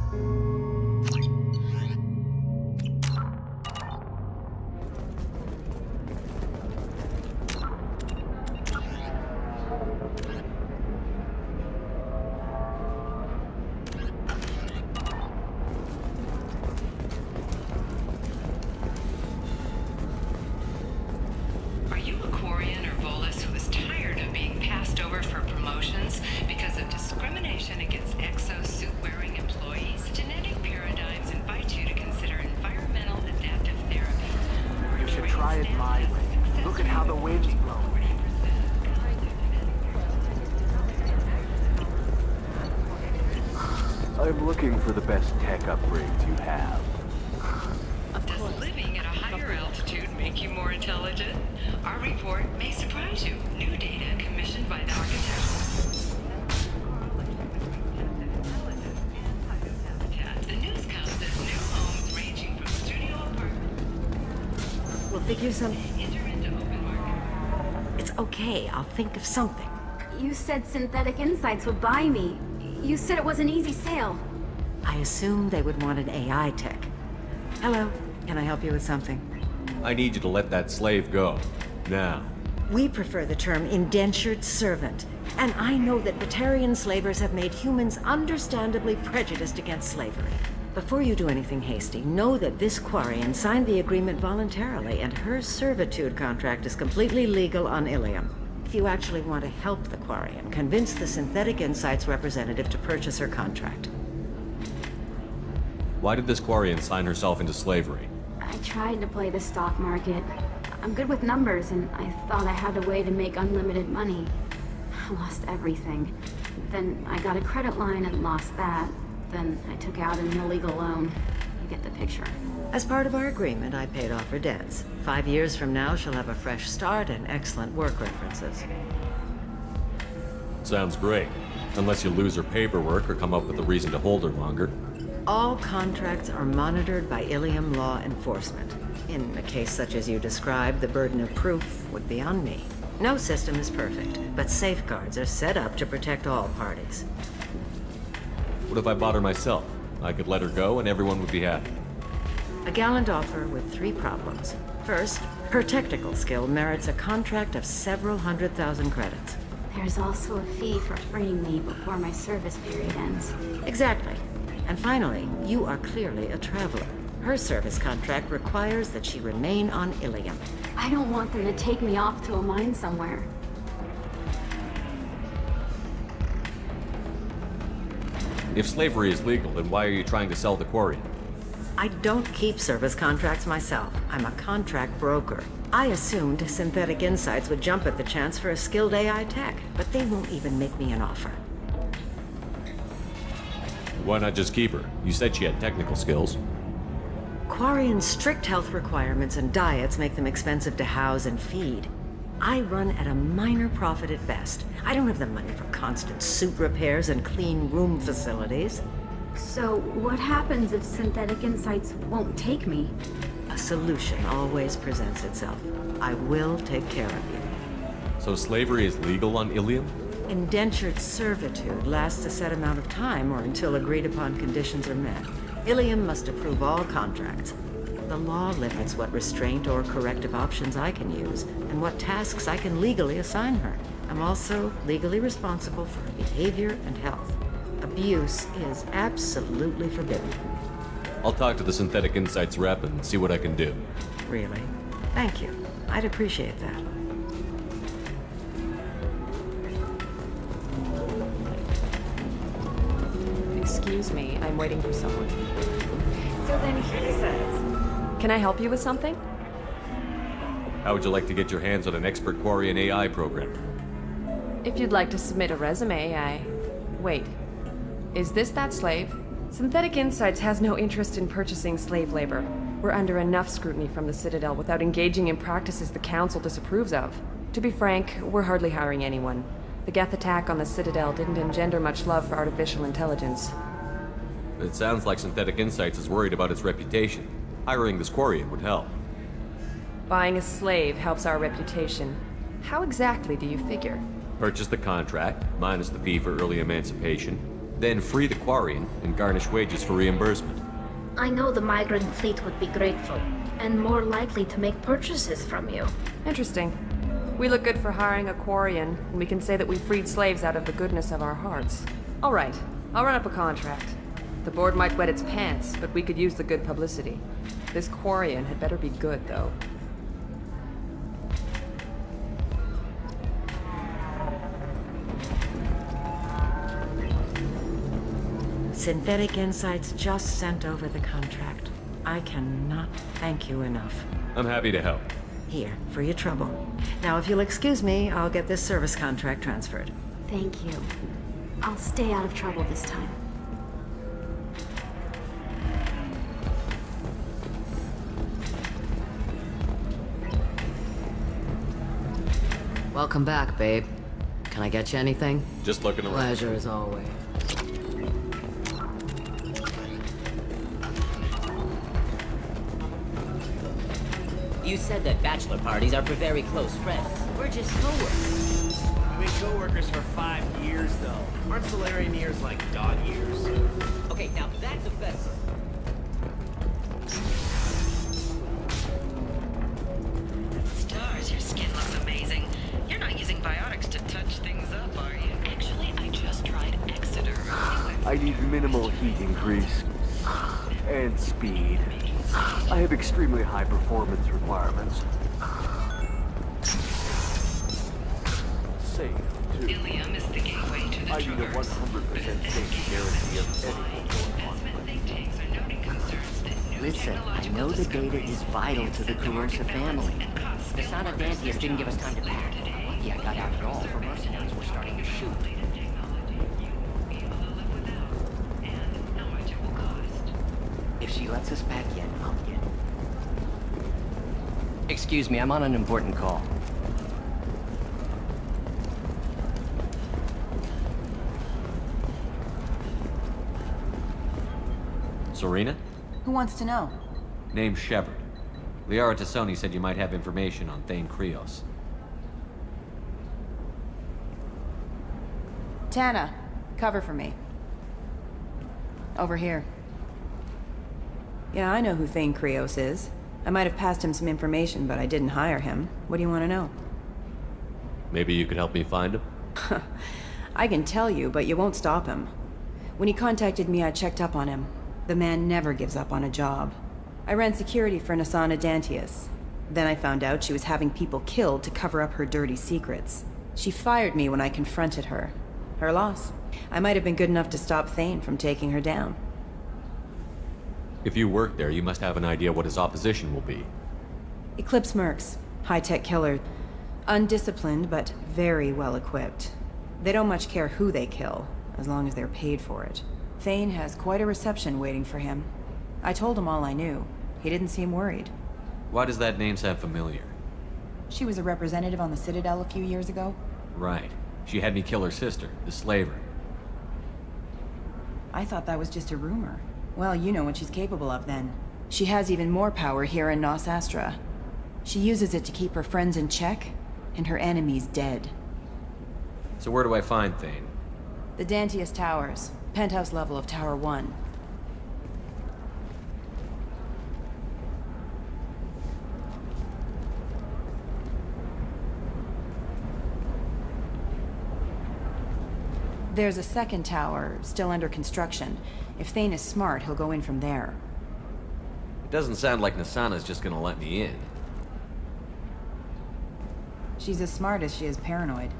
Are you a Quarian or Volus who is tired of being passed over for promotions because of discrimination against exosuit-wearing employees? Genetic paradigms invite you to consider environmental adaptive therapy. You should try it my way. Look at how the wind's blowing. I'm looking for the best tech upgrades you have. Does living at a higher altitude make you more intelligent? Our report may surprise you. New data commissioned by the architects. The news comes as new homes ranging from studio apartments. We'll figure something. Enter into open market. It's okay, I'll think of something. You said Synthetic Insights would buy me. You said it was an easy sale. I assumed they would want an AI tech. Hello, can I help you with something? I need you to let that slave go. Now. We prefer the term indentured servant, and I know that Batarian slavers have made humans understandably prejudiced against slavery. Before you do anything hasty, know that this Quarian signed the agreement voluntarily, and her servitude contract is completely legal on Ilium. If you actually want to help the Quarian, convince the Synthetic Insights representative to purchase her contract. Why did this Quarian sign herself into slavery? I tried to play the stock market. I'm good with numbers, and I thought I had a way to make unlimited money. I lost everything. Then I got a credit line and lost that. Then I took out an illegal loan. You get the picture. As part of our agreement, I paid off her debts. 5 years from now, she'll have a fresh start and excellent work references. Sounds great. Unless you lose her paperwork or come up with a reason to hold her longer. All contracts are monitored by Ilium law enforcement. In a case such as you described, the burden of proof would be on me. No system is perfect, but safeguards are set up to protect all parties. What if I bought her myself? I could let her go and everyone would be happy. A gallant offer with 3 problems. First, her technical skill merits a contract of several 100,000 credits. There's also a fee for freeing me before my service period ends. Exactly. And finally, you are clearly a traveler. Her service contract requires that she remain on Ilium. I don't want them to take me off to a mine somewhere. If slavery is legal, then why are you trying to sell the Quarian? I don't keep service contracts myself. I'm a contract broker. I assumed Synthetic Insights would jump at the chance for a skilled AI tech, but they won't even make me an offer. Why not just keep her? You said she had technical skills. Quarian's strict health requirements and diets make them expensive to house and feed. I run at a minor profit at best. I don't have the money for constant suit repairs and clean room facilities. So what happens if Synthetic Insights won't take me? A solution always presents itself. I will take care of you. So slavery is legal on Ilium? Indentured servitude lasts a set amount of time or until agreed upon conditions are met. Ilium must approve all contracts. The law limits what restraint or corrective options I can use and what tasks I can legally assign her. I'm also legally responsible for her behavior and health. Abuse is absolutely forbidden. I'll talk to the Synthetic Insights rep and see what I can do. Really? Thank you. I'd appreciate that. Excuse me, I'm waiting for someone. So then he says... Can I help you with something? How would you like to get your hands on an expert Quarian AI program? If you'd like to submit a resume, Wait. Is this that slave? Synthetic Insights has no interest in purchasing slave labor. We're under enough scrutiny from the Citadel without engaging in practices the Council disapproves of. To be frank, we're hardly hiring anyone. The Geth attack on the Citadel didn't engender much love for artificial intelligence. It sounds like Synthetic Insights is worried about its reputation. Hiring this Quarian would help. Buying a slave helps our reputation. How exactly do you figure? Purchase the contract, minus the fee for early emancipation. Then free the Quarian and garnish wages for reimbursement. I know the migrant fleet would be grateful, and more likely to make purchases from you. Interesting. We look good for hiring a Quarian, and we can say that we freed slaves out of the goodness of our hearts. All right, I'll run up a contract. The board might wet its pants, but we could use the good publicity. This Quarian had better be good, though. Synthetic Insights just sent over the contract. I cannot thank you enough. I'm happy to help. Here, for your trouble. Now, if you'll excuse me, I'll get this service contract transferred. Thank you. I'll stay out of trouble this time. Welcome back, babe. Can I get you anything? Just looking around. Pleasure as always. You said that bachelor parties are for very close friends. We're just coworkers. We've been co-workers for 5 years, though. Aren't Solarian years like dog years? Okay, now that's offensive. Stars, your skin looks amazing. You're not using biotics to touch things up, are you? Actually, I just tried Exeter. I need minimal heat increase. And speed. I have extremely high performance requirements. Safe, too. Ilium is the gateway to the I need a traverse. 100% safety guarantee of anything going on. Investment think tanks are noting concerns that new Listen, I technological know the data discoveries is vital to the and market Carosa balance family. and costs The skilled Sana workers Dantius their didn't give us time to jobs. pack. Later today, Lucky I got out at all, for mercenaries were starting to shoot. Related technology you won't be able to live without, and how much it will cost. If she lets us back in, I'll get it. Excuse me, I'm on an important call. Serena? Who wants to know? Name's Shepard. Liara Tassoni said you might have information on Thane Krios. Tana, cover for me. Over here. Yeah, I know who Thane Krios is. I might have passed him some information, but I didn't hire him. What do you want to know? Maybe you could help me find him? I can tell you, but you won't stop him. When he contacted me, I checked up on him. The man never gives up on a job. I ran security for Nasana Dantius. Then I found out she was having people killed to cover up her dirty secrets. She fired me when I confronted her. Her loss. I might have been good enough to stop Thane from taking her down. If you work there, you must have an idea what his opposition will be. Eclipse Mercs. High-tech killer. Undisciplined, but very well equipped. They don't much care who they kill, as long as they're paid for it. Thane has quite a reception waiting for him. I told him all I knew. He didn't seem worried. Why does that name sound familiar? She was a representative on the Citadel a few years ago. Right. She had me kill her sister, the slaver. I thought that was just a rumor. Well, you know what she's capable of then. She has even more power here in Nos Astra. She uses it to keep her friends in check, and her enemies dead. So where do I find Thane? The Dantius Towers. Penthouse level of Tower 1. There's a second tower, still under construction. If Thane is smart, he'll go in from there. It doesn't sound like Nasana's just gonna let me in. She's as smart as she is paranoid.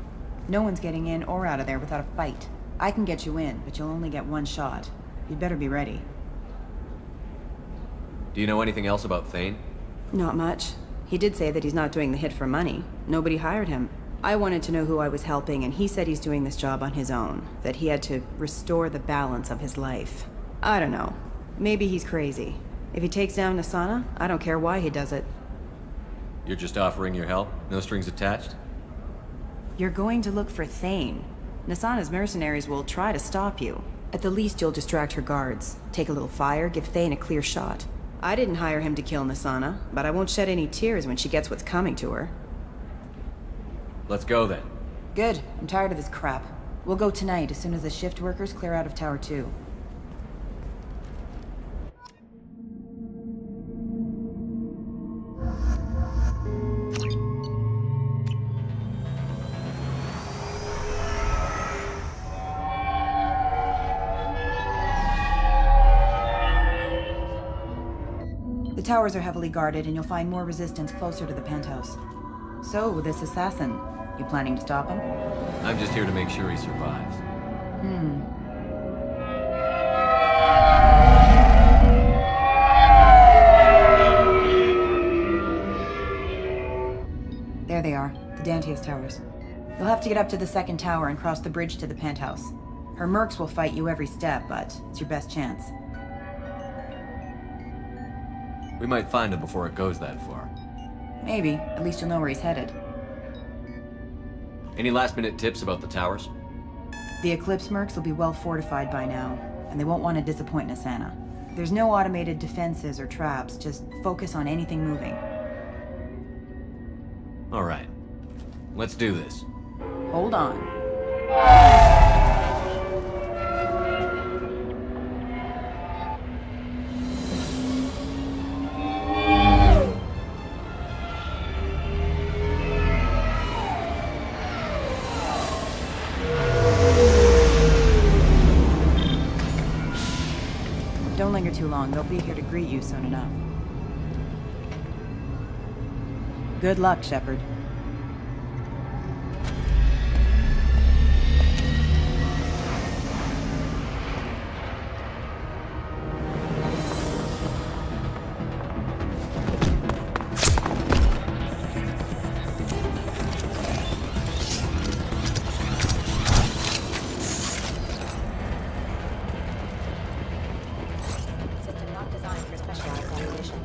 No one's getting in or out of there without a fight. I can get you in, but you'll only get one shot. You'd better be ready. Do you know anything else about Thane? Not much. He did say that he's not doing the hit for money. Nobody hired him. I wanted to know who I was helping, and he said he's doing this job on his own. That he had to restore the balance of his life. I don't know. Maybe he's crazy. If he takes down Nasana, I don't care why he does it. You're just offering your help? No strings attached? You're going to look for Thane. Nasana's mercenaries will try to stop you. At the least, you'll distract her guards. Take a little fire, give Thane a clear shot. I didn't hire him to kill Nasana, but I won't shed any tears when she gets what's coming to her. Let's go then. Good. I'm tired of this crap. We'll go tonight as soon as the shift workers clear out of Tower 2. The towers are heavily guarded, and you'll find more resistance closer to the penthouse. So, this assassin, you planning to stop him? I'm just here to make sure he survives. There they are, the Dantius towers. You'll have to get up to the second tower and cross the bridge to the penthouse. Her mercs will fight you every step, but it's your best chance. We might find him before it goes that far. Maybe. At least you'll know where he's headed. Any last-minute tips about the towers? The Eclipse mercs will be well fortified by now, and they won't want to disappoint Nassana. There's no automated defenses or traps, just focus on anything moving. All right. Let's do this. Hold on. Don't linger too long. They'll be here to greet you soon enough. Good luck, Shepard. System not designed for specialized operation.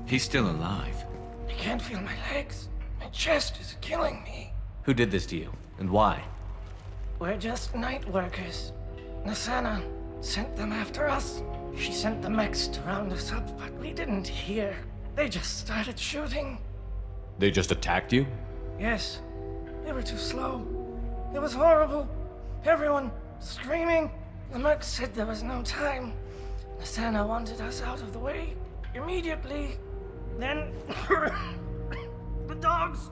He's still alive. I can't feel my legs. My chest is killing me. Who did this to you, and why? We're just night workers. Nassana sent them after us. She sent the mechs to round us up, but we didn't hear. They just started shooting. They just attacked you? Yes, they were too slow. It was horrible. Everyone screaming. The mercs said there was no time. Nassana wanted us out of the way immediately. Then the dogs.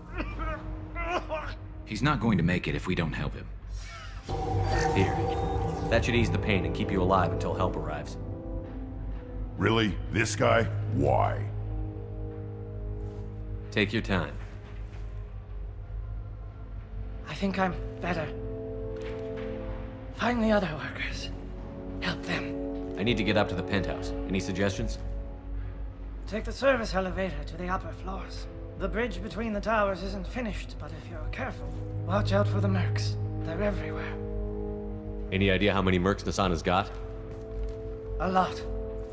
He's not going to make it if we don't help him. Here. That should ease the pain and keep you alive until help arrives. Really? This guy? Why? Take your time. I think I'm better. Find the other workers. Help them. I need to get up to the penthouse. Any suggestions? Take the service elevator to the upper floors. The bridge between the towers isn't finished, but if you're careful, watch out for the mercs. They're everywhere. Any idea how many mercs Nassana's got? A lot.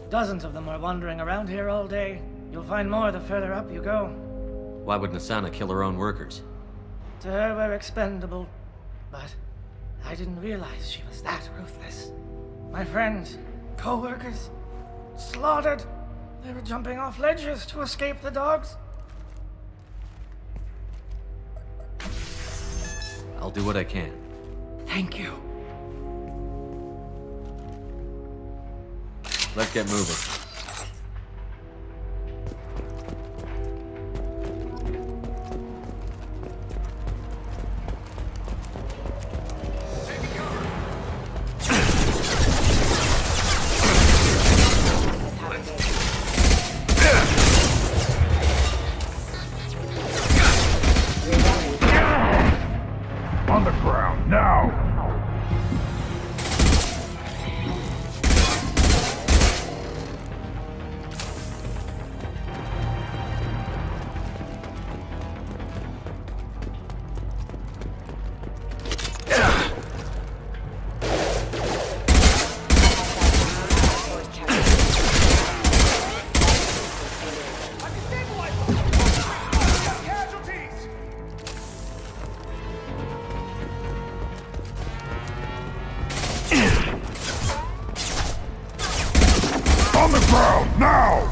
Dozens of them are wandering around here all day. You'll find more the further up you go. Why would Nassana kill her own workers? To her, we're expendable. But I didn't realize she was that ruthless. My friends, co-workers, slaughtered. They were jumping off ledges to escape the dogs. do what I can. Thank you. Let's get moving. On the ground, now! On the ground, now!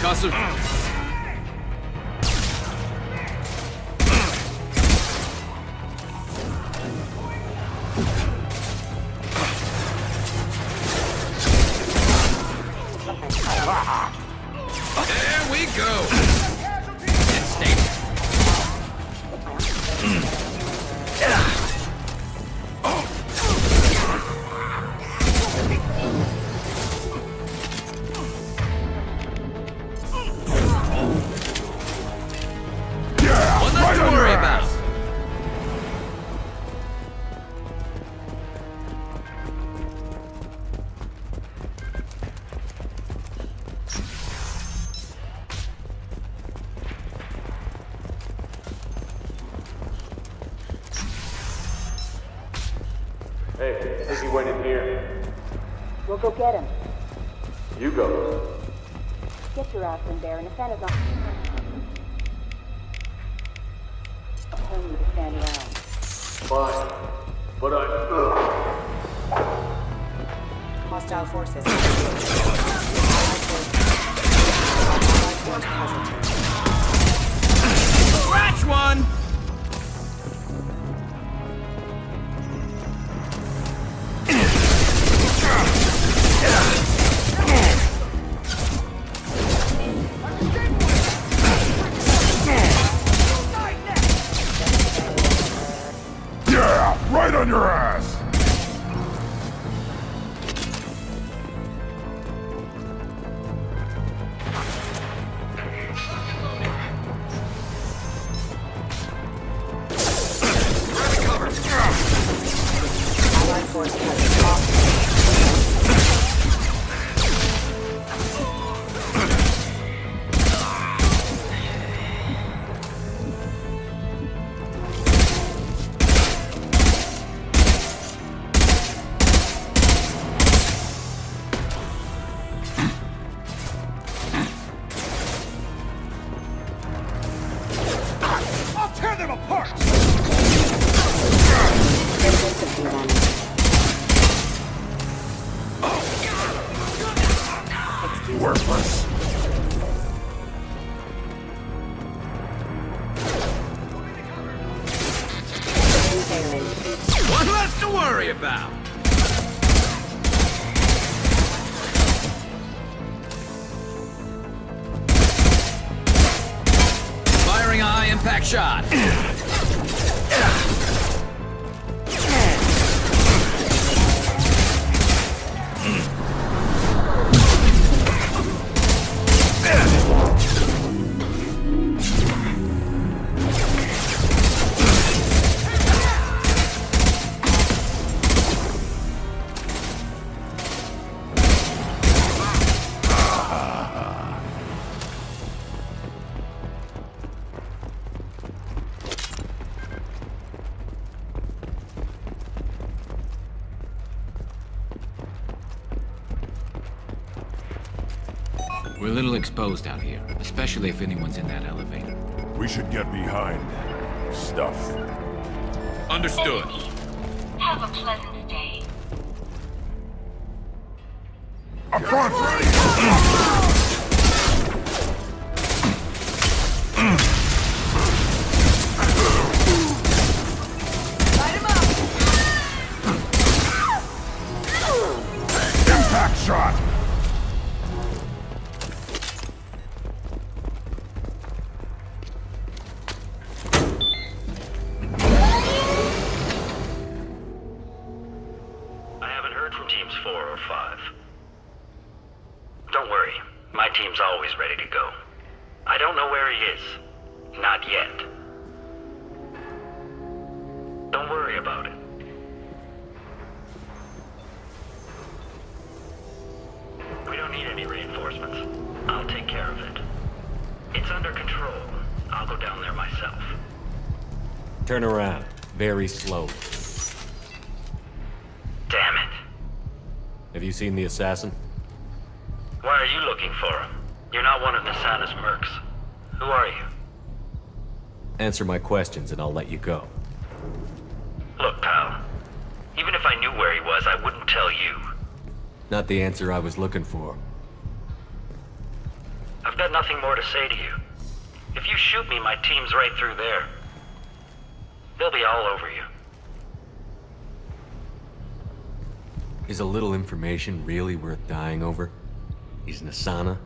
Concussive. There we go. And stay. Yeah! Right on your ass! Hey, I think he went in here. We'll go get him. You go. Get your ass in there, and if Anna's on... I'm telling you to stand around. Fine. But Hostile forces. Scratch one! Yeah! Right on your ass! I'll tear them apart! worry about. Firing a high-impact shot. We're a little exposed out here, especially if anyone's in that elevator. We should get behind stuff. Understood. Have a pleasant day. Up front, ready! Impact shot! I haven't heard from teams 4 or 5. Don't worry, my team's always ready to go. I don't know where he is. Not yet. Don't worry about it. We don't need any reinforcements. I'll take care of it. It's under control. I'll go down there myself. Turn around. Very slowly. Damn it. Have you seen the assassin? Why are you looking for him? You're not one of Nasana's mercs. Who are you? Answer my questions and I'll let you go. Look, pal. Even if I knew where he was, I wouldn't tell you. Not the answer I was looking for. I've got nothing more to say to you. If you shoot me, my team's right through there. They'll be all over you. Is a little information really worth dying over? He's Nasana?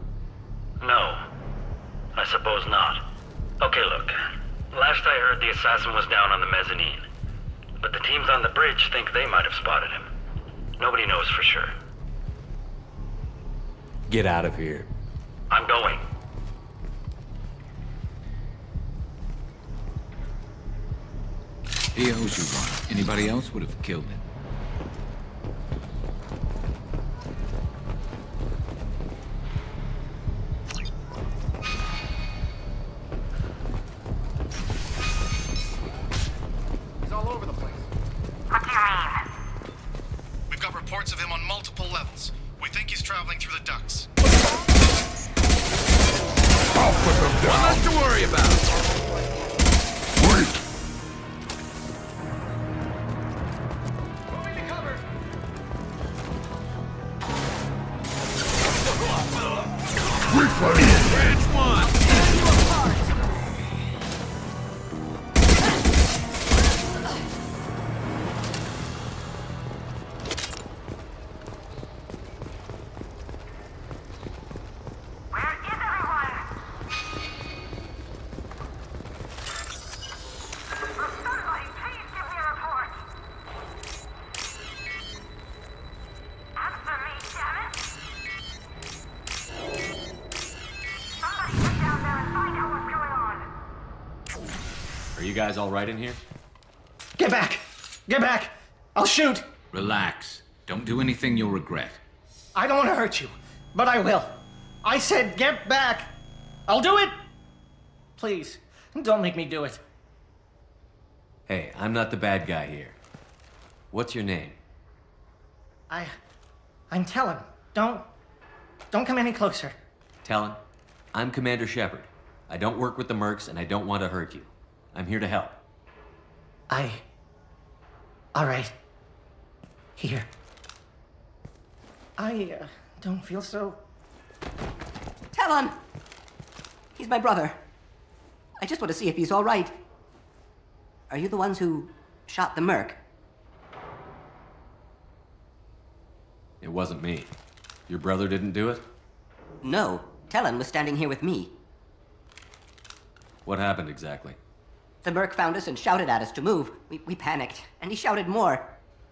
No. I suppose not. Okay, look. Last I heard, the assassin was down on the mezzanine. But the teams on the bridge think they might have spotted him. Nobody knows for sure. Get out of here. I'm going. He owes you one. Anybody else would have killed him. He's all over the place. What do you mean? We've got reports of him on multiple levels. We think he's traveling through the ducts. I'll put them down. One less to worry about. Wait! Moving to cover. Replay! Branch one. Are you guys all right in here? Get back! Get back! I'll shoot! Relax. Don't do anything you'll regret. I don't want to hurt you, but I will. I said get back! I'll do it! Please, don't make me do it. Hey, I'm not the bad guy here. What's your name? I'm Talon. Don't come any closer. Talon, I'm Commander Shepard. I don't work with the mercs and I don't want to hurt you. I'm here to help. All right. Here. I don't feel so... Talon! He's my brother. I just want to see if he's all right. Are you the ones who shot the merc? It wasn't me. Your brother didn't do it? No, Talon was standing here with me. What happened exactly? The merc found us and shouted at us to move. We panicked, and he shouted more.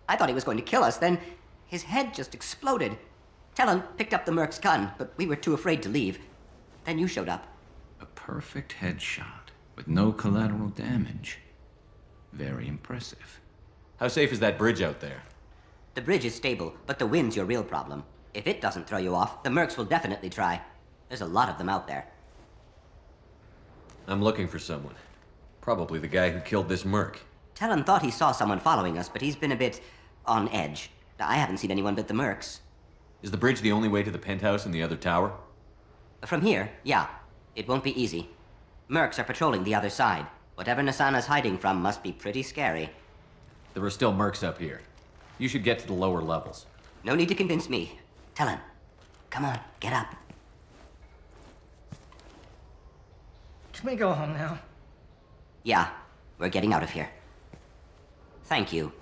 I thought he was going to kill us, then his head just exploded. Talon picked up the merc's gun, but we were too afraid to leave. Then you showed up. A perfect headshot with no collateral damage. Very impressive. How safe is that bridge out there? The bridge is stable, but the wind's your real problem. If it doesn't throw you off, the mercs will definitely try. There's a lot of them out there. I'm looking for someone. Probably the guy who killed this merc. Talon thought he saw someone following us, but he's been a bit on edge. I haven't seen anyone but the mercs. Is the bridge the only way to the penthouse and the other tower? From here, yeah. It won't be easy. Mercs are patrolling the other side. Whatever Nasana's hiding from must be pretty scary. There are still mercs up here. You should get to the lower levels. No need to convince me. Talon, come on, get up. Can we go home now? Yeah, we're getting out of here. Thank you.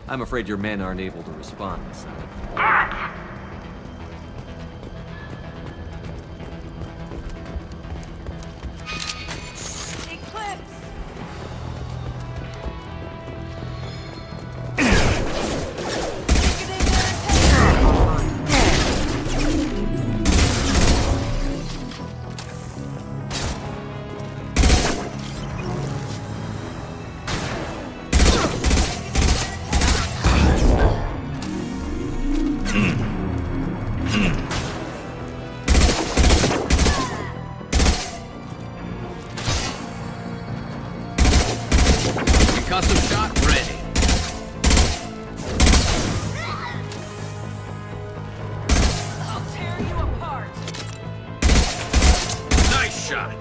I'm afraid your men aren't able to respond this time. Damn it! Custom shot ready. I'll tear you apart. Nice shot.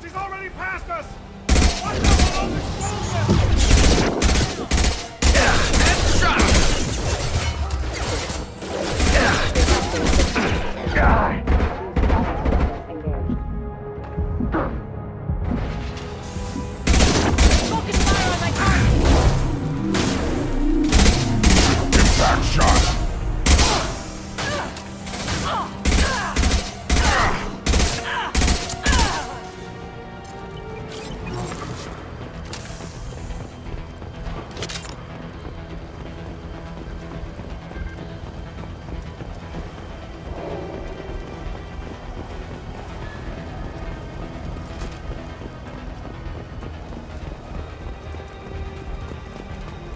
He's already passed us! Watch out for those explosives! Focus fire on my target! Impact shot!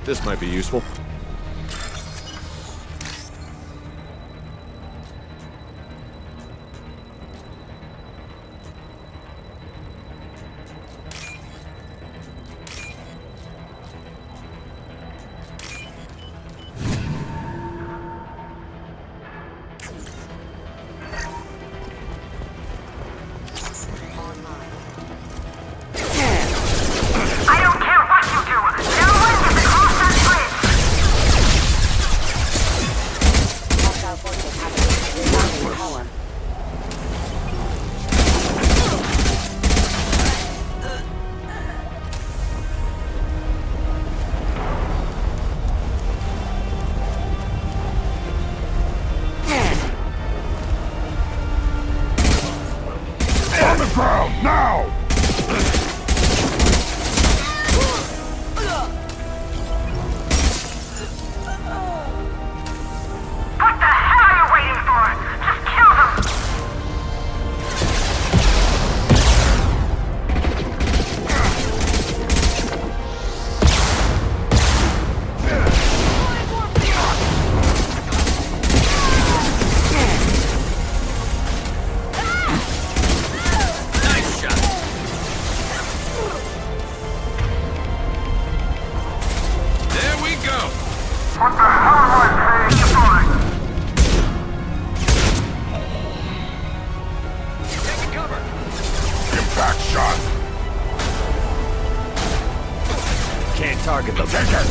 This might be useful. Impact shot! Can't target them. Take it!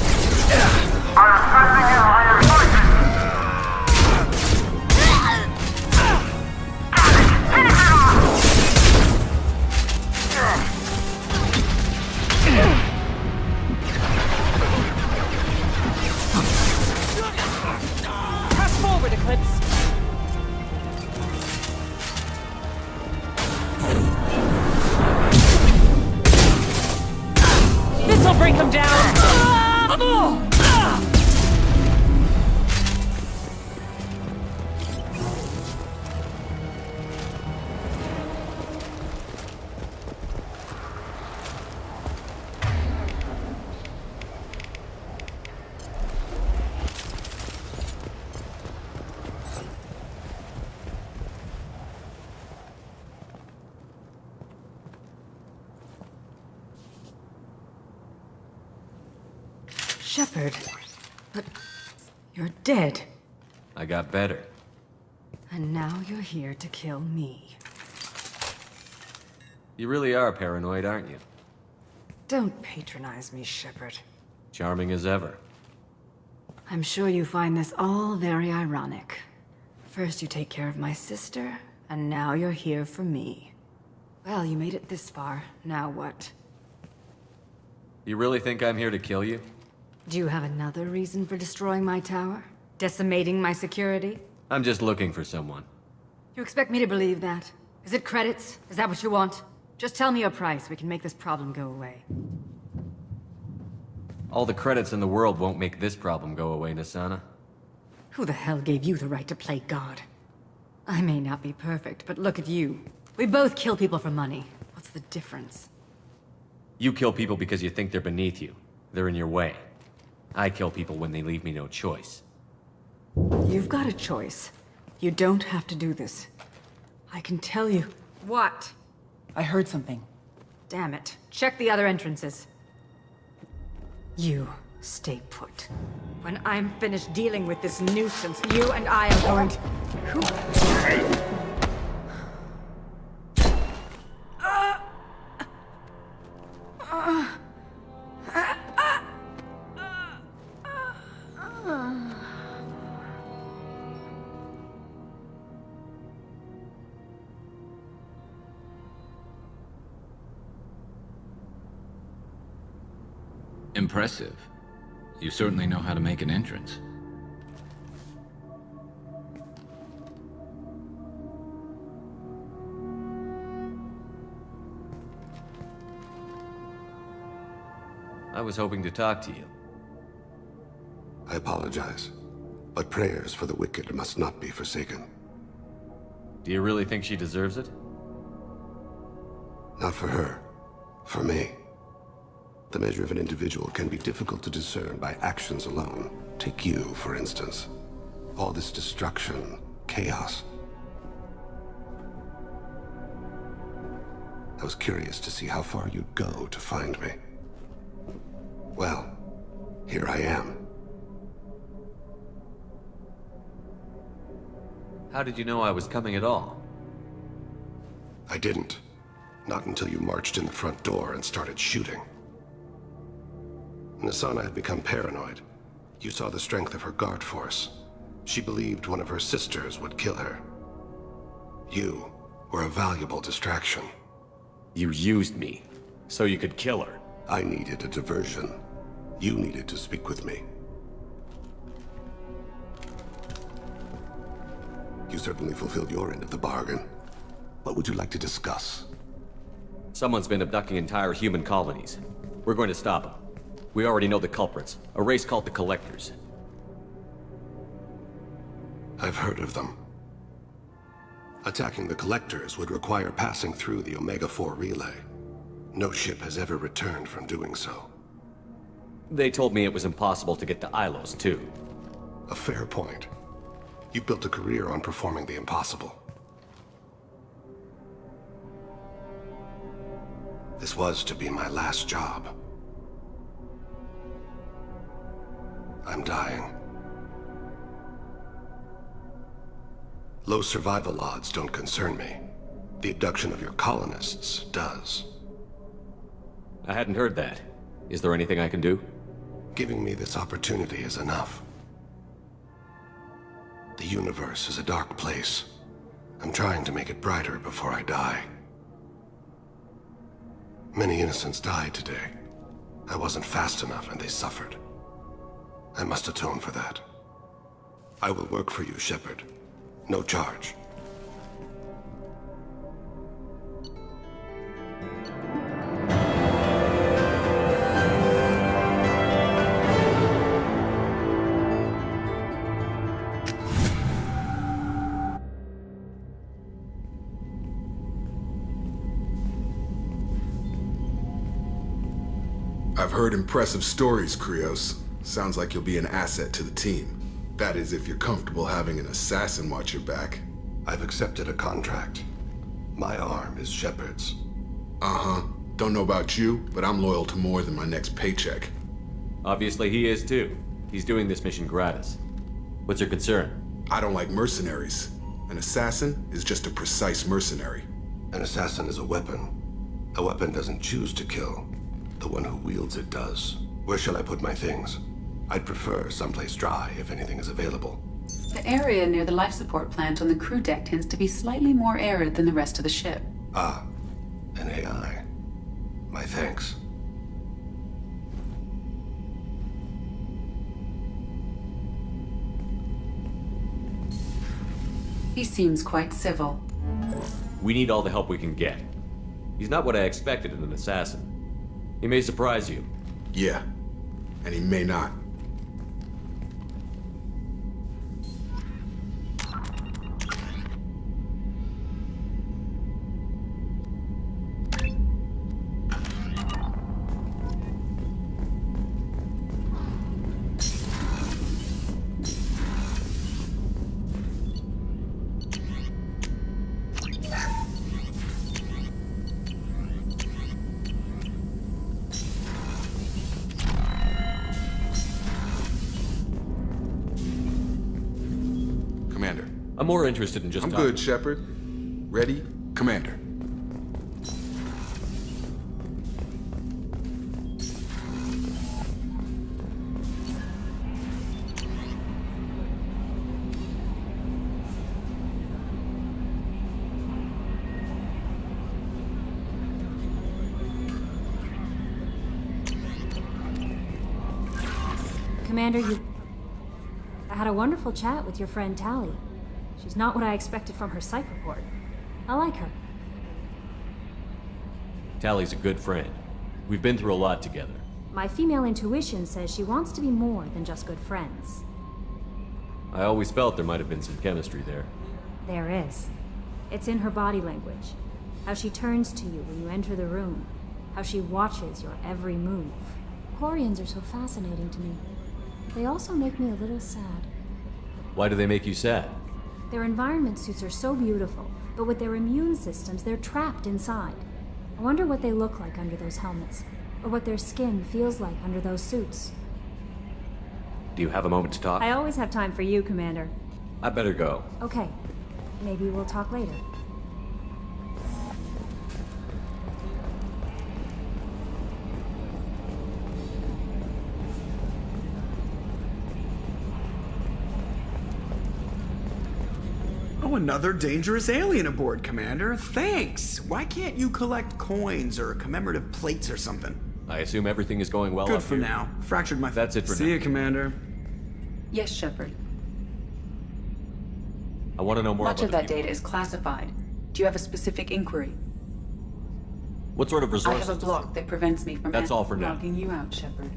Press forward, Eclipse. This'll bring him down. Shepard. But you're dead. I got better. And now you're here to kill me. You really are paranoid, aren't you? Don't patronize me, Shepard. Charming as ever. I'm sure you find this all very ironic. First you take care of my sister, and now you're here for me. Well, you made it this far. Now what? You really think I'm here to kill you? Do you have another reason for destroying my tower? Decimating my security? I'm just looking for someone. You expect me to believe that? Is it credits? Is that what you want? Just tell me your price, we can make this problem go away. All the credits in the world won't make this problem go away, Nassana. Who the hell gave you the right to play God? I may not be perfect, but look at you. We both kill people for money. What's the difference? You kill people because you think they're beneath you. They're in your way. I kill people when they leave me no choice. You've got a choice. You don't have to do this. I can tell you. What? I heard something. Damn it. Check the other entrances. You stay put. When I'm finished dealing with this nuisance, you and I are going to... Who? Impressive. You certainly know how to make an entrance. I was hoping to talk to you. I apologize, but prayers for the wicked must not be forsaken. Do you really think she deserves it? Not for her. For me. The measure of an individual can be difficult to discern by actions alone. Take you, for instance. All this destruction, chaos. I was curious to see how far you'd go to find me. Well, here I am. How did you know I was coming at all? I didn't. Not until you marched in the front door and started shooting. Nassana had become paranoid. You saw the strength of her guard force. She believed one of her sisters would kill her. You were a valuable distraction. You used me, so you could kill her. I needed a diversion. You needed to speak with me. You certainly fulfilled your end of the bargain. What would you like to discuss? Someone's been abducting entire human colonies. We're going to stop them. We already know the culprits, a race called the Collectors. I've heard of them. Attacking the Collectors would require passing through the Omega-4 relay. No ship has ever returned from doing so. They told me it was impossible to get to Ilos, too. A fair point. You built a career on performing the impossible. This was to be my last job. I'm dying. Low survival odds don't concern me. The abduction of your colonists does. I hadn't heard that. Is there anything I can do? Giving me this opportunity is enough. The universe is a dark place. I'm trying to make it brighter before I die. Many innocents died today. I wasn't fast enough and they suffered. I must atone for that. I will work for you, Shepard. No charge. I've heard impressive stories, Krios. Sounds like you'll be an asset to the team. That is, if you're comfortable having an assassin watch your back. I've accepted a contract. My arm is Shepard's. Uh-huh. Don't know about you, but I'm loyal to more than my next paycheck. Obviously he is too. He's doing this mission gratis. What's your concern? I don't like mercenaries. An assassin is just a precise mercenary. An assassin is a weapon. A weapon doesn't choose to kill. The one who wields it does. Where shall I put my things? I'd prefer someplace dry if anything is available. The area near the life support plant on the crew deck tends to be slightly more arid than the rest of the ship. Ah, an AI. My thanks. He seems quite civil. We need all the help we can get. He's not what I expected in an assassin. He may surprise you. Yeah, and he may not. Commander. I'm more interested in just I'm talking. good, Shepard. Ready? Commander. Commander, I had a wonderful chat with your friend Tali. She's not what I expected from her psych report. I like her. Tally's a good friend. We've been through a lot together. My female intuition says she wants to be more than just good friends. I always felt there might have been some chemistry there. There is. It's in her body language. How she turns to you when you enter the room. How she watches your every move. Quarians are so fascinating to me. They also make me a little sad. Why do they make you sad? Their environment suits are so beautiful, but with their immune systems, they're trapped inside. I wonder what they look like under those helmets, or what their skin feels like under those suits. Do you have a moment to talk? I always have time for you, Commander. I better go. Okay. Maybe we'll talk later. Oh, another dangerous alien aboard, Commander. Thanks. Why can't you collect coins or commemorative plates or something? I assume everything is going well Good up for here. now. Fractured my... That's it for See now. you, Commander. Yes, Shepard. I want to know more Much about of the that people. data is classified. Do you have a specific inquiry? What sort of I resources? have a block that prevents me from That's all for now. logging you out, Shepard.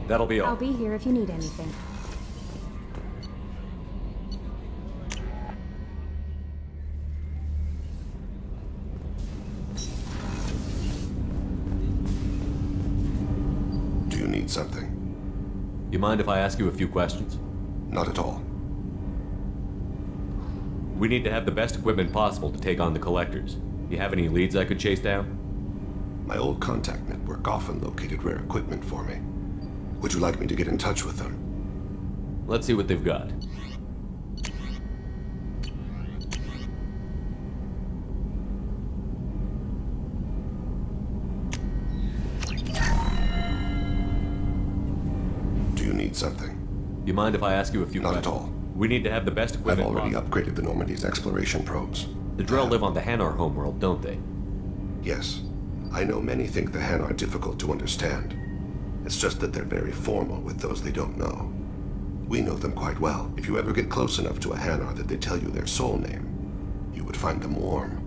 That'll be all. I'll be here if you need anything. Do you need something? You mind if I ask you a few questions? Not at all. We need to have the best equipment possible to take on the Collectors. You have any leads I could chase down? My old contact network often located rare equipment for me. Would you like me to get in touch with them? Let's see what they've got. Do you need something? You mind if I ask you a few questions? Not at all. We need to have the best equipment I've already possible. upgraded the Normandy's exploration probes. The Drell live on the Hanar homeworld, don't they? Yes. I know many think the Han are difficult to understand. It's just that they're very formal with those they don't know. We know them quite well. If you ever get close enough to a Hanar that they tell you their soul name, you would find them warm.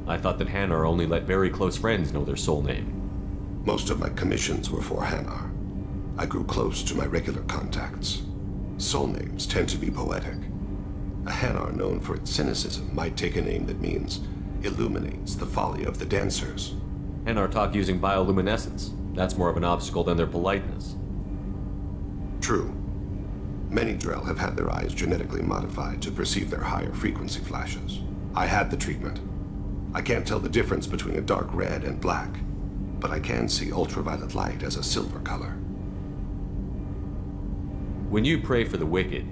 I thought that Hanar only let very close friends know their soul name. Most of my commissions were for Hanar. I grew close to my regular contacts. Soul names tend to be poetic. A Hanar known for its cynicism might take a name that means illuminates the folly of the dancers. Hanar talk using bioluminescence. That's more of an obstacle than their politeness. True. Many Drell have had their eyes genetically modified to perceive their higher frequency flashes. I had the treatment. I can't tell the difference between a dark red and black, but I can see ultraviolet light as a silver color. When you pray for the wicked,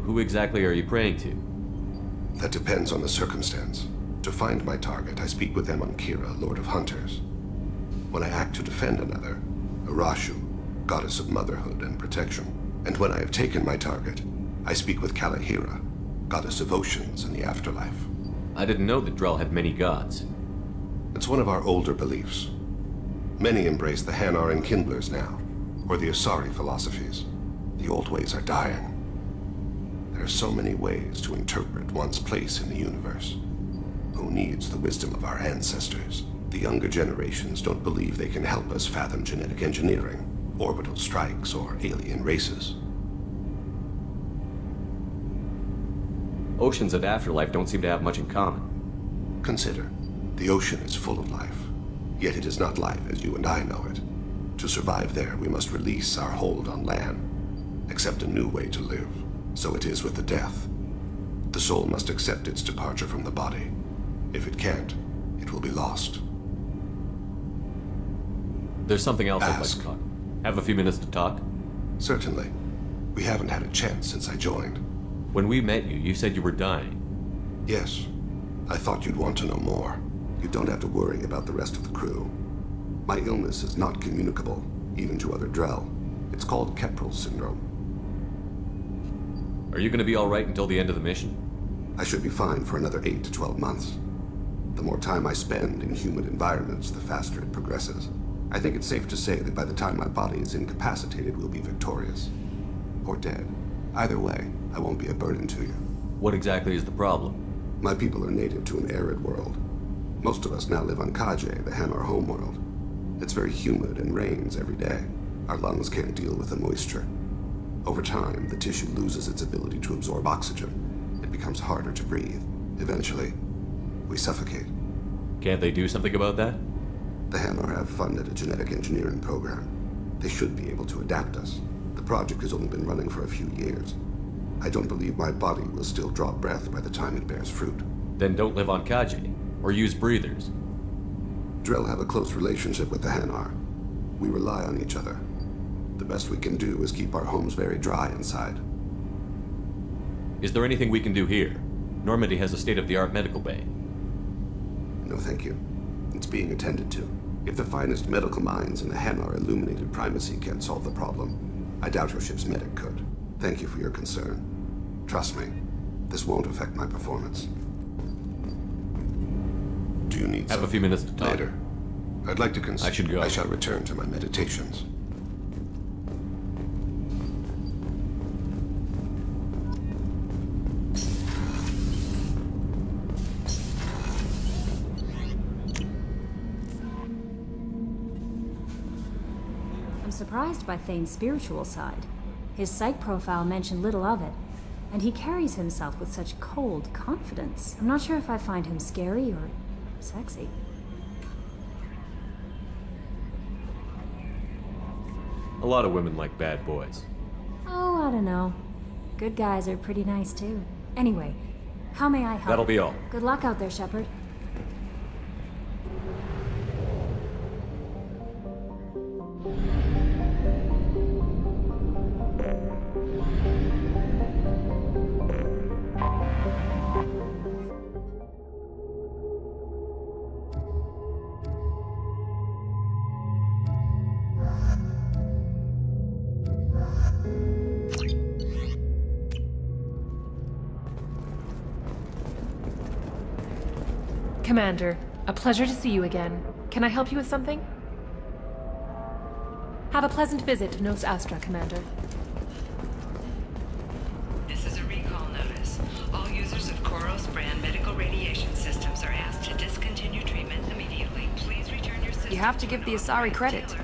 who exactly are you praying to? That depends on the circumstance. To find my target, I speak with Amonkira, Lord of Hunters. When I act to defend another, Arashu, Goddess of Motherhood and Protection. And when I have taken my target, I speak with Kalahira, Goddess of Oceans and the Afterlife. I didn't know that Drell had many gods. It's one of our older beliefs. Many embrace the Hanar and Kindlers now, or the Asari philosophies. The old ways are dying. There are so many ways to interpret one's place in the universe. Who needs the wisdom of our ancestors? The younger generations don't believe they can help us fathom genetic engineering, orbital strikes, or alien races. Oceans and Afterlife don't seem to have much in common. Consider, the ocean is full of life, yet it is not life as you and I know it. To survive there, we must release our hold on land, accept a new way to live. So it is with the death. The soul must accept its departure from the body. If it can't, it will be lost. There's something else I'd like to talk. Have a few minutes to talk? Certainly. We haven't had a chance since I joined. When we met you, you said you were dying. Yes. I thought you'd want to know more. You don't have to worry about the rest of the crew. My illness is not communicable, even to other Drell. It's called Keprel syndrome. Are you going to be all right until the end of the mission? I should be fine for another 8 to 12 months. The more time I spend in human environments, the faster it progresses. I think it's safe to say that by the time my body is incapacitated, we'll be victorious. Or dead. Either way, I won't be a burden to you. What exactly is the problem? My people are native to an arid world. Most of us now live on Kaje, the Hanar homeworld. It's very humid and rains every day. Our lungs can't deal with the moisture. Over time, the tissue loses its ability to absorb oxygen. It becomes harder to breathe. Eventually, we suffocate. Can't they do something about that? The Hanar have funded a genetic engineering program. They should be able to adapt us. The project has only been running for a few years. I don't believe my body will still draw breath by the time it bears fruit. Then don't live on Kaji, or use breathers. Drell have a close relationship with the Hanar. We rely on each other. The best we can do is keep our homes very dry inside. Is there anything we can do here? Normandy has a state-of-the-art medical bay. No, thank you. It's being attended to. If the finest medical minds in the Hanar illuminated primacy can't solve the problem, I doubt your ship's medic could. Thank you for your concern. Trust me, this won't affect my performance. Do you need Have a few minutes to talk. Later. I'd like to I should go. I shall return to my meditations. I'm surprised by Thane's spiritual side. His psych profile mentioned little of it, and he carries himself with such cold confidence. I'm not sure if I find him scary or sexy. A lot of women like bad boys. Oh, I don't know. Good guys are pretty nice too. Anyway, How may I help? That'll be all. Good luck out there, Shepard. Commander, a pleasure to see you again. Can I help you with something? Have a pleasant visit to Nos Astra, Commander. This is a recall notice. All users of Koros brand medical radiation systems are asked to discontinue treatment immediately. Please return your system. You have to give the Asari credit.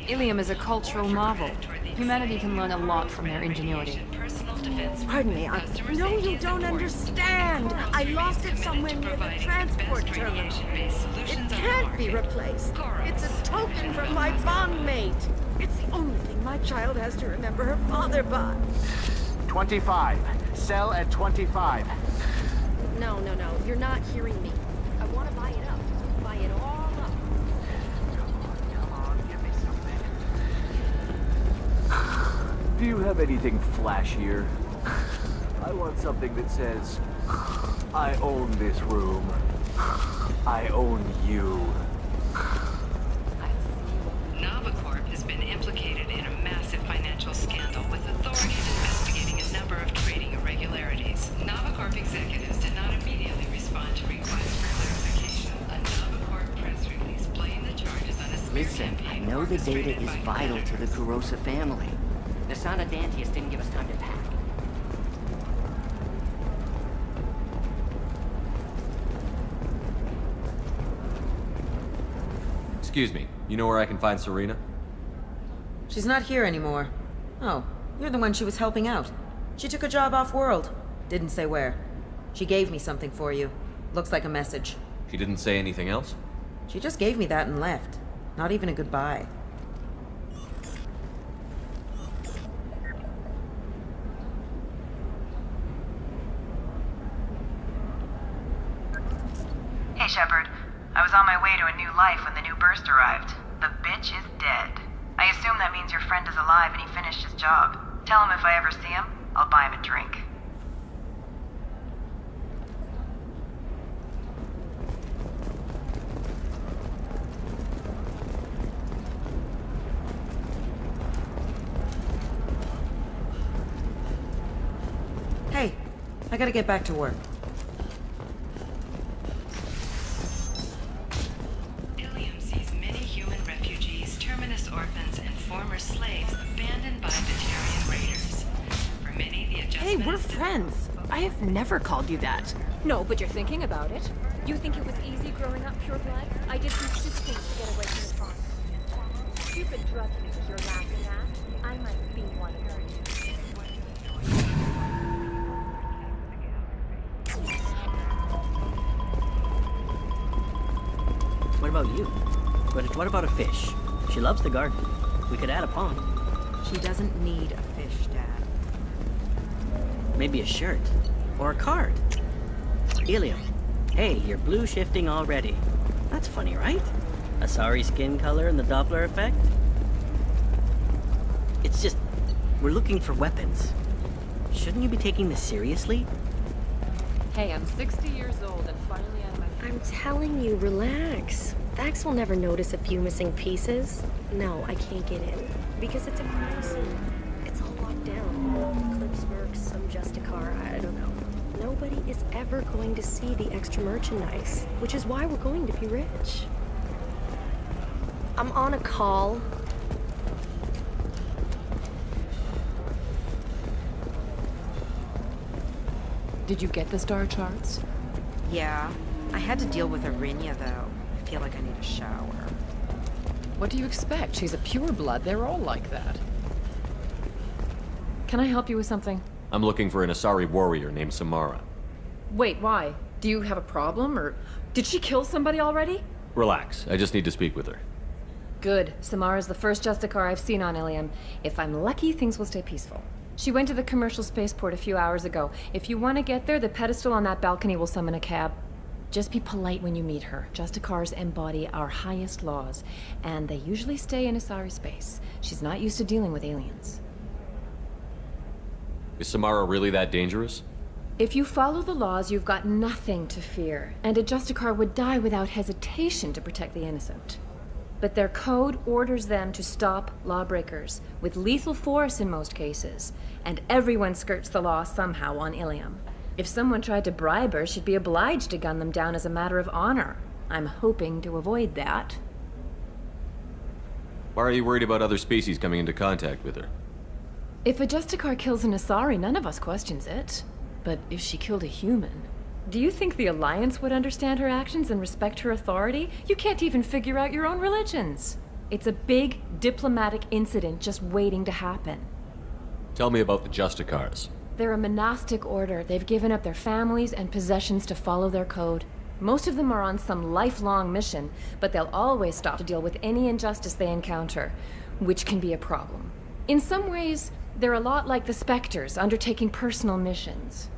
Ilium is a cultural marvel. Humanity can learn a lot from their ingenuity. Pardon me, no, you don't understand. I lost it somewhere near the transport terminal. It can't be replaced. It's a token from my bondmate. It's the only thing my child has to remember her father by. 25. Sell at 25. No, you're not hearing me. I want to buy it up. Buy it all up. Come on, give me something. Do you have anything flashier? I want something that says, I own this room. I own you. Navicorp has been implicated in a massive financial scandal with authorities investigating a number of trading irregularities. Navicorp executives did not immediately respond to requests for clarification. A Navicorp press release blamed the charges on a smear Listen, I campaign know the data orchestrated is by vital to the predators. Kurosa family. Nasana Dantius didn't give us time to pack. Excuse me, you know where I can find Serena? She's not here anymore. Oh, you're the one she was helping out. She took a job off-world. Didn't say where. She gave me something for you. Looks like a message. She didn't say anything else? She just gave me that and left. Not even a goodbye. Hey, Shepard. I was on my way to a new life when the new burst arrived. The bitch is dead. I assume that means your friend is alive and he finished his job. Tell him if I ever see him, I'll buy him a drink. Hey, I gotta get back to work. Ilium sees many human refugees, terminus orphans, and former slaves abandoned by Batarian raiders. For many, the Hey, adjustment we're is friends. I have never called you that. No, but you're thinking about it. You think it was easy growing up pure blood? I did some stupid things to get away from the farm. Stupid drug users you're laughing at. I might be one of them. What about you? What about a fish? She loves the garden. We could add a pond. She doesn't need a fish, Dad. Maybe a shirt. Or a card. Ilium. Hey, you're blue shifting already. That's funny, right? Asari skin color and the Doppler effect? It's just, we're looking for weapons. Shouldn't you be taking this seriously? Hey, I'm 60 years old and finally out of my... I'm telling you, relax. Vax will never notice a few missing pieces. No, I can't get in. Because it's a crime scene. It's all locked down. Eclipse Mercs, some Justicar, I don't know. Nobody is ever going to see the extra merchandise, which is why we're going to be rich. I'm on a call. Did you get the star charts? Yeah. I had to deal with Arinya, though. I feel like I need a shower. What do you expect? She's a pureblood. They're all like that. Can I help you with something? I'm looking for an Asari warrior named Samara. Wait, why? Do you have a problem, or did she kill somebody already? Relax, I just need to speak with her. Good. Samara's the first Justicar I've seen on Ilium. If I'm lucky, things will stay peaceful. She went to the commercial spaceport a few hours ago. If you want to get there, the pedestal on that balcony will summon a cab. Just be polite when you meet her. Justicars embody our highest laws, and they usually stay in Asari space. She's not used to dealing with aliens. Is Samara really that dangerous? If you follow the laws, you've got nothing to fear, and a Justicar would die without hesitation to protect the innocent. But their code orders them to stop lawbreakers, with lethal force in most cases, and everyone skirts the law somehow on Ilium. If someone tried to bribe her, she'd be obliged to gun them down as a matter of honor. I'm hoping to avoid that. Why are you worried about other species coming into contact with her? If a Justicar kills an Asari, none of us questions it. But if she killed a human, do you think the Alliance would understand her actions and respect her authority? You can't even figure out your own religions. It's a big diplomatic incident just waiting to happen. Tell me about the Justicars. They're a monastic order. They've given up their families and possessions to follow their code. Most of them are on some lifelong mission, but they'll always stop to deal with any injustice they encounter, which can be a problem. In some ways, they're a lot like the Spectres, undertaking personal missions.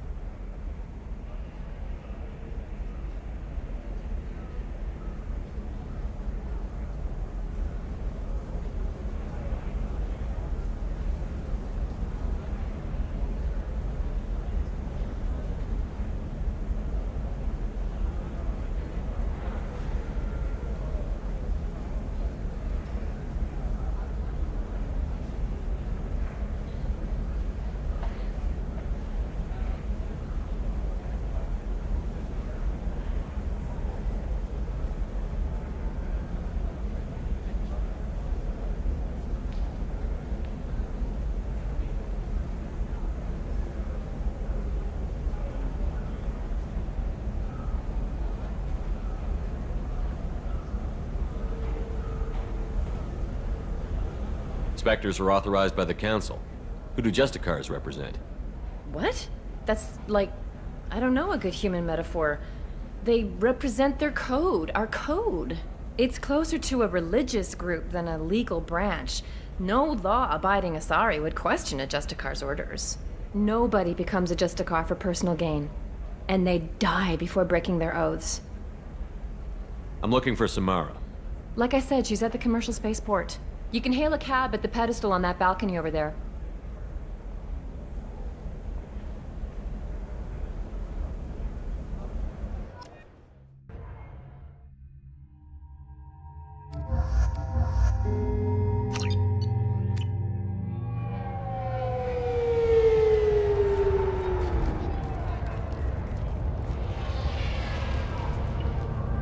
Spectres are authorized by the Council. Who do Justicars represent? What? That's like, I don't know, a good human metaphor. They represent their code, our code. It's closer to a religious group than a legal branch. No law-abiding Asari would question a Justicar's orders. Nobody becomes a Justicar for personal gain. And they die before breaking their oaths. I'm looking for Samara. Like I said, she's at the commercial spaceport. You can hail a cab at the pedestal on that balcony over there.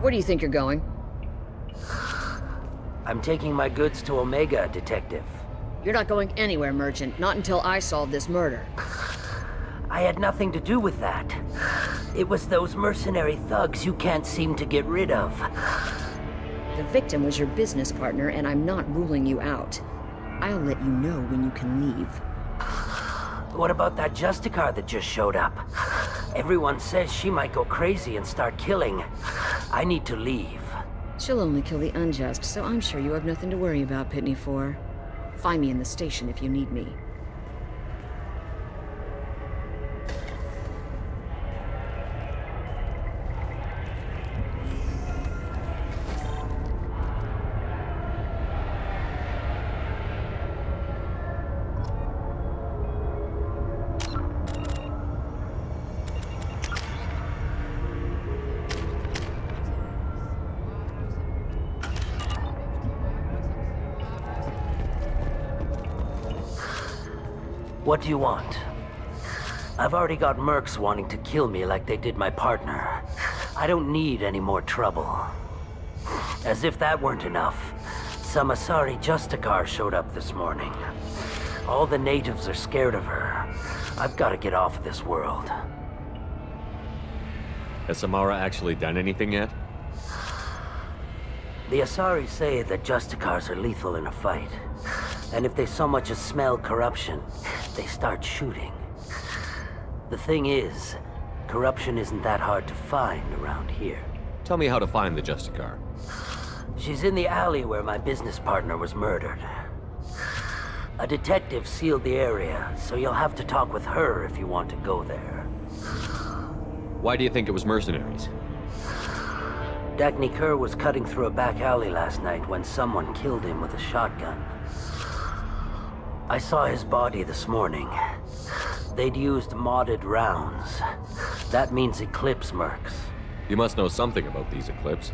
Where do you think you're going? I'm taking my goods to Omega, Detective. You're not going anywhere, Merchant. Not until I solve this murder. I had nothing to do with that. It was those mercenary thugs you can't seem to get rid of. The victim was your business partner, and I'm not ruling you out. I'll let you know when you can leave. What about that Justicar that just showed up? Everyone says she might go crazy and start killing. I need to leave. She'll only kill the unjust, so I'm sure you have nothing to worry about, Pitney 4. Find me in the station if you need me. What do you want? I've already got mercs wanting to kill me like they did my partner. I don't need any more trouble. As if that weren't enough, some Asari Justicar showed up this morning. All the natives are scared of her. I've got to get off of this world. Has Samara actually done anything yet? The Asari say that Justicars are lethal in a fight. And if they so much as smell corruption, they start shooting. The thing is, corruption isn't that hard to find around here. Tell me how to find the Justicar. She's in the alley where my business partner was murdered. A detective sealed the area, so you'll have to talk with her if you want to go there. Why do you think it was mercenaries? Dagny Kerr was cutting through a back alley last night when someone killed him with a shotgun. I saw his body this morning. They'd used modded rounds. That means Eclipse mercs. You must know something about these Eclipse.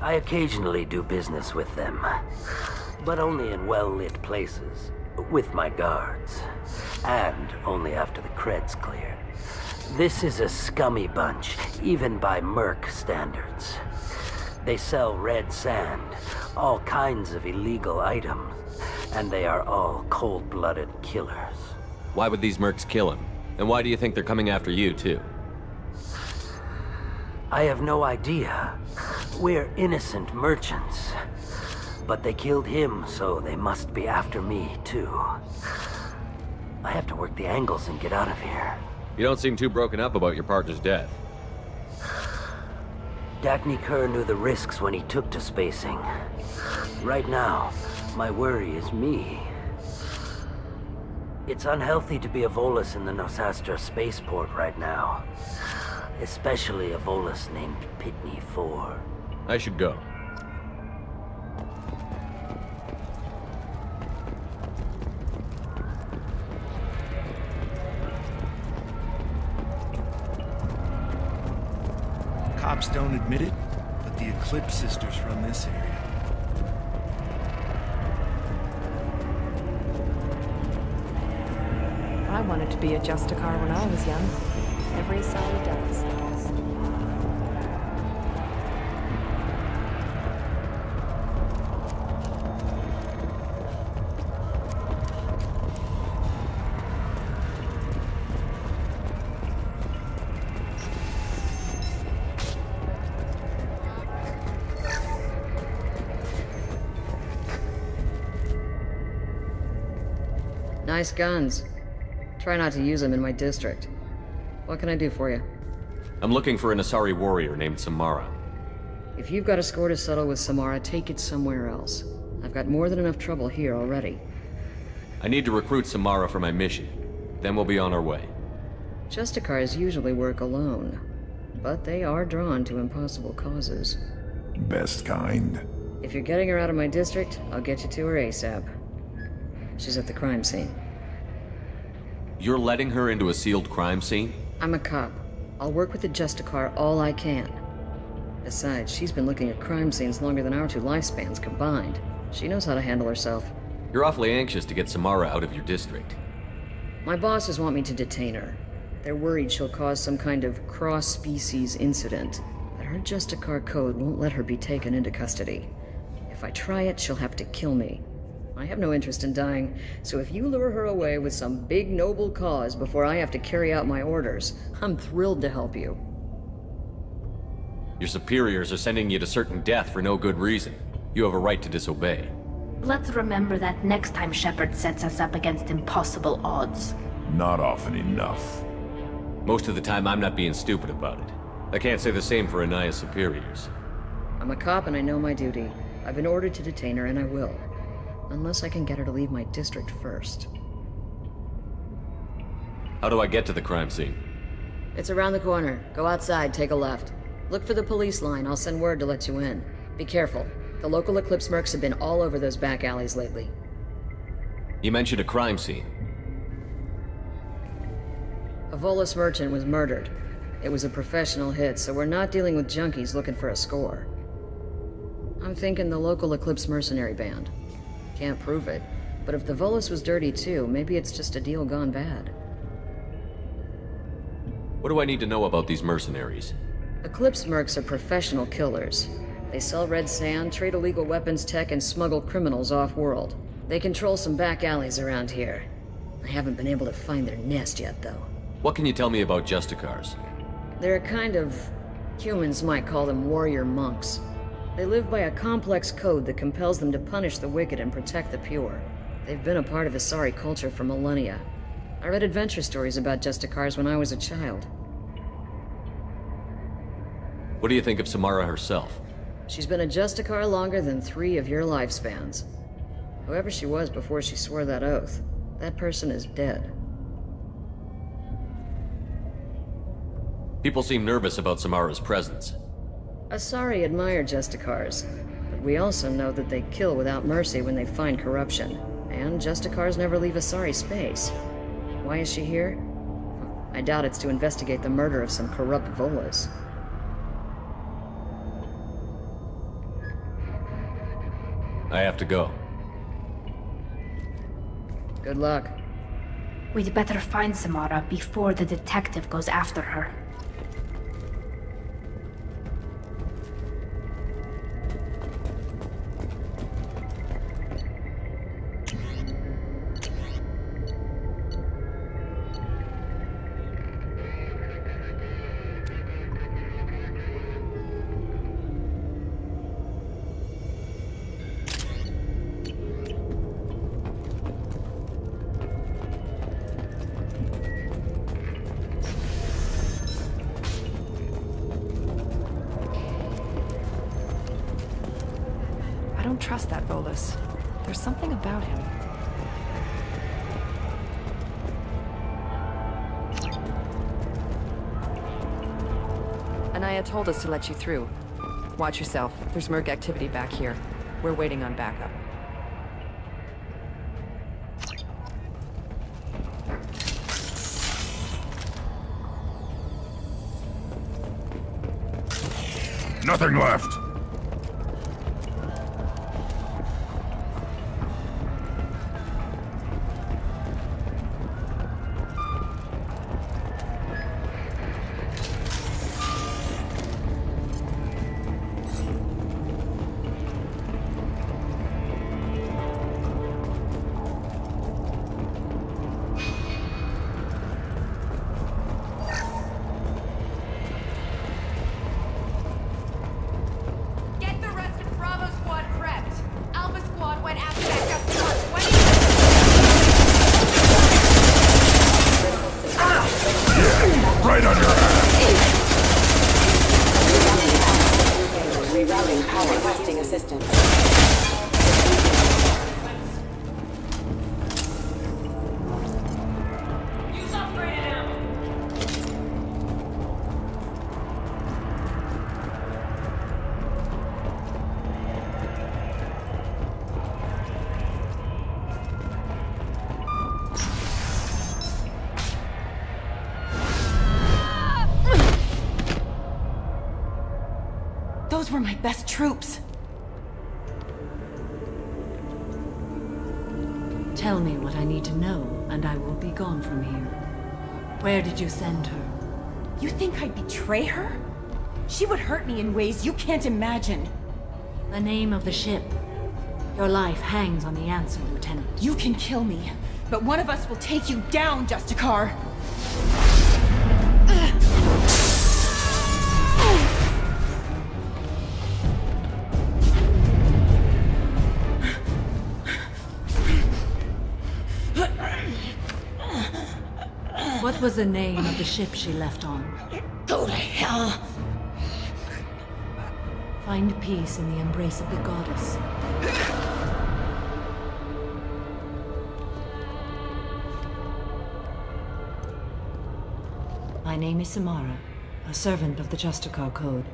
I occasionally do business with them, but only in well-lit places, with my guards, and only after the creds clear. This is a scummy bunch, even by merc standards. They sell red sand, all kinds of illegal items, and they are all cold-blooded killers. Why would these mercs kill him? And why do you think they're coming after you, too? I have no idea. We're innocent merchants. But they killed him, so they must be after me, too. I have to work the angles and get out of here. You don't seem too broken up about your partner's death. Dagny Kerr knew the risks when he took to spacing. Right now, my worry is me. It's unhealthy to be a Volus in the Nosastra spaceport right now. Especially a Volus named Pitney 4. I should go. Cops don't admit it, but the Eclipse sisters run this area. I wanted to be a Justicar when I was young. Every Asari does, I guess. Nice guns. Try not to use them in my district. What can I do for you? I'm looking for an Asari warrior named Samara. If you've got a score to settle with Samara, take it somewhere else. I've got more than enough trouble here already. I need to recruit Samara for my mission. Then we'll be on our way. Justicars usually work alone, but they are drawn to impossible causes. Best kind. If you're getting her out of my district, I'll get you to her ASAP. She's at the crime scene. You're letting her into a sealed crime scene? I'm a cop. I'll work with the Justicar all I can. Besides, she's been looking at crime scenes longer than our two lifespans combined. She knows how to handle herself. You're awfully anxious to get Samara out of your district. My bosses want me to detain her. They're worried she'll cause some kind of cross-species incident, but her Justicar code won't let her be taken into custody. If I try it, she'll have to kill me. I have no interest in dying, so if you lure her away with some big noble cause before I have to carry out my orders, I'm thrilled to help you. Your superiors are sending you to certain death for no good reason. You have a right to disobey. Let's remember that next time Shepard sets us up against impossible odds. Not often enough. Most of the time, I'm not being stupid about it. I can't say the same for Anaya's superiors. I'm a cop and I know my duty. I've been ordered to detain her and I will. Unless I can get her to leave my district first. How do I get to the crime scene? It's around the corner. Go outside, take a left. Look for the police line. I'll send word to let you in. Be careful. The local Eclipse mercs have been all over those back alleys lately. You mentioned a crime scene. A Volus merchant was murdered. It was a professional hit, so we're not dealing with junkies looking for a score. I'm thinking the local Eclipse mercenary band. Can't prove it, but if the Volus was dirty too, maybe it's just a deal gone bad. What do I need to know about these mercenaries? Eclipse mercs are professional killers. They sell red sand, trade illegal weapons tech, and smuggle criminals off-world. They control some back alleys around here. I haven't been able to find their nest yet, though. What can you tell me about Justicars? They're a kind of... humans might call them warrior monks. They live by a complex code that compels them to punish the wicked and protect the pure. They've been a part of Asari culture for millennia. I read adventure stories about Justicars when I was a child. What do you think of Samara herself? She's been a Justicar longer than 3 of your lifespans. Whoever she was before she swore that oath, that person is dead. People seem nervous about Samara's presence. Asari admire Justicars, but we also know that they kill without mercy when they find corruption, and Justicars never leave Asari space. Why is she here? I doubt it's to investigate the murder of some corrupt Volas. I have to go. Good luck. We'd better find Samara before the detective goes after her. I don't trust that Volus. There's something about him. Anaya told us to let you through. Watch yourself. There's Merc activity back here. We're waiting on backup. Nothing left. Get the rest of Bravo Squad prepped. Alpha Squad went after that Justicar 20. Right on your ass. Rerouting power, requesting assistance. Use upgraded ammo. Those were my best troops. Tell me what I need to know, and I will be gone from here. Where did you send her? You think I'd betray her? She would hurt me in ways you can't imagine. The name of the ship. Your life hangs on the answer, Lieutenant. You can kill me, but one of us will take you down, Justicar. What was the name of the ship she left on? Go to hell! Find peace in the embrace of the goddess. My name is Samara, a servant of the Justicar Code.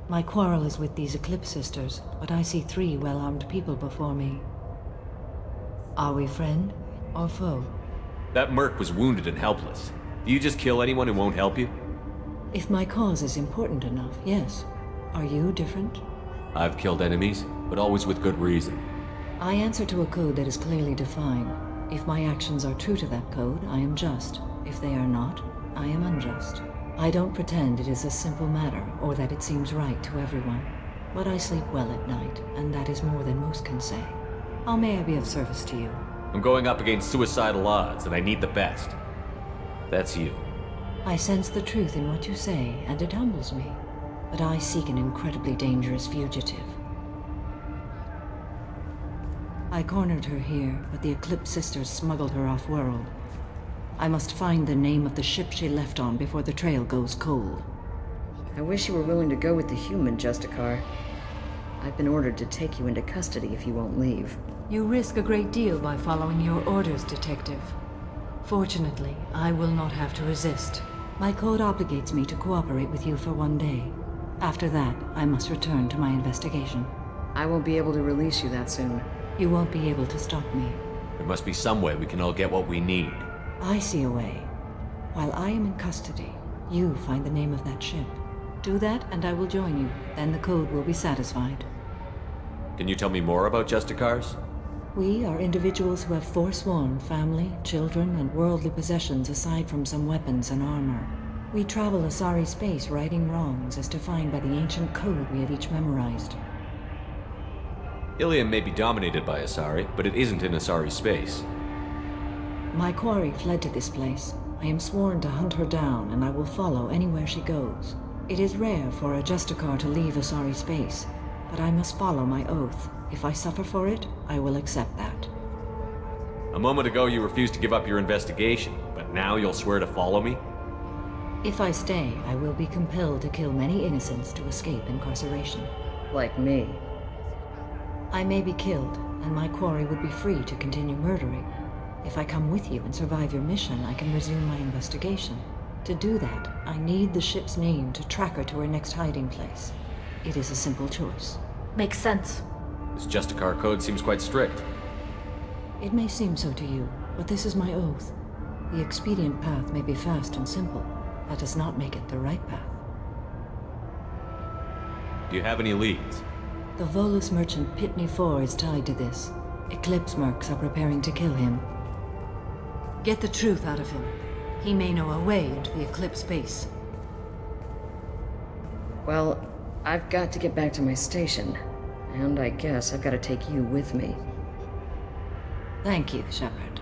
My quarrel is with these Eclipse Sisters, but I see 3 well-armed people before me. Are we friend or foe? That Merc was wounded and helpless. Do you just kill anyone who won't help you? If my cause is important enough, yes. Are you different? I've killed enemies, but always with good reason. I answer to a code that is clearly defined. If my actions are true to that code, I am just. If they are not, I am unjust. I don't pretend it is a simple matter, or that it seems right to everyone. But I sleep well at night, and that is more than most can say. How may I be of service to you? I'm going up against suicidal odds, and I need the best. That's you. I sense the truth in what you say, and it humbles me. But I seek an incredibly dangerous fugitive. I cornered her here, but the Eclipse Sisters smuggled her off-world. I must find the name of the ship she left on before the trail goes cold. I wish you were willing to go with the human, Justicar. I've been ordered to take you into custody if you won't leave. You risk a great deal by following your orders, Detective. Fortunately, I will not have to resist. My code obligates me to cooperate with you for 1 day. After that, I must return to my investigation. I won't be able to release you that soon. You won't be able to stop me. There must be some way we can all get what we need. I see a way. While I am in custody, you find the name of that ship. Do that, and I will join you. Then the code will be satisfied. Can you tell me more about Justicars? We are individuals who have forsworn family, children, and worldly possessions aside from some weapons and armor. We travel Asari space righting wrongs as defined by the ancient code we have each memorized. Ilium may be dominated by Asari, but it isn't in Asari space. My quarry fled to this place. I am sworn to hunt her down, and I will follow anywhere she goes. It is rare for a Justicar to leave Asari space, but I must follow my oath. If I suffer for it, I will accept that. A moment ago you refused to give up your investigation, but now you'll swear to follow me? If I stay, I will be compelled to kill many innocents to escape incarceration. Like me. I may be killed, and my quarry would be free to continue murdering. If I come with you and survive your mission, I can resume my investigation. To do that, I need the ship's name to track her to her next hiding place. It is a simple choice. Makes sense. This Justicar code seems quite strict. It may seem so to you, but this is my oath. The expedient path may be fast and simple. That does not make it the right path. Do you have any leads? The Volus merchant Pitney 4 is tied to this. Eclipse mercs are preparing to kill him. Get the truth out of him. He may know a way into the Eclipse base. Well, I've got to get back to my station. And I guess I've got to take you with me. Thank you, Shepard.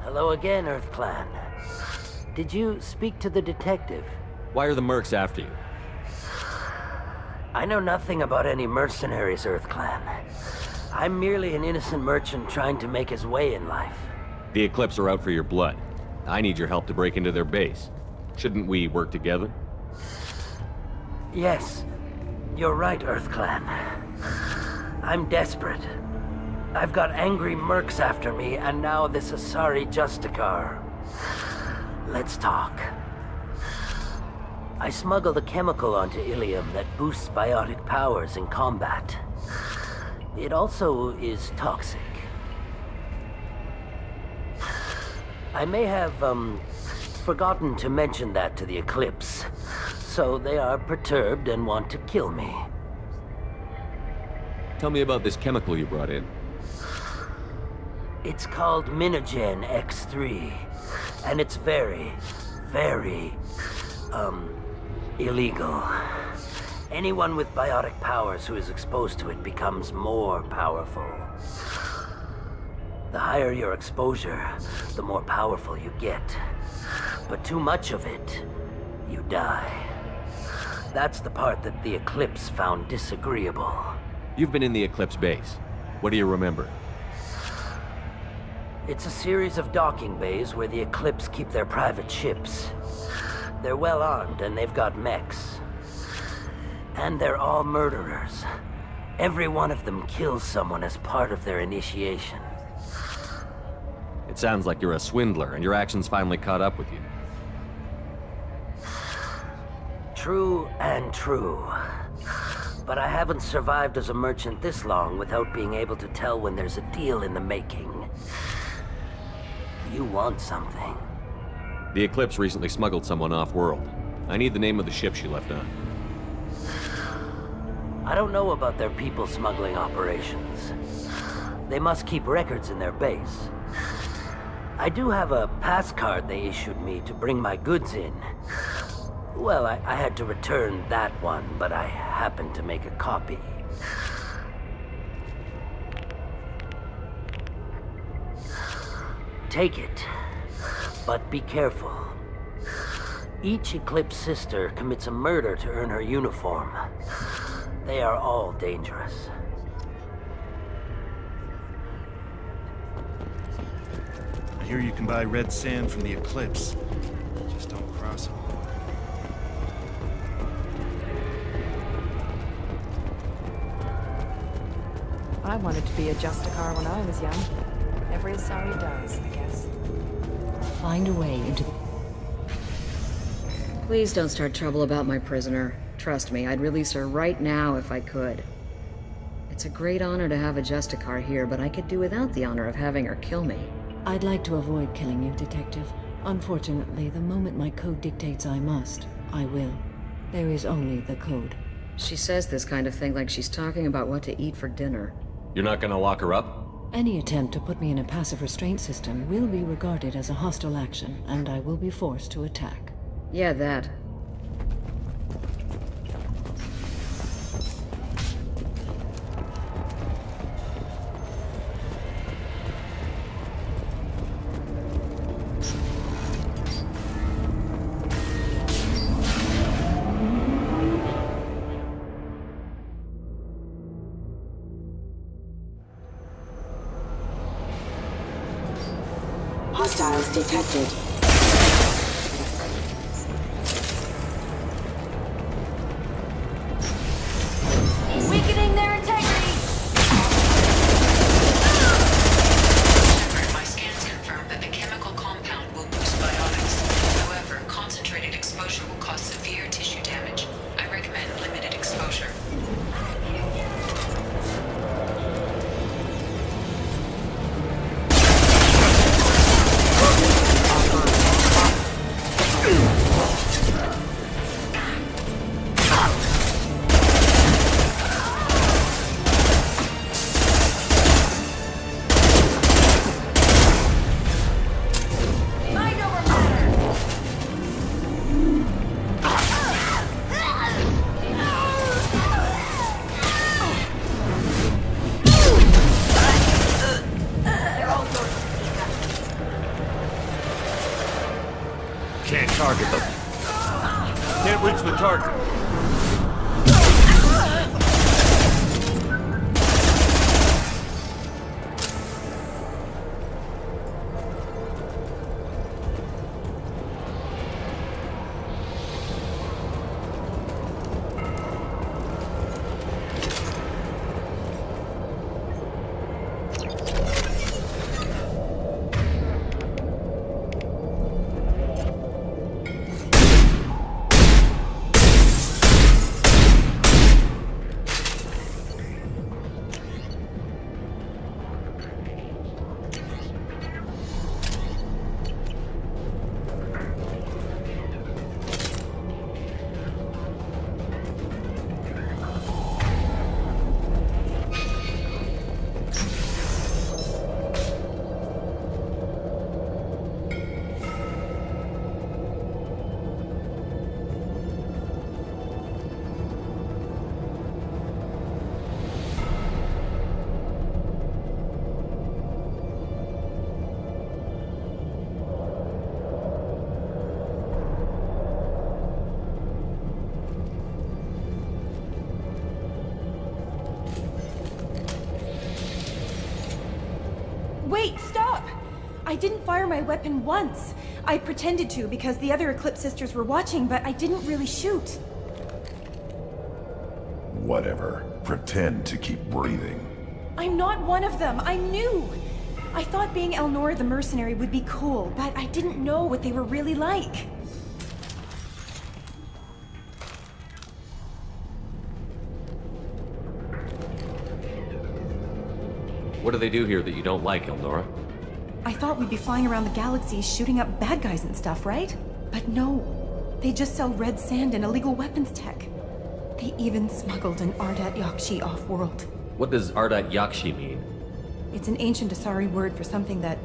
Hello again, Earth Clan. Did you speak to the detective? Why are the mercs after you? I know nothing about any mercenaries, Earth Clan. I'm merely an innocent merchant trying to make his way in life. The Eclipse are out for your blood. I need your help to break into their base. Shouldn't we work together? Yes, you're right, Earth Clan. I'm desperate. I've got angry mercs after me, and now this Asari Justicar. Let's talk. I smuggled a chemical onto Ilium that boosts biotic powers in combat. It also is toxic. I may have, forgotten to mention that to the Eclipse, so they are perturbed and want to kill me. Tell me about this chemical you brought in. It's called Minogen X3, and it's very, very, illegal. Anyone with biotic powers who is exposed to it becomes more powerful. The higher your exposure, the more powerful you get. But too much of it, you die. That's the part that the Eclipse found disagreeable. You've been in the Eclipse base. What do you remember? It's a series of docking bays where the Eclipse keep their private ships. They're well armed and they've got mechs. And they're all murderers. Every one of them kills someone as part of their initiation. It sounds like you're a swindler and your actions finally caught up with you. True and true. But I haven't survived as a merchant this long without being able to tell when there's a deal in the making. You want something. The Eclipse recently smuggled someone off-world. I need the name of the ship she left on. I don't know about their people smuggling operations. They must keep records in their base. I do have a pass card they issued me to bring my goods in. Well, I had to return that one, but I happened to make a copy. Take it, but be careful. Each Eclipse sister commits a murder to earn her uniform. They are all dangerous. hear you can buy red sand from the Eclipse. Just don't cross them. I wanted to be a Justicar when I was young. Every Asari does, I guess. Find a way into... Please don't start trouble about my prisoner. Trust me, I'd release her right now if I could. It's a great honor to have a Justicar here, but I could do without the honor of having her kill me. I'd like to avoid killing you, Detective. Unfortunately, the moment my code dictates I must, I will. There is only the code. She says this kind of thing like she's talking about what to eat for dinner. You're not gonna lock her up? Any attempt to put me in a passive restraint system will be regarded as a hostile action, and I will be forced to attack. Yeah, that. Hostiles detected. Weakening their integrity! Shepard, my scans confirm that the chemical compound will boost biotics. However, concentrated exposure will cause severe tissue damage. I recommend limited exposure. Can't target them. Can't reach the target. Wait, stop! I didn't fire my weapon once. I pretended to because the other Eclipse sisters were watching, but I didn't really shoot. Whatever. Pretend to keep breathing. I'm not one of them. I'm new. I thought being Elnora the mercenary would be cool, but I didn't know what they were really like. What do they do here that you don't like, Elnora? I thought we'd be flying around the galaxy shooting up bad guys and stuff, right? But no. They just sell red sand and illegal weapons tech. They even smuggled an Ardat Yakshi off-world. What does Ardat Yakshi mean? It's an ancient Asari word for something that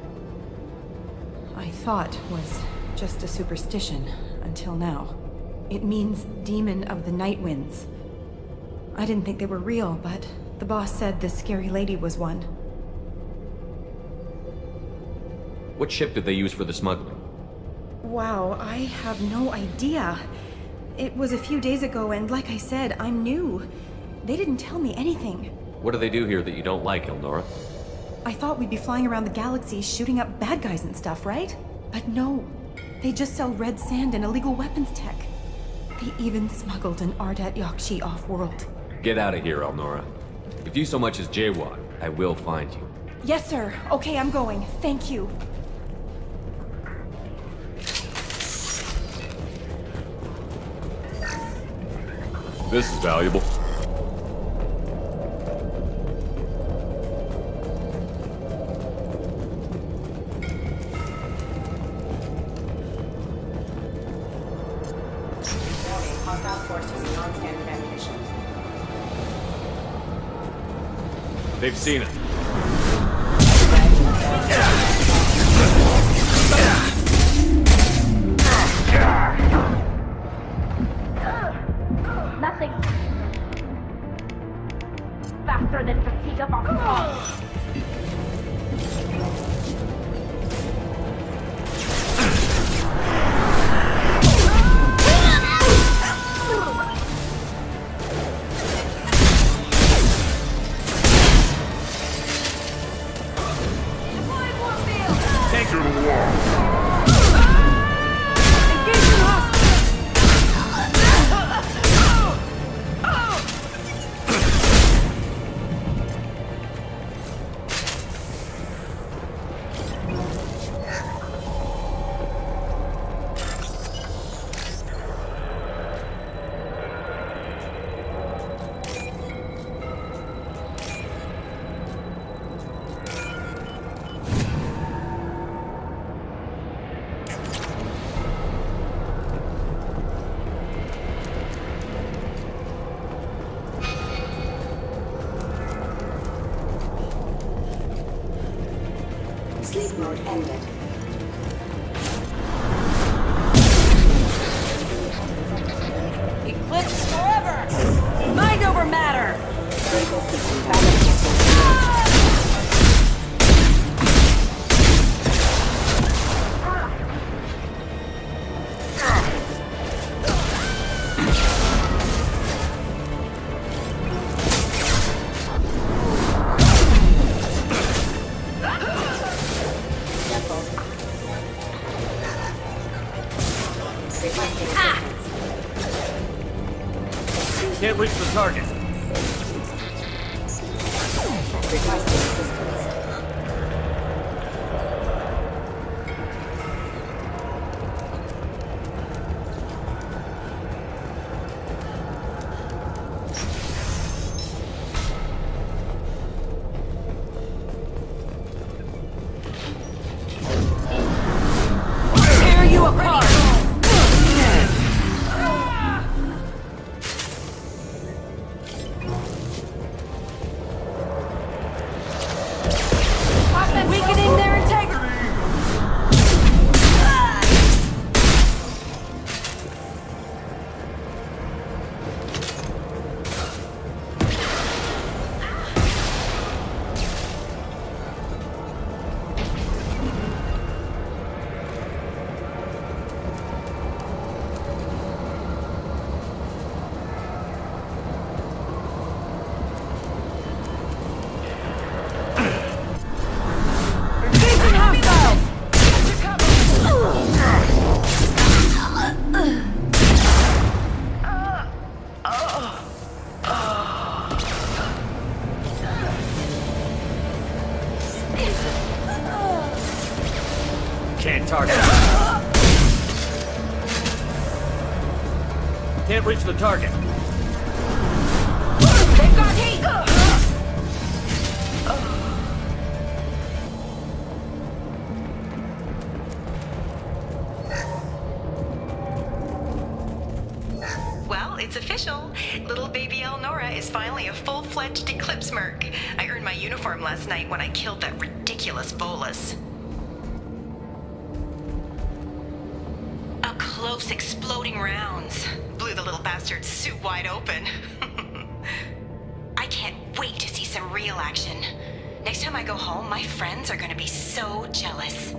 I thought was just a superstition until now. It means Demon of the Night Winds. I didn't think they were real, but the boss said this scary lady was one. What ship did they use for the smuggling? Wow, I have no idea. It was a few days ago, and like I said, I'm new. They didn't tell me anything. What do they do here that you don't like, Elnora? I thought we'd be flying around the galaxy shooting up bad guys and stuff, right? But no. They just sell red sand and illegal weapons tech. They even smuggled an Ardat Yakshi off-world. Get out of here, Elnora. If you so much as jaywalk, I will find you. Yes, sir. Okay, I'm going. Thank you. This is valuable. Hostile force using non-standard ammunition. They've seen it. Nothing. Faster than fatigue of our Take her to the wall. Sleep mode ended. Eclipse forever! Mind over matter! Can't reach the target. Tear you apart! Weakening their integrity! Engaging hostiles! Can't target. Can't reach the target. They've got heat! Well, it's official. Little baby Elnora is finally a full-fledged Eclipse Merc. I earned my uniform last night when I killed that ridiculous Volus. Up close, exploding rounds. Blew the little bastard's suit wide open. I can't wait to see some real action. Next time I go home, my friends are gonna be so jealous.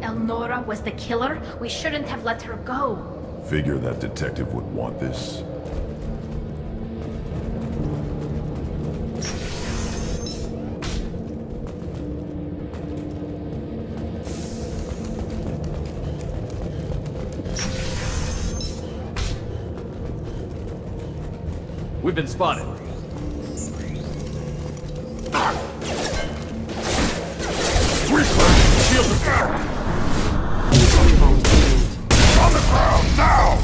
Elnora was the killer. We shouldn't have let her go. Figure that detective would want this. been spotted. Shield the ground! On the ground, now!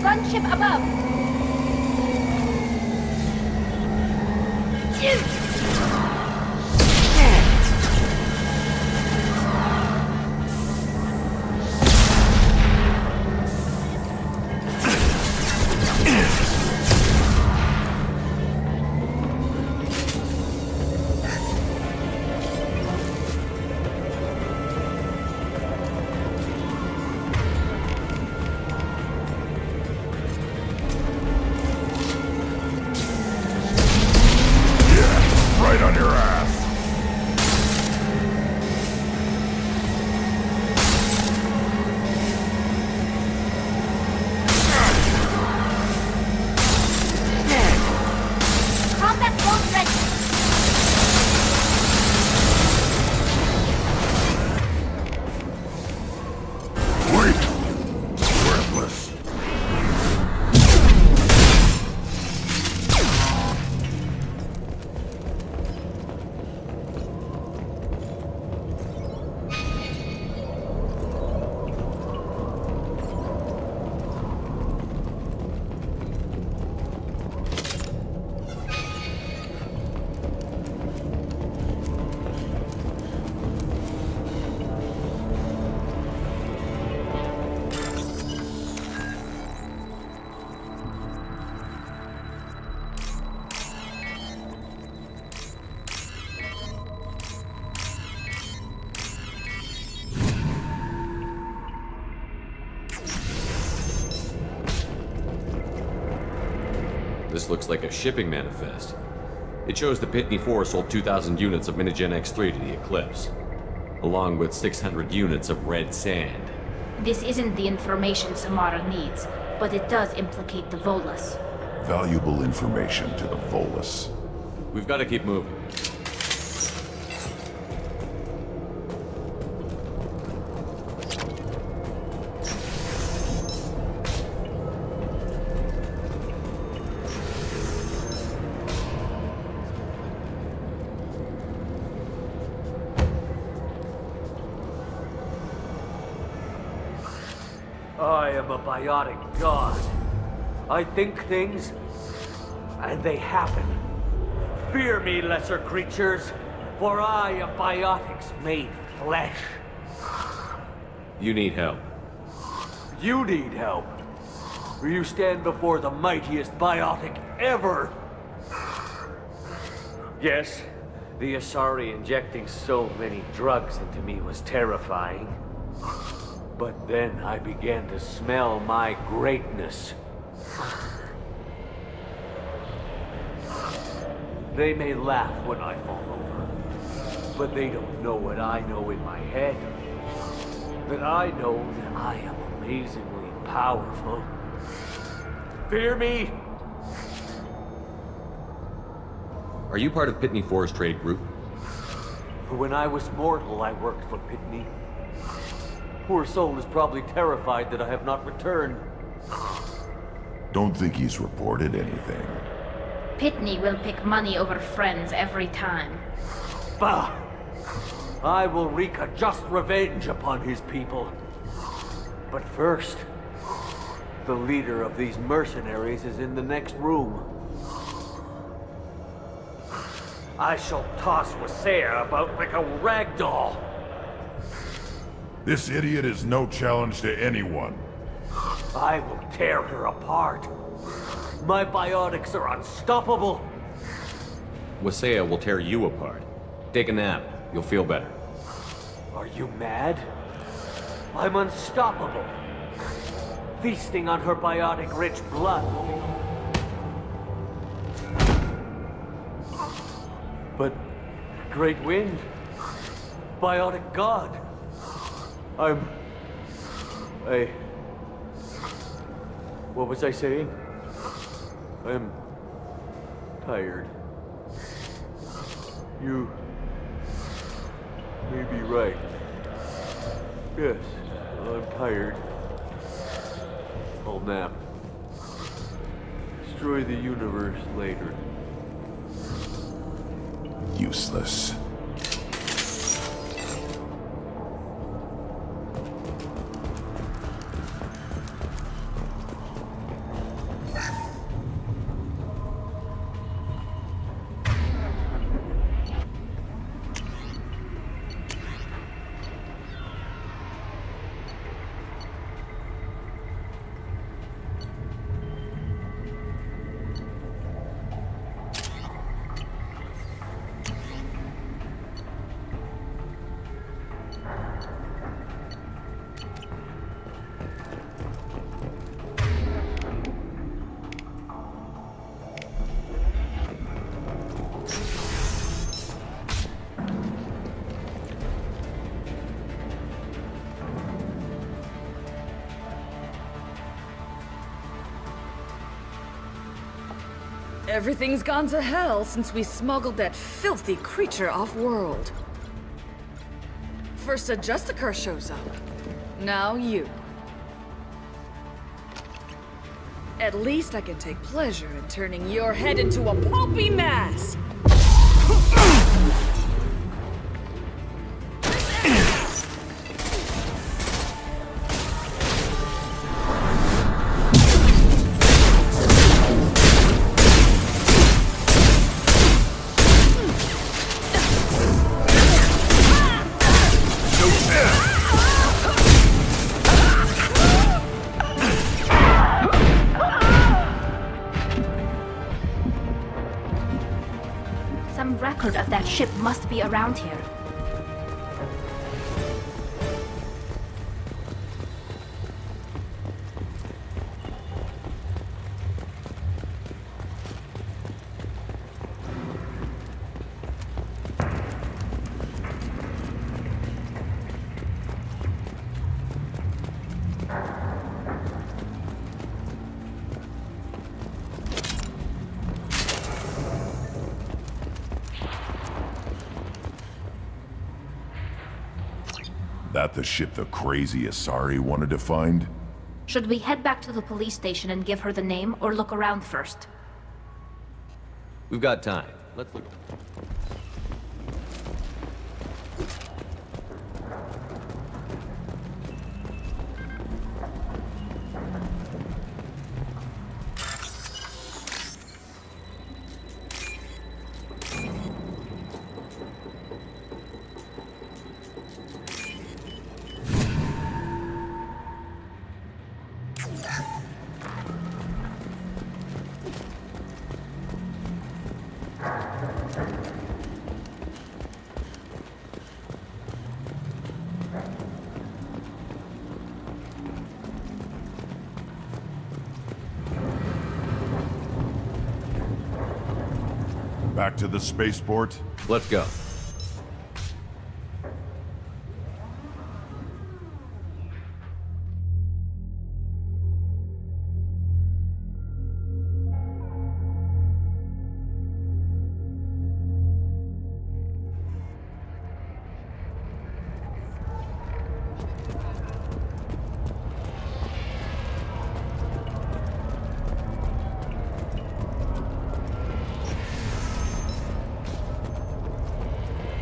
Gunship above. Right on your ass! Combat boat ready. Wait! Worthless! This looks like a shipping manifest. It shows the Pitney 4 sold 2,000 units of Minigen X3 to the Eclipse, along with 600 units of red sand. This isn't the information Samara needs, but it does implicate the Volus. Valuable information to the Volus. We've got to keep moving. I am a biotic god. I think things, and they happen. Fear me, lesser creatures, for I am biotics made flesh. You need help. You need help. For you stand before the mightiest biotic ever. Yes, the Asari injecting so many drugs into me was terrifying. But then I began to smell my greatness. They may laugh when I fall over, but they don't know what I know in my head. That I know that I am amazingly powerful. Fear me? Are you part of Pitney 4's trade group? When I was mortal, I worked for Pitney. Poor soul is probably terrified that I have not returned. Don't think he's reported anything. Pitney will pick money over friends every time. Bah! I will wreak a just revenge upon his people. But first, the leader of these mercenaries is in the next room. I shall toss Wasea about like a rag doll. This idiot is no challenge to anyone. I will tear her apart. My biotics are unstoppable. Wasea will tear you apart. Take a nap. You'll feel better. Are you mad? I'm unstoppable. Feasting on her biotic-rich blood. But Great Wind, biotic god. What was I saying? I'm tired. may be right. Yes, I'm tired. I'll nap. Destroy the universe later. Useless. Everything's gone to hell since we smuggled that filthy creature off-world. First a Justicar shows up. Now you. At least I can take pleasure in turning your head into a pulpy mass! Some record of that ship must be around here. That the ship the crazy Asari wanted to find? Should we head back to the police station and give her the name, or look around first? We've got time. Let's look. Back to the spaceport? Let's go.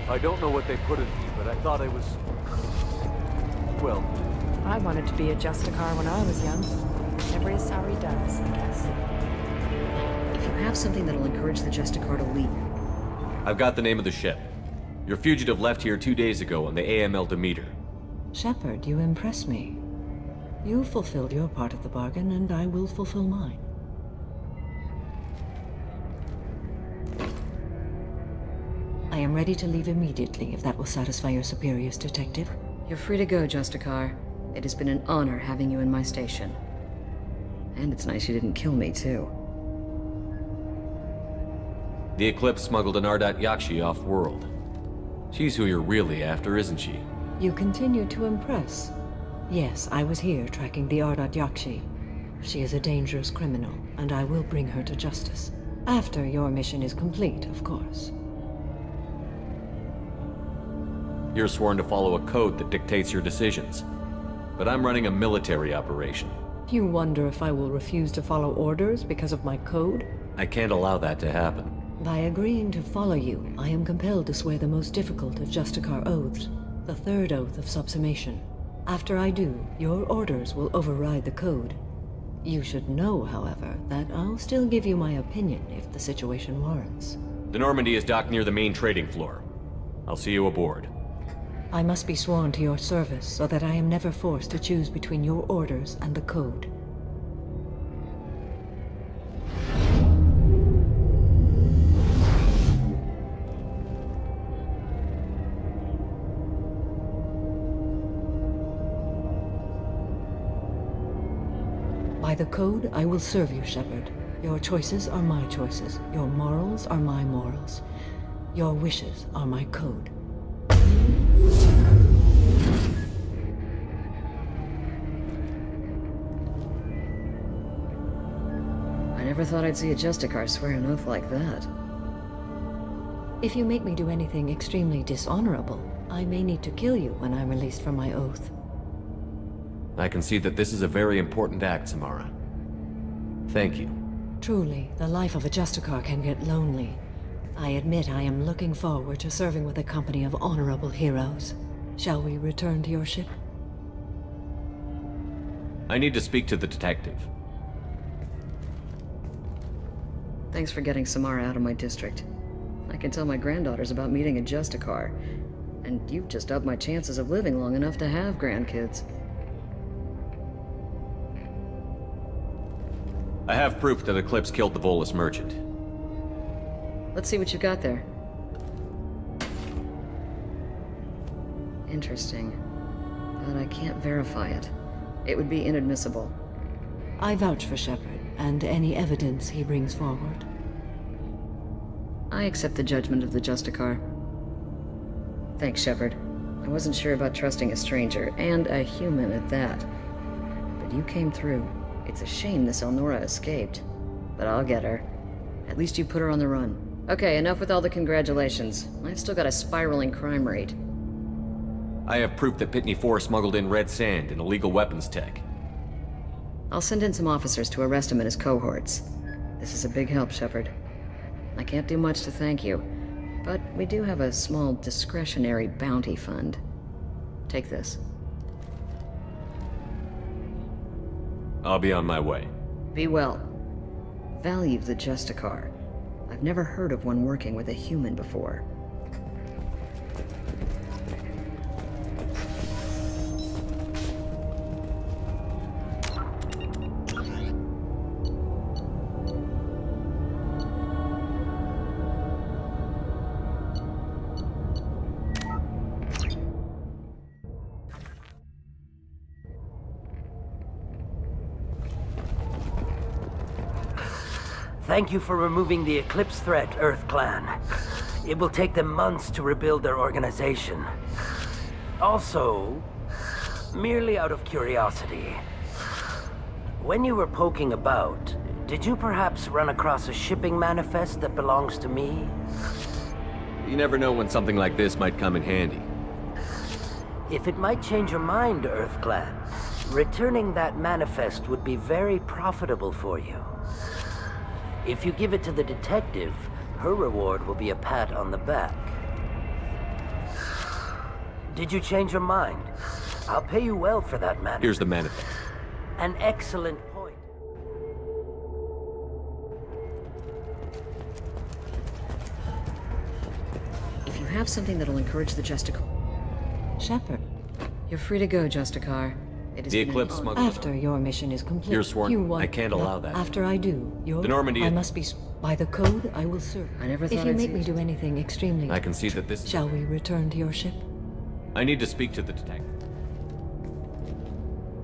I don't know what they put in me, but I thought I was... well... I wanted to be a Justicar when I was young. Every Asari does, I guess. If you have something that'll encourage the Justicar to leap... I've got the name of the ship. Your fugitive left here 2 days ago on the AML Demeter. Shepard, you impress me. You fulfilled your part of the bargain, and I will fulfill mine. I am ready to leave immediately, if that will satisfy your superiors, Detective. You're free to go, Justicar. It has been an honor having you in my station. And it's nice you didn't kill me, too. The Eclipse smuggled an Ardat Yakshi off-world. She's who you're really after, isn't she? You continue to impress. Yes, I was here tracking the Ardat Yakshi. She is a dangerous criminal, and I will bring her to justice. After your mission is complete, of course. You're sworn to follow a code that dictates your decisions. But I'm running a military operation. You wonder if I will refuse to follow orders because of my code? I can't allow that to happen. By agreeing to follow you, I am compelled to swear the most difficult of Justicar oaths, the third oath of subsumation. After I do, your orders will override the code. You should know, however, that I'll still give you my opinion if the situation warrants. The Normandy is docked near the main trading floor. I'll see you aboard. I must be sworn to your service so that I am never forced to choose between your orders and the code. By the code, I will serve you, Shepard. Your choices are my choices. Your morals are my morals. Your wishes are my code. I never thought I'd see a Justicar swear an oath like that. If you make me do anything extremely dishonorable, I may need to kill you when I'm released from my oath. I can see that this is a very important act, Samara. Thank you. Truly, the life of a Justicar can get lonely. I admit I am looking forward to serving with a company of honorable heroes. Shall we return to your ship? I need to speak to the detective. Thanks for getting Samara out of my district. I can tell my granddaughters about meeting a Justicar. And you've just upped my chances of living long enough to have grandkids. I have proof that Eclipse killed the Volus merchant. Let's see what you got there. Interesting. But I can't verify it. It would be inadmissible. I vouch for Shepard, and any evidence he brings forward. I accept the judgment of the Justicar. Thanks, Shepard. I wasn't sure about trusting a stranger, and a human at that. But you came through. It's a shame this Elnora escaped. But I'll get her. At least you put her on the run. Okay, enough with all the congratulations. I've still got a spiraling crime rate. I have proof that Pitney 4 smuggled in red sand and illegal weapons tech. I'll send in some officers to arrest him and his cohorts. This is a big help, Shepard. I can't do much to thank you, but we do have a small discretionary bounty fund. Take this. I'll be on my way. Be well. Value the Justicar. I've never heard of one working with a human before. Thank you for removing the Eclipse threat, Earth Clan. It will take them months to rebuild their organization. Also, merely out of curiosity, when you were poking about, did you perhaps run across a shipping manifest that belongs to me? You never know when something like this might come in handy. If it might change your mind, Earth Clan, returning that manifest would be very profitable for you. If you give it to the detective, her reward will be a pat on the back. Did you change your mind? I'll pay you well for that manifest. Here's the manifest. An excellent point. If you have something that'll encourage the Justicar... Shepard. You're free to go, Justicar. It is The Eclipse smuggler. After your mission is complete. You're sworn. You I can't allow that. After I do, The Normandy... I must be... By the code, I will serve. I never thought If you I'd make see me it. do anything extremely... I can see that this... Shall we return to your ship? I need to speak to the detective.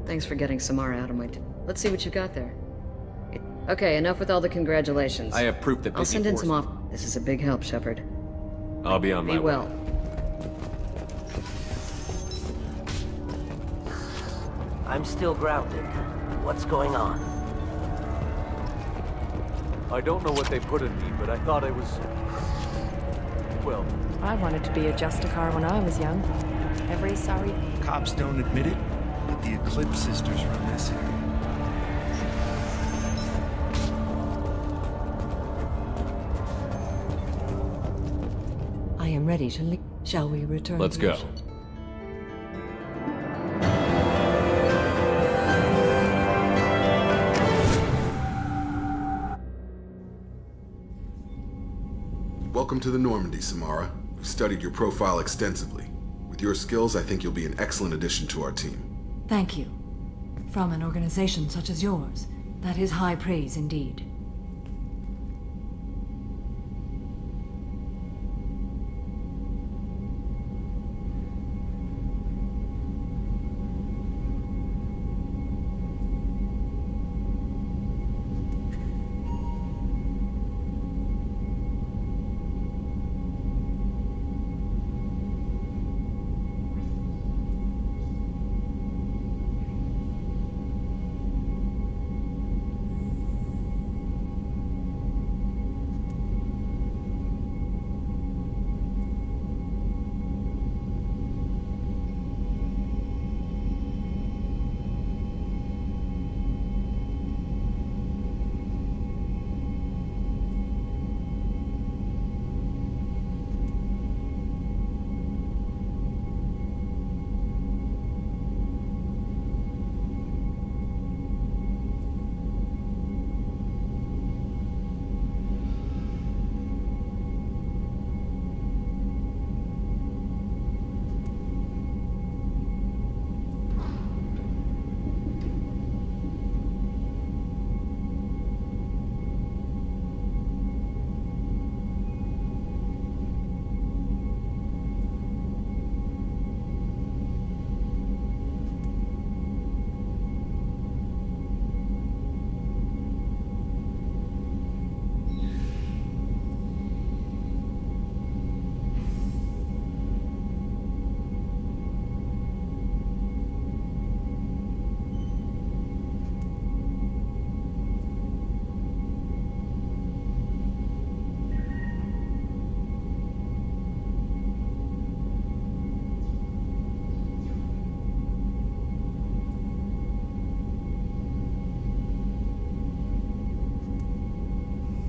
Thanks for getting Samara out of my... Let's see what you got there. Okay, enough with all the congratulations. I have proof that I'll Pitney send in 4 some off... This is a big help, Shepard. I'll be on my Be way. well. I'm still grounded. What's going on? I don't know what they put in me, but I thought I was... Well, I wanted to be a Justicar when I was young. Every sorry... Cops don't admit it, but the Eclipse sisters run this area. I am ready to leave. Shall we return? Let's to go. your ship? Welcome to the Normandy, Samara. We've studied your profile extensively. With your skills, I think you'll be an excellent addition to our team. Thank you. From an organization such as yours, that is high praise indeed.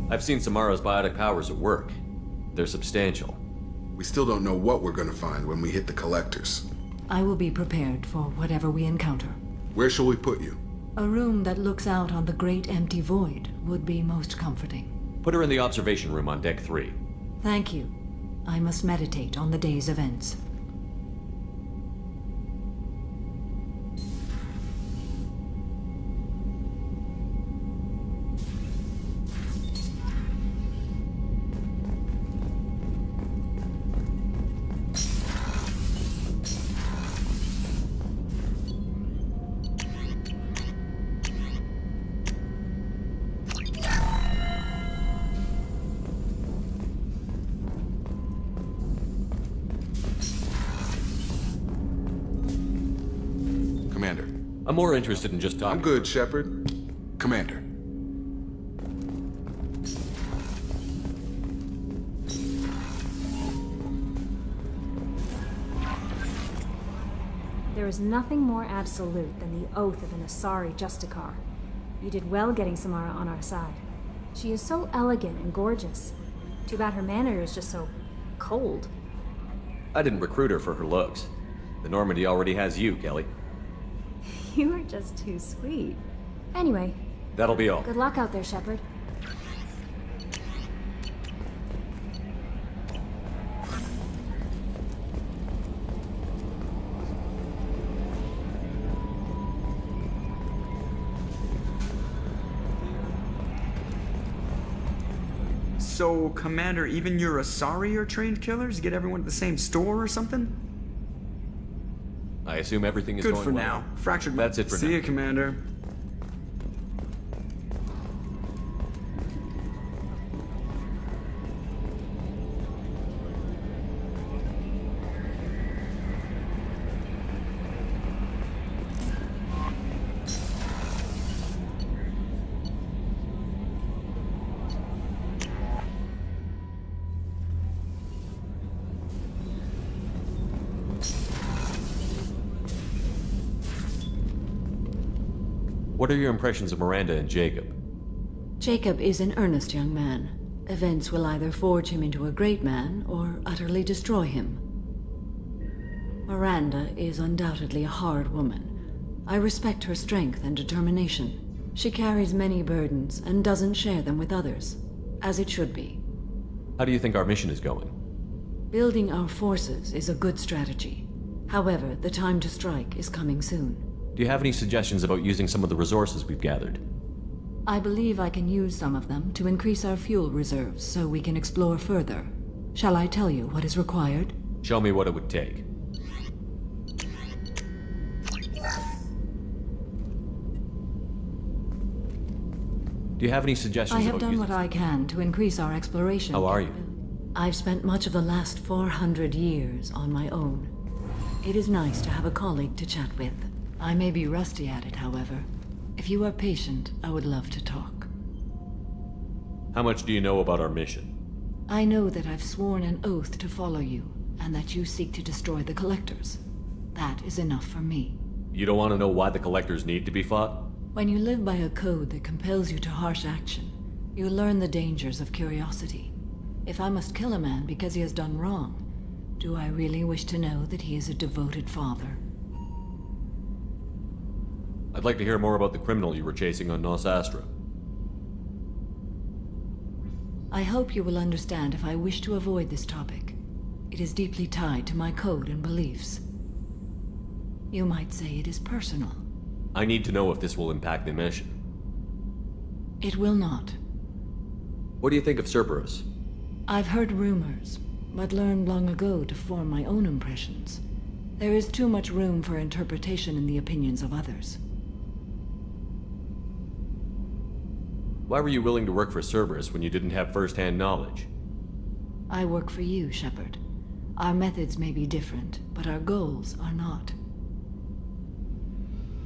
I've seen Samara's biotic powers at work. They're substantial. We still don't know what we're gonna find when we hit the collectors. I will be prepared for whatever we encounter. Where shall we put you? A room that looks out on the great empty void would be most comforting. Put her in the observation room on Deck 3. Thank you. I must meditate on the day's events. Commander. I'm more interested in just talking. I'm good, Shepard. Commander. There is nothing more absolute than the oath of an Asari Justicar. You did well getting Samara on our side. She is so elegant and gorgeous. Too bad her manner is just so cold. I didn't recruit her for her looks. The Normandy already has you, Kelly. You are just too sweet. Anyway, That'll be all. good luck out there, Shepard. So, Commander, even your Asari are trained killers? Get everyone at the same store or something? I assume everything is Good going for well. now. Fractured. That's it for See now. ya, Commander. What are your impressions of Miranda and Jacob? Jacob is an earnest young man. Events will either forge him into a great man or utterly destroy him. Miranda is undoubtedly a hard woman. I respect her strength and determination. She carries many burdens and doesn't share them with others, as it should be. How do you think our mission is going? Building our forces is a good strategy. However, the time to strike is coming soon. Do you have any suggestions about using some of the resources we've gathered? I believe I can use some of them to increase our fuel reserves so we can explore further. Shall I tell you what is required? Show me what it would take. Do you have any suggestions I have about done using... what I can to increase our exploration. How are you? I've spent much of the last 400 years on my own. It is nice to have a colleague to chat with. I may be rusty at it, however. If you are patient, I would love to talk. How much do you know about our mission? I know that I've sworn an oath to follow you, and that you seek to destroy the Collectors. That is enough for me. You don't want to know why the Collectors need to be fought? When you live by a code that compels you to harsh action, you learn the dangers of curiosity. If I must kill a man because he has done wrong, do I really wish to know that he is a devoted father? I'd like to hear more about the criminal you were chasing on Nos Astra. I hope you will understand if I wish to avoid this topic. It is deeply tied to my code and beliefs. You might say it is personal. I need to know if this will impact the mission. It will not. What do you think of Cerberus? I've heard rumors, but learned long ago to form my own impressions. There is too much room for interpretation in the opinions of others. Why were you willing to work for Cerberus when you didn't have first-hand knowledge? I work for you, Shepard. Our methods may be different, but our goals are not.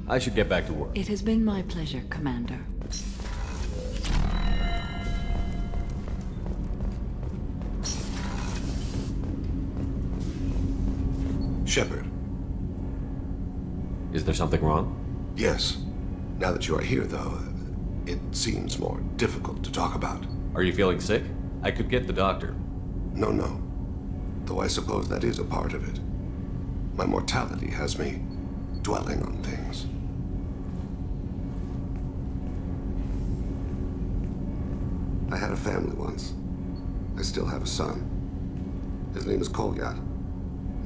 I should get back to work. It has been my pleasure, Commander. Shepard. Is there something wrong? Yes. Now that you are here, though, it seems more difficult to talk about. Are you feeling sick? I could get the doctor. No. Though I suppose that is a part of it. My mortality has me dwelling on things. I had a family once. I still have a son. His name is Kolyat.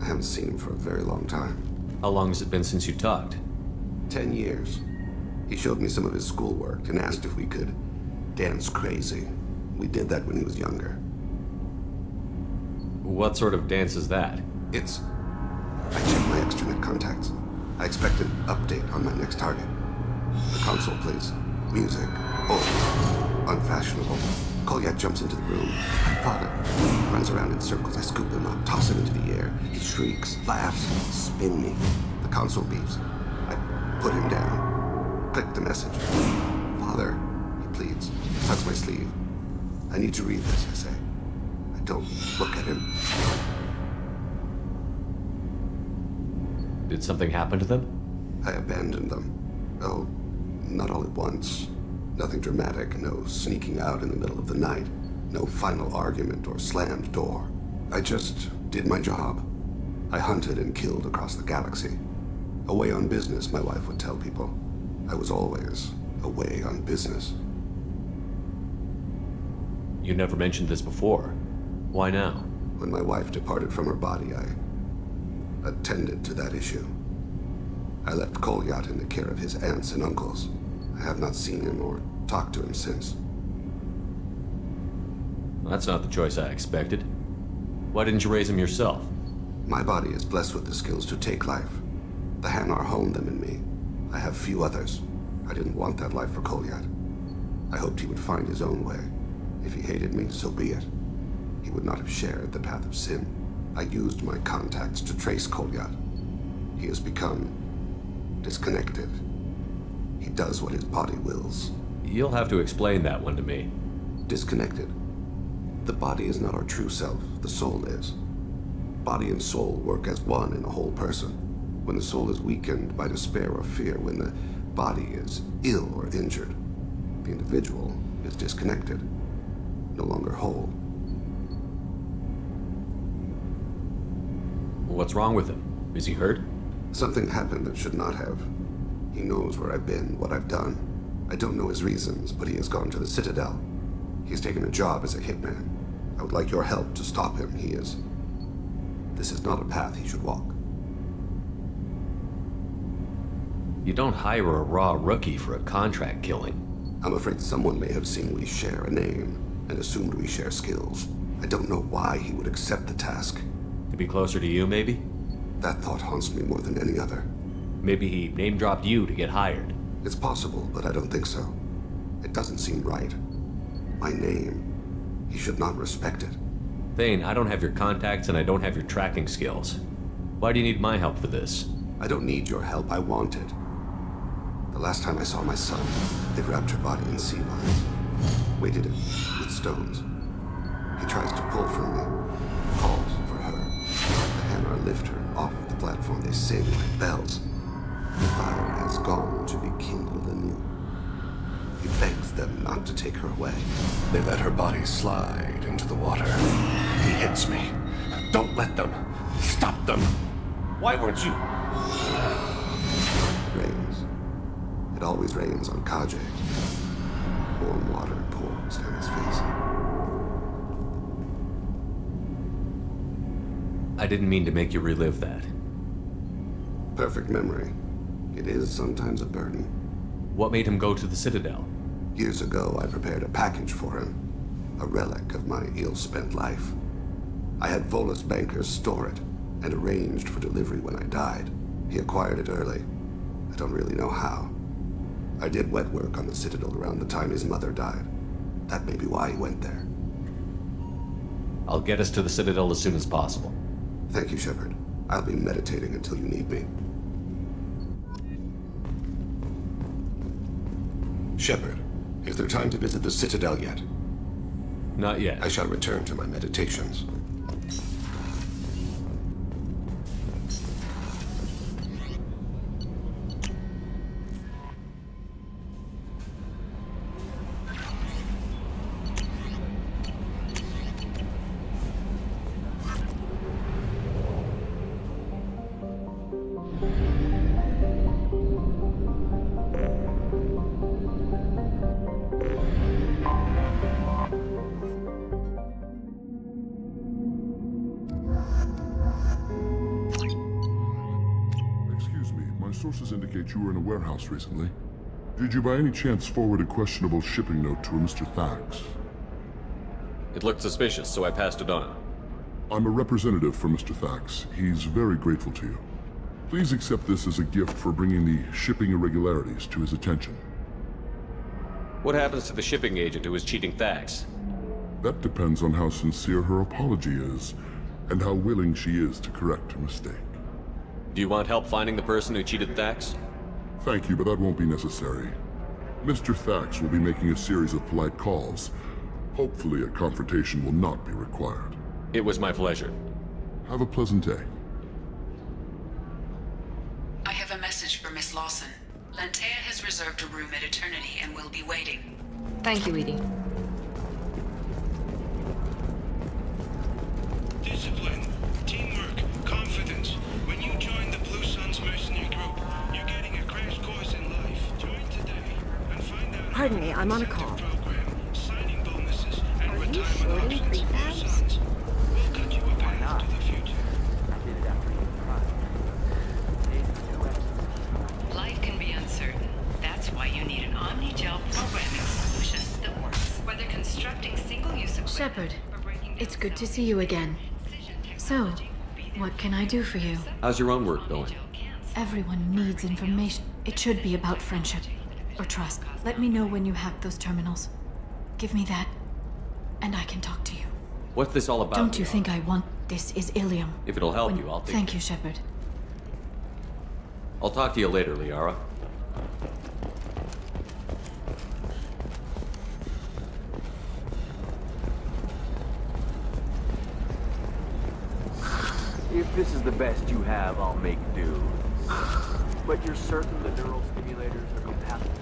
I haven't seen him for a very long time. How long has it been since you talked? 10 years. He showed me some of his schoolwork and asked if we could dance crazy. We did that when he was younger. What sort of dance is that? I checked my extranet contacts. I expect an update on my next target. The console plays music, old, unfashionable. Kolyat jumps into the room. My father runs around in circles. I scoop him up, toss him into the air. He shrieks, laughs, spin me. The console beeps. I put him down. Click the message. Father, he pleads. Tucks my sleeve. I need to read this, I say. I don't look at him. Did something happen to them? I abandoned them. Oh, not all at once. Nothing dramatic, no sneaking out in the middle of the night, no final argument or slammed door. I just did my job. I hunted and killed across the galaxy. Away on business, my wife would tell people. I was always away on business. You never mentioned this before. Why now? When my wife departed from her body, I attended to that issue. I left Kolyat in the care of his aunts and uncles. I have not seen him or talked to him since. That's not the choice I expected. Why didn't you raise him yourself? My body is blessed with the skills to take life. The Hanar honed them in me. I have few others. I didn't want that life for Kolyat. I hoped he would find his own way. If he hated me, so be it. He would not have shared the path of sin. I used my contacts to trace Kolyat. He has become disconnected. He does what his body wills. You'll have to explain that one to me. Disconnected. The body is not our true self. The soul is. Body and soul work as one in a whole person. When the soul is weakened by despair or fear, when the body is ill or injured. The individual is disconnected, no longer whole. What's wrong with him? Is he hurt? Something happened that should not have. He knows where I've been, what I've done. I don't know his reasons, but he has gone to the Citadel. He's taken a job as a hitman. I would like your help to stop him. This is not a path he should walk. You don't hire a raw rookie for a contract killing. I'm afraid someone may have seen we share a name and assumed we share skills. I don't know why he would accept the task. To be closer to you, maybe? That thought haunts me more than any other. Maybe he name-dropped you to get hired. It's possible, but I don't think so. It doesn't seem right. My name. He should not respect it. Thane, I don't have your contacts and I don't have your tracking skills. Why do you need my help for this? I don't need your help. I want it. The last time I saw my son, they wrapped her body in sea lines, weighted it with stones. He tries to pull from me, calls for her. The hammer lift her off the platform. They sing like bells. The fire has gone to be kindled anew. He begs them not to take her away. They let her body slide into the water. He hits me. Don't let them. Stop them. Why weren't you? It rains. It always rains on Kage. Warm water pours down his face. I didn't mean to make you relive that. Perfect memory. It is sometimes a burden. What made him go to the Citadel? Years ago, I prepared a package for him. A relic of my ill-spent life. I had Volus bankers store it, and arranged for delivery when I died. He acquired it early. I don't really know how. I did wet work on the Citadel around the time his mother died. That may be why he went there. I'll get us to the Citadel as soon as possible. Thank you, Shepard. I'll be meditating until you need me. Shepard, is there time to visit the Citadel yet? Not yet. I shall return to my meditations. Sources indicate you were in a warehouse recently. Did you by any chance forward a questionable shipping note to a Mr. Thax? It looked suspicious, so I passed it on. I'm a representative for Mr. Thax. He's very grateful to you. Please accept this as a gift for bringing the shipping irregularities to his attention. What happens to the shipping agent who was cheating Thax? That depends on how sincere her apology is, and how willing she is to correct her mistake. Do you want help finding the person who cheated Thax? Thank you, but that won't be necessary. Mr. Thax will be making a series of polite calls. Hopefully a confrontation will not be required. It was my pleasure. Have a pleasant day. I have a message for Miss Lawson. Lantea has reserved a room at Eternity and will be waiting. Thank you, Edie. Discipline, teamwork, confidence. When you join the Blue Suns mercenary group, you're getting a crash course in life. Join today and find out. Pardon me, I'm on a call. Signing bonuses and Are you retirement shorting options. Blue prefabs? Suns. We'll cut you a path to the future. Life can be uncertain. That's why you need an Omnigel programming solution that works. Whether constructing single-use equipment Shepard, or breaking down it's good to see you again. So, what can I do for you? How's your own work going? Everyone needs information. It should be about friendship or trust. Let me know when you hack those terminals. Give me that, and I can talk to you. What's this all about? Don't you think I want... This is Ilium. If it'll help you, I'll take Thank it. you, Shepard. I'll talk to you later, Liara. If this is the best you have, I'll make do. but you're certain the neural stimulators are compatible?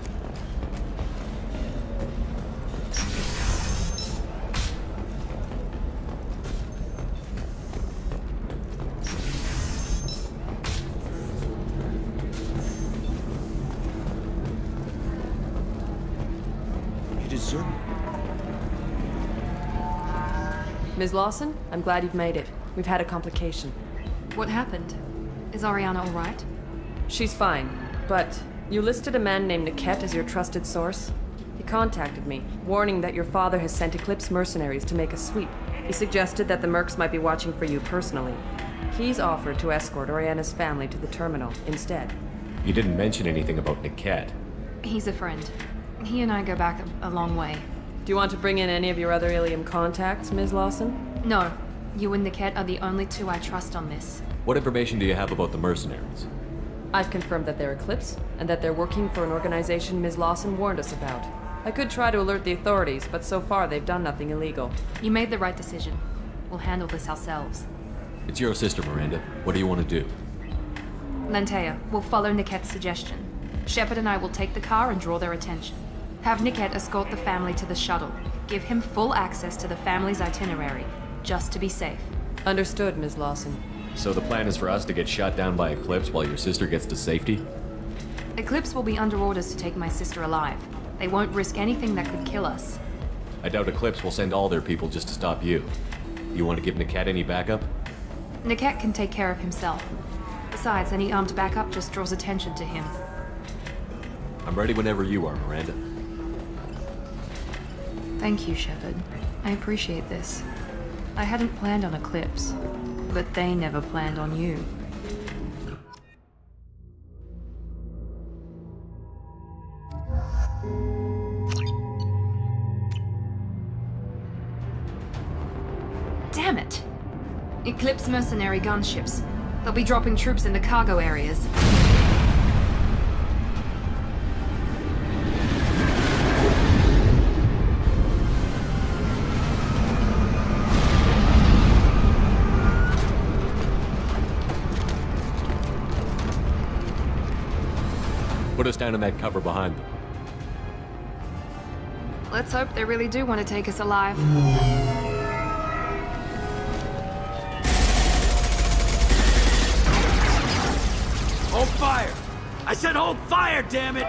You deserve it. Ms. Lawson, I'm glad you've made it. We've had a complication. What happened? Is Ariana all right? She's fine, but you listed a man named Niket as your trusted source. He contacted me, warning that your father has sent Eclipse mercenaries to make a sweep. He suggested that the Mercs might be watching for you personally. He's offered to escort Oriana's family to the terminal instead. You didn't mention anything about Niket. He's a friend. He and I go back a long way. Do you want to bring in any of your other Ilium contacts, Ms. Lawson? No. You and Niket are the only two I trust on this. What information do you have about the mercenaries? I've confirmed that they're Eclipse, and that they're working for an organization Ms. Lawson warned us about. I could try to alert the authorities, but so far they've done nothing illegal. You made the right decision. We'll handle this ourselves. It's your sister, Miranda. What do you want to do? Lantea, we'll follow Niket's suggestion. Shepard and I will take the car and draw their attention. Have Niket escort the family to the shuttle. Give him full access to the family's itinerary, just to be safe. Understood, Ms. Lawson. So the plan is for us to get shot down by Eclipse while your sister gets to safety? Eclipse will be under orders to take my sister alive. They won't risk anything that could kill us. I doubt Eclipse will send all their people just to stop you. You want to give Niket any backup? Niket can take care of himself. Besides, any armed backup just draws attention to him. I'm ready whenever you are, Miranda. Thank you, Shepard. I appreciate this. I hadn't planned on Eclipse, but they never planned on you. Damn it! Eclipse mercenary gunships. They'll be dropping troops in the cargo areas. Put us down in that cover behind them. Let's hope they really do want to take us alive. Hold fire! I said hold fire, damn it!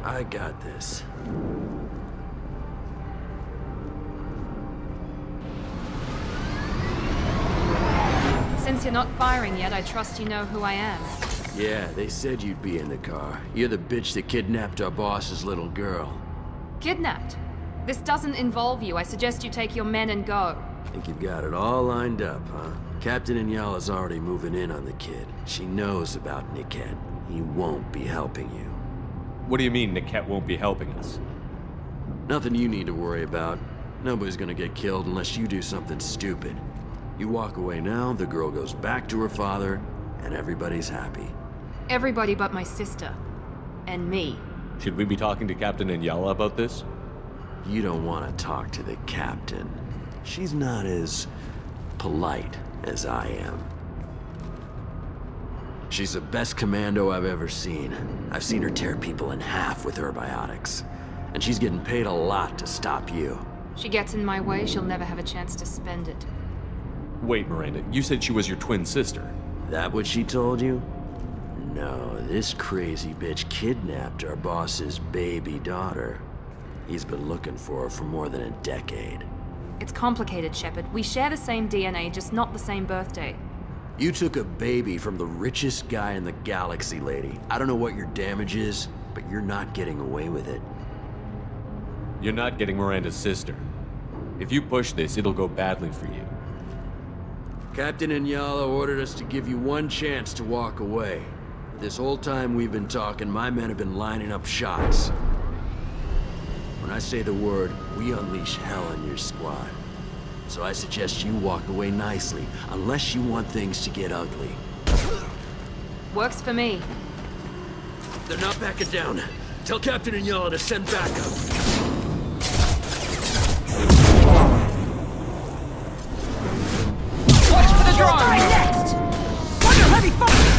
I got this. Since you're not firing yet, I trust you know who I am. Yeah, they said you'd be in the car. You're the bitch that kidnapped our boss's little girl. Kidnapped? This doesn't involve you. I suggest you take your men and go. Think you've got it all lined up, huh? Captain Inyala's already moving in on the kid. She knows about Niket. He won't be helping you. What do you mean Niket won't be helping us? Nothing you need to worry about. Nobody's gonna get killed unless you do something stupid. You walk away now, the girl goes back to her father, and everybody's happy. Everybody but my sister. And me. Should we be talking to Captain Inyala about this? You don't want to talk to the captain. She's not as polite as I am. She's the best commando I've ever seen. I've seen her tear people in half with her biotics. And she's getting paid a lot to stop you. She gets in my way, she'll never have a chance to spend it. Wait, Miranda, you said she was your twin sister. That what she told you? No, this crazy bitch kidnapped our boss's baby daughter. He's been looking for her for more than a decade. It's complicated, Shepard. We share the same DNA, just not the same birthday. You took a baby from the richest guy in the galaxy, lady. I don't know what your damage is, but you're not getting away with it. You're not getting Miranda's sister. If you push this, it'll go badly for you. Captain Inyala ordered us to give you one chance to walk away. This whole time we've been talking, my men have been lining up shots. When I say the word, we unleash hell in your squad. So I suggest you walk away nicely, unless you want things to get ugly. Works for me. They're not backing down. Tell Captain Inyala to send backup. strong! Die next! Under heavy fire!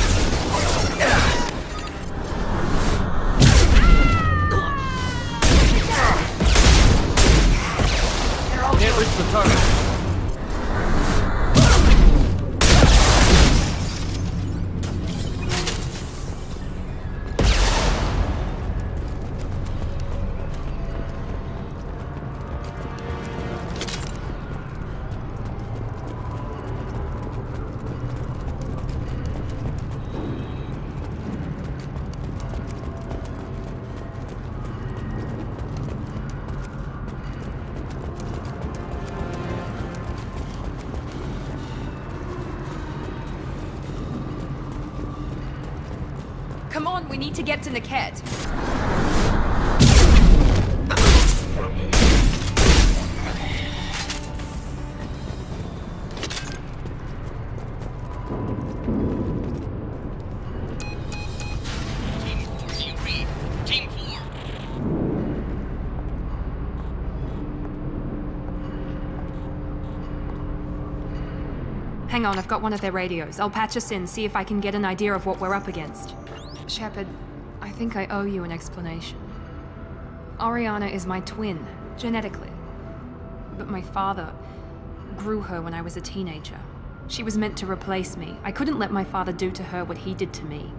Can't reach the target. Come on, we need to get to Niket. Hang on, I've got one of their radios. I'll patch us in, see if I can get an idea of what we're up against. Shepard, I think I owe you an explanation. Oriana is my twin, genetically. But my father grew her when I was a teenager. She was meant to replace me. I couldn't let my father do to her what he did to me.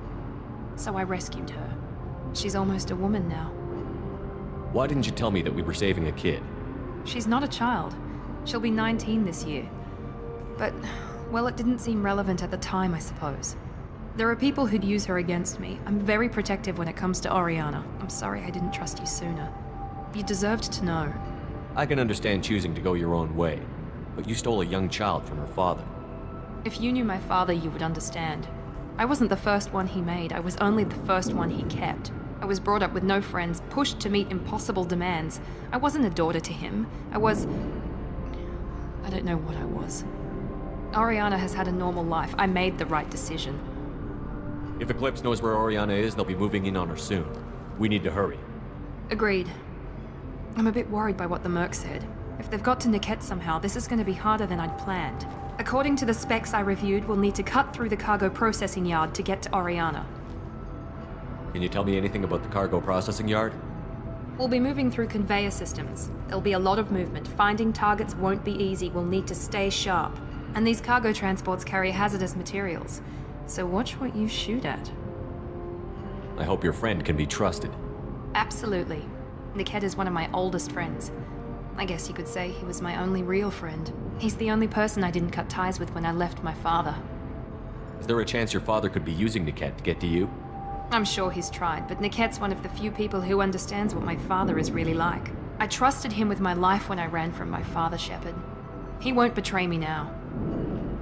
So I rescued her. She's almost a woman now. Why didn't you tell me that we were saving a kid? She's not a child. She'll be 19 this year. But, well, it didn't seem relevant at the time, I suppose. There are people who'd use her against me. I'm very protective when it comes to Oriana. I'm sorry I didn't trust you sooner. You deserved to know. I can understand choosing to go your own way, but you stole a young child from her father. If you knew my father, you would understand. I wasn't the first one he made. I was only the first one he kept. I was brought up with no friends, pushed to meet impossible demands. I wasn't a daughter to him. I don't know what I was. Oriana has had a normal life. I made the right decision. If Eclipse knows where Oriana is, they'll be moving in on her soon. We need to hurry. Agreed. I'm a bit worried by what the Merc said. If they've got to Niket somehow, this is going to be harder than I'd planned. According to the specs I reviewed, we'll need to cut through the cargo processing yard to get to Oriana. Can you tell me anything about the cargo processing yard? We'll be moving through conveyor systems. There'll be a lot of movement. Finding targets won't be easy. We'll need to stay sharp. And these cargo transports carry hazardous materials. So watch what you shoot at. I hope your friend can be trusted. Absolutely. Niket is one of my oldest friends. I guess you could say he was my only real friend. He's the only person I didn't cut ties with when I left my father. Is there a chance your father could be using Niket to get to you? I'm sure he's tried, but Niket's one of the few people who understands what my father is really like. I trusted him with my life when I ran from my father, Shepard. He won't betray me now.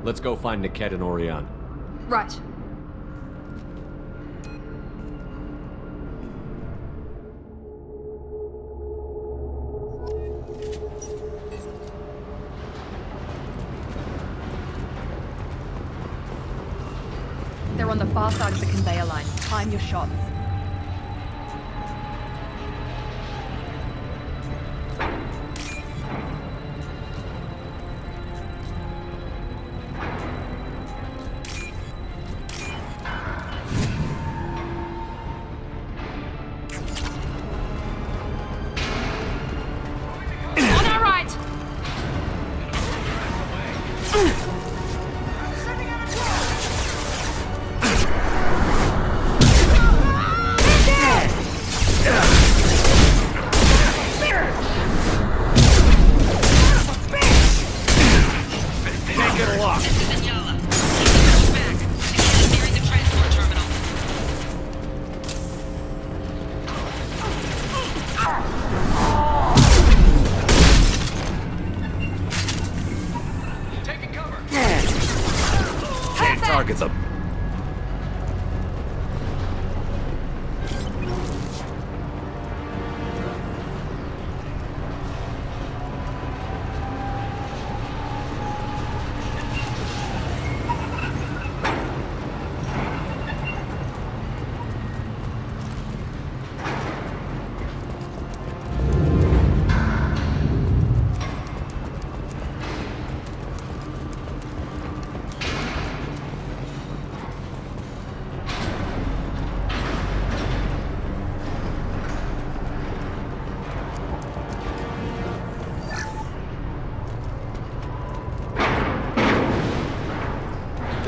Let's go find Niket and Oriana. Right. They're on the far side of the conveyor line. Time your shots.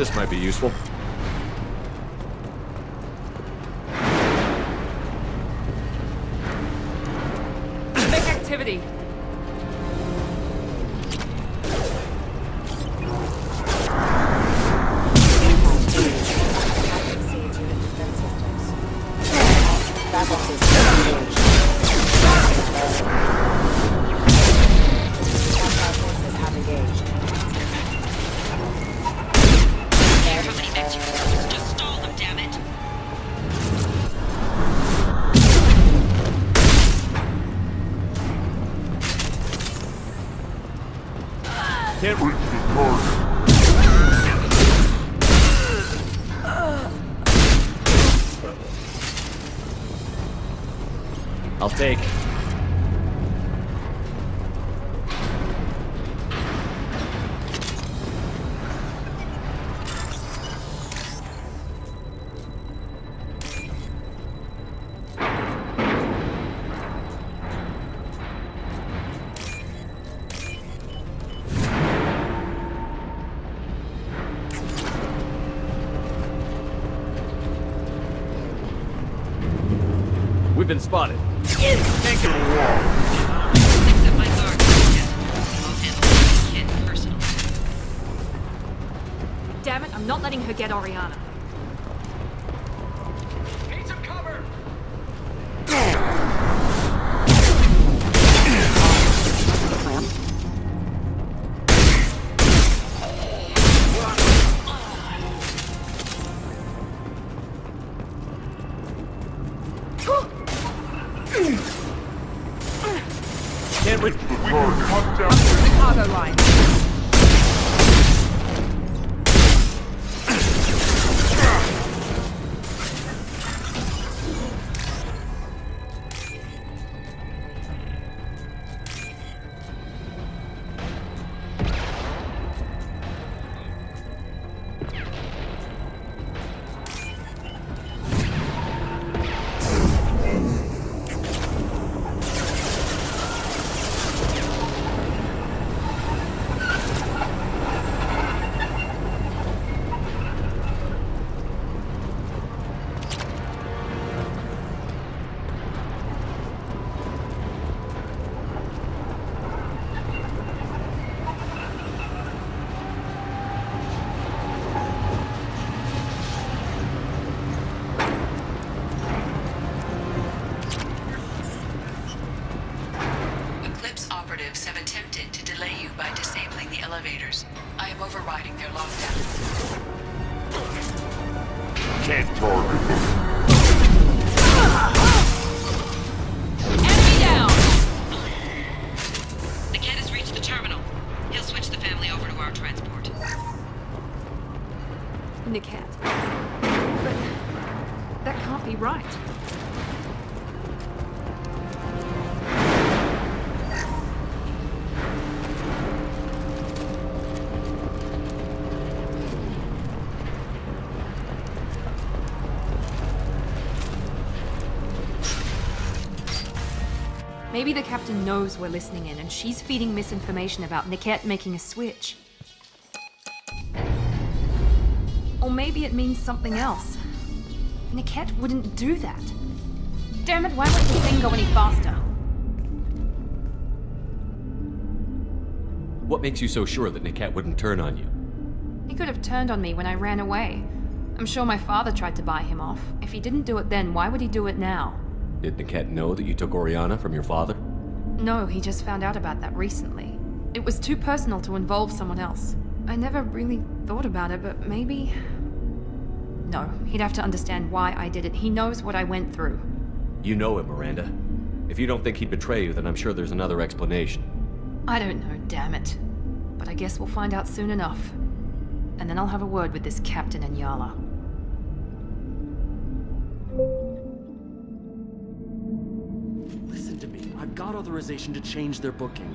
This might be useful. Big activity. Just stall them, damn it. Can't reach the target. I'll take. We've been spotted. Fix up my guard. I'll handle this kid personally. Damn it, I'm not letting her get Oriana. Need some cover! Can't reach the target. Cargo line. Eclipse operatives have attempted to delay you by disabling the elevators. I am overriding their lockdown. Can't target them. Enemy down! The kid has reached the terminal. He'll switch the family over to our transport. Niket. But that can't be right. Maybe the captain knows we're listening in and she's feeding misinformation about Niket making a switch. Or maybe it means something else. Niket wouldn't do that. Damn it, why won't the thing go any faster? What makes you so sure that Niket wouldn't turn on you? He could have turned on me when I ran away. I'm sure my father tried to buy him off. If he didn't do it then, why would he do it now? Did Niket know that you took Oriana from your father? No, he just found out about that recently. It was too personal to involve someone else. I never really thought about it, but maybe... No, he'd have to understand why I did it. He knows what I went through. You know him, Miranda. If you don't think he'd betray you, then I'm sure there's another explanation. I don't know, damn it. But I guess we'll find out soon enough. And then I'll have a word with this Captain Anyala. Listen to me. I've got authorization to change their booking.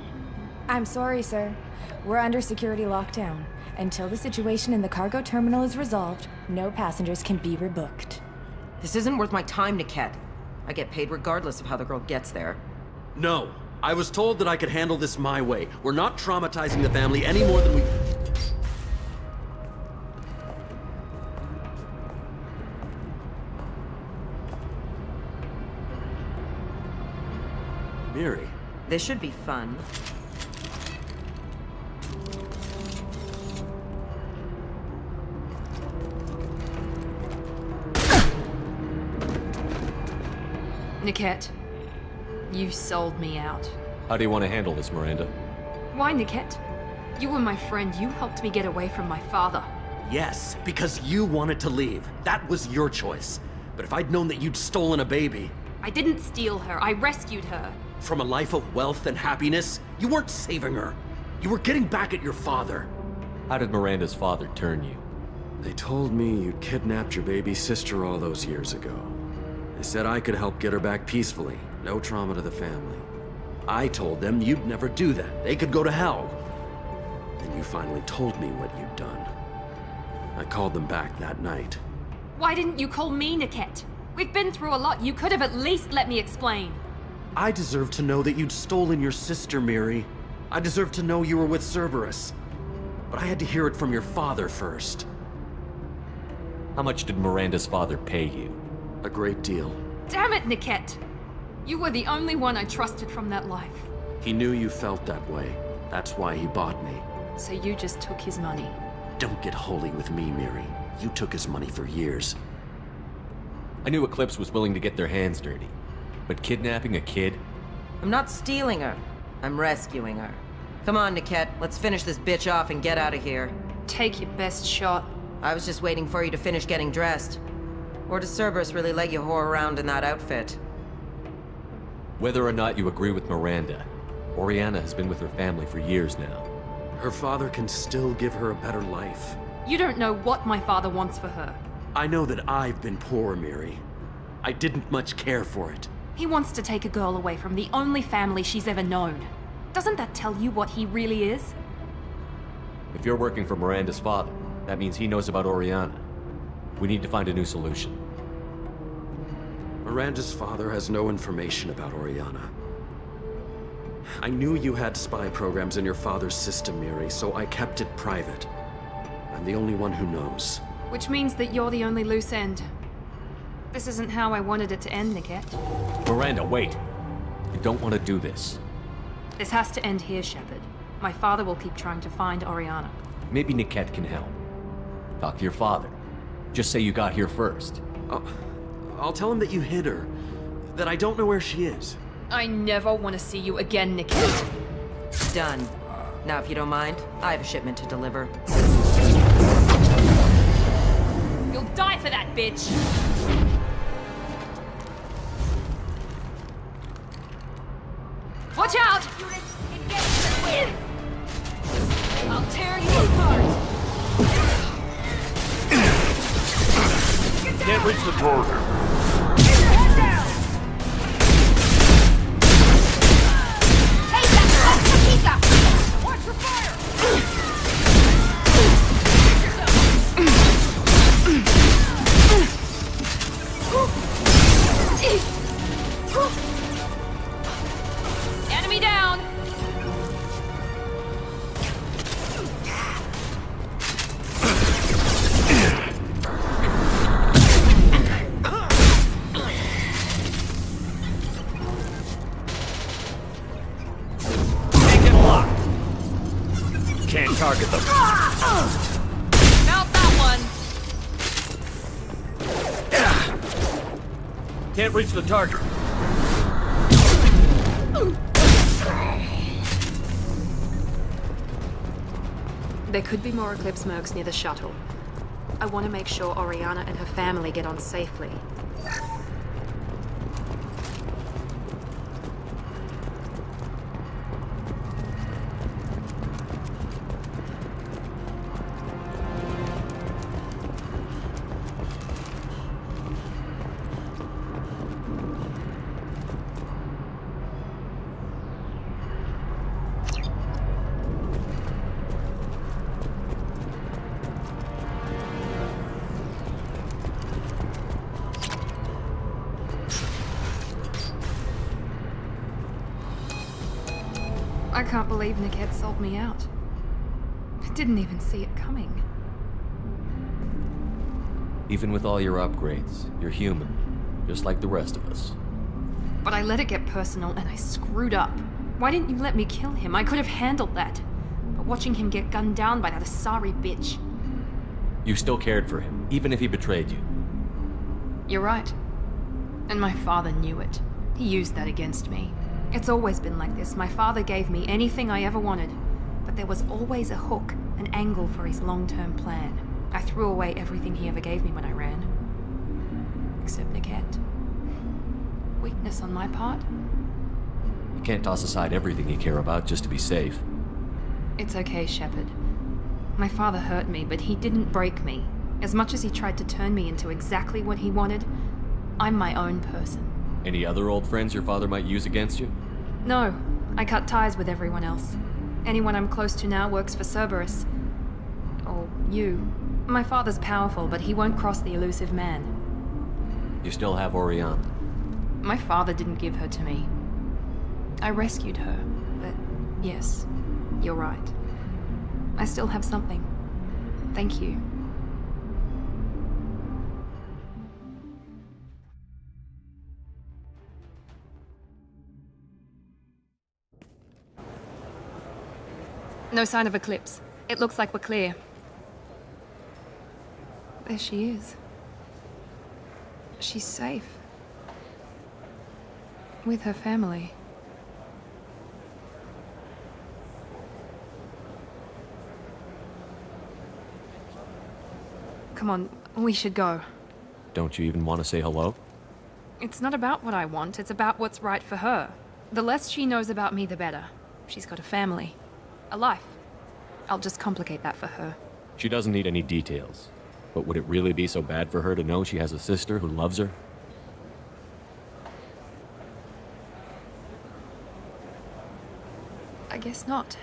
I'm sorry, sir. We're under security lockdown. Until the situation in the cargo terminal is resolved, no passengers can be rebooked. This isn't worth my time, Niket. I get paid regardless of how the girl gets there. No. I was told that I could handle this my way. We're not traumatizing the family any more than we... Miri. This should be fun. Niket, you sold me out. How do you want to handle this, Miranda? Why, Niket? You were my friend. You helped me get away from my father. Yes, because you wanted to leave. That was your choice. But if I'd known that you'd stolen a baby... I didn't steal her. I rescued her. From a life of wealth and happiness, you weren't saving her. You were getting back at your father. How did Miranda's father turn you? They told me you'd kidnapped your baby sister all those years ago. They said I could help get her back peacefully. No trauma to the family. I told them you'd never do that. They could go to hell. Then you finally told me what you'd done. I called them back that night. Why didn't you call me, Niket? We've been through a lot. You could have at least let me explain. I deserve to know that you'd stolen your sister, Miri. I deserve to know you were with Cerberus. But I had to hear it from your father first. How much did Miranda's father pay you? A great deal. Damn it, Niket! You were the only one I trusted from that life. He knew you felt that way. That's why he bought me. So you just took his money. Don't get holy with me, Miri. You took his money for years. I knew Eclipse was willing to get their hands dirty. But kidnapping a kid? I'm not stealing her. I'm rescuing her. Come on, Niket. Let's finish this bitch off and get out of here. Take your best shot. I was just waiting for you to finish getting dressed. Or does Cerberus really let you whore around in that outfit? Whether or not you agree with Miranda, Oriana has been with her family for years now. Her father can still give her a better life. You don't know what my father wants for her. I know that I've been poor, Miri. I didn't much care for it. He wants to take a girl away from the only family she's ever known. Doesn't that tell you what he really is? If you're working for Miranda's father, that means he knows about Oriana. We need to find a new solution. Miranda's father has no information about Oriana. I knew you had spy programs in your father's system, Miri, so I kept it private. I'm the only one who knows. Which means that you're the only loose end. This isn't how I wanted it to end, Niket. Miranda, wait! You don't want to do this. This has to end here, Shepard. My father will keep trying to find Oriana. Maybe Niket can help. Talk to your father. Just say you got here first. I'll tell him that you hid her. That I don't know where she is. I never want to see you again, Niket. Done. Now, if you don't mind, I have a shipment to deliver. You'll die for that, bitch! Watch out! I'll tear you apart! Can't reach the target. Get your head down! Hey, that's Watch for fire! Enemy down! Can't target them. Mount that one! Can't reach the target. There could be more Eclipse mercs near the shuttle. I want to make sure Oriana and her family get on safely. I can't believe Niket sold me out. I didn't even see it coming. Even with all your upgrades, you're human, just like the rest of us. But I let it get personal and I screwed up. Why didn't you let me kill him? I could have handled that. But watching him get gunned down by that Asari bitch. You still cared for him, even if he betrayed you. You're right. And my father knew it. He used that against me. It's always been like this. My father gave me anything I ever wanted. But there was always a hook, an angle for his long-term plan. I threw away everything he ever gave me when I ran. Except Niket. Weakness on my part? You can't toss aside everything you care about just to be safe. It's okay, Shepard. My father hurt me, but he didn't break me. As much as he tried to turn me into exactly what he wanted, I'm my own person. Any other old friends your father might use against you? No, I cut ties with everyone else. Anyone I'm close to now works for Cerberus. Or you. My father's powerful, but he won't cross the elusive man. You still have Oriana. My father didn't give her to me. I rescued her, but yes, you're right. I still have something. Thank you. No sign of Eclipse. It looks like we're clear. There she is. She's safe. With her family. Come on, we should go. Don't you even want to say hello? It's not about what I want, it's about what's right for her. The less she knows about me, the better. She's got a family. A life. I'll just complicate that for her. She doesn't need any details. But would it really be so bad for her to know she has a sister who loves her? I guess not.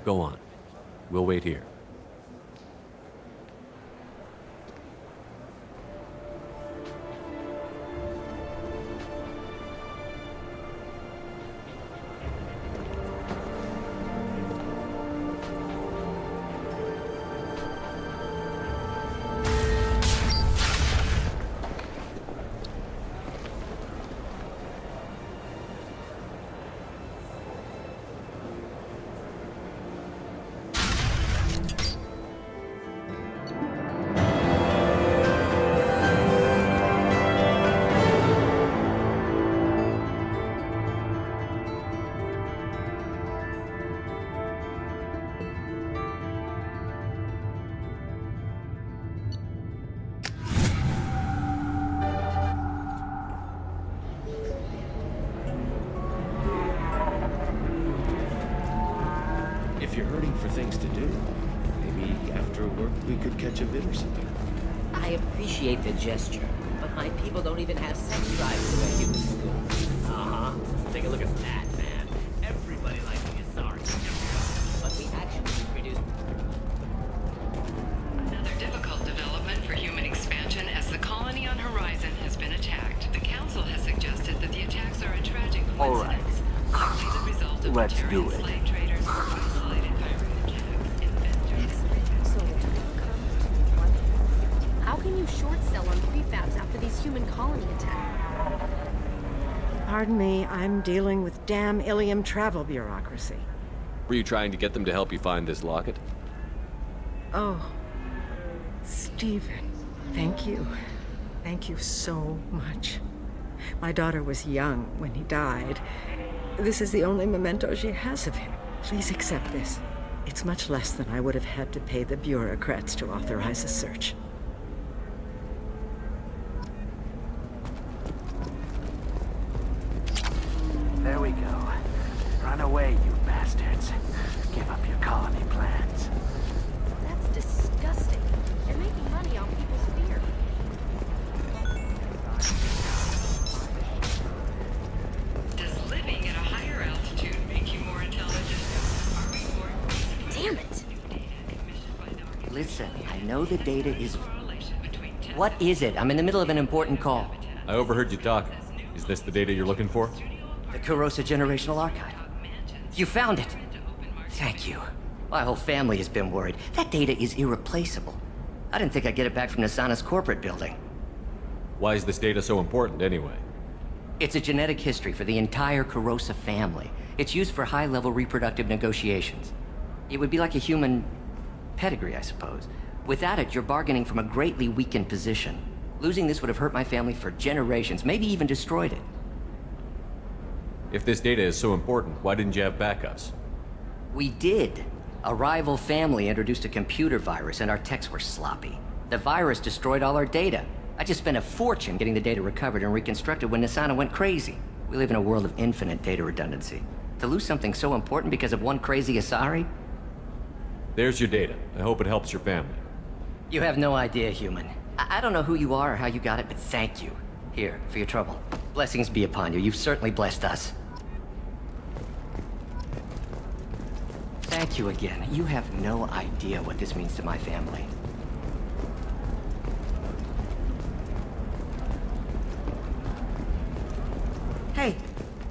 Go on. We'll wait here. If you're hurting for things to do, maybe after work we could catch a bit or something. I appreciate the gesture, but my people don't even have sex drives the way humans do. Uh-huh. Take a look at that, man. Everybody likes the Asari. But we actually produce... Another difficult development for human expansion as the colony on Horizon has been attacked. The Council has suggested that the attacks are a tragic coincidence. Likely the result of Let's Terran do it. slave traders or isolated pirate attacks, inventors. How can you short sell on prefabs after these human colony attacks? Pardon me, I'm dealing with damn Ilium travel bureaucracy. Were you trying to get them to help you find this locket? Oh, Stephen, thank you. Thank you so much. My daughter was young when he died. This is the only memento she has of him. Please accept this. It's much less than I would have had to pay the bureaucrats to authorize a search. There we go. Run away, you bastards. Give up your colony plans. That's disgusting. You're making money on people's fear. Does living at a higher altitude make you more intelligent? Are we more... Damn it! Listen, I know the data is... What is it? I'm in the middle of an important call. I overheard you talking. Is this the data you're looking for? The Kurosa Generational Archive. You found it! Thank you. My whole family has been worried. That data is irreplaceable. I didn't think I'd get it back from Nasana's corporate building. Why is this data so important, anyway? It's a genetic history for the entire Kurosa family. It's used for high-level reproductive negotiations. It would be like a human pedigree, I suppose. Without it, you're bargaining from a greatly weakened position. Losing this would have hurt my family for generations, maybe even destroyed it. If this data is so important, why didn't you have backups? We did. A rival family introduced a computer virus and our techs were sloppy. The virus destroyed all our data. I just spent a fortune getting the data recovered and reconstructed when Nisana went crazy. We live in a world of infinite data redundancy. To lose something so important because of one crazy Asari? There's your data. I hope it helps your family. You have no idea, human. I don't know who you are or how you got it, but thank you. Here, for your trouble. Blessings be upon you. You've certainly blessed us. Thank you again. You have no idea what this means to my family. Hey,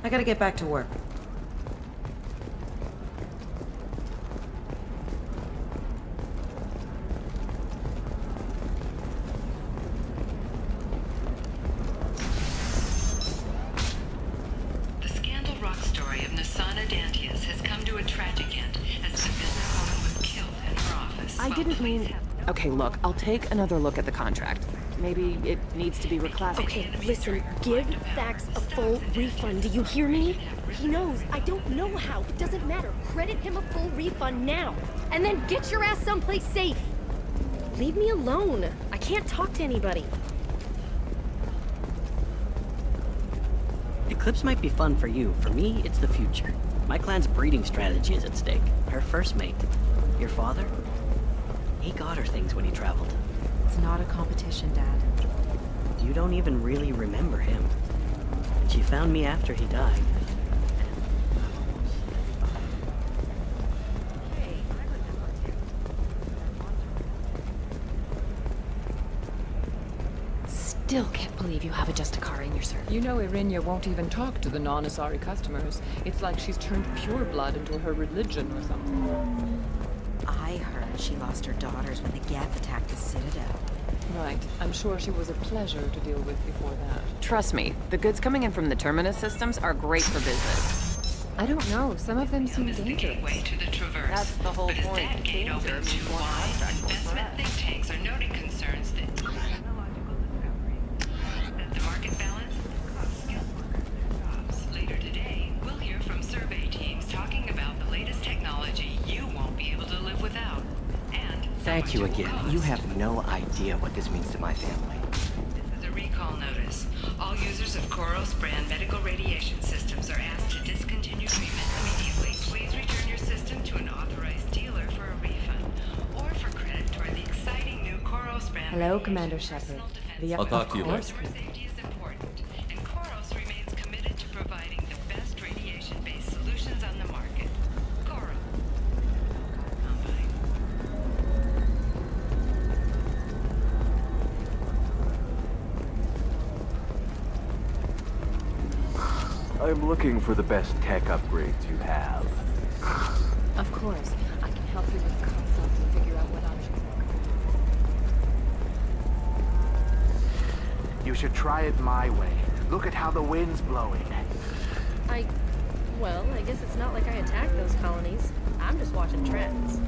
I gotta get back to work. The Scandal Rock story of Nisana Dantius has come to a tragic end as the businesswoman was killed in her office. I didn't mean... Okay, look, I'll take another look at the contract. Maybe it needs to be reclassified. Okay, listen, give Thax a full refund. Do you hear me? He knows. I don't know how. It doesn't matter. Credit him a full refund now. And then get your ass someplace safe. Leave me alone. I can't talk to anybody. Eclipse might be fun for you. For me, it's the future. My clan's breeding strategy is at stake. Her first mate, your father, he got her things when he traveled. It's not a competition, Dad. You don't even really remember him. And she found me after he died. Still can't believe you have a Justicar in your service. You know Irinia won't even talk to the non-Asari customers. It's like she's turned pure blood into her religion or something. I heard she lost her daughters when the Geth attacked the Citadel. Right. I'm sure she was a pleasure to deal with before that. Trust me, the goods coming in from the Terminus systems are great for business. I don't know. Some of them seem Is the dangerous. gateway to the Traverse. That's the whole But as point. that gate opened too wide, investment think tanks are noting concerns that the market balance costs skilled workers their jobs. Later today, we'll hear from survey teams talking about the latest technology you won't be able to live without. And Thank you again. You have no idea what this means to my family. this is a recall notice. All users of Koros brand medical radiation systems are asked to discontinue treatment immediately. Please return your system to an authorized dealer for a refund or for credit toward the exciting new Koros brand. Hello, Commander Shepard. I'll talk to you later. Safety is important, and Koros remains committed to providing the best radiation-based solutions on the market. Koros. I'm looking for the best tech upgrades you have. Of course. I can help you with consults and figure out what options work. You should try it my way. Look at how the wind's blowing. Well, I guess it's not like I attacked those colonies. I'm just watching trends.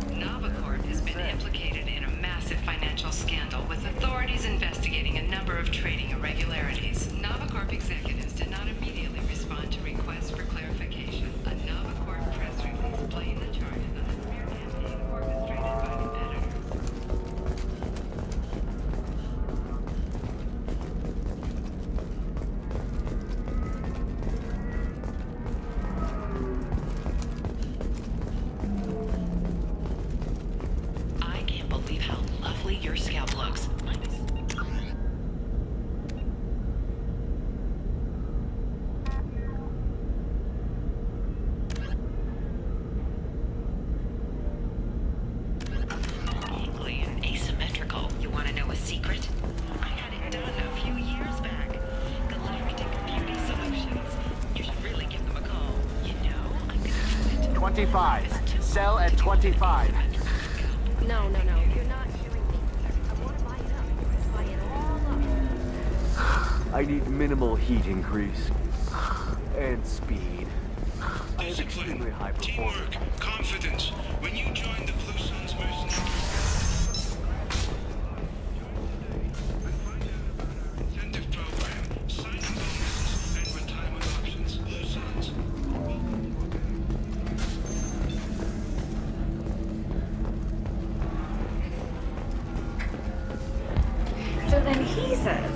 Novacorp has been implicated in a massive financial scandal, with authorities investigating a number of trading irregularities. Novacorp executives did not immediately respond to requests for clarification. A Novacorp press release blamed the charges on a smear campaign orchestrated by competitors. I can't believe how lovely your scalp looks. Gangly and asymmetrical. You want to know a secret? I had it done a few years back. Galactic Beauty Solutions. You should really give them a call. You know, I'm gonna do it. 25. Sell at 25. No. You're not hearing me. I want to buy it up. Buy it all I need minimal heat increase. And speed. I have extremely high performance. Teamwork, confidence. When you join the Blue Suns mercenary incentive program, signing bonuses, and retirement options, Blue Suns. So then he says,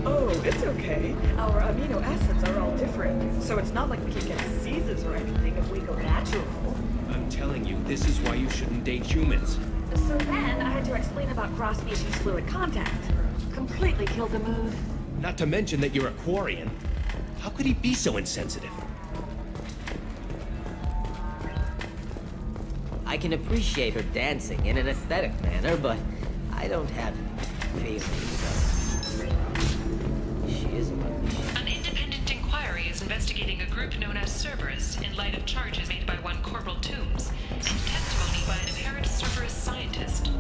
oh, it's okay. Our amino acids are all different. So it's not like we can get diseases or anything if we go natural. I'm telling you, this is why you shouldn't date humans. So then I had to explain about cross-species fluid contact. Completely killed the mood. Not to mention that you're a Quarian. How could he be so insensitive? I can appreciate her dancing in an aesthetic manner, but I don't have feelings. She is a lovely shit. An independent inquiry is investigating a group known as Cerberus in light of charges made by one Corporal Toombs and testimony by an apparent Cerberus scientist.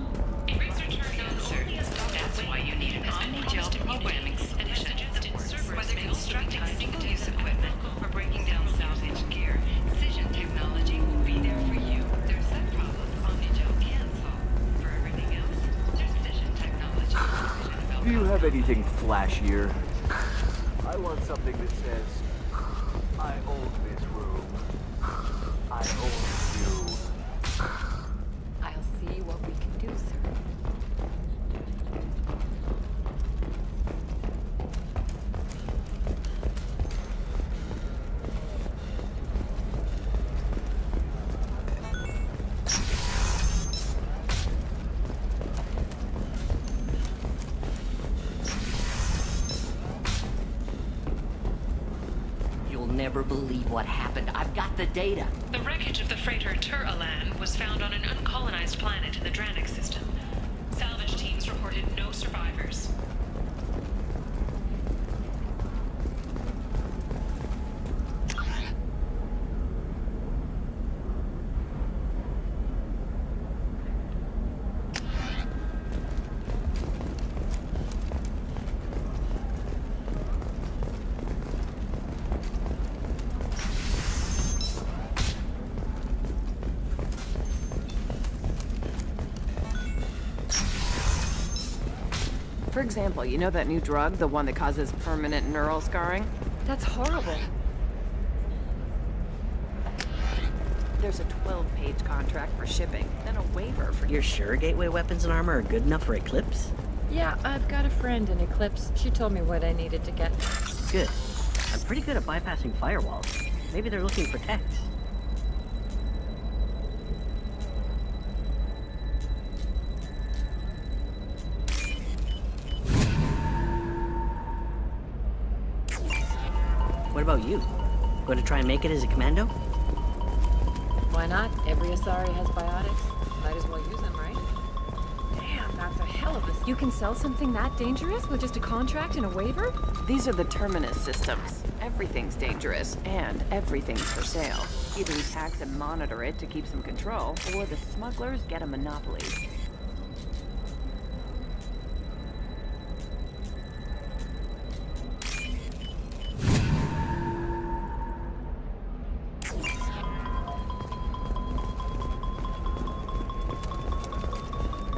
A researcher answered. That's why you need an omni-gel programming and has suggested Cerberus may constructing single-use equipment or breaking down salvage gear. Cision technology will be there for you. There's that problem omni-gel can solve. For everything else, there's Cision technology. Do you have anything flashier? I want something that says, I own this room. I own you. I'll see what we can do, sir. You'll never believe what happened. I've got the data. The wreckage of the freighter Tur-Alan was found on an uncolonized planet in the Dranik system. Salvage teams reported no survivors. For example, you know that new drug, the one that causes permanent neural scarring? That's horrible. There's a 12-page contract for shipping, then a waiver for... You're sure gateway weapons and armor are good enough for Eclipse? Yeah, I've got a friend in Eclipse. She told me what I needed to get. Good. I'm pretty good at bypassing firewalls. Maybe they're looking for techs. What about you? Going to try and make it as a commando? Why not? Every Asari has biotics. Might as well use them, right? Damn, that's a hell of a... You can sell something that dangerous with just a contract and a waiver? These are the Terminus systems. Everything's dangerous, and everything's for sale. Either we tax and monitor it to keep some control, or the smugglers get a monopoly.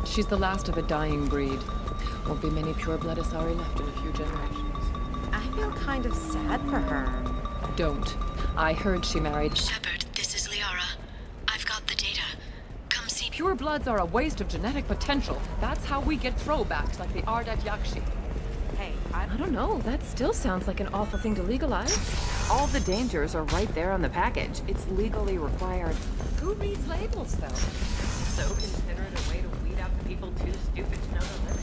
She's the last of a dying breed. Won't be many pure-blood Asari left in a few generations. I feel kind of sad for her. Don't. I heard she married... Shepard, this is Liara. I've got the data. Come see me. Pure bloods are a waste of genetic potential. That's how we get throwbacks like the Ardat Yakshi. Hey, I don't know. That still sounds like an awful thing to legalize. all the dangers are right there on the package. It's legally required. Who reads labels, though? So consider it a way to weed out the people too stupid to know the limits.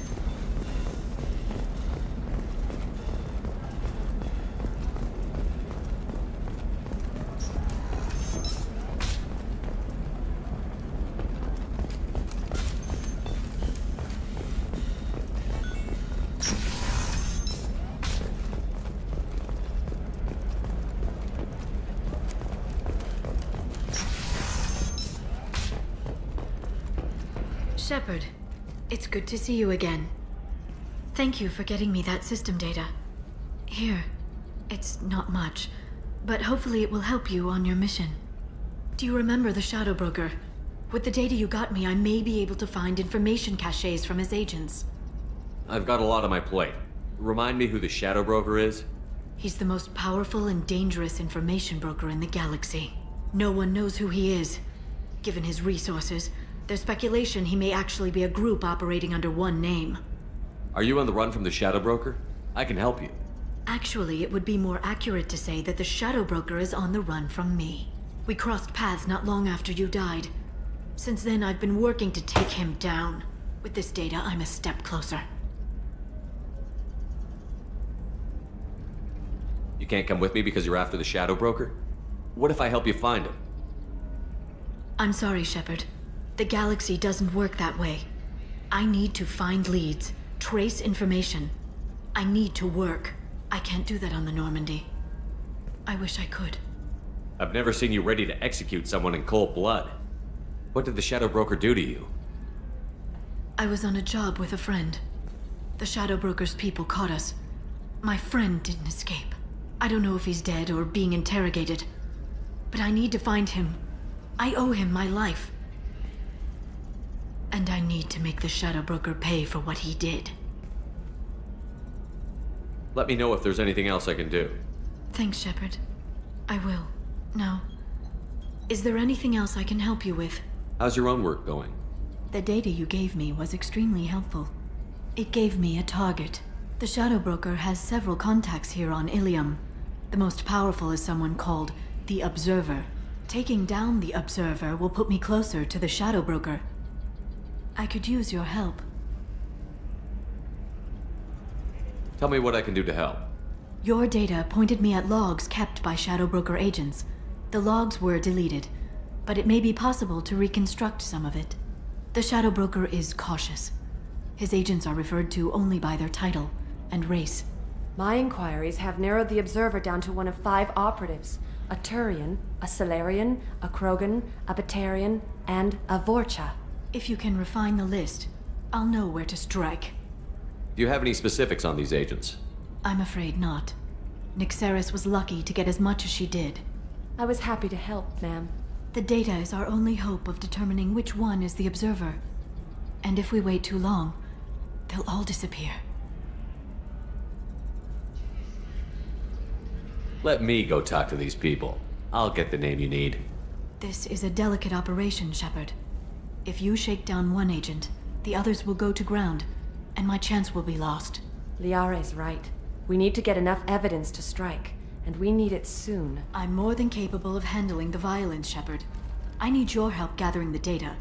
Shepard, it's good to see you again. Thank you for getting me that system data. Here. It's not much, but hopefully it will help you on your mission. Do you remember the Shadow Broker? With the data you got me, I may be able to find information caches from his agents. I've got a lot on my plate. Remind me who the Shadow Broker is? He's the most powerful and dangerous information broker in the galaxy. No one knows who he is. Given his resources, there's speculation he may actually be a group operating under one name. Are you on the run from the Shadow Broker? I can help you. Actually, it would be more accurate to say that the Shadow Broker is on the run from me. We crossed paths not long after you died. Since then, I've been working to take him down. With this data, I'm a step closer. You can't come with me because you're after the Shadow Broker? What if I help you find him? I'm sorry, Shepard. The galaxy doesn't work that way. I need to find leads, trace information. I need to work. I can't do that on the Normandy. I wish I could. I've never seen you ready to execute someone in cold blood. What did the Shadow Broker do to you? I was on a job with a friend. The Shadow Broker's people caught us. My friend didn't escape. I don't know if he's dead or being interrogated. But I need to find him. I owe him my life. And I need to make the Shadow Broker pay for what he did. Let me know if there's anything else I can do. Thanks, Shepard. I will. Now, is there anything else I can help you with? How's your own work going? The data you gave me was extremely helpful. It gave me a target. The Shadow Broker has several contacts here on Ilium. The most powerful is someone called the Observer. Taking down the Observer will put me closer to the Shadow Broker. I could use your help. Tell me what I can do to help. Your data pointed me at logs kept by Shadow Broker agents. The logs were deleted, but it may be possible to reconstruct some of it. The Shadow Broker is cautious. His agents are referred to only by their title and race. My inquiries have narrowed the Observer down to one of 5 operatives. A Turian, a Solarian, a Krogan, a Batarian, and a Vorcha. If you can refine the list, I'll know where to strike. Do you have any specifics on these agents? I'm afraid not. Nyxeris was lucky to get as much as she did. I was happy to help, ma'am. The data is our only hope of determining which one is the Observer. And if we wait too long, they'll all disappear. Let me go talk to these people. I'll get the name you need. This is a delicate operation, Shepard. If you shake down one agent, the others will go to ground, and my chance will be lost. Liara is right. We need to get enough evidence to strike, and we need it soon. I'm more than capable of handling the violence, Shepard. I need your help gathering the data.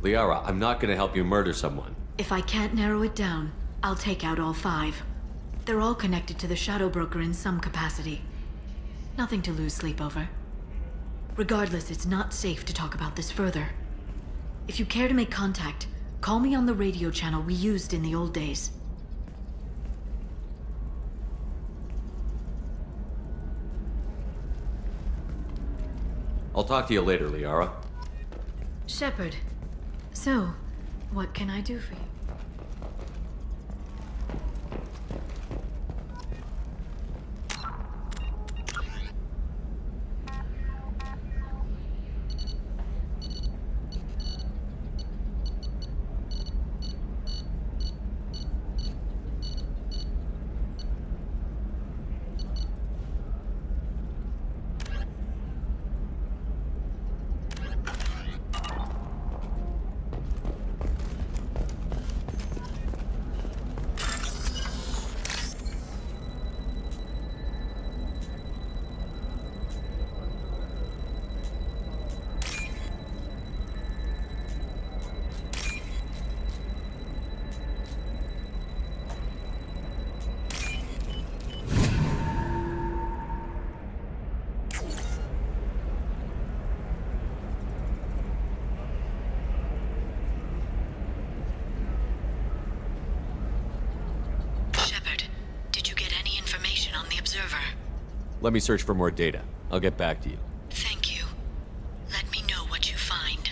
Liara, I'm not gonna help you murder someone. If I can't narrow it down, I'll take out all 5. They're all connected to the Shadow Broker in some capacity. Nothing to lose sleep over. Regardless, it's not safe to talk about this further. If you care to make contact, call me on the radio channel we used in the old days. I'll talk to you later, Liara. Shepard, so, what can I do for you? Let me search for more data. I'll get back to you. Thank you. Let me know what you find.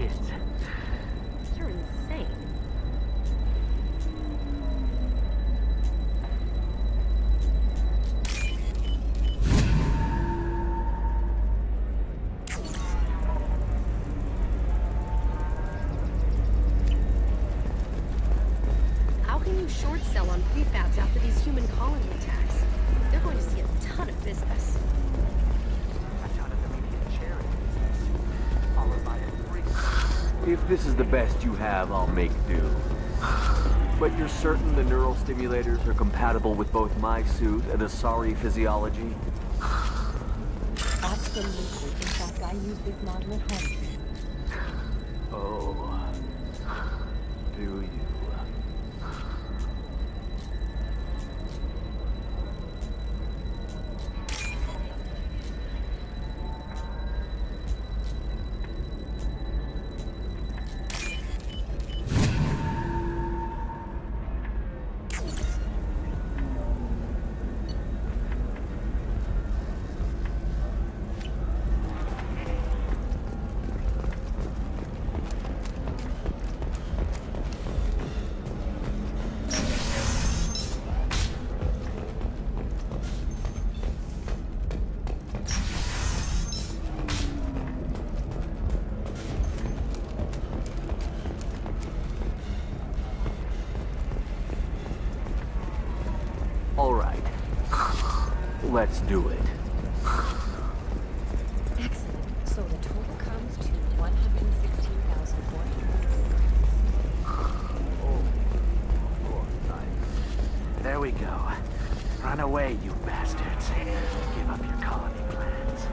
kids. You're insane. How can you short sell on prefabs after these human colony attacks? They're going to see a ton of business. A ton of immediate charity, followed by a free. If this is the best you have, I'll make do. But you're certain the neural stimulators are compatible with both my suit and Asari physiology? Absolutely. In fact, I use this model at home. Oh. Do you? All right. Let's do it. Excellent. So the total comes to 116,400. There we go. Run away, you bastards. Give up your colony plans.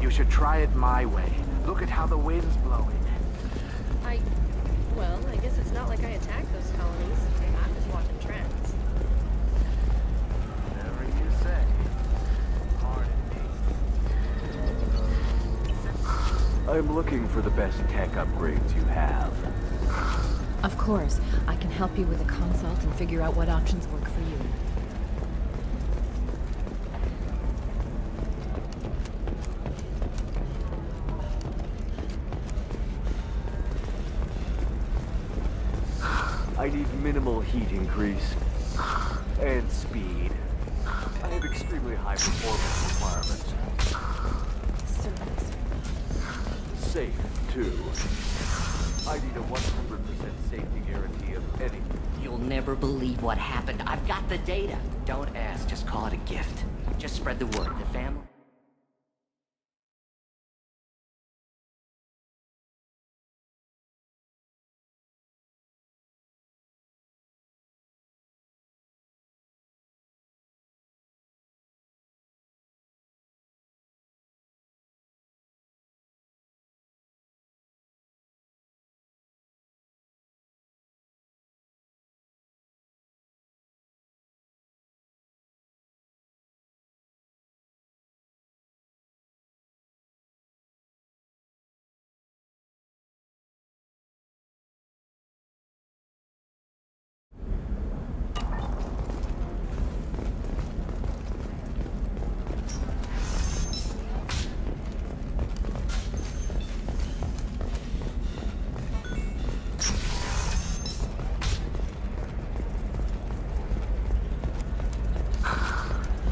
You should try it my way. Look at how the wind's blowing. Well, I guess it's not like I attacked those colonies. I'm just watching trends. Whatever you say. Pardon me. I'm looking for the best tech upgrades you have. Of course, I can help you with a consult and figure out what options work for you. I need minimal heat increase and speed. I have extremely high performance requirements. Safe, too. I need a 100% safety guarantee of any. You'll never believe what happened. I've got the data. Don't ask, just call it a gift. Just spread the word. The family...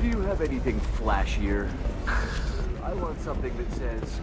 Do you have anything flashier? I want something that says...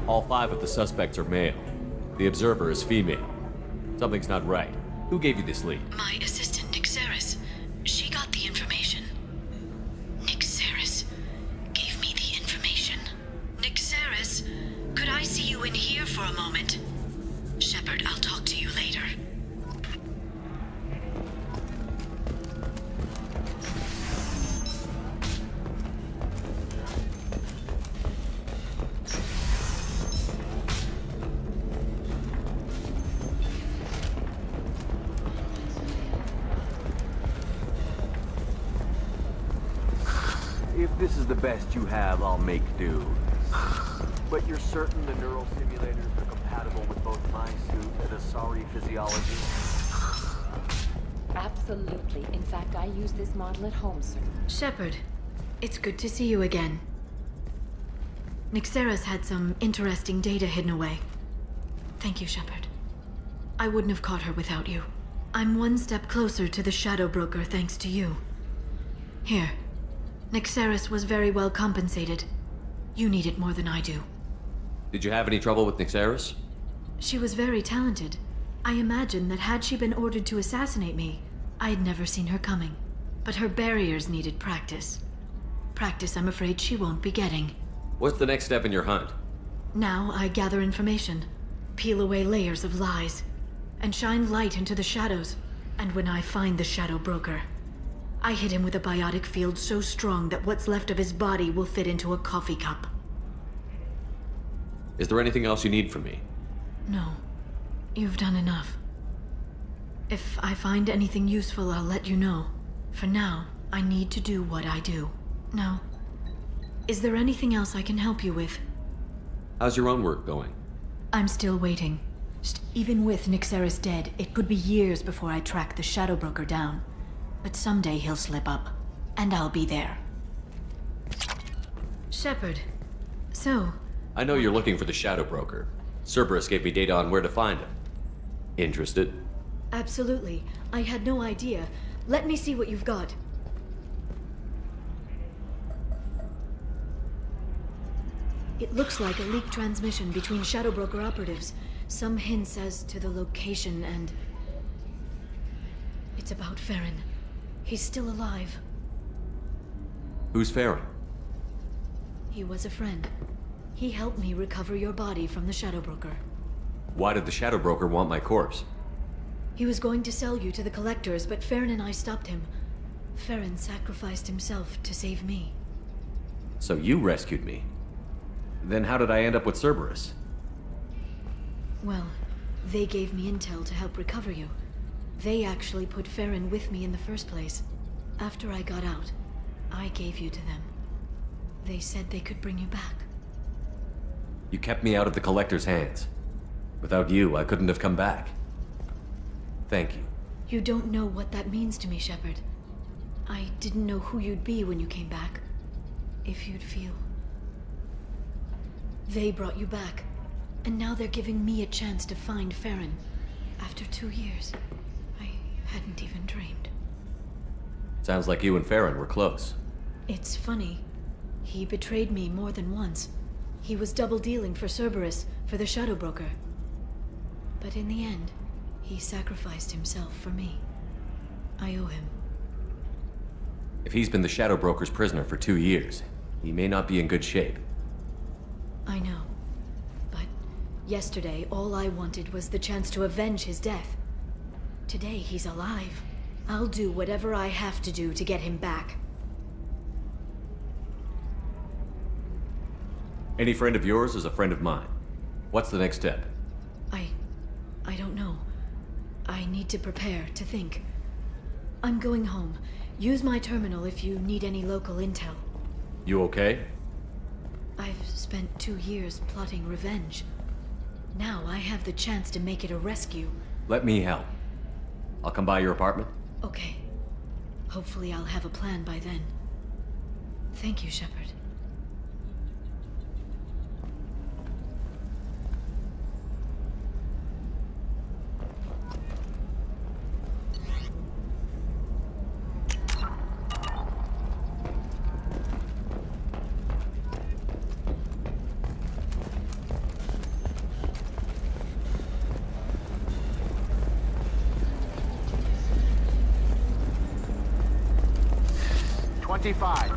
All 5 of the suspects are male. The observer is female. Something's not right. Who gave you this lead? My assistant, Nixeris. She got the information. Nixeris gave me the information. Nixeris, could I see you in here for a moment? Shepard, I'll talk to you later. If this is the best you have, I'll make do. But you're certain the neural simulators are compatible with both my suit and Asari physiology? Absolutely. In fact, I use this model at home, sir. Shepard, it's good to see you again. Nixeris had some interesting data hidden away. Thank you, Shepard. I wouldn't have caught her without you. I'm one step closer to the Shadow Broker thanks to you. Here. Nixeris was very well compensated. You need it more than I do. Did you have any trouble with Nixeris? She was very talented. I imagine that had she been ordered to assassinate me, I'd never seen her coming. But her barriers needed practice. Practice I'm afraid she won't be getting. What's the next step in your hunt? Now I gather information, peel away layers of lies, and shine light into the shadows. And when I find the Shadow Broker, I hit him with a biotic field so strong that what's left of his body will fit into a coffee cup. Is there anything else you need from me? No. You've done enough. If I find anything useful, I'll let you know. For now, I need to do what I do. Now, is there anything else I can help you with? How's your own work going? I'm still waiting. Even with Nixeris dead, it could be years before I track the Shadow Broker down. But someday he'll slip up, and I'll be there. Shepard, so... I know you're looking for the Shadow Broker. Cerberus gave me data on where to find him. Interested? Absolutely. I had no idea. Let me see what you've got. It looks like a leaked transmission between Shadow Broker operatives. Some hints as to the location and... It's about Farron. He's still alive. Who's Farron? He was a friend. He helped me recover your body from the Shadow Broker. Why did the Shadow Broker want my corpse? He was going to sell you to the Collectors, but Farron and I stopped him. Farron sacrificed himself to save me. So you rescued me. Then how did I end up with Cerberus? Well, they gave me intel to help recover you. They actually put Farron with me in the first place. After I got out, I gave you to them. They said they could bring you back. You kept me out of the Collector's hands. Without you, I couldn't have come back. Thank you. You don't know what that means to me, Shepard. I didn't know who you'd be when you came back. If you'd feel. They brought you back, and now they're giving me a chance to find Farron. After 2 years. I hadn't even dreamed. Sounds like you and Farron were close. It's funny. He betrayed me more than once. He was double-dealing for Cerberus, for the Shadow Broker. But in the end, he sacrificed himself for me. I owe him. If he's been the Shadow Broker's prisoner for 2 years, he may not be in good shape. I know. But yesterday, all I wanted was the chance to avenge his death. Today, he's alive. I'll do whatever I have to do to get him back. Any friend of yours is a friend of mine. What's the next step? I don't know. I need to prepare, to think. I'm going home. Use my terminal if you need any local intel. You okay? I've spent 2 years plotting revenge. Now I have the chance to make it a rescue. Let me help. I'll come by your apartment. Okay. Hopefully I'll have a plan by then. Thank you, Shepard. 25.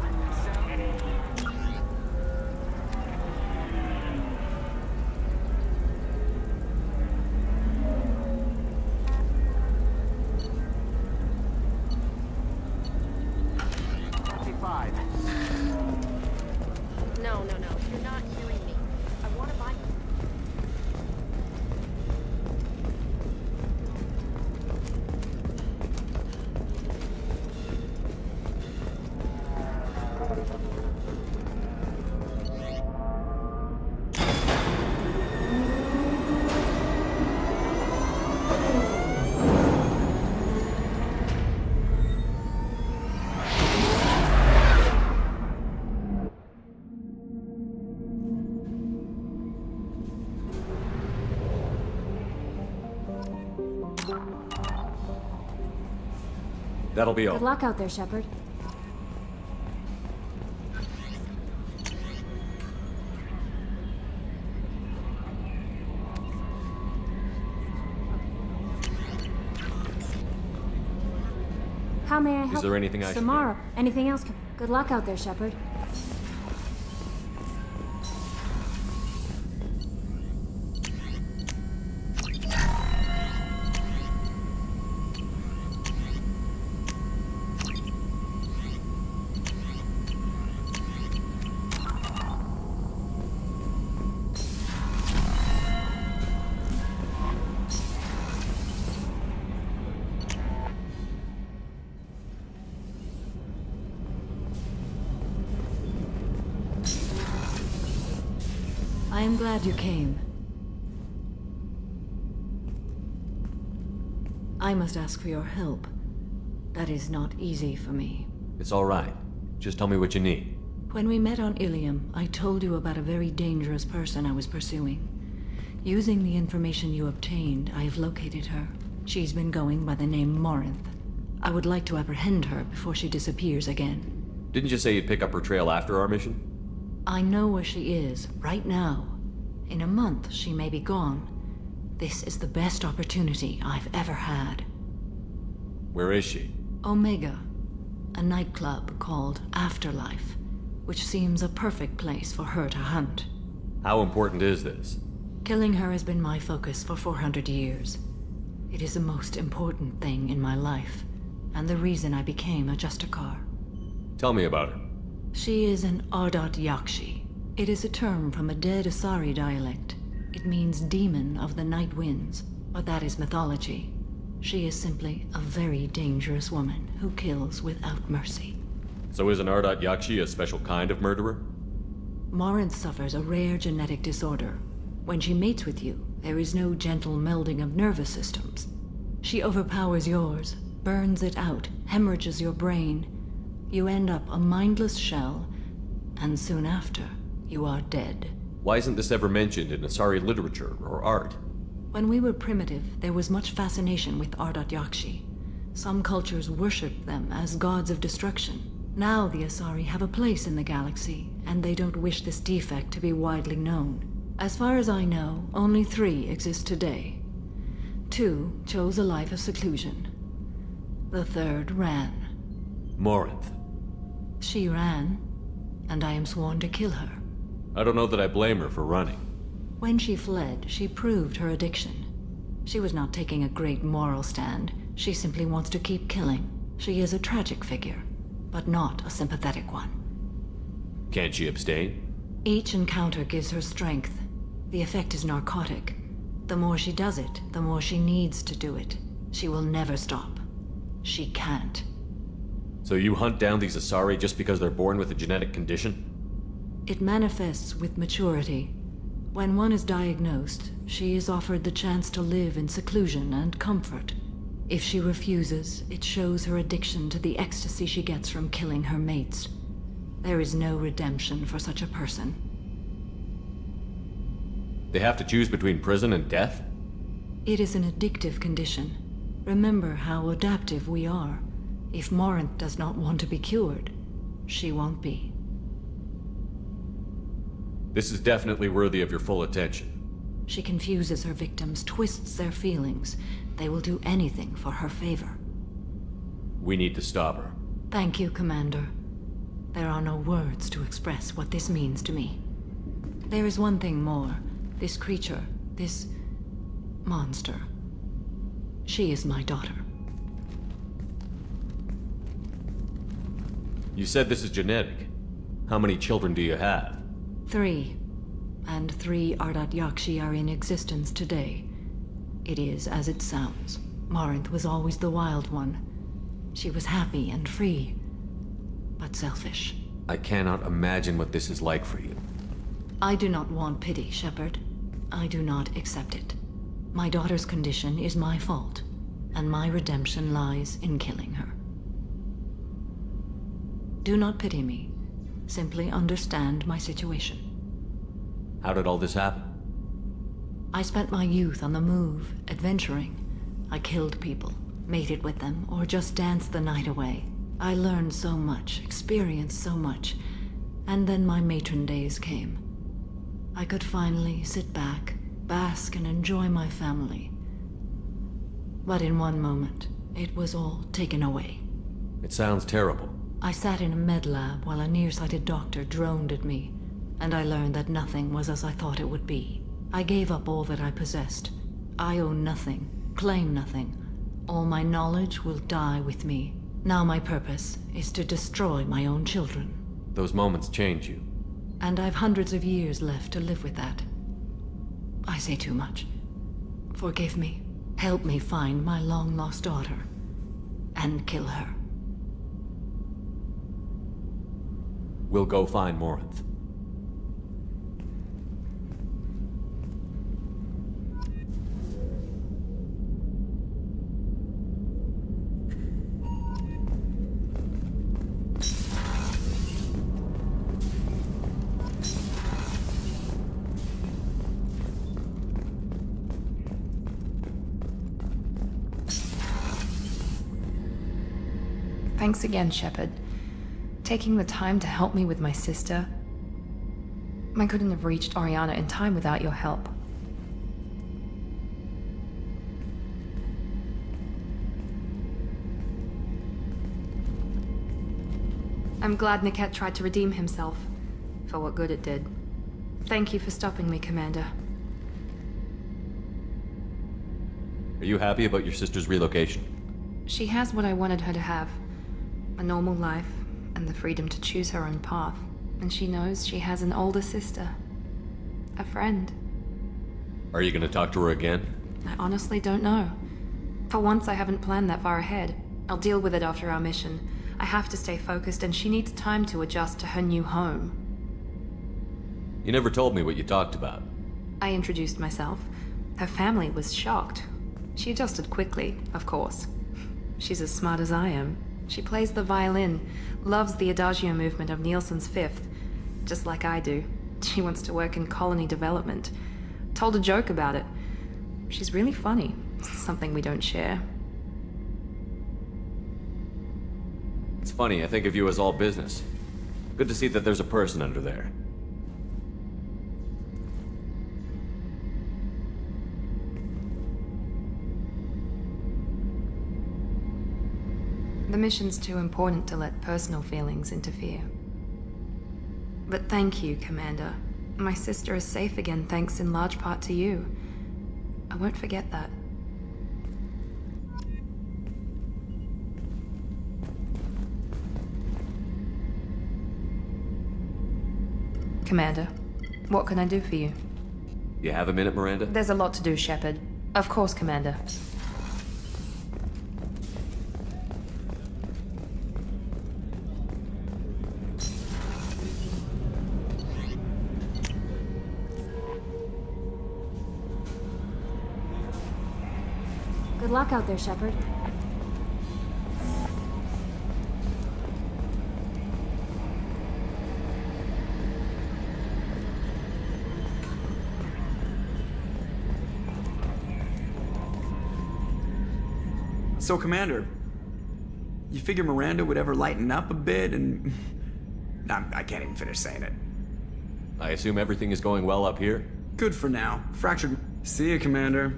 No, you're not hearing me. I want to buy... That'll be all. Good luck out there, Shepard. How may I help? Is there anything I should Samara, anything else? Good luck out there, Shepard. I am glad you came. I must ask for your help. That is not easy for me. It's all right. Just tell me what you need. When we met on Ilium, I told you about a very dangerous person I was pursuing. Using the information you obtained, I have located her. She's been going by the name Morinth. I would like to apprehend her before she disappears again. Didn't you say you'd pick up her trail after our mission? I know where she is, right now. In a month, she may be gone. This is the best opportunity I've ever had. Where is she? Omega, a nightclub called Afterlife, which seems a perfect place for her to hunt. How important is this? Killing her has been my focus for 400 years. It is the most important thing in my life, and the reason I became a Justicar. Tell me about her. She is an Ardat Yakshi. It is a term from a dead Asari dialect. It means demon of the night winds, but that is mythology. She is simply a very dangerous woman who kills without mercy. So is an Ardat Yakshi a special kind of murderer? Morinth suffers a rare genetic disorder. When she mates with you, there is no gentle melding of nervous systems. She overpowers yours, burns it out, hemorrhages your brain. You end up a mindless shell, and soon after, you are dead. Why isn't this ever mentioned in Asari literature or art? When we were primitive, there was much fascination with Ardat Yakshi. Some cultures worshipped them as gods of destruction. Now the Asari have a place in the galaxy, and they don't wish this defect to be widely known. As far as I know, only 3 exist today. 2 chose a life of seclusion. The 3rd ran. Morinth. She ran, and I am sworn to kill her. I don't know that I blame her for running. When she fled, she proved her addiction. She was not taking a great moral stand. She simply wants to keep killing. She is a tragic figure, but not a sympathetic one. Can't she abstain? Each encounter gives her strength. The effect is narcotic. The more she does it, the more she needs to do it. She will never stop. She can't. So you hunt down these Asari just because they're born with a genetic condition? It manifests with maturity. When one is diagnosed, she is offered the chance to live in seclusion and comfort. If she refuses, it shows her addiction to the ecstasy she gets from killing her mates. There is no redemption for such a person. They have to choose between prison and death? It is an addictive condition. Remember how adaptive we are. If Morinth does not want to be cured, she won't be. This is definitely worthy of your full attention. She confuses her victims, twists their feelings. They will do anything for her favor. We need to stop her. Thank you, Commander. There are no words to express what this means to me. There is one thing more. This creature, this monster. She is my daughter. You said this is genetic. How many children do you have? 3. And 3 Ardat Yakshi are in existence today. It is as it sounds. Marinth was always the wild one. She was happy and free, but selfish. I cannot imagine what this is like for you. I do not want pity, Shepard. I do not accept it. My daughter's condition is my fault, and my redemption lies in killing her. Do not pity me. Simply understand my situation. How did all this happen? I spent my youth on the move, adventuring. I killed people, mated with them, or just danced the night away. I learned so much, experienced so much, and then my matron days came. I could finally sit back, bask and enjoy my family. But in one moment, it was all taken away. It sounds terrible. I sat in a med lab while a nearsighted doctor droned at me, and I learned that nothing was as I thought it would be. I gave up all that I possessed. I own nothing, claim nothing. All my knowledge will die with me. Now my purpose is to destroy my own children. Those moments change you. And I've hundreds of years left to live with that. I say too much. Forgive me. Help me find my long-lost daughter. And kill her. We'll go find Morinth. Thanks again, Shepard. Taking the time to help me with my sister. I couldn't have reached Oriana in time without your help. I'm glad Niket tried to redeem himself, for what good it did. Thank you for stopping me, Commander. Are you happy about your sister's relocation? She has what I wanted her to have. A normal life, and the freedom to choose her own path. And she knows she has an older sister. A friend. Are you gonna talk to her again? I honestly don't know. For once, I haven't planned that far ahead. I'll deal with it after our mission. I have to stay focused, and she needs time to adjust to her new home. You never told me what you talked about. I introduced myself. Her family was shocked. She adjusted quickly, of course. She's as smart as I am. She plays the violin, loves the Adagio movement of Nielsen's Fifth, just like I do. She wants to work in colony development. Told a joke about it. She's really funny, something we don't share. It's funny, I think of you as all business. Good to see that there's a person under there. The mission's too important to let personal feelings interfere. But thank you, Commander. My sister is safe again thanks in large part to you. I won't forget that. Commander, what can I do for you? You have a minute, Miranda? There's a lot to do, Shepard. Of course, Commander. Good luck out there, Shepard. So, Commander, you figure Miranda would ever lighten up a bit and... I can't even finish saying it. I assume everything is going well up here? Good for now. Fractured... See you, Commander.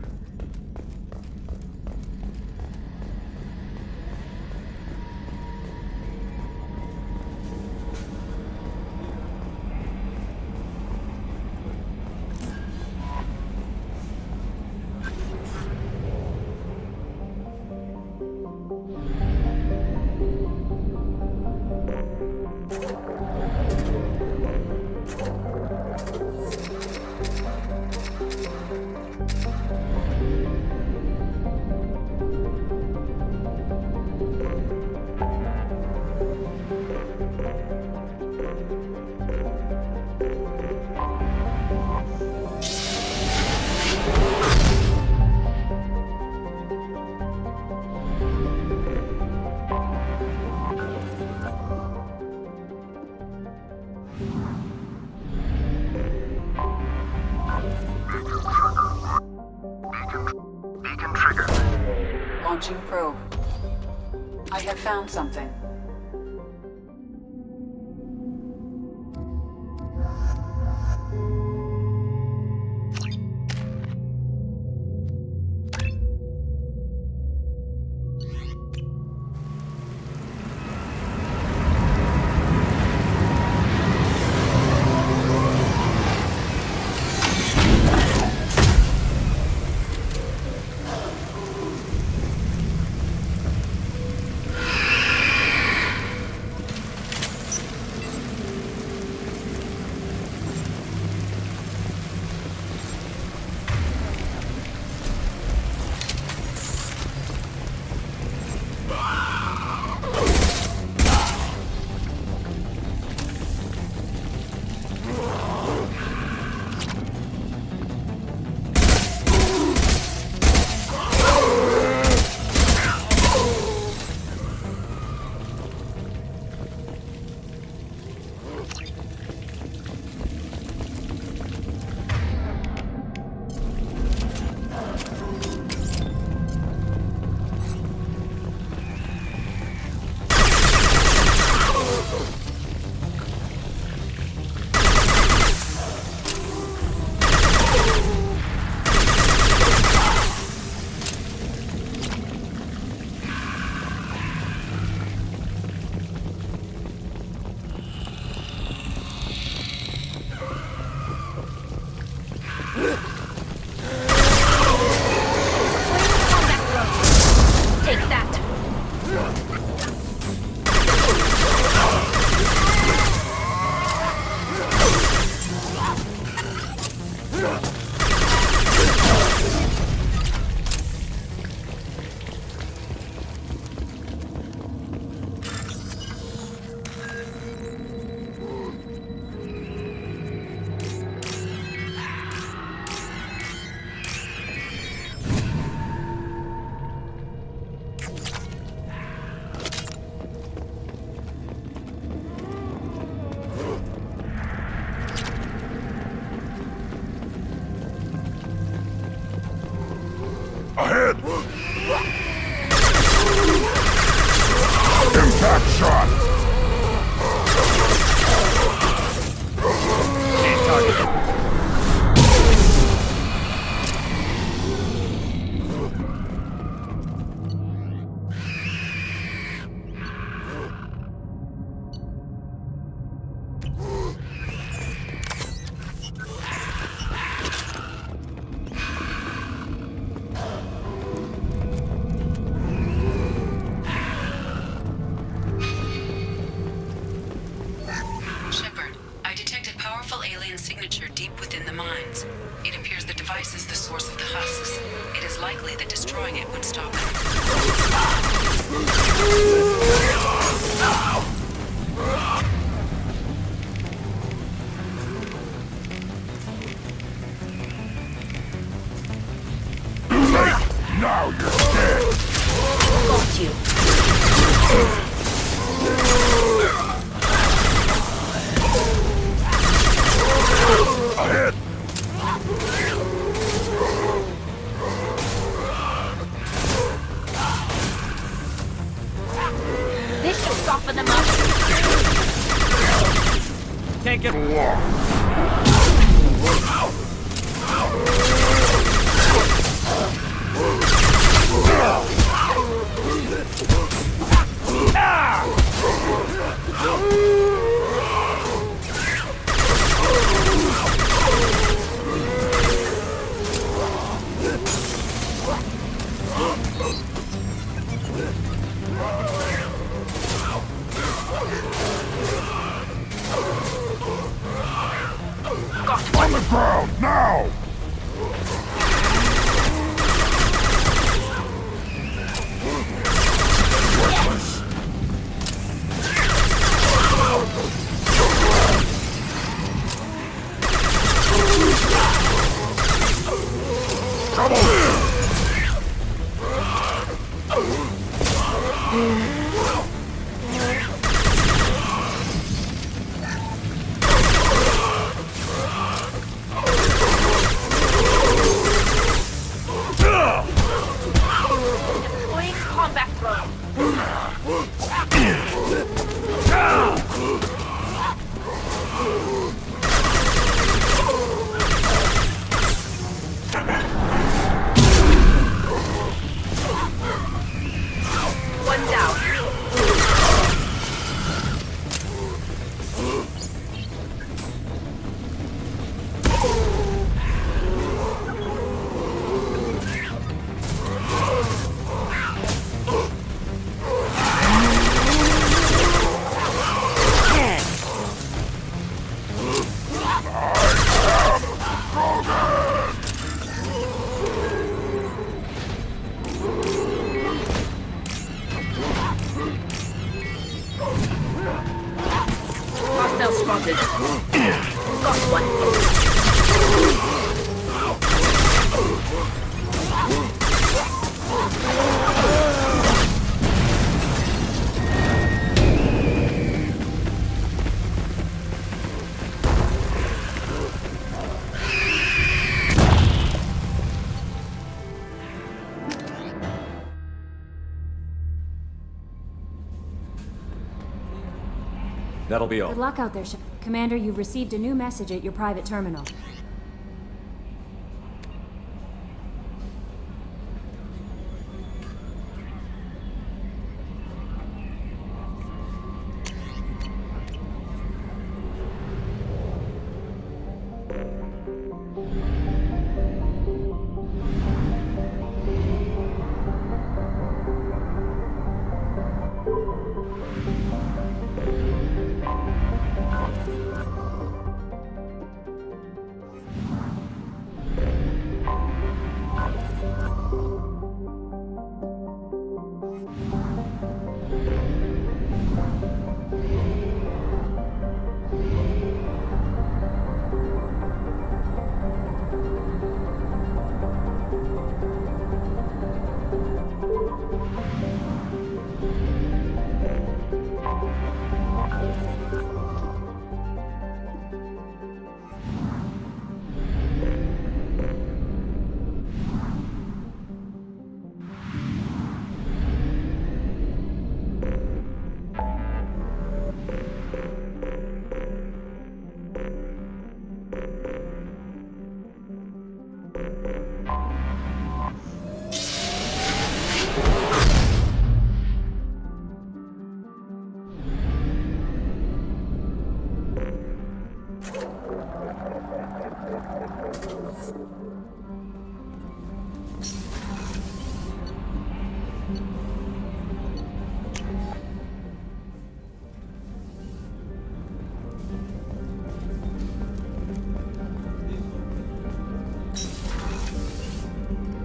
Beacon triggered. Launching probe. I have found something. Ahead! Impact shot! Main target. Signature deep within the mines. It appears the device is the source of the husks. It is likely that destroying it would stop it. Now you're dead! Got you. Ahead! This should soften them up. Can't get along. ground, now! Worthless. Trouble here! Deploying combat drone. One down. Hostile spotted. Got one. That'll be all. Good luck out there, Commander. You've received a new message at your private terminal.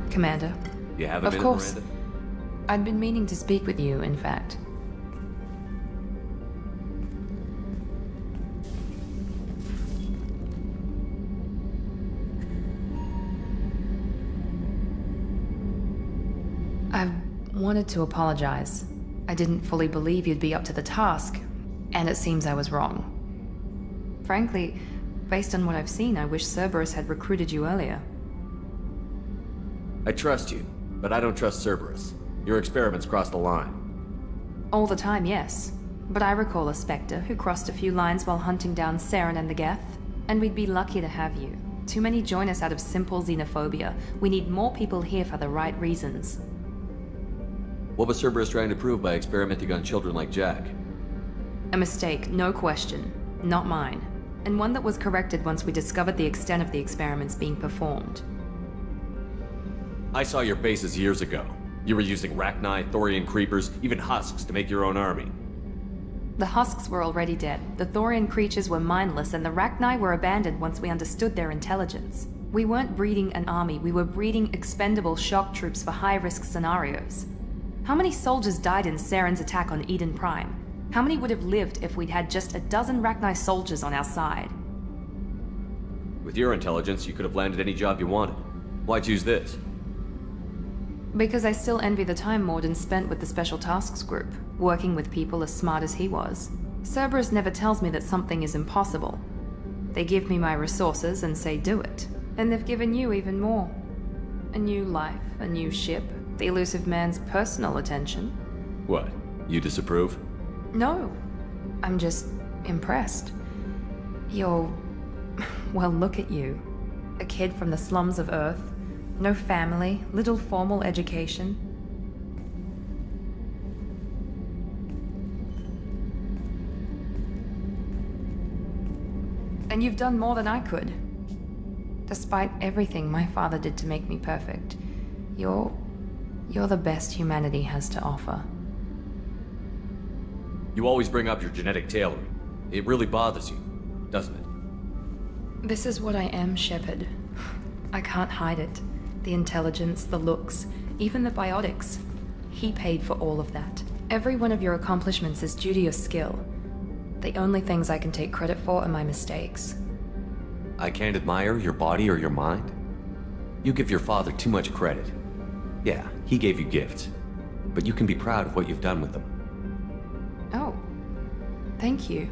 Commander. You have a Of minute, course. Miranda? I'd been meaning to speak with you, in fact. I wanted to apologize. I didn't fully believe you'd be up to the task, and it seems I was wrong. Frankly, based on what I've seen, I wish Cerberus had recruited you earlier. I trust you, but I don't trust Cerberus. Your experiments crossed the line. All the time, yes. But I recall a Spectre who crossed a few lines while hunting down Saren and the Geth, and we'd be lucky to have you. Too many join us out of simple xenophobia. We need more people here for the right reasons. What was Cerberus trying to prove by experimenting on children like Jack? A mistake, no question. Not mine. And one that was corrected once we discovered the extent of the experiments being performed. I saw your bases years ago. You were using Rachni, Thorian creepers, even husks to make your own army. The husks were already dead, the Thorian creatures were mindless, and the Rachni were abandoned once we understood their intelligence. We weren't breeding an army, we were breeding expendable shock troops for high-risk scenarios. How many soldiers died in Saren's attack on Eden Prime? How many would have lived if we'd had just a dozen Rachni soldiers on our side? With your intelligence, you could have landed any job you wanted. Why choose this? Because I still envy the time Morden spent with the Special Tasks Group, working with people as smart as he was. Cerberus never tells me that something is impossible. They give me my resources and say do it. And they've given you even more. A new life, a new ship, the elusive man's personal attention. What? You disapprove? No. I'm just impressed. You're... well, look at you. A kid from the slums of Earth. No family, little formal education. And you've done more than I could. Despite everything my father did to make me perfect, you're the best humanity has to offer. You always bring up your genetic tailoring. It really bothers you, doesn't it? This is what I am, Shepard. I can't hide it. The intelligence, the looks, even the biotics. He paid for all of that. Every one of your accomplishments is due to your skill. The only things I can take credit for are my mistakes. I can't admire your body or your mind? You give your father too much credit. Yeah, he gave you gifts, but you can be proud of what you've done with them. Oh, thank you.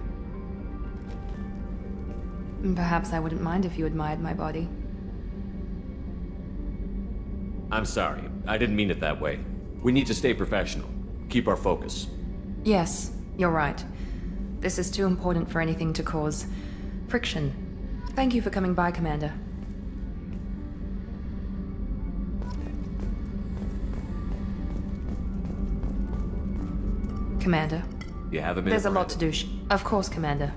Perhaps I wouldn't mind if you admired my body. I'm sorry, I didn't mean it that way. We need to stay professional. Keep our focus. Yes, you're right. This is too important for anything to cause friction. Thank you for coming by, Commander. Commander. You have a minute? There's a lot to do. Of course, Commander.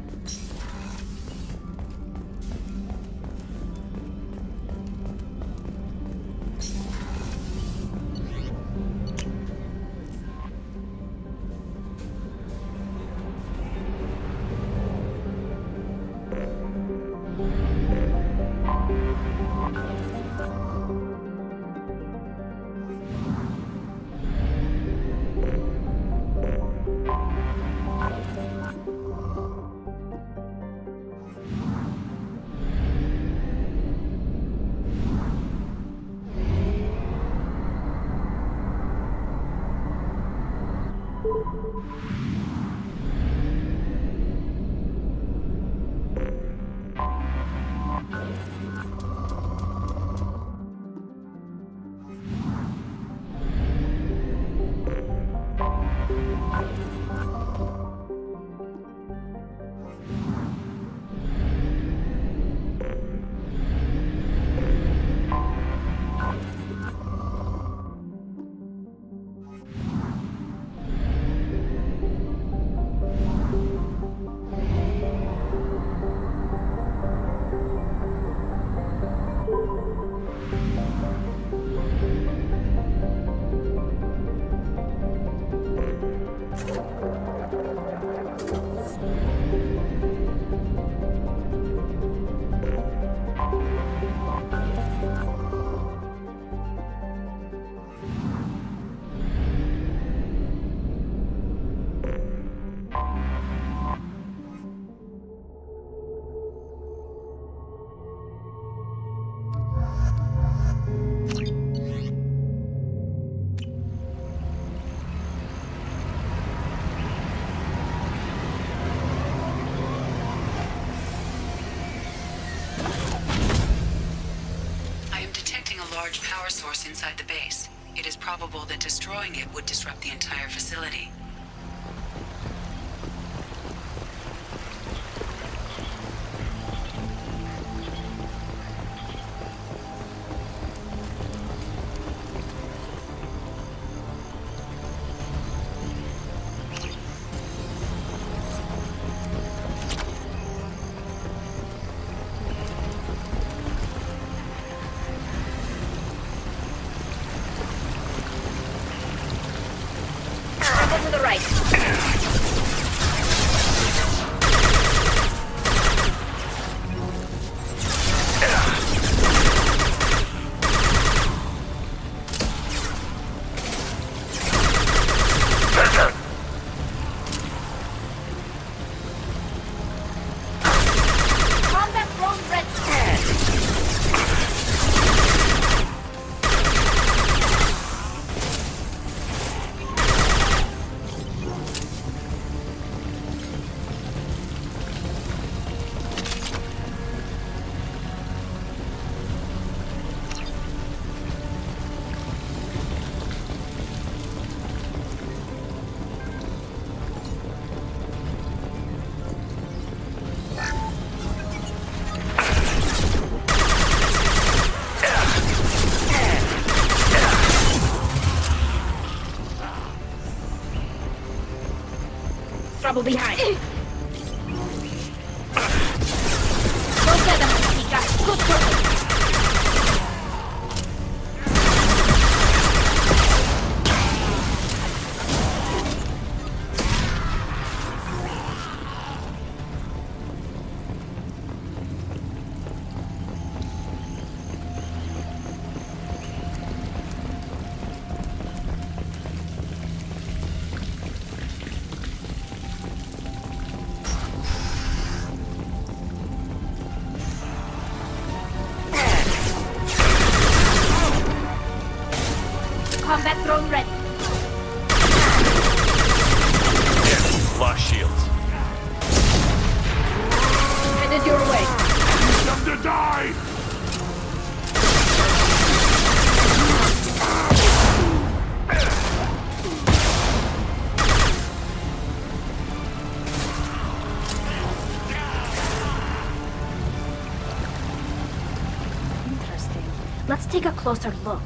large power source inside the base. It is probable that destroying it would disrupt the entire facility. To the right. trouble behind. Combat drone ready. Lock shields. Headed your way. Time to die! Interesting. Let's take a closer look.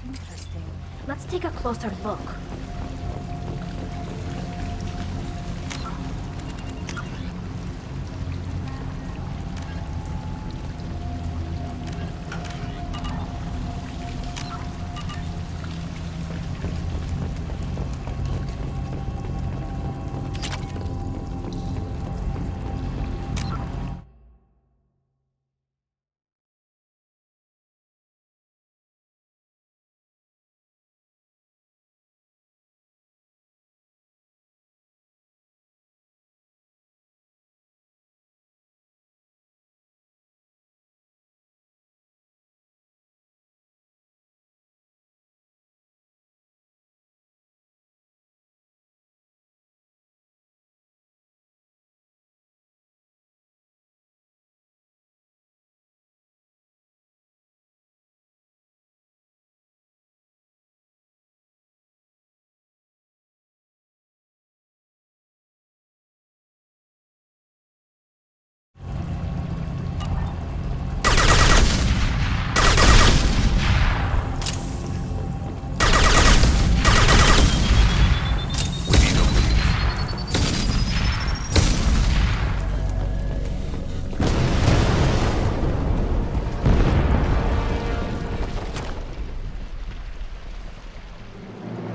Interesting. Let's take a closer look.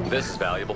This is valuable.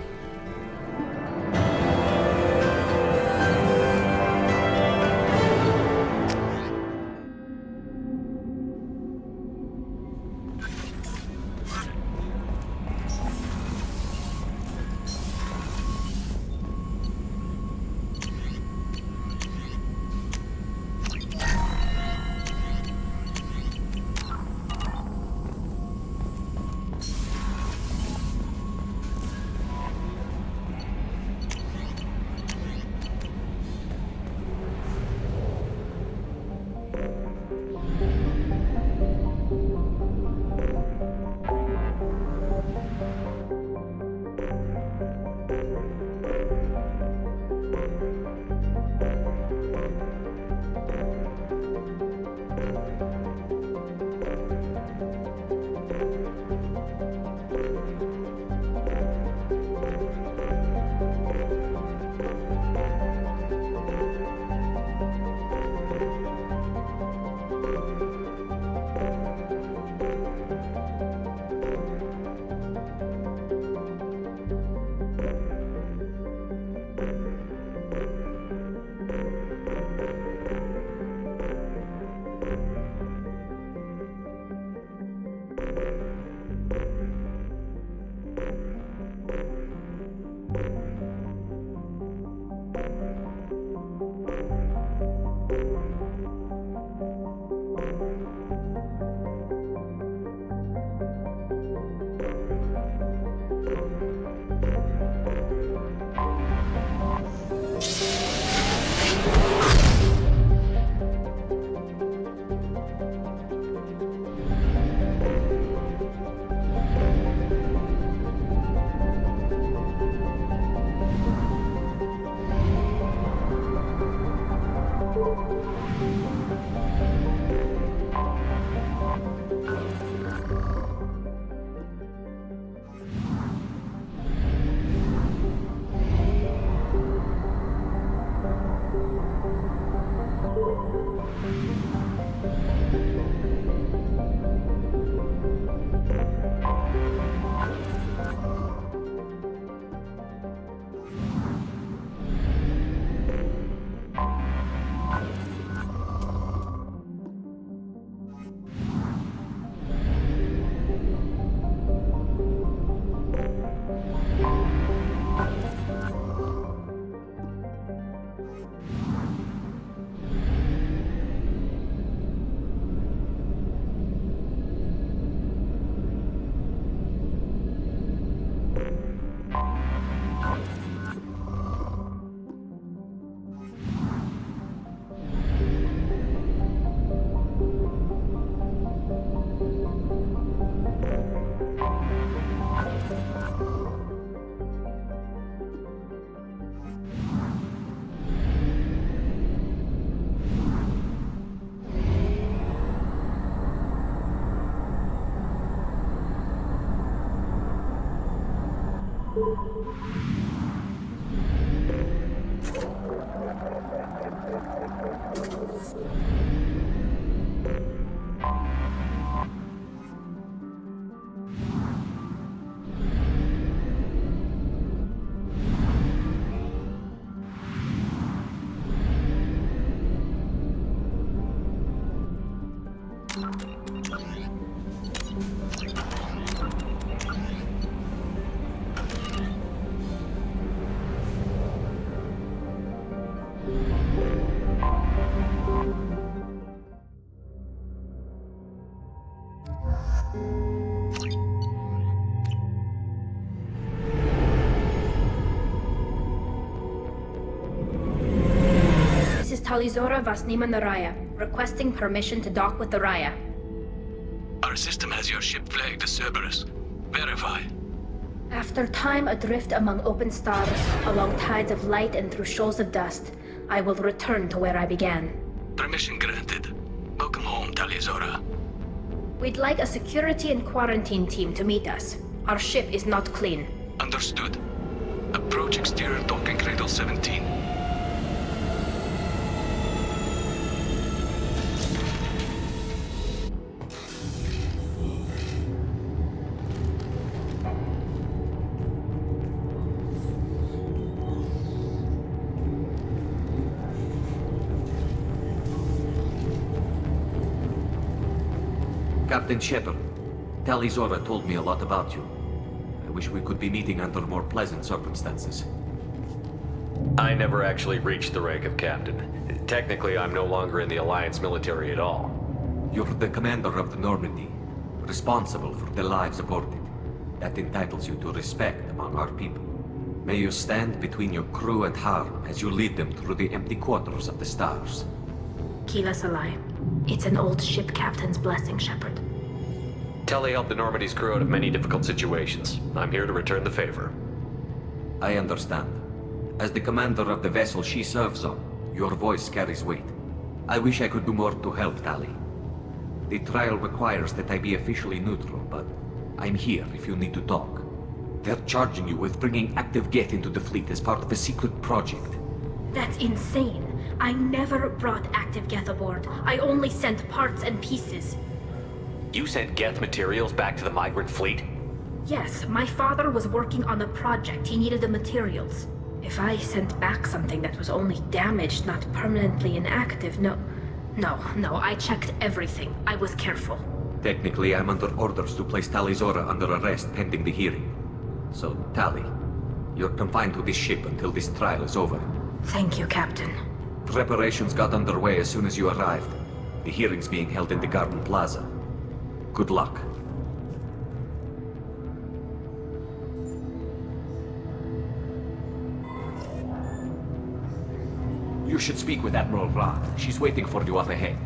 Talizora Vasnima Naraya, requesting permission to dock with the Raya. Our system has your ship flagged as Cerberus. Verify. After time adrift among open stars, along tides of light and through shoals of dust, I will return to where I began. Permission granted. Welcome home, Talizora. We'd like a security and quarantine team to meet us. Our ship is not clean. Understood. Approach exterior docking cradle 17. Captain Shepard, Talizora told me a lot about you. I wish we could be meeting under more pleasant circumstances. I never actually reached the rank of captain. Technically, I'm no longer in the Alliance military at all. You're the commander of the Normandy, responsible for the lives aborted. That entitles you to respect among our people. May you stand between your crew and harm as you lead them through the empty quarters of the stars. Kila Salai. It's an old ship captain's blessing, Shepard. Telly helped the Normandy's crew out of many difficult situations. I'm here to return the favor. I understand. As the commander of the vessel she serves on, your voice carries weight. I wish I could do more to help Tali. The trial requires that I be officially neutral, but I'm here if you need to talk. They're charging you with bringing active Geth into the fleet as part of a secret project. That's insane. I never brought active Geth aboard. I only sent parts and pieces. You sent Geth materials back to the migrant fleet? Yes, my father was working on a project. He needed the materials. If I sent back something that was only damaged, not permanently inactive, no, I checked everything. I was careful. Technically, I'm under orders to place Talizora under arrest pending the hearing. So, Tali, you're confined to this ship until this trial is over. Thank you, Captain. Preparations got underway as soon as you arrived. The hearing's being held in the Garden Plaza. Good luck. You should speak with Admiral Ra. She's waiting for you up ahead.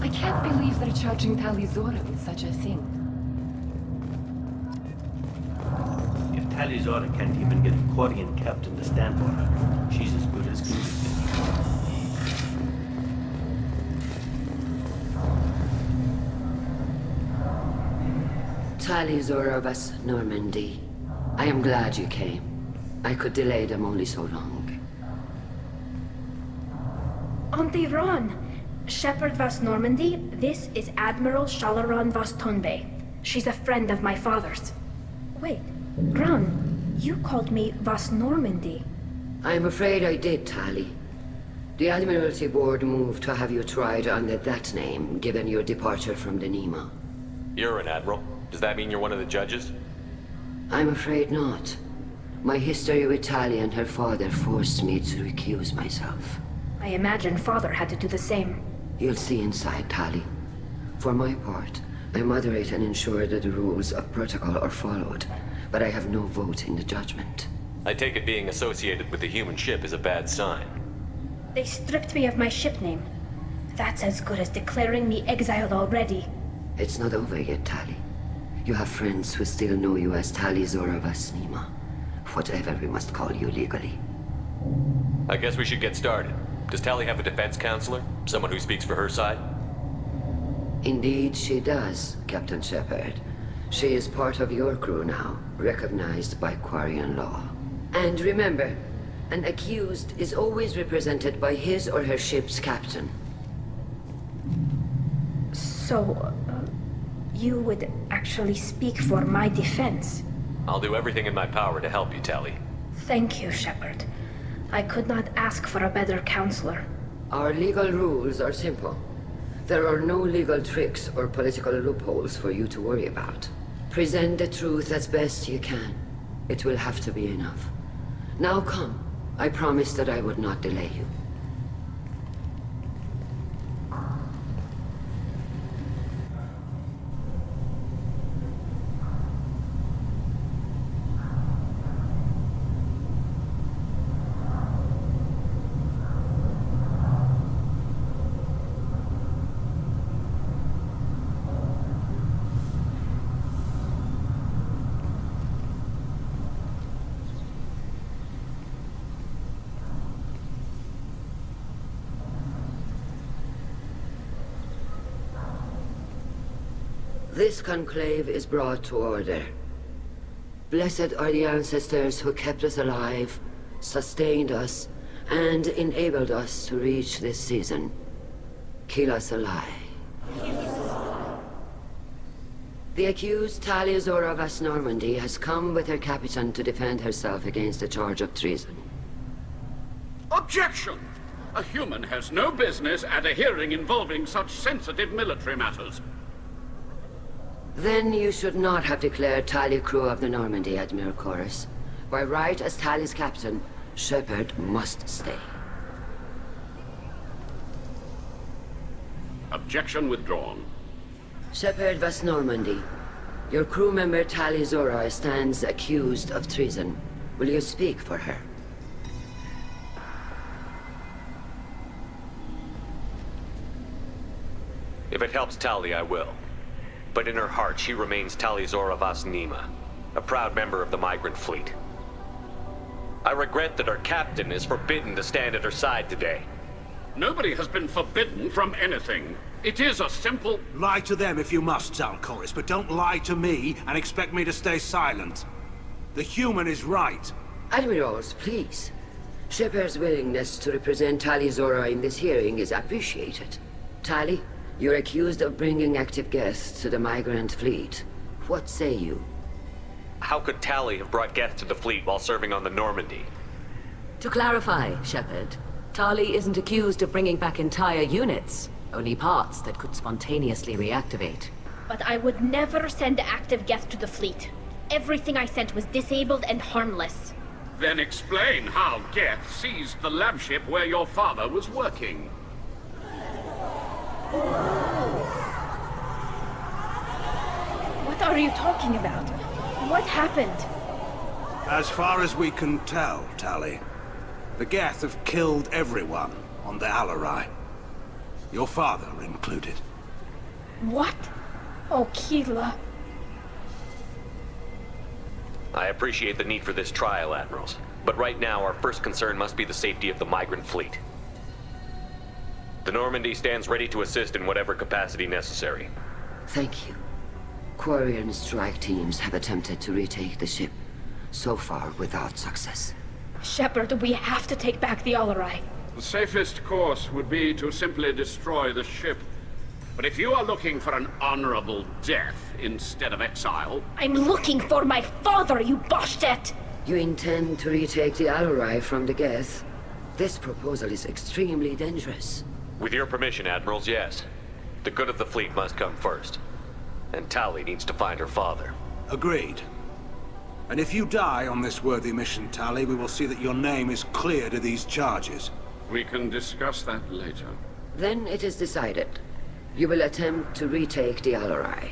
I can't believe they're charging Talizora with such a thing. If Talizora can't even get a Quarian captain to stand for her, she's as good as gold. Talizora Vas Normandy. I am glad you came. I could delay them only so long. Auntie Ron! Shepard Vas Normandy, this is Admiral Shalaran Vas Tonbe. She's a friend of my father's. Wait, Ron, you called me Vas Normandy. I'm afraid I did, Tali. The Admiralty Board moved to have you tried under that name, given your departure from the Nima. You're an admiral. Does that mean you're one of the judges? I'm afraid not. My history with Tali and her father forced me to recuse myself. I imagine father had to do the same. You'll see inside, Tali. For my part, I moderate and ensure that the rules of protocol are followed, but I have no vote in the judgment. I take it being associated with the human ship is a bad sign. They stripped me of my ship name. That's as good as declaring me exiled already. It's not over yet, Tali. You have friends who still know you as Talizora Vas Nima. Whatever we must call you legally. I guess we should get started. Does Tali have a defense counselor? Someone who speaks for her side? Indeed she does, Captain Shepard. She is part of your crew now, recognized by Quarian law. And remember, an accused is always represented by his or her ship's captain. So, you would actually speak for my defense? I'll do everything in my power to help you, Tali. Thank you, Shepard. I could not ask for a better counselor. Our legal rules are simple. There are no legal tricks or political loopholes for you to worry about. Present the truth as best you can. It will have to be enough. Now come. I promised that I would not delay you. This conclave is brought to order. Blessed are the ancestors who kept us alive, sustained us, and enabled us to reach this season. Kila Salai. The accused Talia Zora Vas Normandy has come with her captain to defend herself against a charge of treason. Objection! A human has no business at a hearing involving such sensitive military matters. Then you should not have declared Talia crew of the Normandy, Admiral Chorus. By right as Talia's captain, Shepard must stay. Objection withdrawn. Shepard Vas Normandy, your crew member Talia Zora stands accused of treason. Will you speak for her? If it helps Tali, I will. But in her heart, she remains Tali Zora Vas Nima, a proud member of the migrant fleet. I regret that our captain is forbidden to stand at her side today. Nobody has been forbidden from anything. It is a simple... Lie to them if you must, Zalcoris, but don't lie to me and expect me to stay silent. The human is right. Admirals, please. Shepard's willingness to represent Talia Zora in this hearing is appreciated. Tali, you're accused of bringing active guests to the migrant fleet. What say you? How could Tali have brought Geth to the fleet while serving on the Normandy? To clarify, Shepard, Tali isn't accused of bringing back entire units, only parts that could spontaneously reactivate. But I would never send active Geth to the fleet. Everything I sent was disabled and harmless. Then explain how Geth seized the lab ship where your father was working. What are you talking about? What happened? As far as we can tell, Tali, the Geth have killed everyone on the Alarai. Your father included. What? Oh, Kila. I appreciate the need for this trial, Admirals. But right now, our first concern must be the safety of the migrant fleet. The Normandy stands ready to assist in whatever capacity necessary. Thank you. Quarian strike teams have attempted to retake the ship, so far without success. Shepard, we have to take back the Alarai. The safest course would be to simply destroy the ship. But if you are looking for an honorable death instead of exile... I'm looking for my father, you Boshtet! You intend to retake the Alarai from the Geth? This proposal is extremely dangerous. With your permission, Admirals, yes. The good of the fleet must come first. And Tali needs to find her father. Agreed. And if you die on this worthy mission, Tali, we will see that your name is cleared of these charges. We can discuss that later. Then it is decided. You will attempt to retake the Alarai.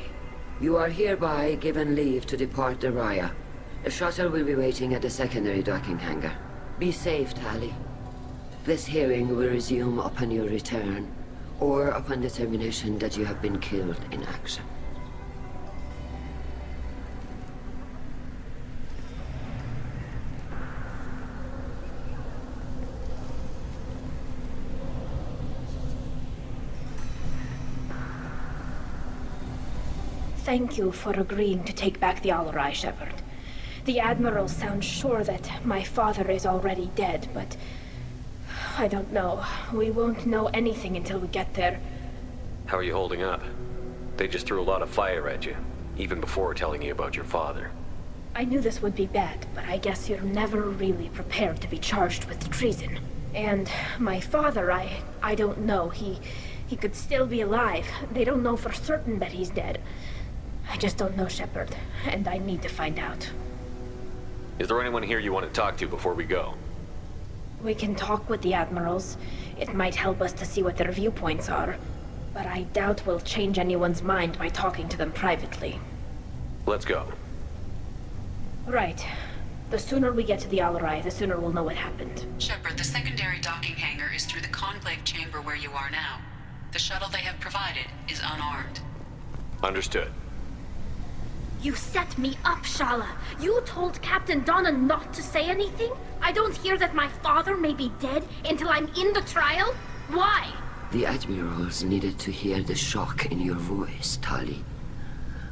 You are hereby given leave to depart the Raya. A shuttle will be waiting at the secondary docking hangar. Be safe, Tali. This hearing will resume upon your return, or upon determination that you have been killed in action. Thank you for agreeing to take back the Alarai, Shepard. The Admiral sounds sure that my father is already dead, but... I don't know. We won't know anything until we get there. How are you holding up? They just threw a lot of fire at you, even before telling you about your father. I knew this would be bad, but I guess you're never really prepared to be charged with treason. And my father, I don't know. He could still be alive. They don't know for certain that he's dead. I just don't know, Shepard, and I need to find out. Is there anyone here you want to talk to before we go? We can talk with the Admirals. It might help us to see what their viewpoints are. But I doubt we'll change anyone's mind by talking to them privately. Let's go. Right. The sooner we get to the Alarai, the sooner we'll know what happened. Shepard, the secondary docking hangar is through the conclave chamber where you are now. The shuttle they have provided is unarmed. Understood. You set me up, Shala. You told Captain Donna not to say anything? I don't hear that my father may be dead until I'm in the trial? Why? The Admirals needed to hear the shock in your voice, Tali.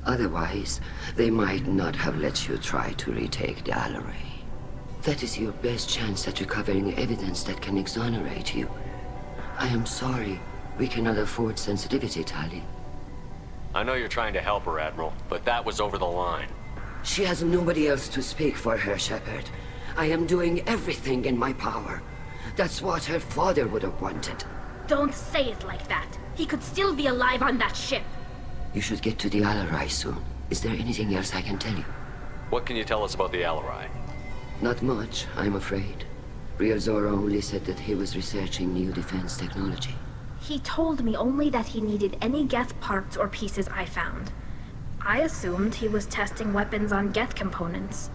Otherwise, they might not have let you try to retake the Alarai. That is your best chance at recovering evidence that can exonerate you. I am sorry. We cannot afford sensitivity, Tali. I know you're trying to help her, Admiral, but that was over the line. She has nobody else to speak for her, Shepard. I am doing everything in my power. That's what her father would have wanted. Don't say it like that. He could still be alive on that ship. You should get to the Alarai soon. Is there anything else I can tell you? What can you tell us about the Alarai? Not much, I'm afraid. Real Zora only said that he was researching new defense technology. He told me only that he needed any Geth parts or pieces I found. I assumed he was testing weapons on Geth components.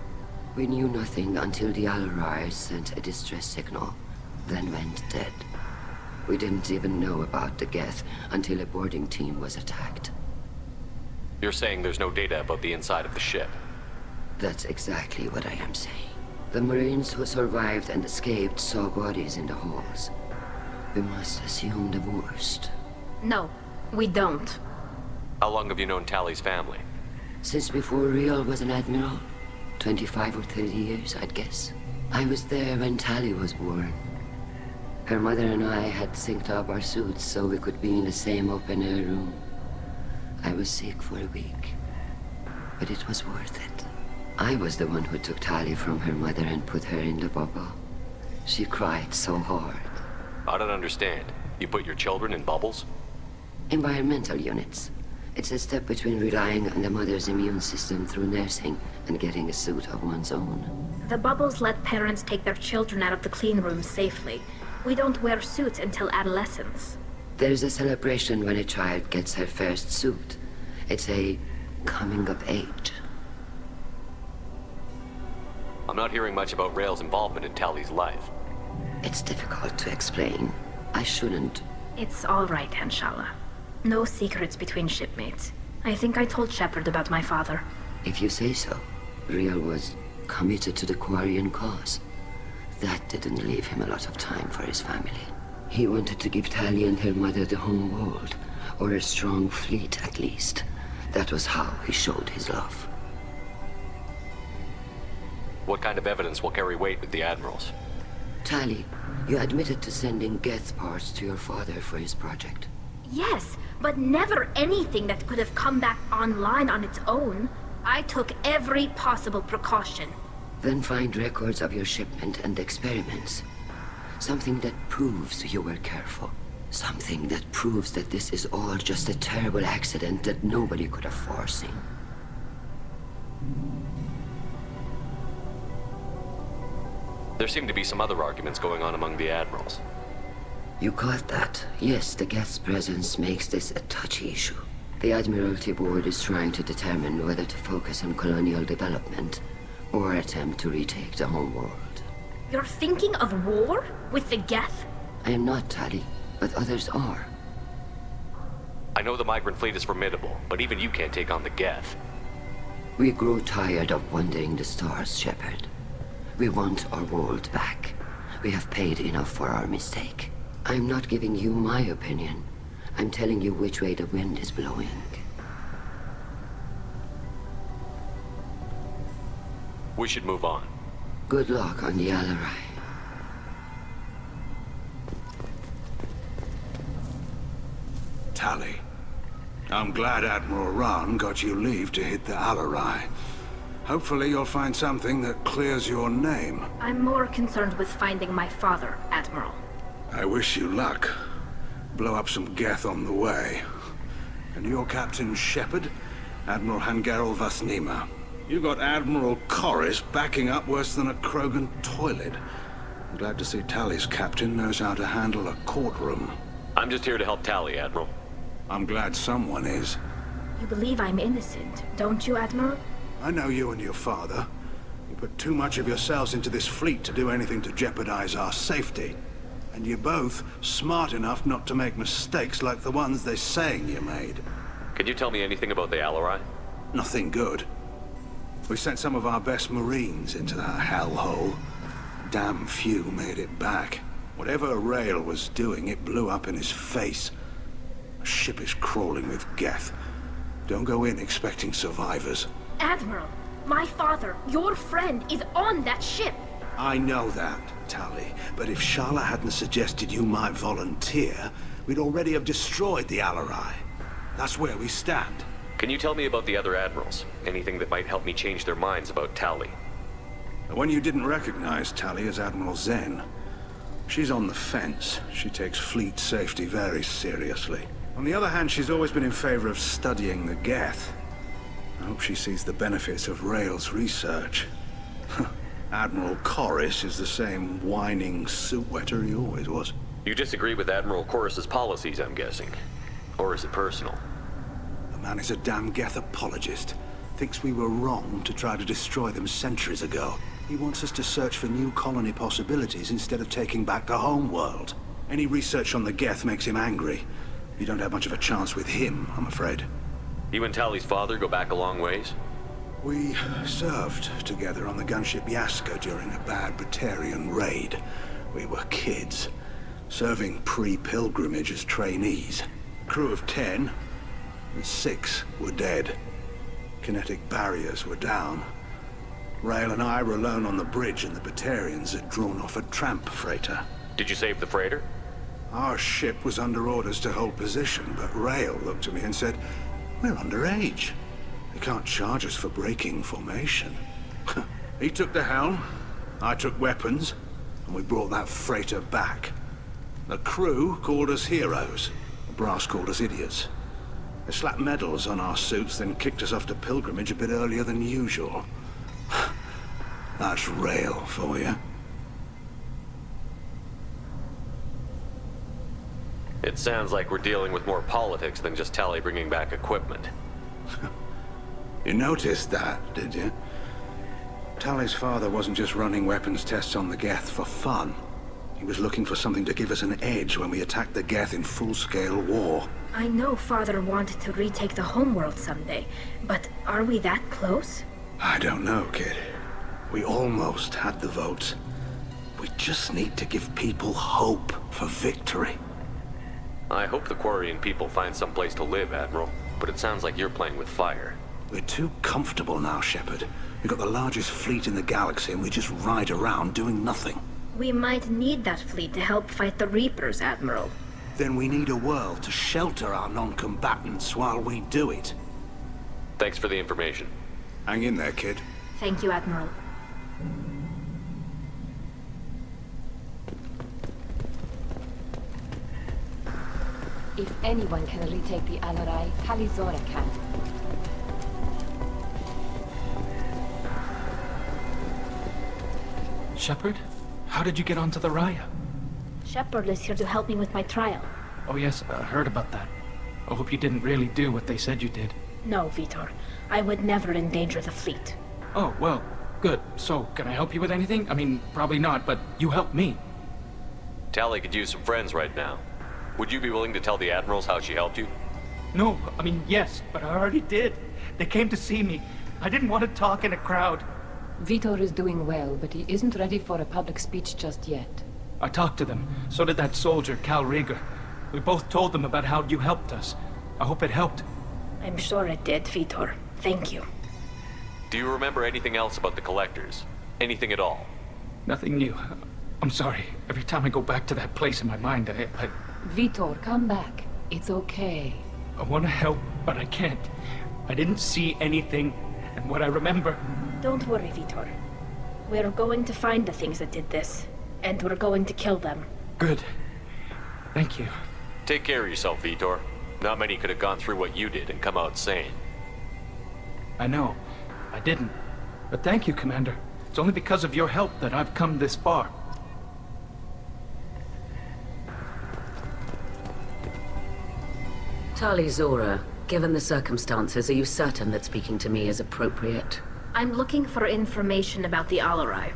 We knew nothing until the Alarai sent a distress signal, then went dead. We didn't even know about the Geth until a boarding team was attacked. You're saying there's no data about the inside of the ship? That's exactly what I am saying. The Marines who survived and escaped saw bodies in the halls. We must assume the worst. No, we don't. How long have you known Tali's family? Since before Riel was an admiral. 25 or 30 years, I'd guess. I was there when Tali was born. Her mother and I had synced up our suits so we could be in the same open-air room. I was sick for a week, but it was worth it. I was the one who took Tali from her mother and put her in the bubble. She cried so hard. I don't understand. You put your children in bubbles? Environmental units. It's a step between relying on the mother's immune system through nursing and getting a suit of one's own. The bubbles let parents take their children out of the clean rooms safely. We don't wear suits until adolescence. There's a celebration when a child gets her first suit. It's a coming of age. I'm not hearing much about Rael's involvement in Tali's life. It's difficult to explain. I shouldn't. It's all right, Anshala. No secrets between shipmates. I think I told Shepard about my father. If you say so. Riel was committed to the Quarian cause. That didn't leave him a lot of time for his family. He wanted to give Tali and her mother the home world, or a strong fleet at least. That was how he showed his love. What kind of evidence will carry weight with the admirals? Tali, you admitted to sending Geth parts to your father for his project. Yes, but never anything that could have come back online on its own. I took every possible precaution. Then find records of your shipment and experiments. Something that proves you were careful. Something that proves that this is all just a terrible accident that nobody could have foreseen. There seem to be some other arguments going on among the admirals. You caught that? Yes, the Geth's presence makes this a touchy issue. The Admiralty Board is trying to determine whether to focus on colonial development or attempt to retake the home world. You're thinking of war? With the Geth? I am not, Tali, but others are. I know the migrant fleet is formidable, but even you can't take on the Geth. We grow tired of wandering the stars, Shepard. We want our world back. We have paid enough for our mistake. I'm not giving you my opinion. I'm telling you which way the wind is blowing. We should move on. Good luck on the Alarai. Tali, I'm glad Admiral Rahn got you leave to hit the Alarai. Hopefully you'll find something that clears your name. I'm more concerned with finding my father, Admiral. I wish you luck. Blow up some Geth on the way. And your Captain Shepard? Admiral Hangarel Vasnima. You got Admiral Corris backing up worse than a Krogan toilet. I'm glad to see Tali's captain knows how to handle a courtroom. I'm just here to help Tali, Admiral. I'm glad someone is. You believe I'm innocent, don't you, Admiral? I know you and your father. You put too much of yourselves into this fleet to do anything to jeopardize our safety. And you're both smart enough not to make mistakes like the ones they're saying you made. Can you tell me anything about the Alarai? Nothing good. We sent some of our best Marines into that hellhole. Damn few made it back. Whatever Rael was doing, it blew up in his face. A ship is crawling with Geth. Don't go in expecting survivors. Admiral, my father, your friend, is on that ship. I know that, Tali, but if Shala hadn't suggested you might volunteer, we'd already have destroyed the Alarai. That's where we stand. Can you tell me about the other admirals? Anything that might help me change their minds about Tali? The one you didn't recognize, Tali, is Admiral Zen. She's on the fence. She takes fleet safety very seriously. On the other hand, she's always been in favor of studying the Geth. I hope she sees the benefits of Rael's research. Admiral Corris is the same whining suit-wetter he always was. You disagree with Admiral Corris's policies, I'm guessing. Or is it personal? The man is a damn Geth apologist. Thinks we were wrong to try to destroy them centuries ago. He wants us to search for new colony possibilities instead of taking back the home world. Any research on the Geth makes him angry. You don't have much of a chance with him, I'm afraid. You and Tali's father go back a long ways? We served together on the gunship Yaska during a bad Batarian raid. We were kids, serving pre-pilgrimage as trainees. A crew of 10, and 6 were dead. Kinetic barriers were down. Rael and I were alone on the bridge, and the Batarians had drawn off a tramp freighter. Did you save the freighter? Our ship was under orders to hold position, but Rael looked at me and said, "We're underage. They can't charge us for breaking formation." He took the helm, I took weapons, and we brought that freighter back. The crew called us heroes. The brass called us idiots. They slapped medals on our suits, then kicked us off to pilgrimage a bit earlier than usual. That's Rael for you. It sounds like we're dealing with more politics than just Tali bringing back equipment. You noticed that, did you? Tali's father wasn't just running weapons tests on the Geth for fun. He was looking for something to give us an edge when we attacked the Geth in full-scale war. I know Father wanted to retake the homeworld someday, but are we that close? I don't know, kid. We almost had the votes. We just need to give people hope for victory. I hope the Quarian people find some place to live, Admiral, but it sounds like you're playing with fire. We're too comfortable now, Shepard. We've got the largest fleet in the galaxy and we just ride around doing nothing. We might need that fleet to help fight the Reapers, Admiral. Then we need a world to shelter our non-combatants while we do it. Thanks for the information. Hang in there, kid. Thank you, Admiral. If anyone can retake the Alarai, Talizora can. Shepard? How did you get onto the Raya? Shepard is here to help me with my trial. Oh yes, I heard about that. I hope you didn't really do what they said you did. No, Vitor. I would never endanger the fleet. Oh, well, good. So, can I help you with anything? I mean, probably not, but you helped me. Tali could use some friends right now. Would you be willing to tell the Admirals how she helped you? No, I mean, yes, but I already did. They came to see me. I didn't want to talk in a crowd. Vitor is doing well, but he isn't ready for a public speech just yet. I talked to them. So did that soldier, Cal Rieger. We both told them about how you helped us. I hope it helped. I'm sure it did, Vitor. Thank you. Do you remember anything else about the Collectors? Anything at all? Nothing new. I'm sorry. Every time I go back to that place in my mind, I Vitor, come back. It's okay. I want to help, but I can't. I didn't see anything, and what I remember... Don't worry, Vitor. We're going to find the things that did this, and we're going to kill them. Good. Thank you. Take care of yourself, Vitor. Not many could have gone through what you did and come out sane. I know. I didn't. But thank you, Commander. It's only because of your help that I've come this far. Talizora, given the circumstances, are you certain that speaking to me is appropriate? I'm looking for information about the Alarai.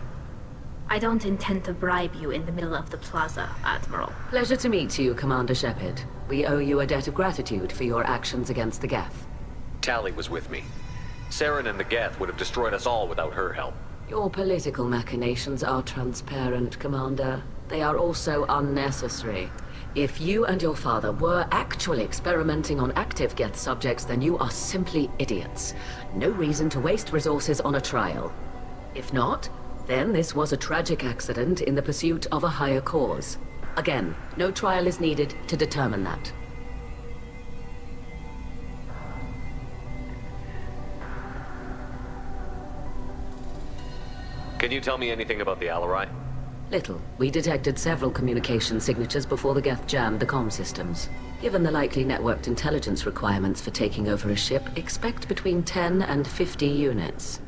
I don't intend to bribe you in the middle of the plaza, Admiral. Pleasure to meet you, Commander Shepard. We owe you a debt of gratitude for your actions against the Geth. Tali was with me. Saren and the Geth would have destroyed us all without her help. Your political machinations are transparent, Commander. They are also unnecessary. If you and your father were actually experimenting on active Geth subjects, then you are simply idiots. No reason to waste resources on a trial. If not, then this was a tragic accident in the pursuit of a higher cause. Again, no trial is needed to determine that. Can you tell me anything about the Alarai? Little. We detected several communication signatures before the Geth jammed the comm systems. Given the likely networked intelligence requirements for taking over a ship, expect between 10 and 50 units.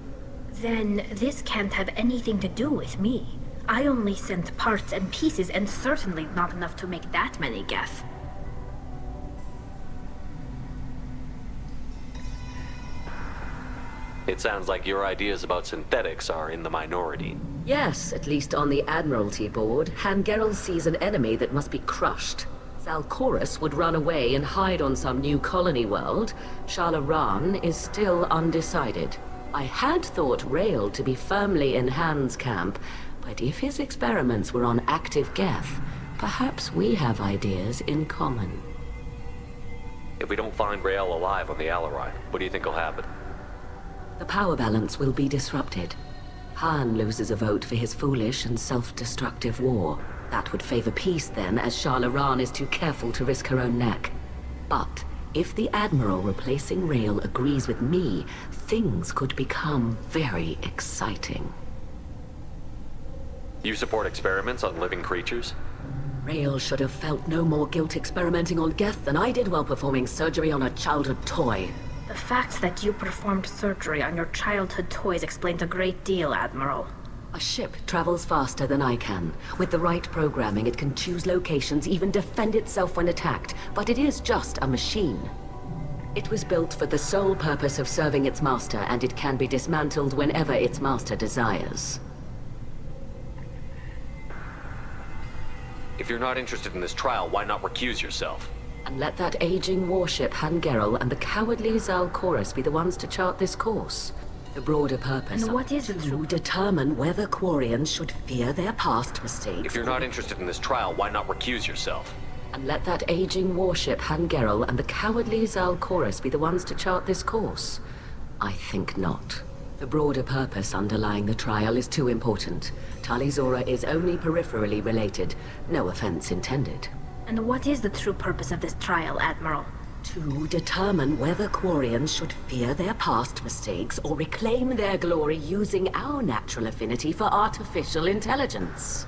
Then this can't have anything to do with me. I only sent parts and pieces, and certainly not enough to make that many Geth. It sounds like your ideas about synthetics are in the minority. Yes, at least on the Admiralty board, Hangerel sees an enemy that must be crushed. Zalcorus would run away and hide on some new colony world. Shalaran is still undecided. I had thought Rael to be firmly in Han's camp, but if his experiments were on active Geth, perhaps we have ideas in common. If we don't find Rael alive on the Alarai, what do you think will happen? The power balance will be disrupted. Han loses a vote for his foolish and self-destructive war. That would favor peace then, as Shalaran is too careful to risk her own neck. But if the Admiral replacing Rael agrees with me, things could become very exciting. You support experiments on living creatures? Rael should have felt no more guilt experimenting on Geth than I did while performing surgery on a childhood toy. The fact that you performed surgery on your childhood toys explains a great deal, Admiral. A ship travels faster than I can. With the right programming, it can choose locations, even defend itself when attacked. But it is just a machine. It was built for the sole purpose of serving its master, and it can be dismantled whenever its master desires. If you're not interested in this trial, why not recuse yourself? And let that aging warship Hangerel and the cowardly Zalcorus be the ones to chart this course. The broader purpose And what is it to determine whether Quarians should fear their past mistakes. If you're not interested in this trial, why not recuse yourself? And let that aging warship Hangerel and the cowardly Zalcorus be the ones to chart this course. I think not. The broader purpose underlying the trial is too important. Tali'Zorah is only peripherally related. No offense intended. And what is the true purpose of this trial, Admiral? To determine whether Quarians should fear their past mistakes or reclaim their glory using our natural affinity for artificial intelligence.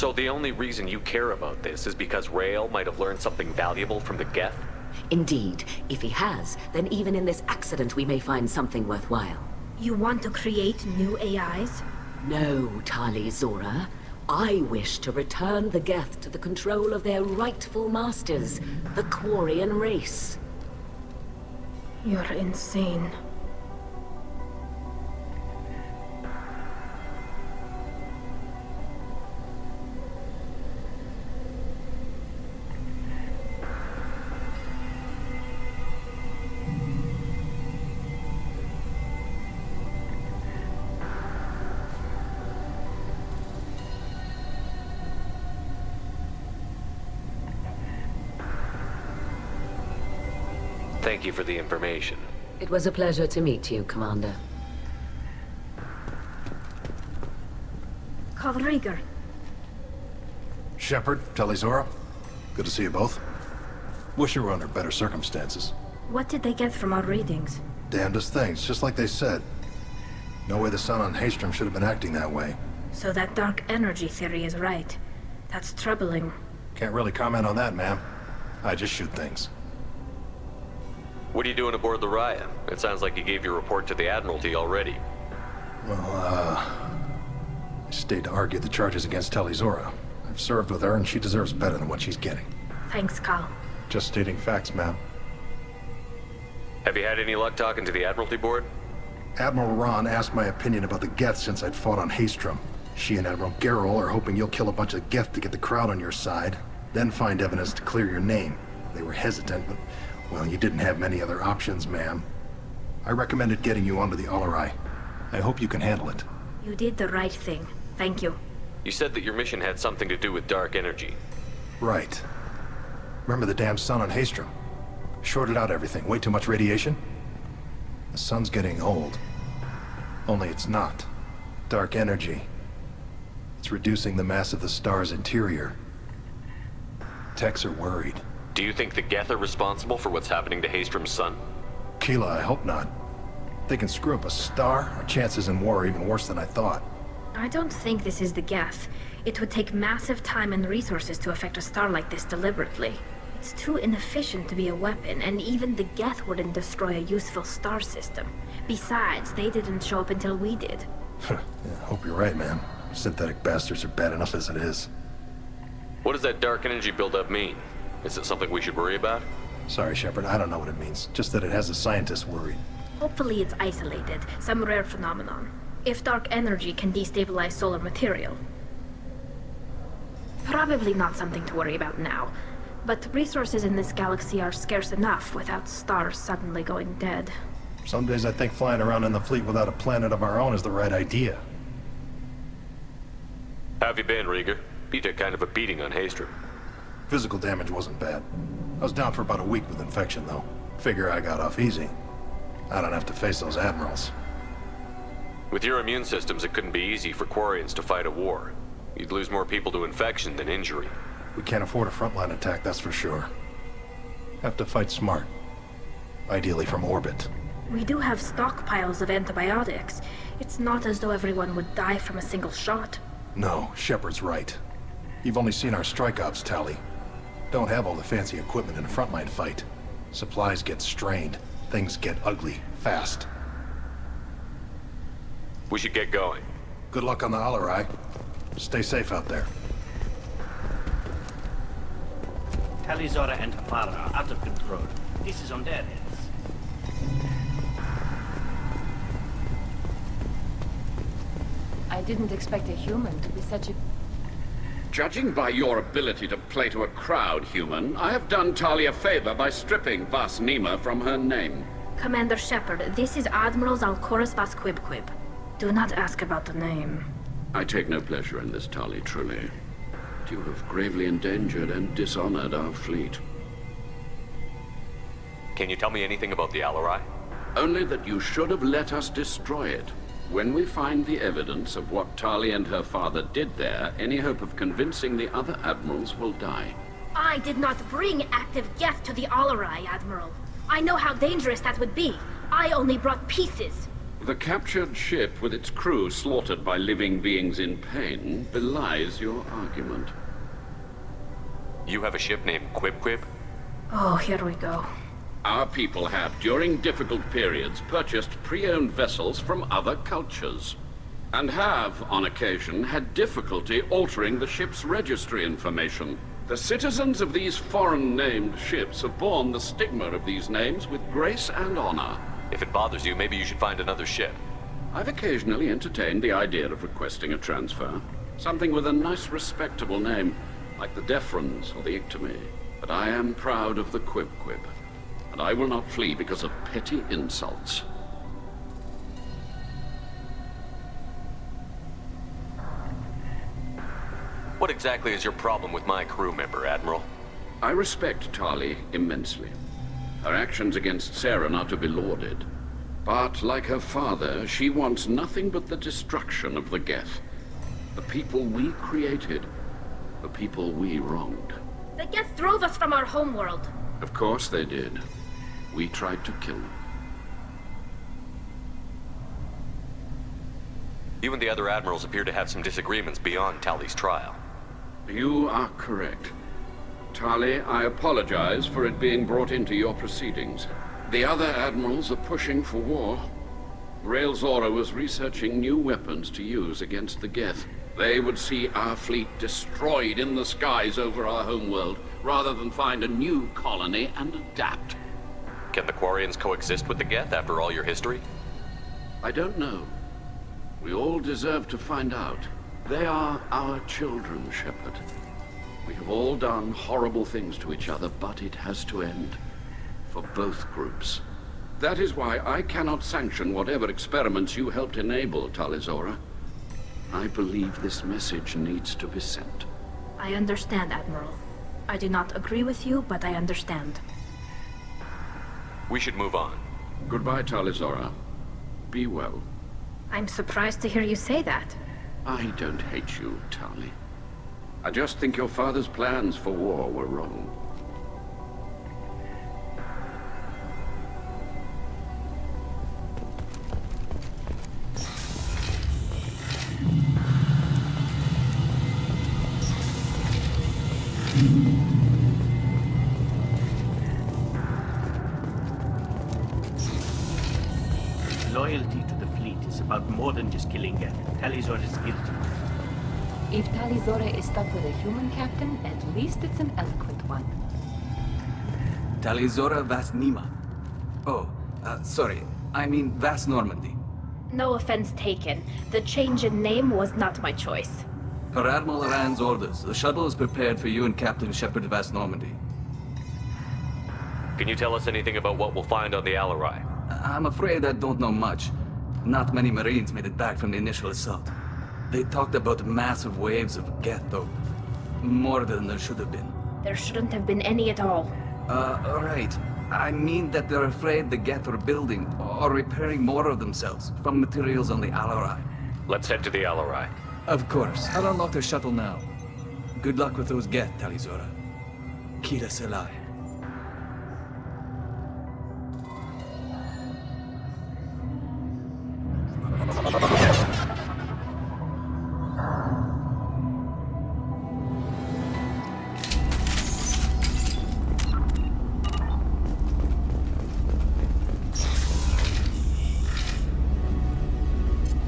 So the only reason you care about this is because Rael might have learned something valuable from the Geth? Indeed. If he has, then even in this accident we may find something worthwhile. You want to create new AIs? No, Tali'Zorah. I wish to return the Geth to the control of their rightful masters, the Quarian race. You're insane. Thank you for the information. It was a pleasure to meet you, Commander. Kallrieger. Shepard, Tali'Zorah. Good to see you both. Wish you were under better circumstances. What did they get from our readings? Damnedest things, just like they said. No way the sun on Haystrom should have been acting that way. So that dark energy theory is right. That's troubling. Can't really comment on that, ma'am. I just shoot things. What are you doing aboard the Raya? It sounds like you gave your report to the Admiralty already. Well, I stayed to argue the charges against Tali'Zorah. I've served with her, and she deserves better than what she's getting. Thanks, Cal. Just stating facts, ma'am. Have you had any luck talking to the Admiralty Board? Admiral Ron asked my opinion about the Geth since I'd fought on Haestrom. She and Admiral Gerrel are hoping you'll kill a bunch of Geth to get the crowd on your side, then find evidence to clear your name. They were hesitant, but, well, you didn't have many other options, ma'am. I recommended getting you onto the Alarai. I hope you can handle it. You did the right thing. Thank you. You said that your mission had something to do with dark energy. Right. Remember the damn sun on Haestrom? Shorted out everything. Way too much radiation? The sun's getting old. Only it's not. Dark energy. It's reducing the mass of the star's interior. Techs are worried. Do you think the Geth are responsible for what's happening to Haestrom's sun? Keela, I hope not. If they can screw up a star, our chances in war are even worse than I thought. I don't think this is the Geth. It would take massive time and resources to affect a star like this deliberately. It's too inefficient to be a weapon, and even the Geth wouldn't destroy a useful star system. Besides, they didn't show up until we did. Yeah, hope you're right, man. Synthetic bastards are bad enough as it is. What does that dark energy buildup mean? Is it something we should worry about? Sorry, Shepard, I don't know what it means. Just that it has the scientists worried. Hopefully it's isolated, some rare phenomenon. If dark energy can destabilize solar material. Probably not something to worry about now. But resources in this galaxy are scarce enough without stars suddenly going dead. Some days I think flying around in the fleet without a planet of our own is the right idea. How have you been, Rieger? You took kind of a beating on Haestrom. Physical damage wasn't bad. I was down for about a week with infection, though. Figure I got off easy. I don't have to face those admirals. With your immune systems, it couldn't be easy for Quarians to fight a war. You'd lose more people to infection than injury. We can't afford a frontline attack, that's for sure. Have to fight smart. Ideally from orbit. We do have stockpiles of antibiotics. It's not as though everyone would die from a single shot. No, Shepard's right. You've only seen our strike ops tally. Don't have all the fancy equipment in a frontline fight. Supplies get strained. Things get ugly, fast. We should get going. Good luck on the Alarai. Stay safe out there. Tali'Zorah and her father are out of control. This is on their heads. I didn't expect a human to be such a... Judging by your ability to play to a crowd, human, I have done Tali a favor by stripping Vas Nima from her name. Commander Shepard, this is Admiral Zaal'Koris Vas Quib. Do not ask about the name. I take no pleasure in this, Tali, truly. You have gravely endangered and dishonored our fleet. Can you tell me anything about the Alarai? Only that you should have let us destroy it. When we find the evidence of what Tali and her father did there, any hope of convincing the other admirals will die. I did not bring active Geth to the Alarai, Admiral. I know how dangerous that would be. I only brought pieces. The captured ship with its crew slaughtered by living beings in pain belies your argument. You have a ship named Quib? Oh, here we go. Our people have, during difficult periods, purchased pre-owned vessels from other cultures, and have, on occasion, had difficulty altering the ship's registry information. The citizens of these foreign-named ships have borne the stigma of these names with grace and honor. If it bothers you, maybe you should find another ship. I've occasionally entertained the idea of requesting a transfer. Something with a nice, respectable name, like the Defrons or the Ictomy. But I am proud of the Quib, and I will not flee because of petty insults. What exactly is your problem with my crew member, Admiral? I respect Tali immensely. Her actions against Saren are to be lauded. But, like her father, she wants nothing but the destruction of the Geth. The people we created. The people we wronged. The Geth drove us from our homeworld. Of course they did. We tried to kill them. You and the other admirals appear to have some disagreements beyond Tali's trial. You are correct. Tali, I apologize for it being brought into your proceedings. The other admirals are pushing for war. Rael Zora was researching new weapons to use against the Geth. They would see our fleet destroyed in the skies over our homeworld, rather than find a new colony and adapt. Can the Quarians coexist with the Geth after all your history? I don't know. We all deserve to find out. They are our children, Shepard. We have all done horrible things to each other, but it has to end. For both groups. That is why I cannot sanction whatever experiments you helped enable, Tali'Zorah. I believe this message needs to be sent. I understand, Admiral. I do not agree with you, but I understand. We should move on. Goodbye, Tali'Zorah. Be well. I'm surprised to hear you say that. I don't hate you, Tali. I just think your father's plans for war were wrong. Loyalty to the fleet is about more than just killing Geth. Tali'Zorah is guilty. If Tali'Zorah is stuck with a human captain, at least it's an eloquent one. Tali'Zorah Vas Nima. Oh, sorry. I mean Vas Normandy. No offense taken. The change in name was not my choice. Per Admiral Rand's orders, the shuttle is prepared for you and Captain Shepard Vas Normandy. Can you tell us anything about what we'll find on the Alarai? I'm afraid I don't know much. Not many Marines made it back from the initial assault. They talked about massive waves of Geth, though. More than there should have been. There shouldn't have been any at all. Right. I mean that they're afraid the Geth are building or repairing more of themselves from materials on the Alarai. Let's head to the Alarai. Of course. I'll unlock the shuttle now. Good luck with those Geth, Tali'Zorah. Kira Selai.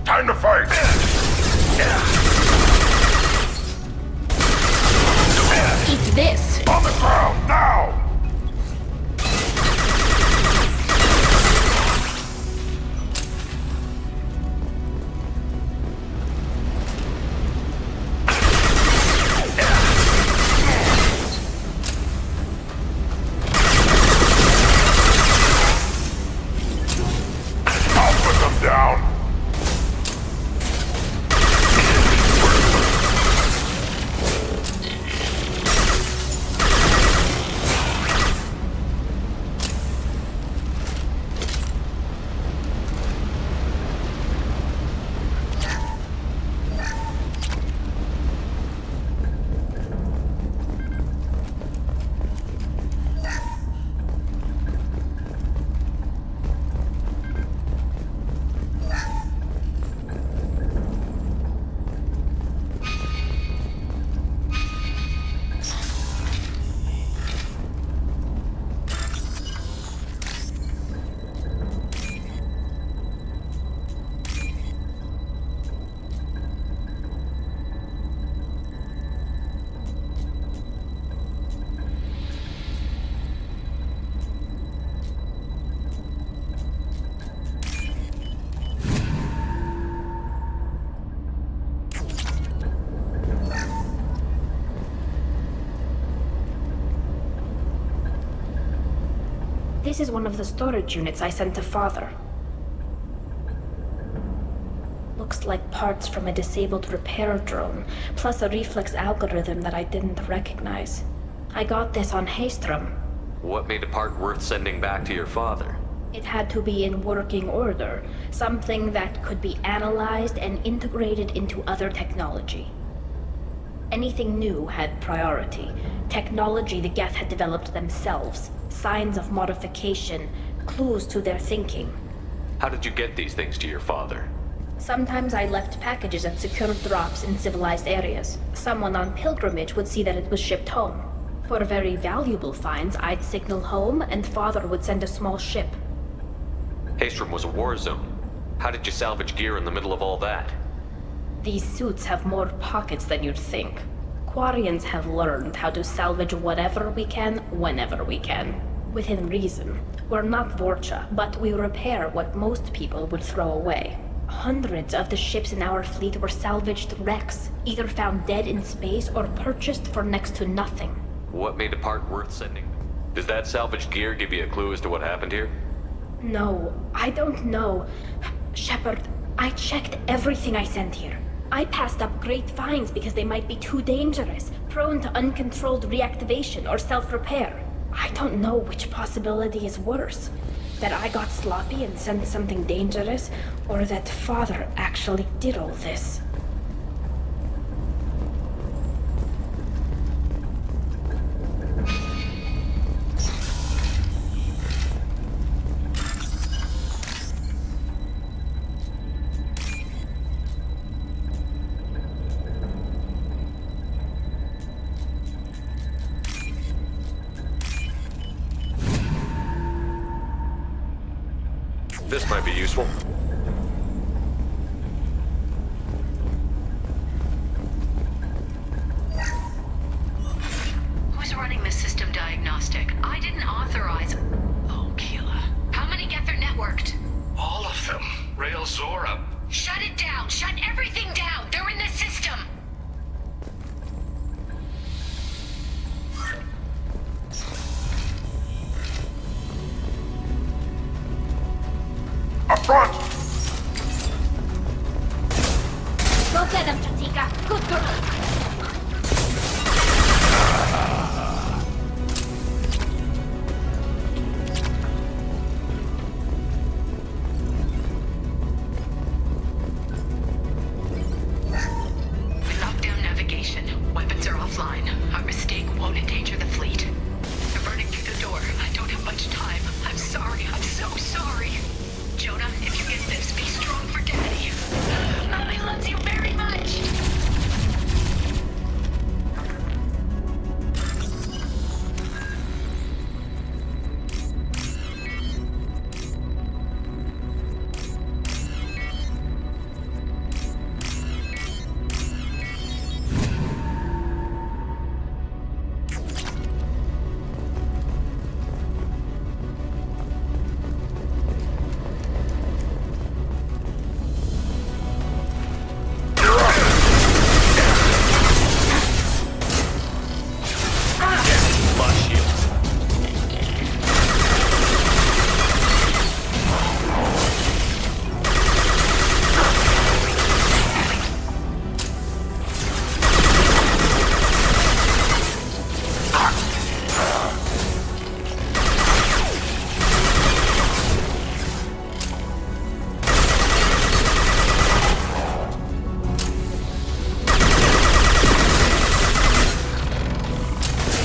Time to fight! Eat this! On the ground, now! I'll put them down! This is one of the storage units I sent to Father. Looks like parts from a disabled repair drone, plus a reflex algorithm that I didn't recognize. I got this on Haestrom. What made a part worth sending back to your father? It had to be in working order, something that could be analyzed and integrated into other technology. Anything new had priority. Technology the Geth had developed themselves, signs of modification, clues to their thinking. How did you get these things to your father? Sometimes I left packages at secure drops in civilized areas. Someone on pilgrimage would see that it was shipped home. For very valuable finds, I'd signal home, and Father would send a small ship. Haestrom was a war zone. How did you salvage gear in the middle of all that? These suits have more pockets than you'd think. Quarians have learned how to salvage whatever we can, whenever we can. Within reason. We're not Vorcha, but we repair what most people would throw away. Hundreds of the ships in our fleet were salvaged wrecks, either found dead in space or purchased for next to nothing. What made a part worth sending? Does that salvaged gear give you a clue as to what happened here? No, I don't know. Shepard, I checked everything I sent here. I passed up great finds because they might be too dangerous, prone to uncontrolled reactivation or self-repair. I don't know which possibility is worse. That I got sloppy and sent something dangerous, or that Father actually did all this. This might be useful. Who's running the system diagnostic? I didn't authorize... Oh, Keela. How many Geth are networked? All of them. Rail Zora. Shut it down! Shut everything down! They're in the system! Up front! Go get him, Chatika. Good girl. We locked down navigation. Weapons are offline. Our mistake won't endanger the fleet. They're burning through the door. I don't have much time. I'm sorry. I'm so sorry. Jonah, if you get this, be strong for Daddy. Mommy loves you very much.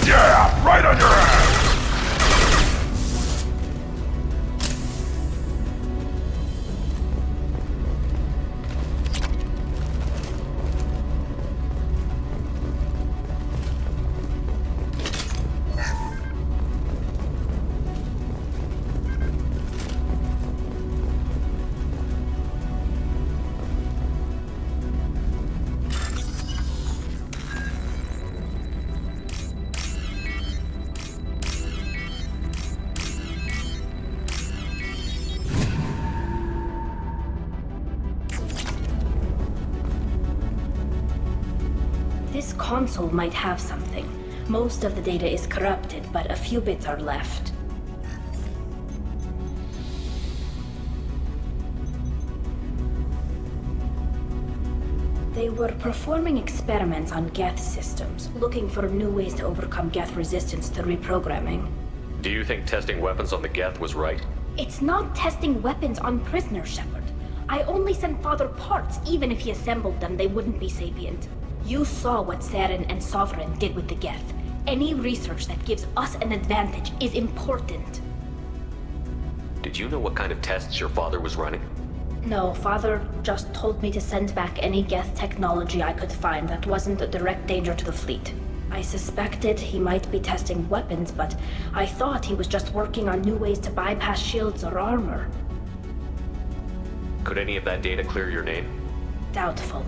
Yeah, right on your ass! This console might have something. Most of the data is corrupted, but a few bits are left. They were performing experiments on Geth systems, looking for new ways to overcome Geth resistance to reprogramming. Do you think testing weapons on the Geth was right? It's not testing weapons on prisoners, Shepard. I only sent Father parts. Even if he assembled them, they wouldn't be sapient. You saw what Saren and Sovereign did with the Geth. Any research that gives us an advantage is important. Did you know what kind of tests your father was running? No, Father just told me to send back any Geth technology I could find that wasn't a direct danger to the fleet. I suspected he might be testing weapons, but I thought he was just working on new ways to bypass shields or armor. Could any of that data clear your name? Doubtful.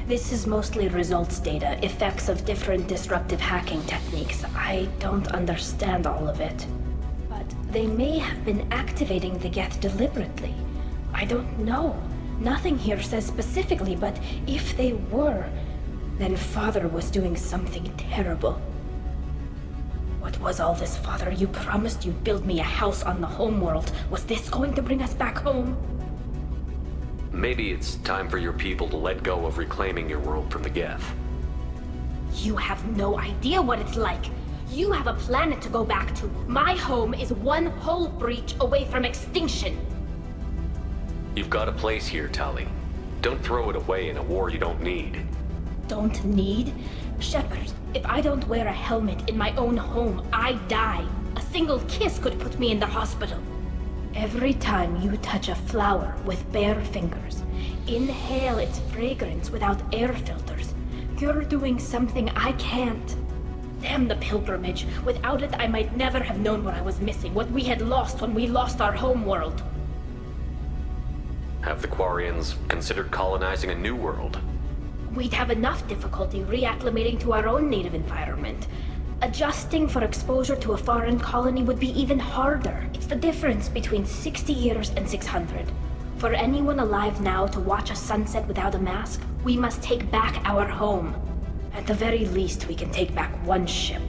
This is mostly results data, effects of different disruptive hacking techniques. I don't understand all of it. But they may have been activating the Geth deliberately. I don't know. Nothing here says specifically, but if they were, then Father was doing something terrible. What was all this, Father? You promised you'd build me a house on the homeworld. Was this going to bring us back home? Maybe it's time for your people to let go of reclaiming your world from the Geth. You have no idea what it's like. You have a planet to go back to. My home is one hull breach away from extinction. You've got a place here, Tali. Don't throw it away in a war you don't need. Don't need? Shepard, if I don't wear a helmet in my own home, I die. A single kiss could put me in the hospital. Every time you touch a flower with bare fingers, inhale its fragrance without air filters, you're doing something I can't. Damn the pilgrimage. Without it, I might never have known what I was missing, what we had lost when we lost our homeworld. Have the Quarians considered colonizing a new world? We'd have enough difficulty reacclimating to our own native environment. Adjusting for exposure to a foreign colony would be even harder. It's the difference between 60 years and 600. For anyone alive now to watch a sunset without a mask, we must take back our home. At the very least, we can take back one ship.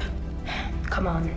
Come on.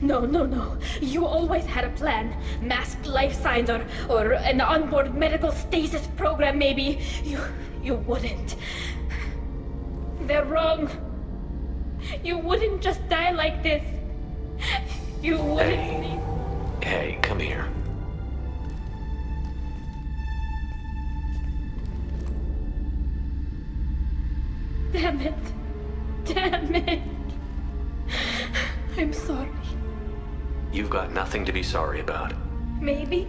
No. You always had a plan. Masked life signs or an onboard medical stasis program, maybe. You wouldn't. They're wrong. You wouldn't just die like this. You wouldn't. Hey, come here. Damn it. I'm sorry. You've got nothing to be sorry about. Maybe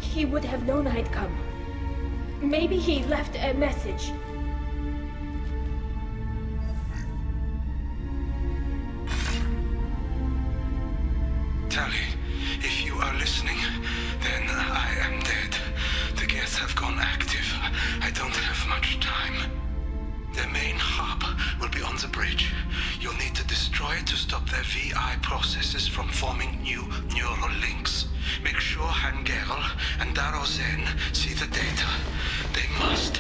he would have known I'd come. Maybe he left a message. Tali, if you are listening, then I am dead. The Geth have gone active. I don't have much time. The main hub will be on the bridge. You'll need to destroy it to stop their VI processes from forming new neural links. Make sure Hangerel and Daro Zen see the data. They must.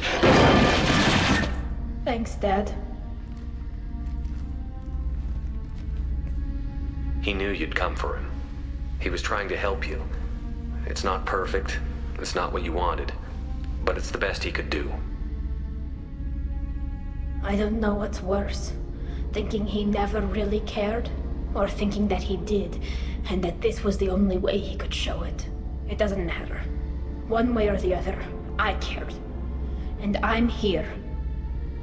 Thanks, Dad. He knew you'd come for him. He was trying to help you. It's not perfect. It's not what you wanted. but it's the best he could do. I don't know what's worse. Thinking he never really cared, or thinking that he did, and that this was the only way he could show it. It doesn't matter. One way or the other, I cared. And I'm here.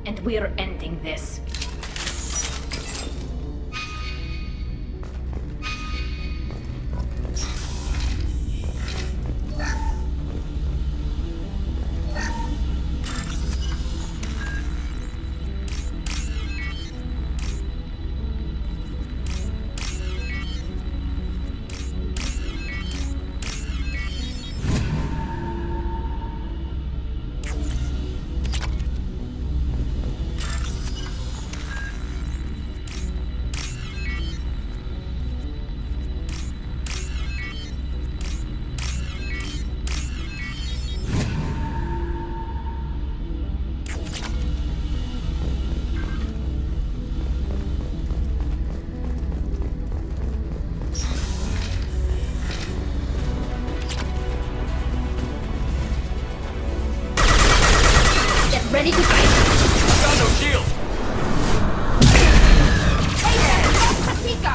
And we're ending this. Ready to fight! Got no shield! Hey there! Patika!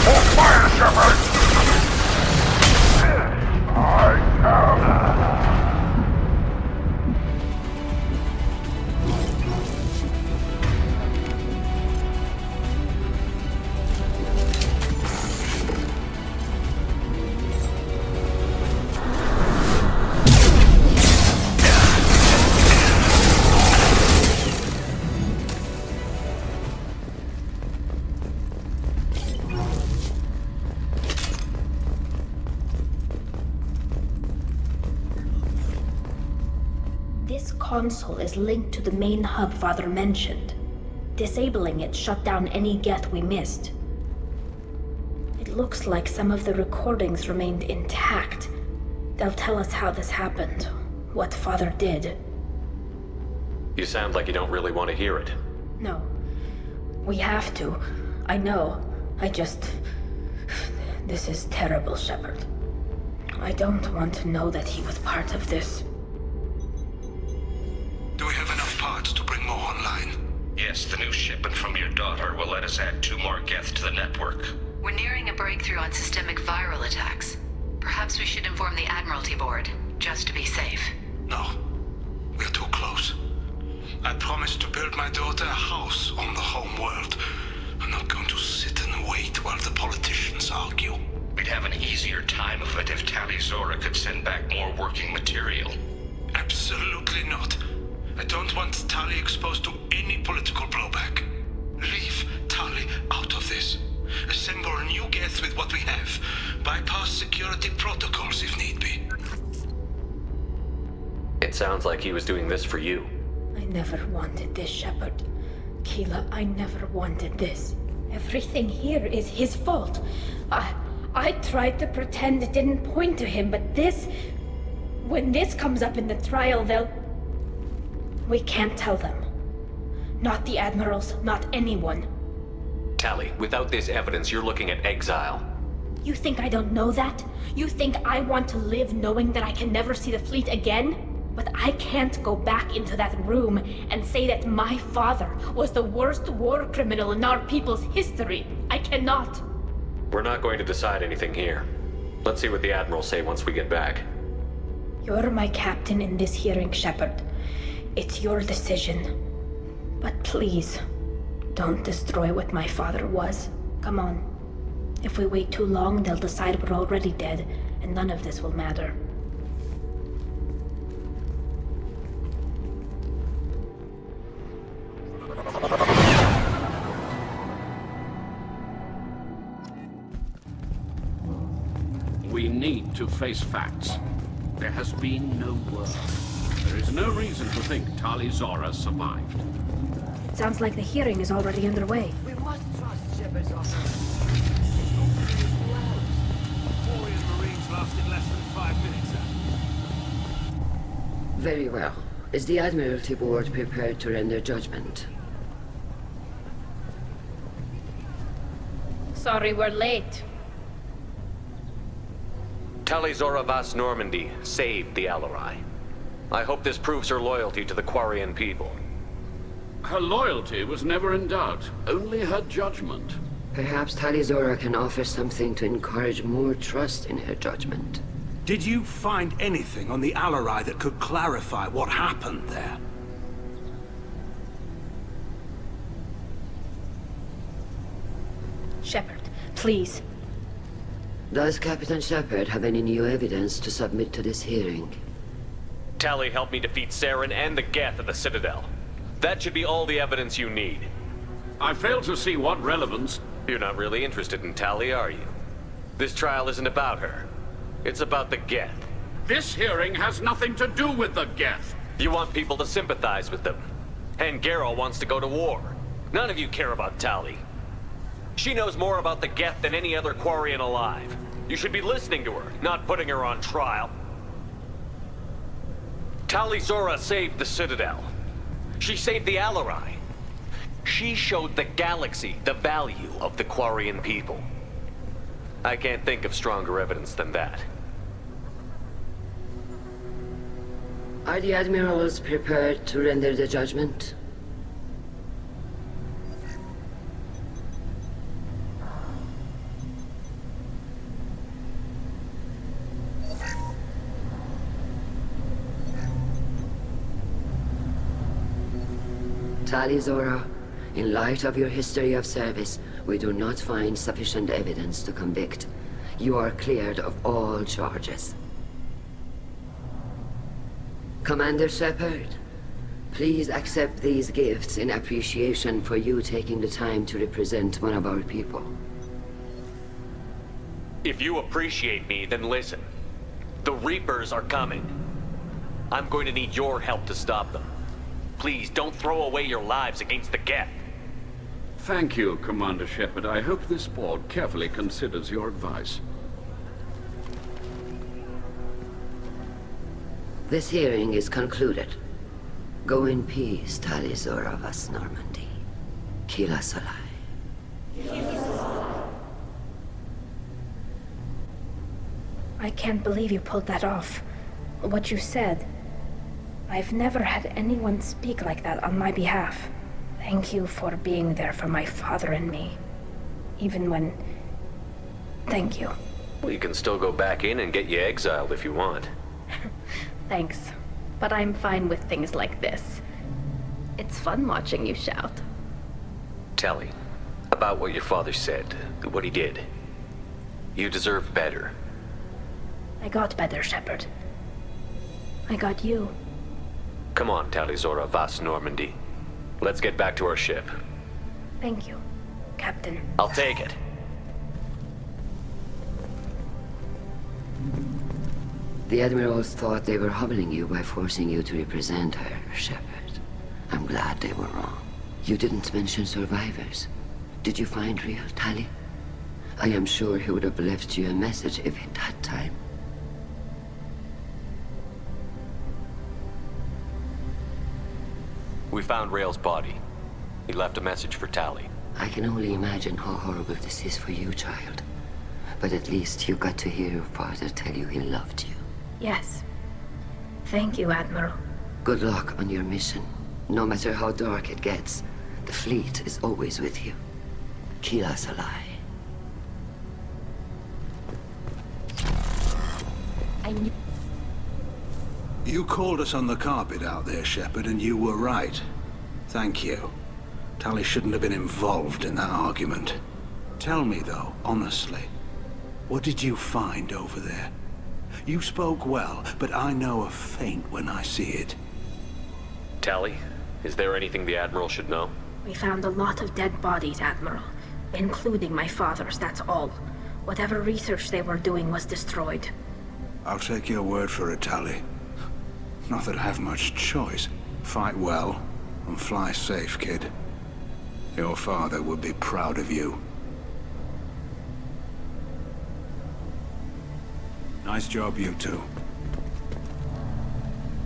Oh, fire, Shepard! I am... This console is linked to the main hub Father mentioned. Disabling it shut down any Geth we missed. It looks like some of the recordings remained intact. They'll tell us how this happened, what Father did. You sound like you don't really want to hear it. No. We have to. I know. This is terrible, Shepard. I don't want to know that he was part of this. Do we have enough parts to bring more online? Yes, the new shipment from your daughter will let us add 2 more Geth to the network. We're nearing a breakthrough on systemic viral attacks. Perhaps we should inform the Admiralty Board, just to be safe. No. We're too close. I promised to build my daughter a house on the home world. I'm not going to sit and wait while the politicians argue. We'd have an easier time of it if Tali Zora could send back more working material. Absolutely not. I don't want Tali exposed to any political blowback. Leave Tali out of this. Assemble a new Geth with what we have. Bypass security protocols if need be. It sounds like he was doing this for you. I never wanted this, Shepard. Keela, I never wanted this. Everything here is his fault. I tried to pretend it didn't point to him, but this... When this comes up in the trial, they'll... We can't tell them. Not the Admirals, not anyone. Tali, without this evidence, you're looking at exile. You think I don't know that? You think I want to live knowing that I can never see the fleet again? But I can't go back into that room and say that my father was the worst war criminal in our people's history. I cannot. We're not going to decide anything here. Let's see what the Admirals say once we get back. You're my captain in this hearing, Shepard. It's your decision. But please, don't destroy what my father was. Come on. If we wait too long, they'll decide we're already dead, and none of this will matter. We need to face facts. There has been no word. There is no reason to think Tali Zora survived. It sounds like the hearing is already underway. We must trust Shepard's offer. Quarian Marines lasted less than 5 minutes, sir. Very well. Is the Admiralty Board prepared to render judgment? Sorry we're late. Tali'Zorah Vas Normandy saved the Alarai. I hope this proves her loyalty to the Quarian people. Her loyalty was never in doubt, only her judgment. Perhaps Tali'Zorah can offer something to encourage more trust in her judgment. Did you find anything on the Alarai that could clarify what happened there? Shepard, please. Does Captain Shepard have any new evidence to submit to this hearing? Tali helped me defeat Saren and the Geth at the Citadel. That should be all the evidence you need. I fail to see what relevance... You're not really interested in Tali, are you? This trial isn't about her. It's about the Geth. This hearing has nothing to do with the Geth. You want people to sympathize with them. And Geralt wants to go to war. None of you care about Tali. She knows more about the Geth than any other Quarian alive. You should be listening to her, not putting her on trial. Tali'Zorah saved the Citadel. She saved the Alarai. She showed the galaxy the value of the Quarian people. I can't think of stronger evidence than that. Are the admirals prepared to render the judgment? Tali'Zorah, in light of your history of service, we do not find sufficient evidence to convict. You are cleared of all charges. Commander Shepard, please accept these gifts in appreciation for you taking the time to represent one of our people. If you appreciate me, then listen. The Reapers are coming. I'm going to need your help to stop them. Please, don't throw away your lives against the Geth. Thank you, Commander Shepard. I hope this board carefully considers your advice. This hearing is concluded. Go in peace, Tali'Zorah Vas Normandy. Kila Solai. I can't believe you pulled that off. What you said. I've never had anyone speak like that on my behalf. Thank you for being there for my father and me. Even when... Thank you. Well, you can still go back in and get you exiled if you want. Thanks. But I'm fine with things like this. It's fun watching you shout. Tali, about what your father said, what he did. You deserve better. I got better, Shepard. I got you. Come on, Tali'Zorah Vas Normandy. Let's get back to our ship. Thank you, Captain. I'll take it. The admirals thought they were humbling you by forcing you to represent her, Shepard. I'm glad they were wrong. You didn't mention survivors. Did you find real Tali? I am sure he would have left you a message if he'd had time. We found Rael's body. He left a message for Tali. I can only imagine how horrible this is for you, child. But at least you got to hear your father tell you he loved you. Yes. Thank you, Admiral. Good luck on your mission. No matter how dark it gets, the fleet is always with you. Kila Solai. You called us on the carpet out there, Shepard, and you were right. Thank you. Tali shouldn't have been involved in that argument. Tell me, though, honestly, what did you find over there? You spoke well, but I know a feint when I see it. Tali, is there anything the Admiral should know? We found a lot of dead bodies, Admiral. Including my father's, that's all. Whatever research they were doing was destroyed. I'll take your word for it, Tali. Not that I have much choice. Fight well, and fly safe, kid. Your father would be proud of you. Nice job, you two.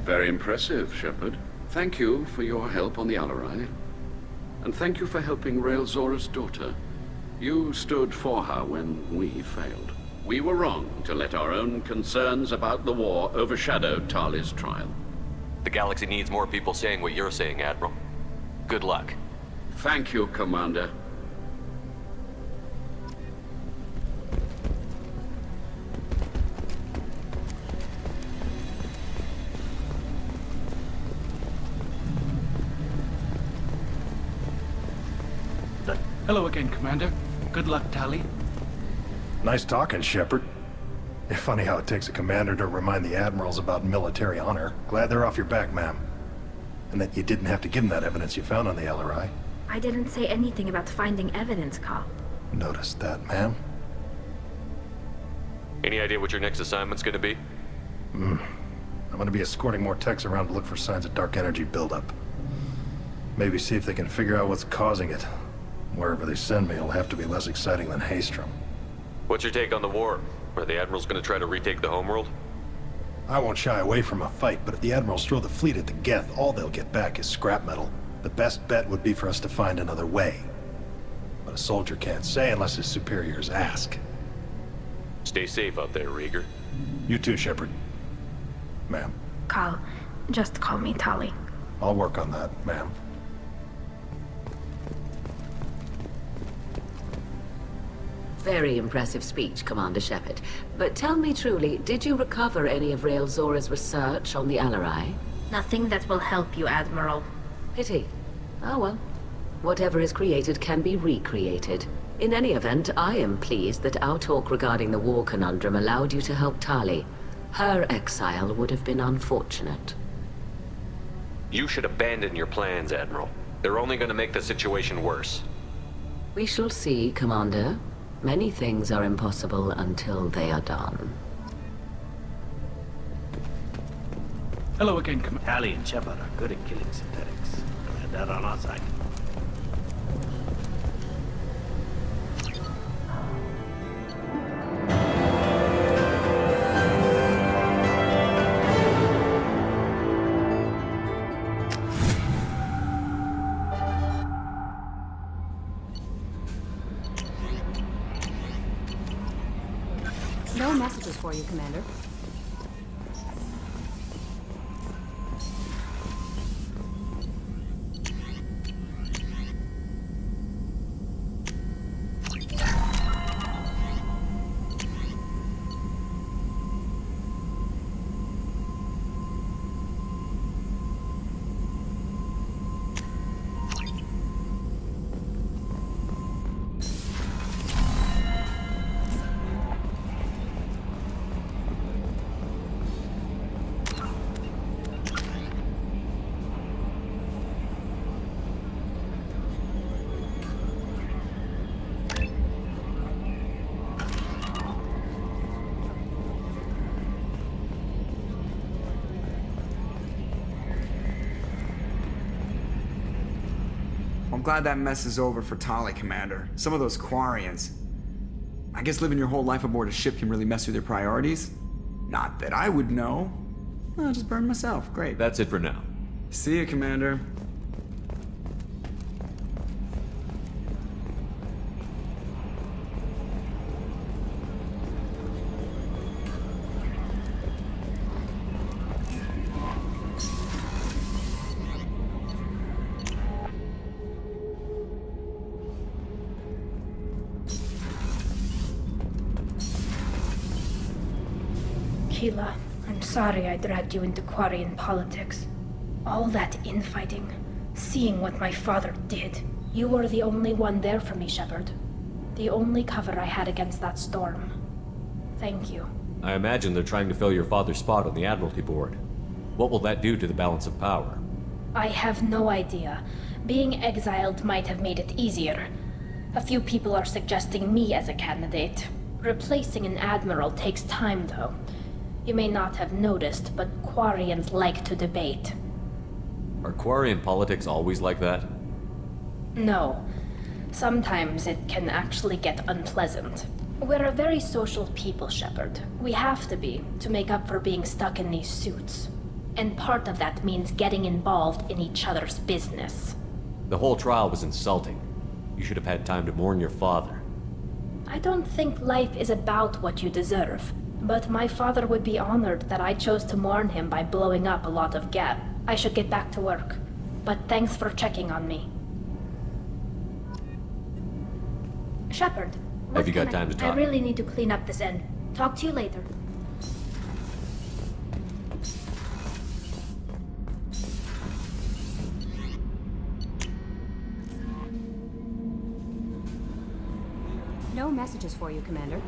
Very impressive, Shepard. Thank you for your help on the Alarai. And thank you for helping Rael Zora's daughter. You stood for her when we failed. We were wrong to let our own concerns about the war overshadow Tali's trial. The galaxy needs more people saying what you're saying, Admiral. Good luck. Thank you, Commander. Hello again, Commander. Good luck, Tali. Nice talking, Shepard. It's funny how it takes a commander to remind the admirals about military honor. Glad they're off your back, ma'am. And that you didn't have to give them that evidence you found on the LRI. I didn't say anything about finding evidence, Cal. Noticed that, ma'am. Any idea what your next assignment's gonna be? I'm gonna be escorting more techs around to look for signs of dark energy buildup. Maybe see if they can figure out what's causing it. Wherever they send me, it'll have to be less exciting than Haystrom. What's your take on the war? Are the Admirals gonna try to retake the homeworld? I won't shy away from a fight, but if the Admirals throw the fleet at the Geth, all they'll get back is scrap metal. The best bet would be for us to find another way. But a soldier can't say unless his superiors ask. Stay safe out there, Rieger. You too, Shepard. Ma'am. Cal, just call me Tali. I'll work on that, ma'am. Very impressive speech, Commander Shepard. But tell me truly, did you recover any of Rael Zora's research on the Alarai? Nothing that will help you, Admiral. Pity. Oh well. Whatever is created can be recreated. In any event, I am pleased that our talk regarding the war conundrum allowed you to help Tali. Her exile would have been unfortunate. You should abandon your plans, Admiral. They're only gonna make the situation worse. We shall see, Commander. Many things are impossible until they are done. Hello again, Commander. Tali and Shepard are good at killing synthetics. Glad that on our side. No messages for you, Commander. I'm glad that mess is over for Tali, Commander. Some of those Quarians. I guess living your whole life aboard a ship can really mess with your priorities. Not that I would know. I'll just burn myself. Great. That's it for now. See you, Commander. Keela, I'm sorry I dragged you into Quarian politics. All that infighting, seeing what my father did. You were the only one there for me, Shepard. The only cover I had against that storm. Thank you. I imagine they're trying to fill your father's spot on the Admiralty Board. What will that do to the balance of power? I have no idea. Being exiled might have made it easier. A few people are suggesting me as a candidate. Replacing an admiral takes time, though. You may not have noticed, but Quarians like to debate. Are Quarian politics always like that? No. Sometimes it can actually get unpleasant. We're a very social people, Shepard. We have to be, to make up for being stuck in these suits. And part of that means getting involved in each other's business. The whole trial was insulting. You should have had time to mourn your father. I don't think life is about what you deserve, but my father would be honored that I chose to mourn him by blowing up a lot of Geth. I should get back to work, but thanks for checking on me. Shepard, Have you got time to talk? I really need to clean up this end. Talk to you later. No messages for you, Commander.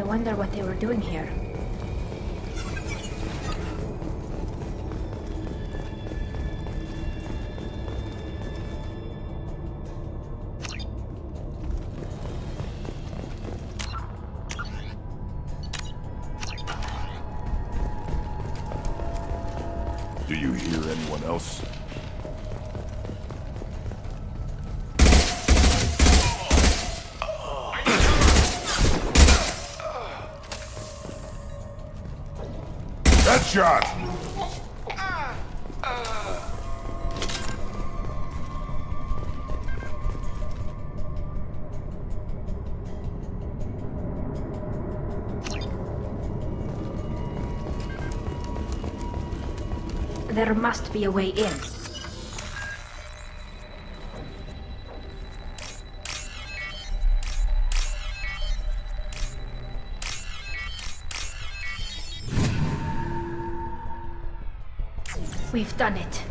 I wonder what they were doing here. Do you hear anyone else? Headshot! There must be a way in. We've done it.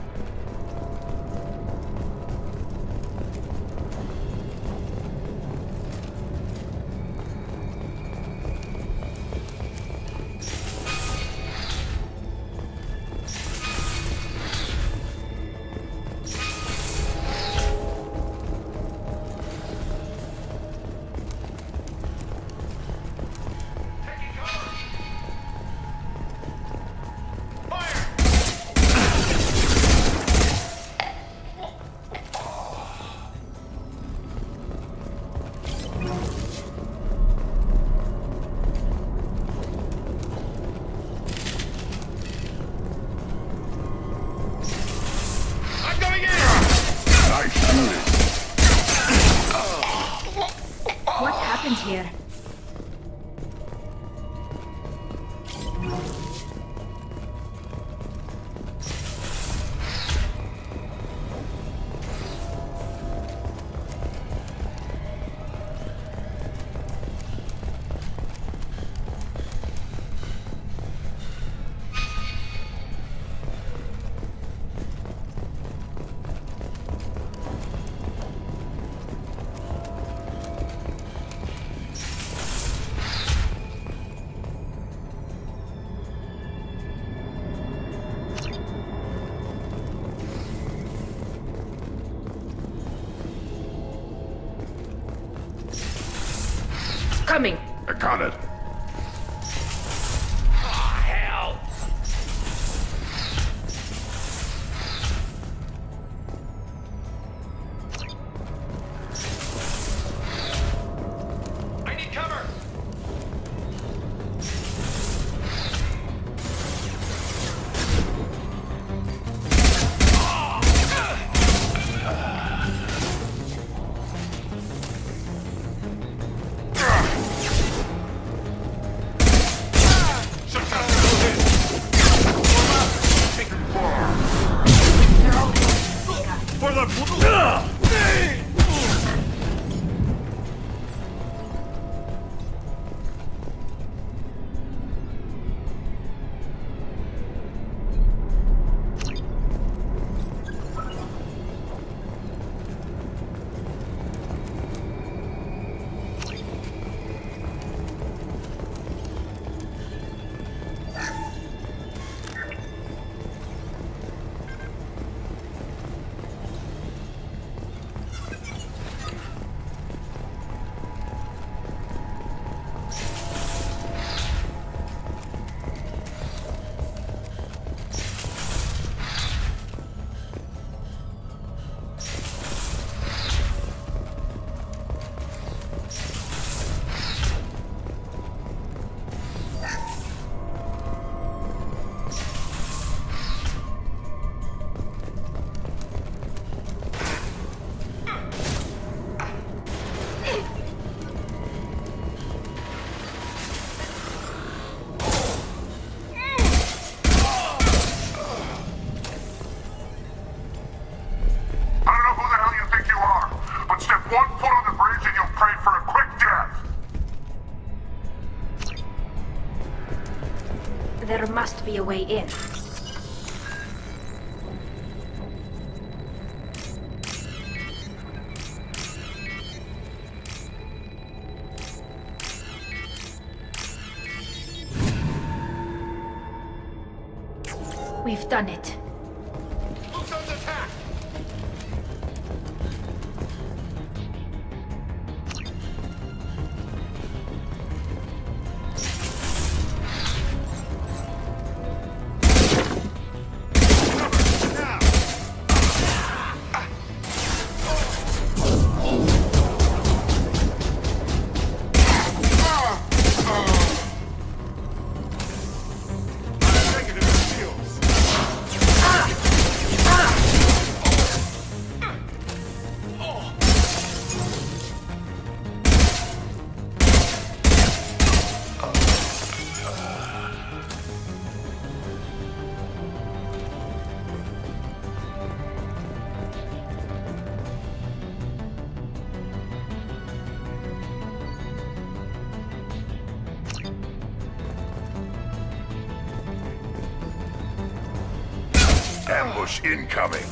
What happened here? coming. I got it. Hell! I need cover! There must be a way in. We've done it. Who's under attack? Ambush incoming.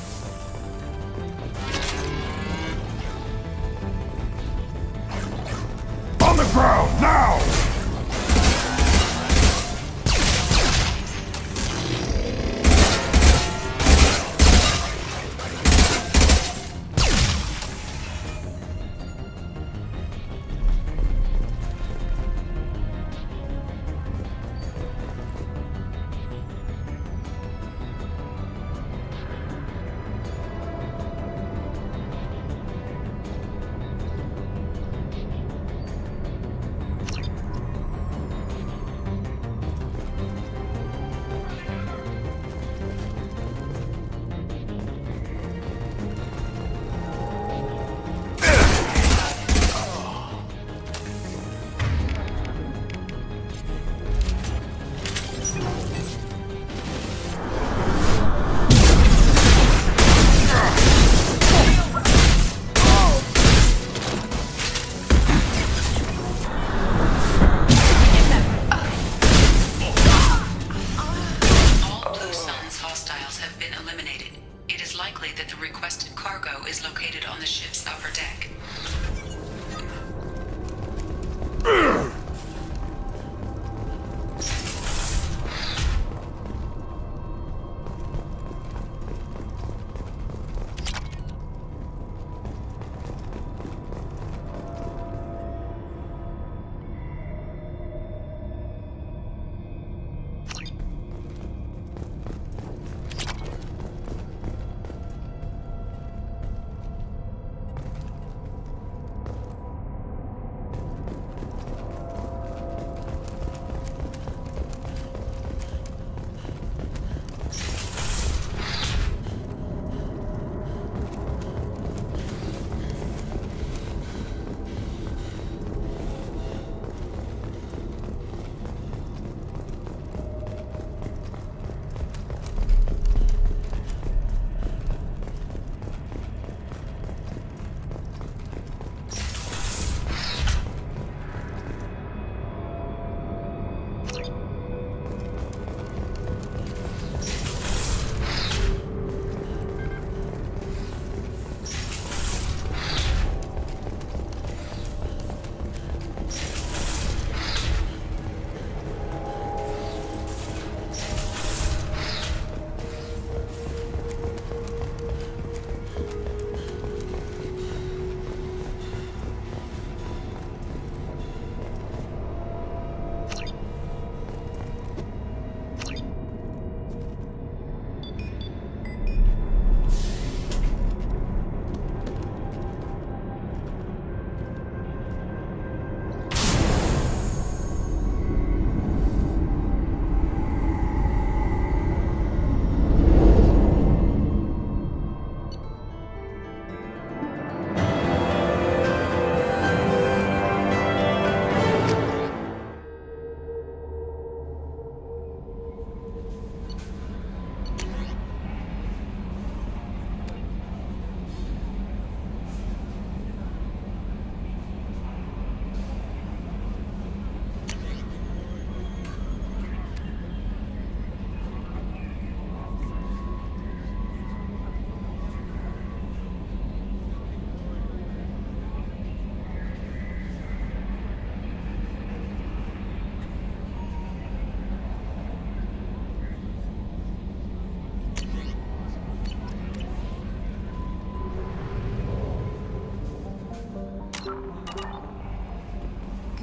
On the ground, now!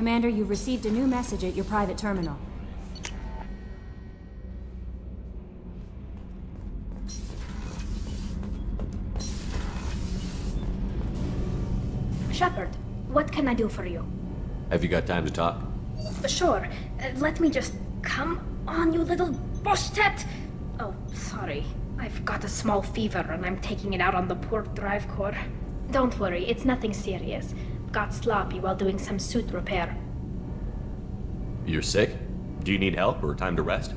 Commander, you've received a new message at your private terminal. Shepard, what can I do for you? Have you got time to talk? Sure. Let me just... Come on, you little boshtet! Oh, sorry. I've got a small fever and I'm taking it out on the port drive core. Don't worry, it's nothing serious. Got sloppy while doing some suit repair. You're sick? Do you need help or time to rest?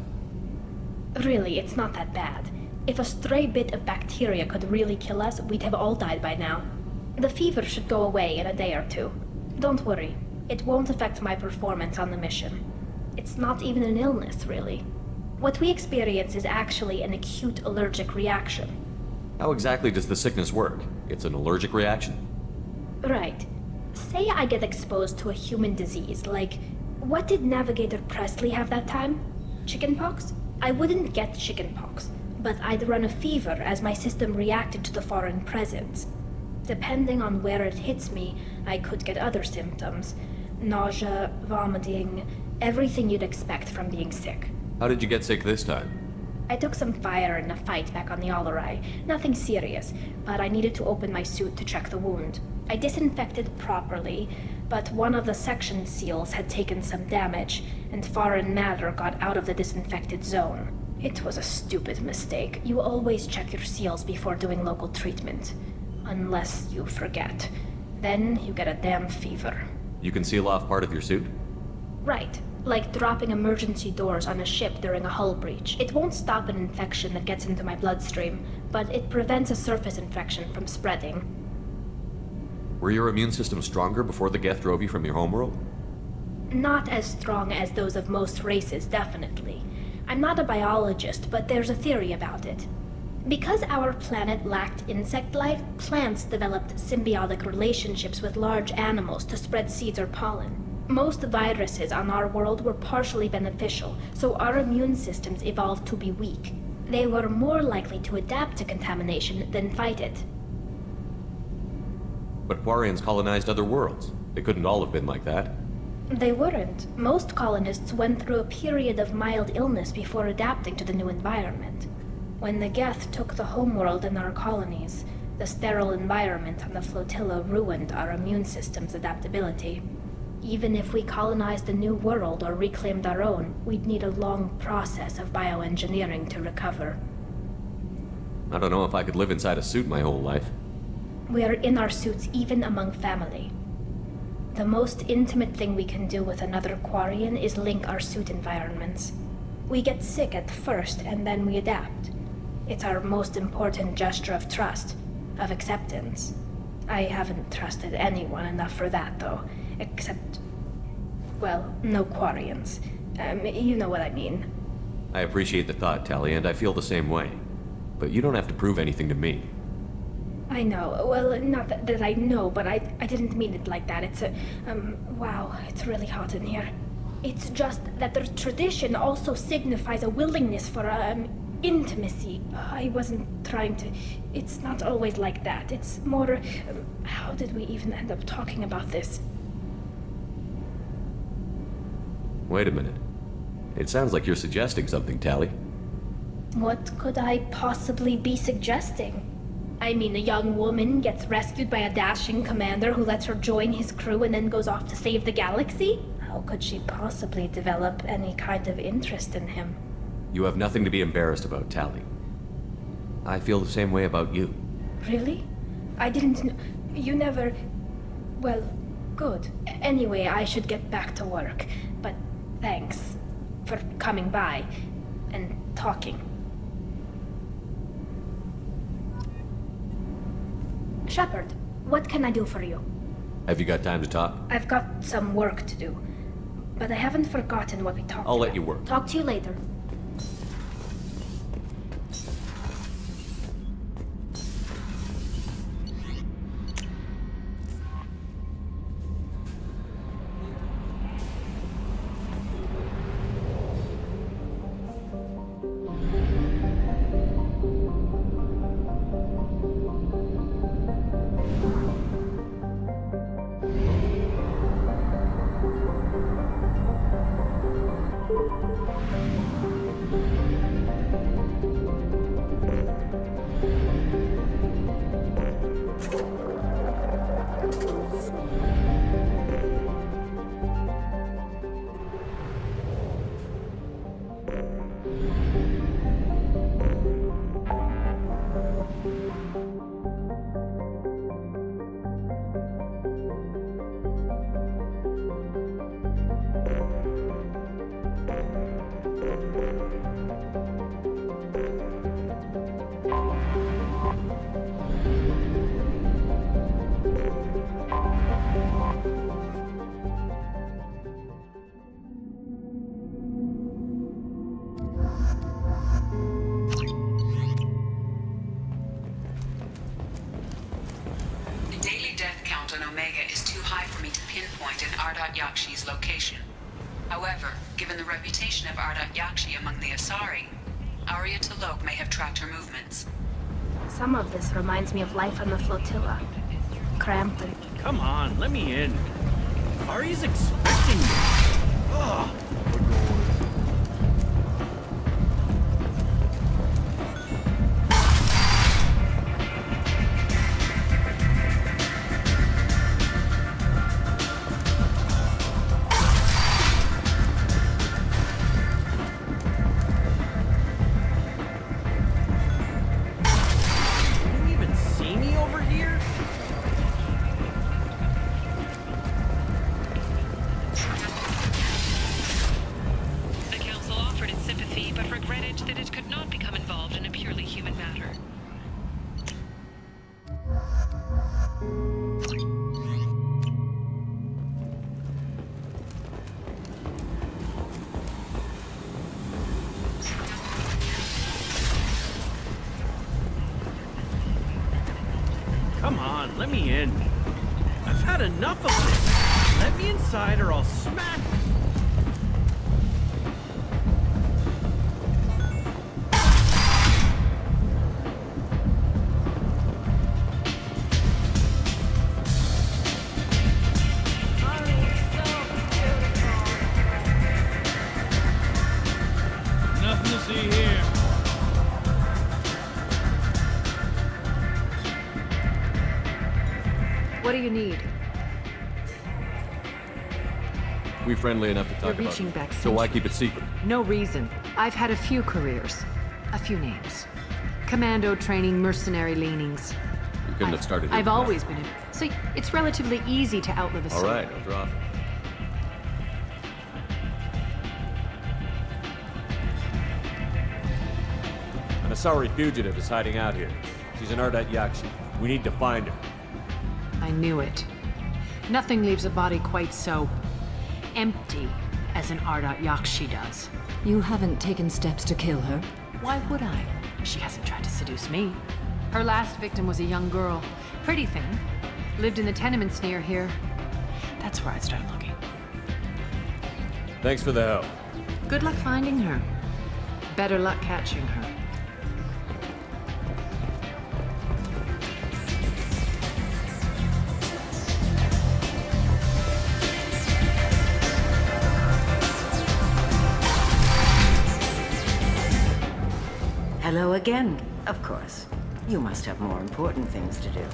Really, it's not that bad. If a stray bit of bacteria could really kill us, we'd have all died by now. The fever should go away in a day or two. Don't worry. It won't affect my performance on the mission. It's not even an illness, really. What we experience is actually an acute allergic reaction. How exactly does the sickness work? It's an allergic reaction? Right. Say I get exposed to a human disease, like... What did Navigator Presley have that time? Chickenpox? I wouldn't get chickenpox, but I'd run a fever as my system reacted to the foreign presence. Depending on where it hits me, I could get other symptoms. Nausea, vomiting, everything you'd expect from being sick. How did you get sick this time? I took some fire in a fight back on the Allerai. Nothing serious, but I needed to open my suit to check the wound. I disinfected properly, but one of the section seals had taken some damage, and foreign matter got out of the disinfected zone. It was a stupid mistake. You always check your seals before doing local treatment. Unless you forget. Then you get a damn fever. You can seal off part of your suit? Right. Like dropping emergency doors on a ship during a hull breach. It won't stop an infection that gets into my bloodstream, but it prevents a surface infection from spreading. Were your immune system stronger before the Geth drove you from your homeworld? Not as strong as those of most races, definitely. I'm not a biologist, but there's a theory about it. Because our planet lacked insect life, plants developed symbiotic relationships with large animals to spread seeds or pollen. Most viruses on our world were partially beneficial, so our immune systems evolved to be weak. They were more likely to adapt to contamination than fight it. But Quarians colonized other worlds. They couldn't all have been like that. They weren't. Most colonists went through a period of mild illness before adapting to the new environment. When the Geth took the homeworld and our colonies, the sterile environment on the flotilla ruined our immune system's adaptability. Even if we colonized a new world or reclaimed our own, we'd need a long process of bioengineering to recover. I don't know if I could live inside a suit my whole life. We are in our suits even among family. The most intimate thing we can do with another Quarian is link our suit environments. We get sick at first and then we adapt. It's our most important gesture of trust, of acceptance. I haven't trusted anyone enough for that, though. Except... well, no Quarians. You know what I mean. I appreciate the thought, Tali, and I feel the same way. But you don't have to prove anything to me. I know. Well, not that I know, but I didn't mean it like that. It's a... wow, it's really hot in here. It's just that the tradition also signifies a willingness for, intimacy. I wasn't trying to... It's not always like that. It's more... how did we even end up talking about this? Wait a minute. It sounds like you're suggesting something, Tali. What could I possibly be suggesting? I mean, a young woman gets rescued by a dashing commander who lets her join his crew and then goes off to save the galaxy? How could she possibly develop any kind of interest in him? You have nothing to be embarrassed about, Tali. I feel the same way about you. Really? I didn't know... You never... Well, good. Anyway, I should get back to work. But thanks for coming by and talking. Shepard, what can I do for you? Have you got time to talk? I've got some work to do, but I haven't forgotten what we talked about. I'll let you work. Talk to you later. The daily death count on Omega is too high for me to pinpoint an Ardat Yakshi's location. However, given the reputation of Ardat Yakshi among the Asari, Arya T'Loak may have tracked her movements. Some of this reminds me of life on the flotilla. Cramped and... Come on, let me in. Ari's expecting me. Ugh. Can you even see me over here? The Council offered its sympathy, but regretted that it could not become involved in a purely human matter. Come on, let me in. I've had enough of this. Let me inside or I'll smack. Nothing to see here. What do you need? We friendly enough to talk You're about reaching it. back So why century. keep it secret? No reason. I've had a few careers. A few names. Commando training, mercenary leanings. You couldn't have started I've here. always been in. So it's relatively easy to outlive a All soldier. right, I'll drop. An Asari fugitive is hiding out here. She's an Ardat Yakshi. We need to find her. I knew it. Nothing leaves a body quite so empty as an Ardat Yakshi does. You haven't taken steps to kill her? Why would I? She hasn't tried to seduce me. Her last victim was a young girl. Pretty thing. Lived in the tenements near here. That's where I'd start looking. Thanks for the help. Good luck finding her. Better luck catching her. Hello again, of course. You must have more important things to do.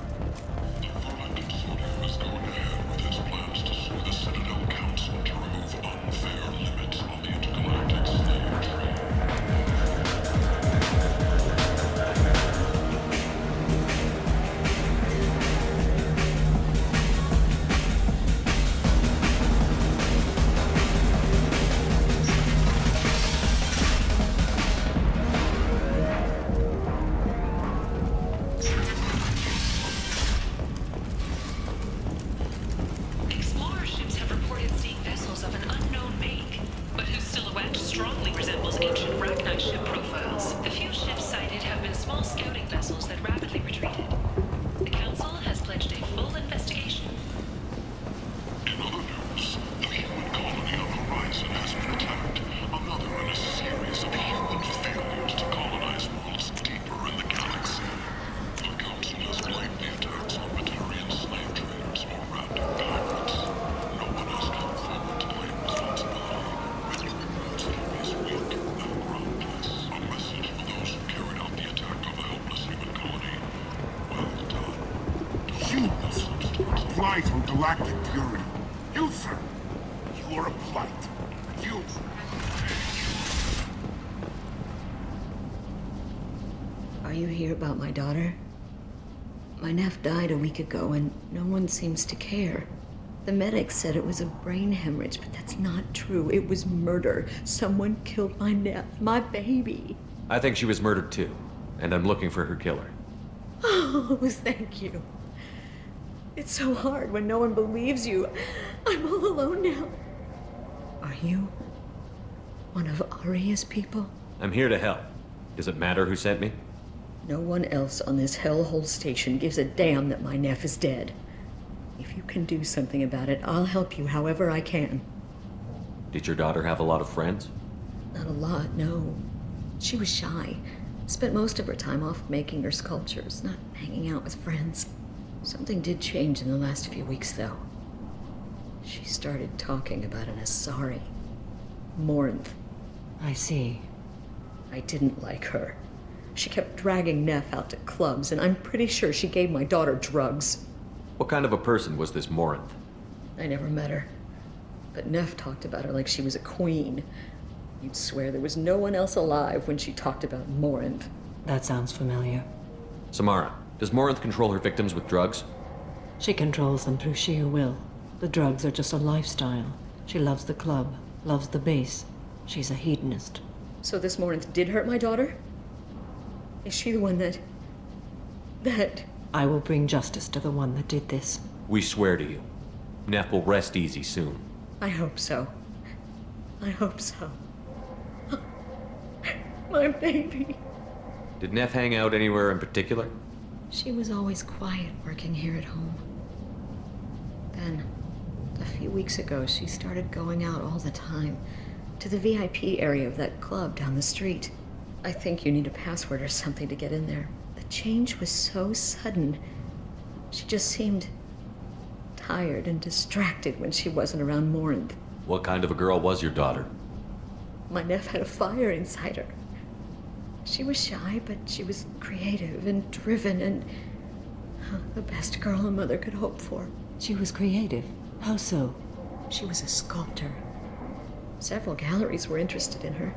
galactic fury. You, sir, you are a blight. You... Are you here about my daughter? My nephew died a week ago and no one seems to care. The medics said it was a brain hemorrhage, but that's not true. It was murder. Someone killed my nephew, my baby. I think she was murdered too, and I'm looking for her killer. Oh, thank you. It's so hard when no one believes you. I'm all alone now. Are you one of Aria's people? I'm here to help. Does it matter who sent me? No one else on this hellhole station gives a damn that my nephew is dead. If you can do something about it, I'll help you however I can. Did your daughter have a lot of friends? Not a lot, no. She was shy. Spent most of her time off making her sculptures, not hanging out with friends. Something did change in the last few weeks, though. She started talking about an Asari. Morinth. I see. I didn't like her. She kept dragging Neff out to clubs, and I'm pretty sure she gave my daughter drugs. What kind of a person was this Morinth? I never met her. But Neff talked about her like she was a queen. You'd swear there was no one else alive when she talked about Morinth. That sounds familiar. Samara, does Morinth control her victims with drugs? She controls them through sheer will. The drugs are just a lifestyle. She loves the club, loves the base. She's a hedonist. So this Morinth did hurt my daughter? Is she the one that... I will bring justice to the one that did this. We swear to you. Neff will rest easy soon. I hope so. I hope so. My baby. Did Neff hang out anywhere in particular? She was always quiet working here at home. Then, a few weeks ago, she started going out all the time to the VIP area of that club down the street. I think you need a password or something to get in there. The change was so sudden. She just seemed tired and distracted when she wasn't around Morinth. What kind of a girl was your daughter? My nephew had a fire inside her. She was shy, but she was creative and driven and the best girl a mother could hope for. She was creative? How so? She was a sculptor. Several galleries were interested in her.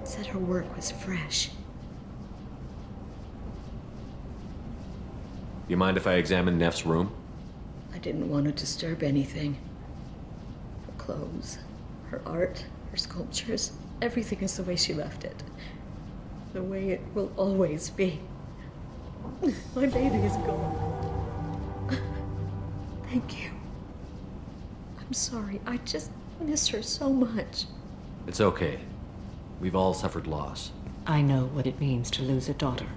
Said her work was fresh. You mind if I examine Neff's room? I didn't want to disturb anything. Her clothes, her art, her sculptures, everything is the way she left it. The way it will always be. My baby is gone. Thank you. I'm sorry, I just miss her so much. It's okay. We've all suffered loss. I know what it means to lose a daughter.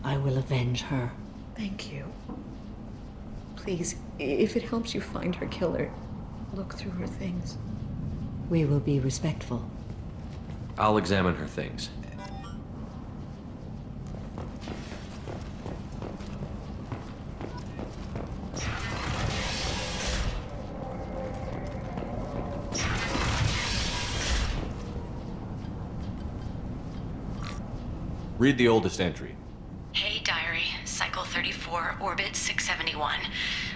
I will avenge her. Thank you. Please, if it helps you find her killer, look through her things. We will be respectful. I'll examine her things. Read the oldest entry. Hey, Diary. Cycle 34, Orbit 671.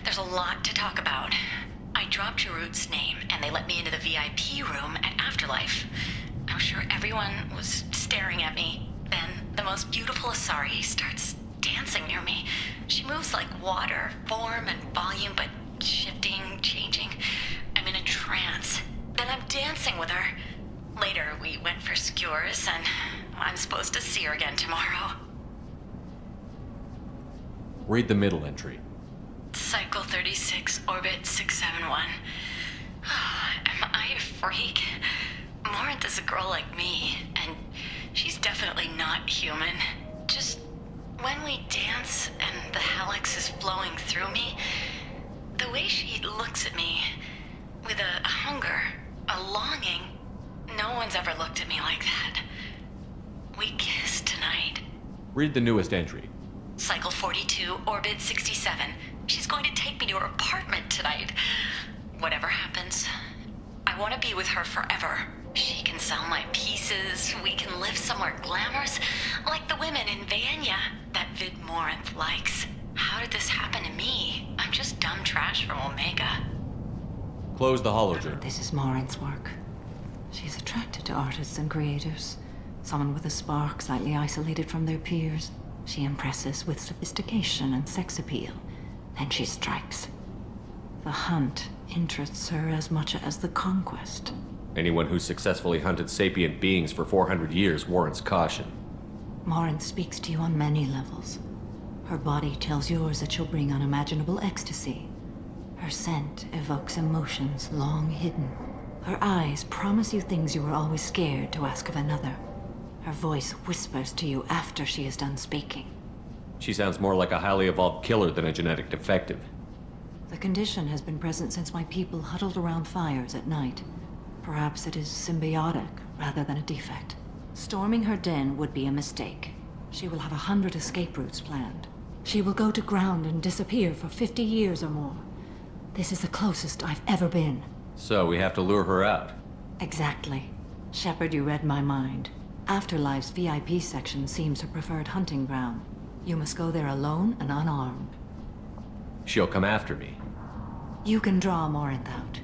There's a lot to talk about. I dropped Jarut's name, and they let me into the VIP room at Afterlife. I was sure everyone was staring at me. Then, the most beautiful Asari starts dancing near me. She moves like water, form and volume, but shifting, changing. I'm in a trance. Then I'm dancing with her. Later, we went for skewers, and I'm supposed to see her again tomorrow. Read the middle entry. Cycle 36, Orbit 671. Am I a freak? Morinth is a girl like me, and she's definitely not human. Just when we dance and the helix is flowing through me, the way she looks at me, with a hunger, a longing, no one's ever looked at me like that. We kissed tonight. Read the newest entry. Cycle 42, Orbit 67. She's going to take me to her apartment tonight. Whatever happens, I want to be with her forever. She can sell my pieces. We can live somewhere glamorous, like the women in Vanya that Vid Morinth likes. How How did this happen to me? I'm just dumb trash from Omega. Close the hologen. This is Morinth's work. She's attracted to artists and creators. Someone with a spark, slightly isolated from their peers. She impresses with sophistication and sex appeal. Then she strikes. The hunt interests her as much as the conquest. Anyone who's successfully hunted sapient beings for 400 years warrants caution. Morinth speaks to you on many levels. Her body tells yours that she'll bring unimaginable ecstasy. Her scent evokes emotions long hidden. Her eyes promise you things you were always scared to ask of another. Her voice whispers to you after she is done speaking. She sounds more like a highly evolved killer than a genetic defective. The condition has been present since my people huddled around fires at night. Perhaps it is symbiotic rather than a defect. Storming her den would be a mistake. She will have 100 escape routes planned. She will go to ground and disappear for 50 years or more. This is the closest I've ever been. So we have to lure her out. Exactly. Shepard, you read my mind. Afterlife's VIP section seems her preferred hunting ground. You must go there alone and unarmed. She'll come after me. You can draw Morinth out.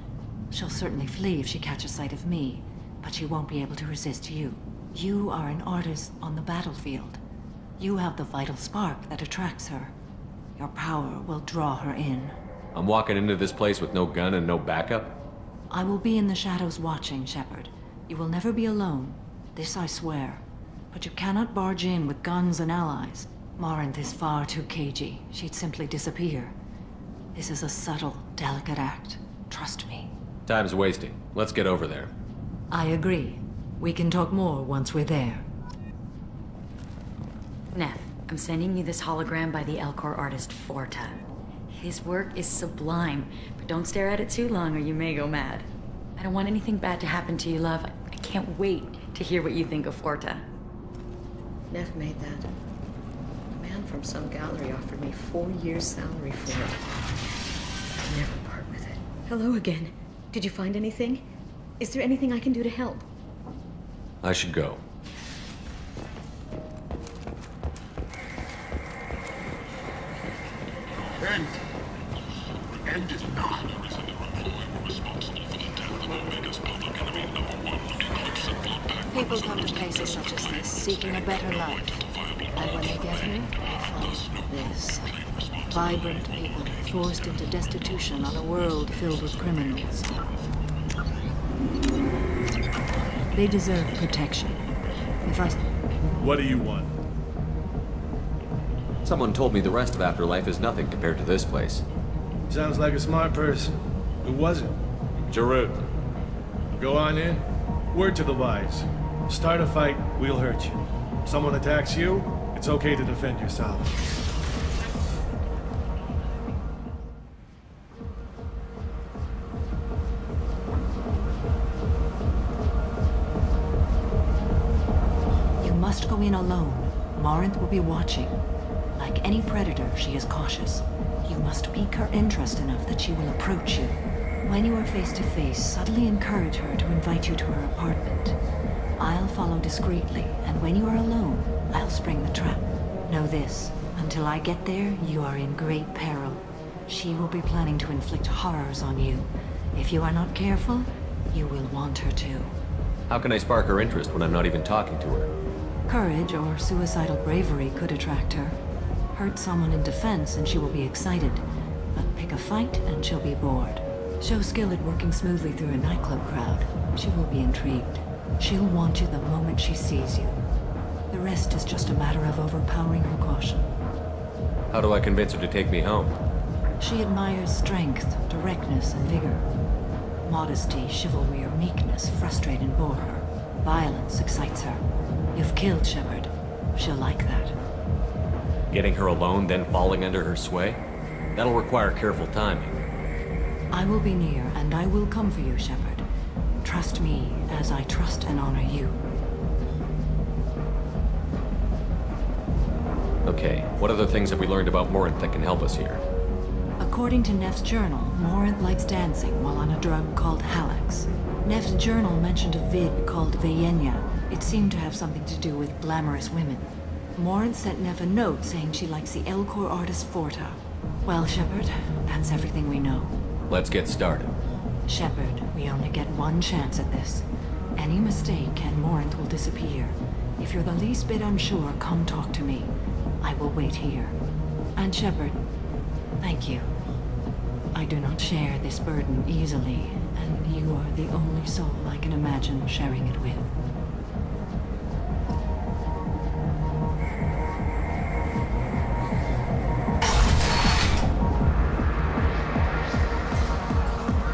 She'll certainly flee if she catches sight of me, but she won't be able to resist you. You are an artist on the battlefield. You have the vital spark that attracts her. Your power will draw her in. I'm walking into this place with no gun and no backup? I will be in the shadows watching, Shepard. You will never be alone. This I swear. But you cannot barge in with guns and allies. Morinth is far too cagey. She'd simply disappear. This is a subtle, delicate act. Trust me. Time's wasting. Let's get over there. I agree. We can talk more once we're there. Neff, I'm sending you this hologram by the Elcor artist Forta. His work is sublime, but don't stare at it too long or you may go mad. I don't want anything bad to happen to you, love. I can't wait to hear what you think of Forta. Neff made that. A man from some gallery offered me 4 years' salary for it. I'd never part with it. Hello again. Did you find anything? Is there anything I can do to help? I should go. End is not. People come to places such as this, seeking a better life. And when they get here, they find this. Vibrant people, forced into destitution on a world filled with criminals. They deserve protection. If I... What do you want? Someone told me the rest of Afterlife is nothing compared to this place. Sounds like a smart person. Who was it? Jarut. Go on in. Word to the wise. Start a fight, we'll hurt you. Someone attacks you, it's okay to defend yourself. You must go in alone. Morinth will be watching. Like any predator, she is cautious. You must pique her interest enough that she will approach you. When you are face to face, subtly encourage her to invite you to her apartment. I'll follow discreetly, and when you are alone, I'll spring the trap. Know this, until I get there, you are in great peril. She will be planning to inflict horrors on you. If you are not careful, you will want her to. How can I spark her interest when I'm not even talking to her? Courage or suicidal bravery could attract her. Hurt someone in defense and she will be excited. But pick a fight and she'll be bored. Show skill at working smoothly through a nightclub crowd. She will be intrigued. She'll want you the moment she sees you. The rest is just a matter of overpowering her caution. How do I convince her to take me home? She admires strength, directness, and vigor. Modesty, chivalry, or meekness frustrate and bore her. Violence excites her. You've killed Shepard. She'll like that. Getting her alone, then falling under her sway? That'll require careful timing. I will be near, and I will come for you, Shepard. Trust me as I trust and honor you. Okay, what other things have we learned about Morinth that can help us here? According to Neff's journal, Morinth likes dancing while on a drug called Halax. Neff's journal mentioned a vid called Veyenya. It seemed to have something to do with glamorous women. Morin sent Nev a note saying she likes the Elcor artist Forta. Well, Shepard, that's everything we know. Let's get started. Shepard, we only get one chance at this. Any mistake and Morinth will disappear. If you're the least bit unsure, come talk to me. I will wait here. And Shepard, thank you. I do not share this burden easily, and you are the only soul I can imagine sharing it with.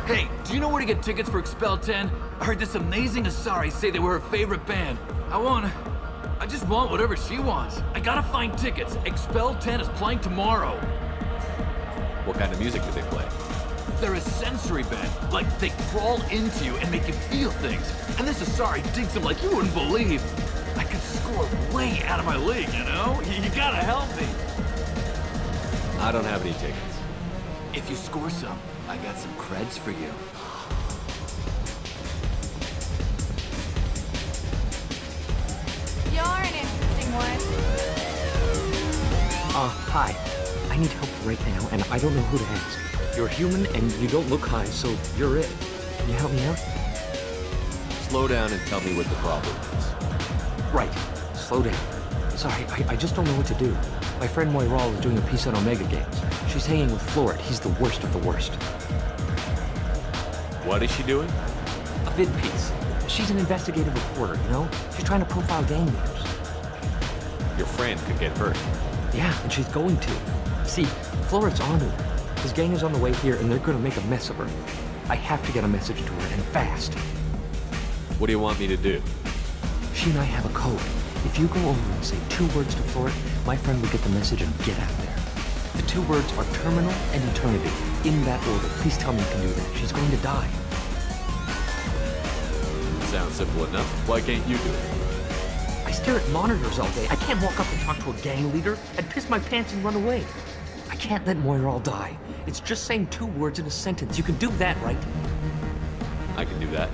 Hey, do you know where to get tickets for Expel 10? I heard this amazing Asari say they were her favorite band. I just want whatever she wants. I gotta find tickets. Expel 10 is playing tomorrow. What kind of music do they play? They're a sensory band. Like, they crawl into you and make you feel things. And this Asari digs them like you wouldn't believe. I could score way out of my league, you know? You gotta help me. I don't have any tickets. If you score some, I got some creds for you. You're an interesting one. Hi. I need help right now, and I don't know who to ask. You're human, and you don't look high, so you're it. Can you help me out? Slow down and tell me what the problem is. Right. Slow down. Sorry, I just don't know what to do. My friend Moiral is doing a piece on Omega Games. She's hanging with Florid. He's the worst of the worst. What is she doing? A vid piece. She's an investigative reporter, you know? She's trying to profile gang leaders. Your friend could get hurt. Yeah, and she's going to. See, Florid's on her. His gang is on the way here, and they're gonna make a mess of her. I have to get a message to her, and fast. What do you want me to do? She and I have a code. If you go over and say 2 words to Florid, my friend will get the message and get out of there. The 2 words are terminal and eternity. In that order. Please tell me you can do that. She's going to die. Sounds simple enough. Why can't you do it? I stare at monitors all day. I can't walk up and talk to a gang leader. I'd piss my pants and run away. I can't let Moiral die. It's just saying 2 words in a sentence. You can do that, right? I can do that.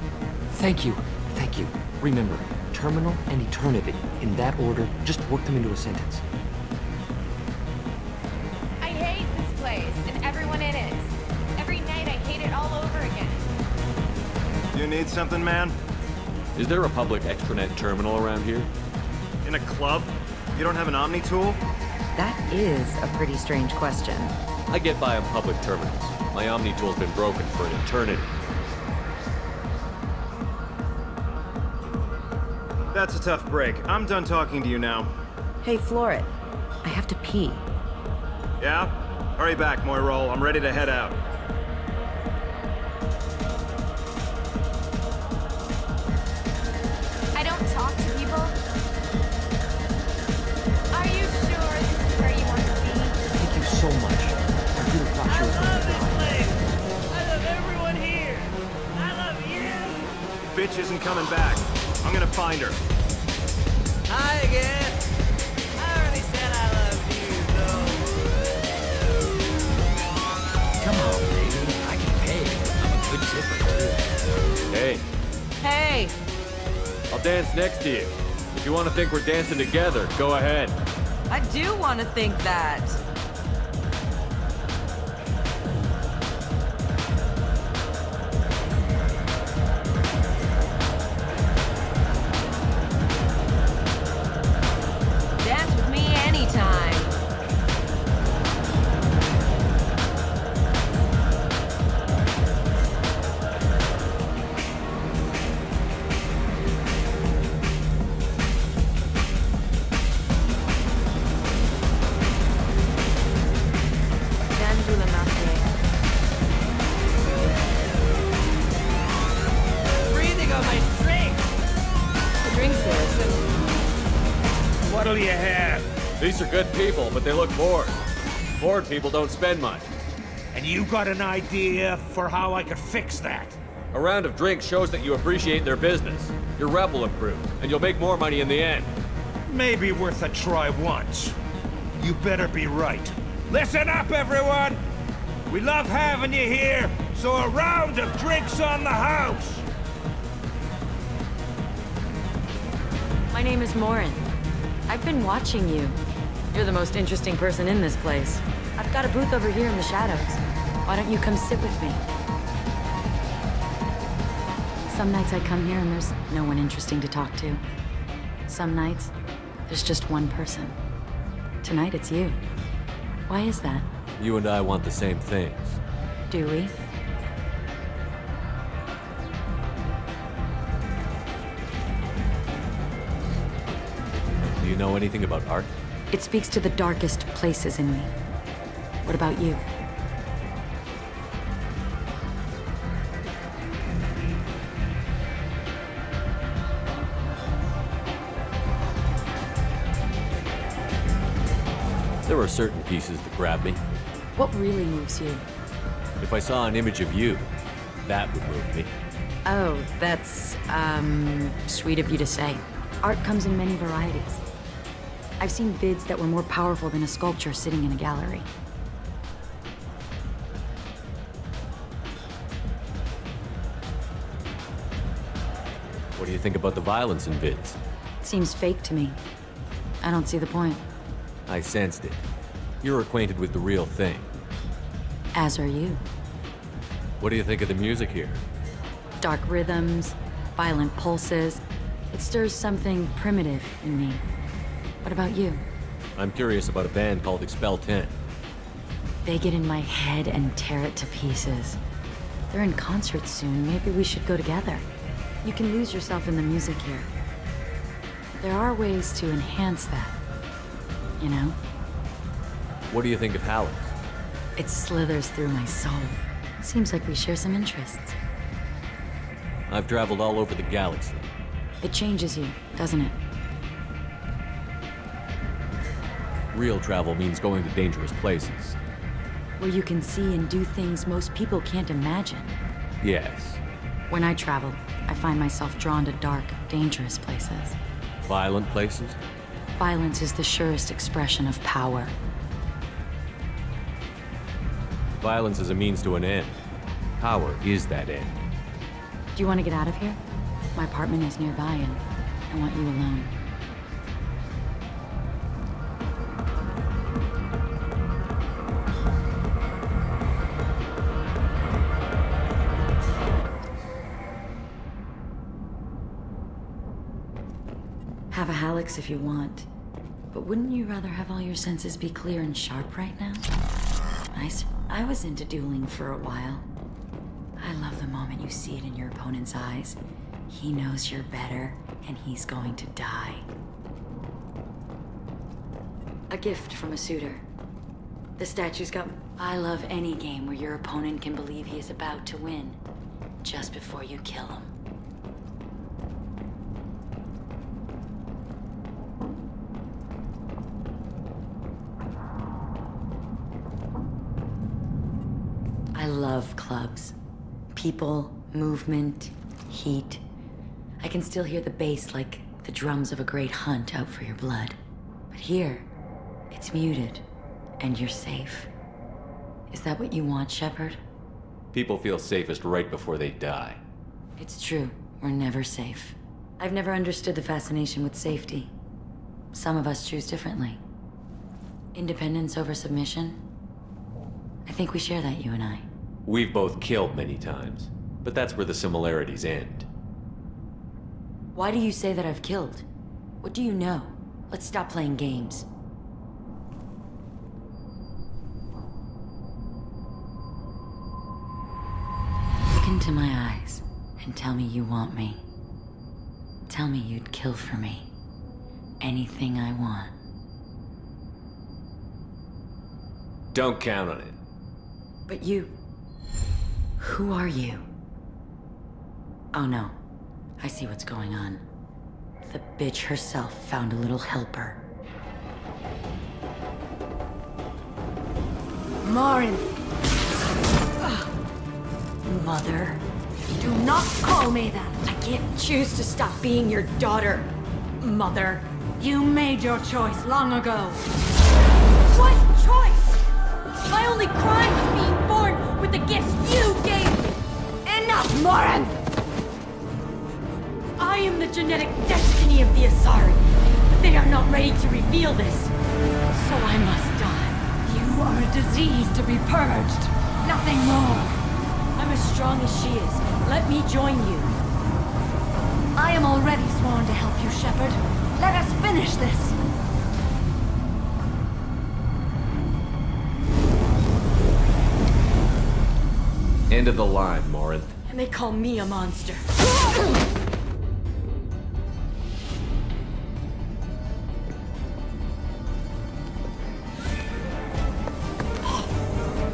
Thank you. Thank you. Remember, terminal and eternity. In that order, just work them into a sentence. I hate this place and everyone in it. Every night I hate it all over again. You need something, man? Is there a public extranet terminal around here? In a club? You don't have an Omni tool? That is a pretty strange question. I get by on public terminals. My Omni tool's been broken for an eternity. That's a tough break. I'm done talking to you now. Hey, Florid. I have to pee. Yeah? Hurry back, Moiral. I'm ready to head out. I don't talk to people. Are you sure this is where you want to be? Thank you so much. I really thought she was going to die. I love everyone here. I love you. Bitch isn't coming back. I'm gonna find her. Hi again. I already said I love you, though. Come on, baby. I can pay. I'm a good tipper, too. Hey, Hey. I'll dance next to you. If you want to think we're dancing together, go ahead. I do want to think that. Dance with me anytime. Dandula Mafre. Breathing on my drink. The drink's there, so What'll you have? These are good people, but they look bored. Bored people don't spend much. And you got an idea for how I could fix that? A round of drinks shows that you appreciate their business. Your rep will improve, and you'll make more money in the end. Maybe worth a try once. You better be right. Listen up, everyone! We love having you here, so a round of drinks on the house! My name is Morin. I've been watching you. You're the most interesting person in this place. I've got a booth over here in the shadows. Why don't you come sit with me? Some nights I come here and there's no one interesting to talk to. Some nights, there's just one person. Tonight it's you. Why is that? You and I want the same things. Do we? Do you know anything about art? It speaks to the darkest places in me. What about you? There are certain pieces that grab me. What really moves you? If I saw an image of you, that would move me. Oh, that's, sweet of you to say. Art comes in many varieties. I've seen vids that were more powerful than a sculpture sitting in a gallery. What do you think about the violence in vids? It seems fake to me. I don't see the point. I sensed it. You're acquainted with the real thing. As are you. What do you think of the music here? Dark rhythms, violent pulses. It stirs something primitive in me. What about you? I'm curious about a band called Expel 10. They get in my head and tear it to pieces. They're in concert soon. Maybe we should go together. You can lose yourself in the music here. There are ways to enhance that. You know? What do you think of Hallex? It slithers through my soul. Seems like we share some interests. I've traveled all over the galaxy. It changes you, doesn't it? Real travel means going to dangerous places. Where you can see and do things most people can't imagine. Yes. When I travel, I find myself drawn to dark, dangerous places. Violent places? Violence is the surest expression of power. Violence is a means to an end. Power is that end. Do you want to get out of here? My apartment is nearby and I want you alone. Have a Hallex if you want. But wouldn't you rather have all your senses be clear and sharp right now? I was into dueling for a while. I love the moment you see it in your opponent's eyes. He knows you're better, and he's going to die. A gift from a suitor. The statue's got... I love any game where your opponent can believe he is about to win, just before you kill him. I love clubs. People, movement, heat. I can still hear the bass like the drums of a great hunt out for your blood. But here, it's muted, and you're safe. Is that what you want, Shepard? People feel safest right before they die. It's true. We're never safe. I've never understood the fascination with safety. Some of us choose differently. Independence over submission? I think we share that, you and I. We've both killed many times, but that's where the similarities end. Why do you say that I've killed? What do you know? Let's stop playing games. Look into my eyes and tell me you want me. Tell me you'd kill for me. Anything I want. Don't count on it. But you... Who are you? Oh no. I see what's going on. The bitch herself found a little helper. Morin! Mother. Do not call me that! I can't choose to stop being your daughter, Mother. You made your choice long ago. What choice? My only crime was being born with the gifts you gave me! Enough, Morin! I am the genetic destiny of the Asari. But They are not ready to reveal this. So I must die. You are a disease to be purged. Nothing more. I'm as strong as she is. Let me join you. I am already sworn to help you, Shepard. Let us finish this. End of the line, Morinth. And they call me a monster.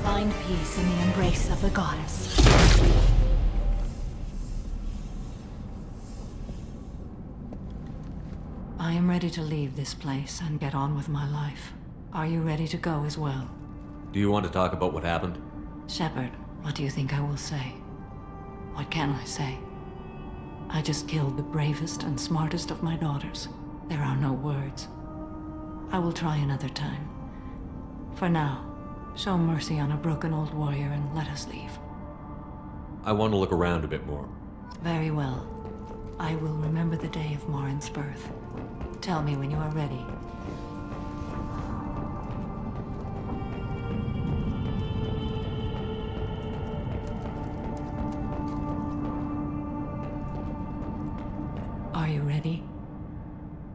Find peace in the embrace of the goddess. I am ready to leave this place and get on with my life. Are you ready to go as well? Do you want to talk about what happened? Shepard, what do you think I will say? What can I say? I just killed the bravest and smartest of my daughters. There are no words. I will try another time. For now, show mercy on a broken old warrior and let us leave. I want to look around a bit more. Very well. I will remember the day of Morinth's birth. Tell me when you are ready. Are you ready?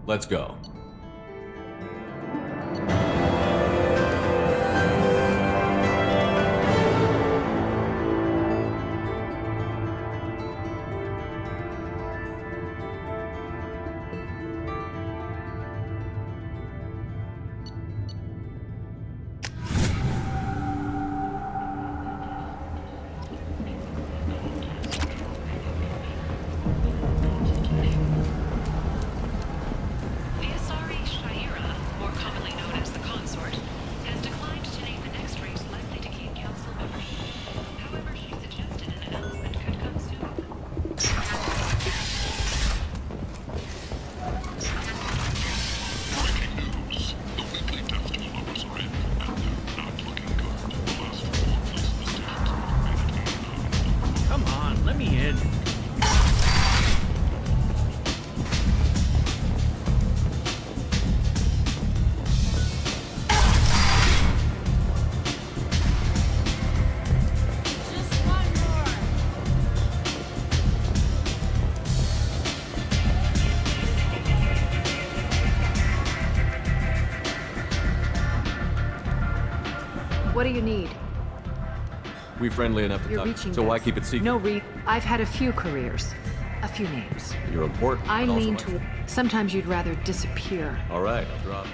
Let's go. The Asari Shaira, more commonly known as the Consort, has declined to name the next race likely to gain council membership. However, she suggested an announcement could come soon. Come on, let me in. What do you need? We friendly enough to You're talk, reaching so why best. keep it secret? No, I've had a few careers. A few names. You're important. I but also lean much- to... Sometimes you'd rather disappear. All right, I'll drop.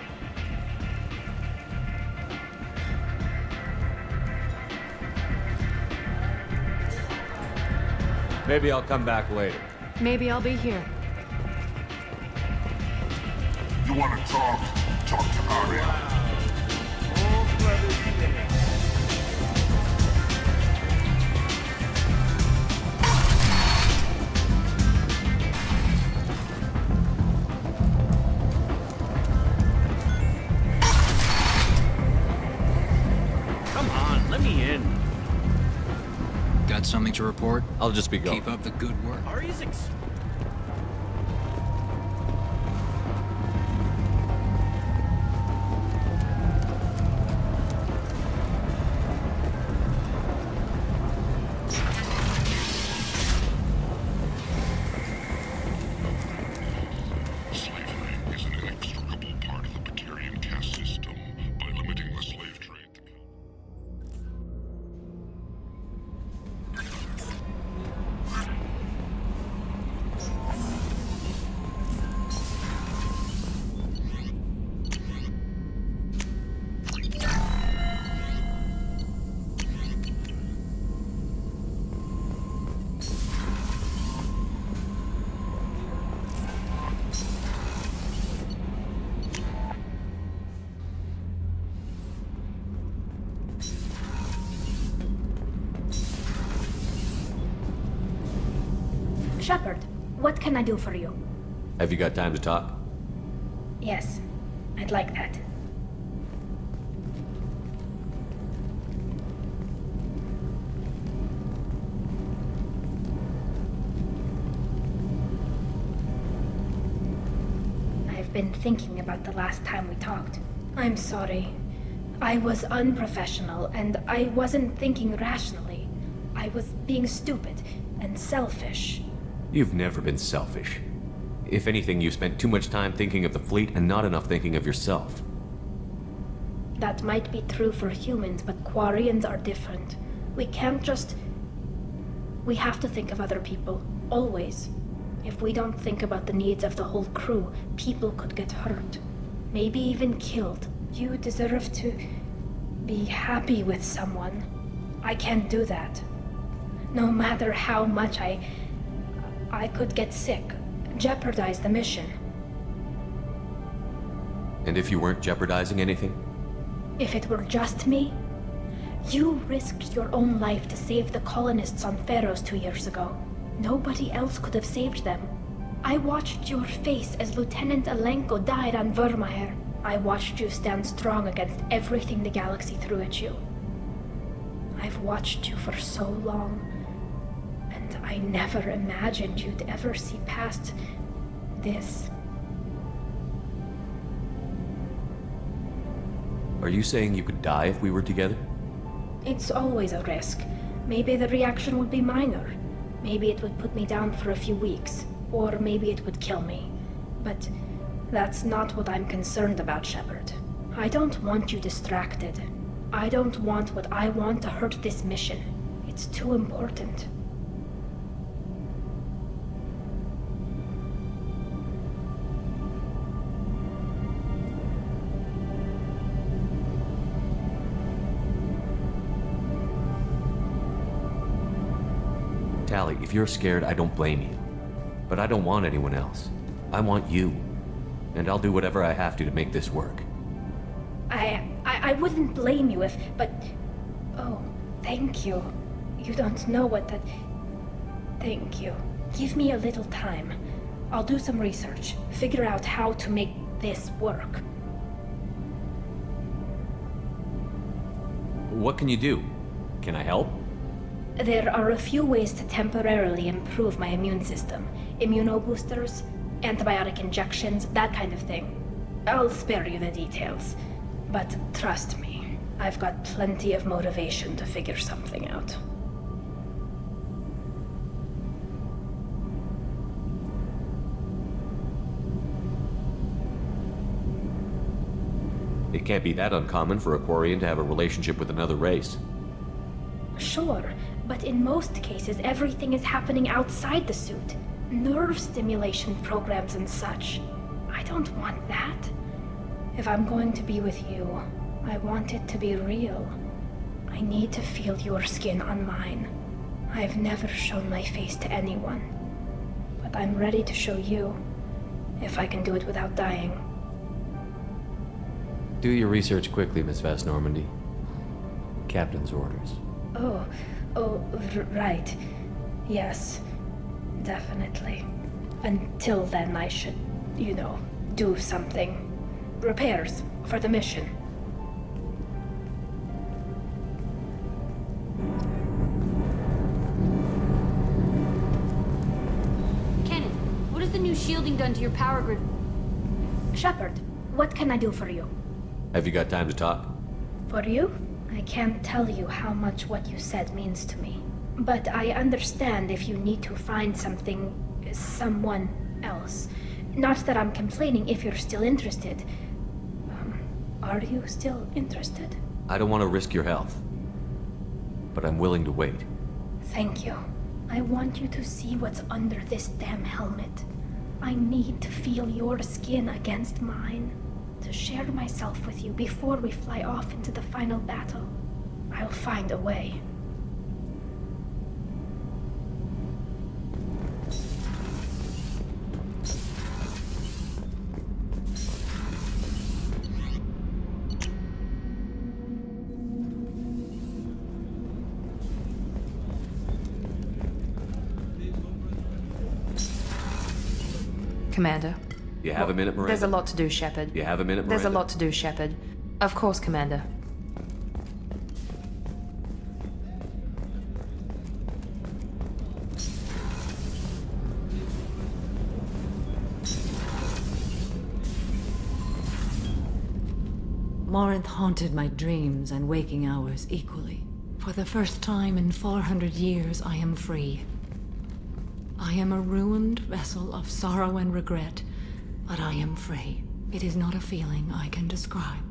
Maybe I'll come back later. Maybe I'll be here. You want to talk? Talk to Arya. Come on, let me in. Got something to report? I'll just be going. Keep up the good work. Ari's Slavery is an inextricable part of the Batarian caste system. By limiting the slave trade, Shepard, what can I do for you? Have you got time to talk? Yes, I'd like that. I've I've been thinking about the last time we talked. I'm sorry. I was unprofessional, and I wasn't thinking rationally. I was being stupid and selfish. You've never been selfish. If anything, you spent too much time thinking of the fleet and not enough thinking of yourself. That might be true for humans, but Quarians are different. We can't just... We have to think of other people, always. If we don't think about the needs of the whole crew, people could get hurt. Maybe even killed. You deserve to be happy with someone. I can't do that. No matter how much I could get sick, jeopardize the mission. And if you weren't jeopardizing anything? If it were just me, you risked your own life to save the colonists on Pharos 2 years ago. Nobody else could have saved them. I watched your face as Lieutenant Alenko died on Vermeer. I watched you stand strong against everything the galaxy threw at you. I've watched you for so long, and I never imagined you'd ever see past this. Are you saying you could die if we were together? It's always a risk. Maybe the reaction would be minor. Maybe it would put me down for a few weeks, or maybe it would kill me. But that's not what I'm concerned about, Shepard. I don't want you distracted. I don't want what I want to hurt this mission. It's too important. Tali, if you're scared, I don't blame you. But I don't want anyone else. I want you. And I'll do whatever I have to make this work. I wouldn't blame you if, but... Oh, thank you. You don't know what that... Thank you. Give me a little time. I'll do some research, figure out how to make this work. What can you do? Can I help? There are a few ways to temporarily improve my immune system. Immunoboosters, antibiotic injections, that kind of thing. I'll spare you the details. But trust me, I've got plenty of motivation to figure something out. It can't be that uncommon for a Quarian to have a relationship with another race. Sure, but in most cases everything is happening outside the suit. Nerve stimulation programs and such. I don't want that. If I'm going to be with you, I want it to be real. I need to feel your skin on mine. I've never shown my face to anyone. But I'm ready to show you, if I can do it without dying. Do your research quickly, Miss Vast Normandy. Captain's orders. Right. Yes, definitely. Until then, I should, do something. Repairs for the mission. Kenan, what has the new shielding done to your power grid? Shepard, what can I do for you? Have you got time to talk? For you? I can't tell you how much what you said means to me. But I understand if you need to find someone else. Not that I'm complaining if you're still interested. Are you still interested? I don't want to risk your health. But I'm willing to wait. Thank you. I want you to see what's under this damn helmet. I need to feel your skin against mine. To share myself with you before we fly off into the final battle. I'll find a way. Commander. You have a minute, Miranda? There's a lot to do, Shepard. You have a minute, Miranda? There's a lot to do, Shepard. Of course, Commander. Morinth haunted my dreams and waking hours equally. For the first time in 400 years, I am free. I am a ruined vessel of sorrow and regret, but I am free. It is not a feeling I can describe.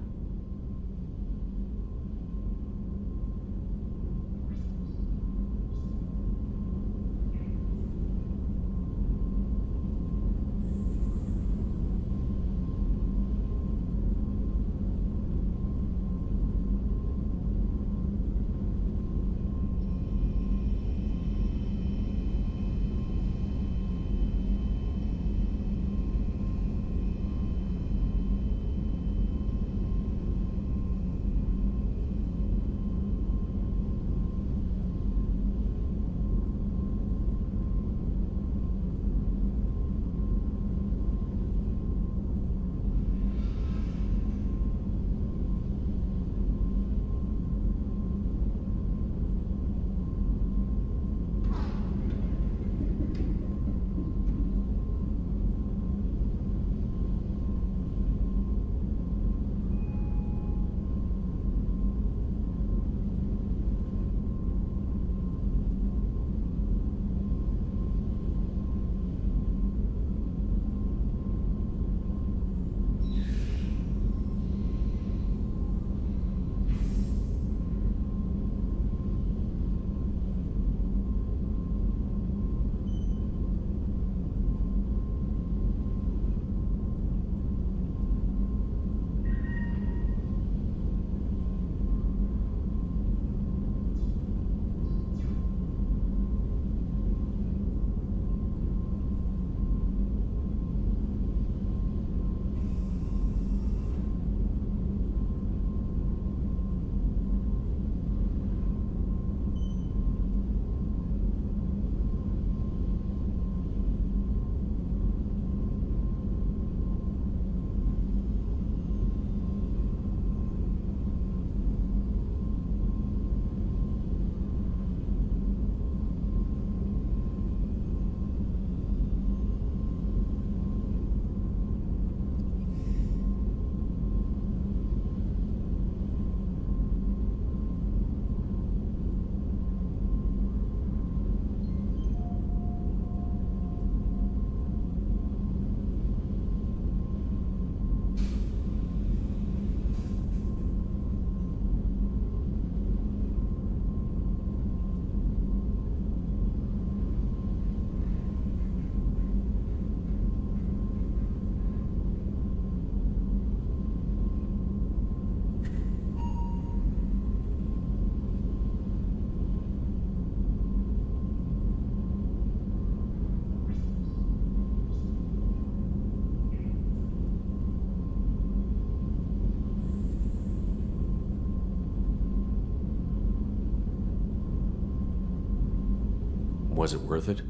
Was it worth it?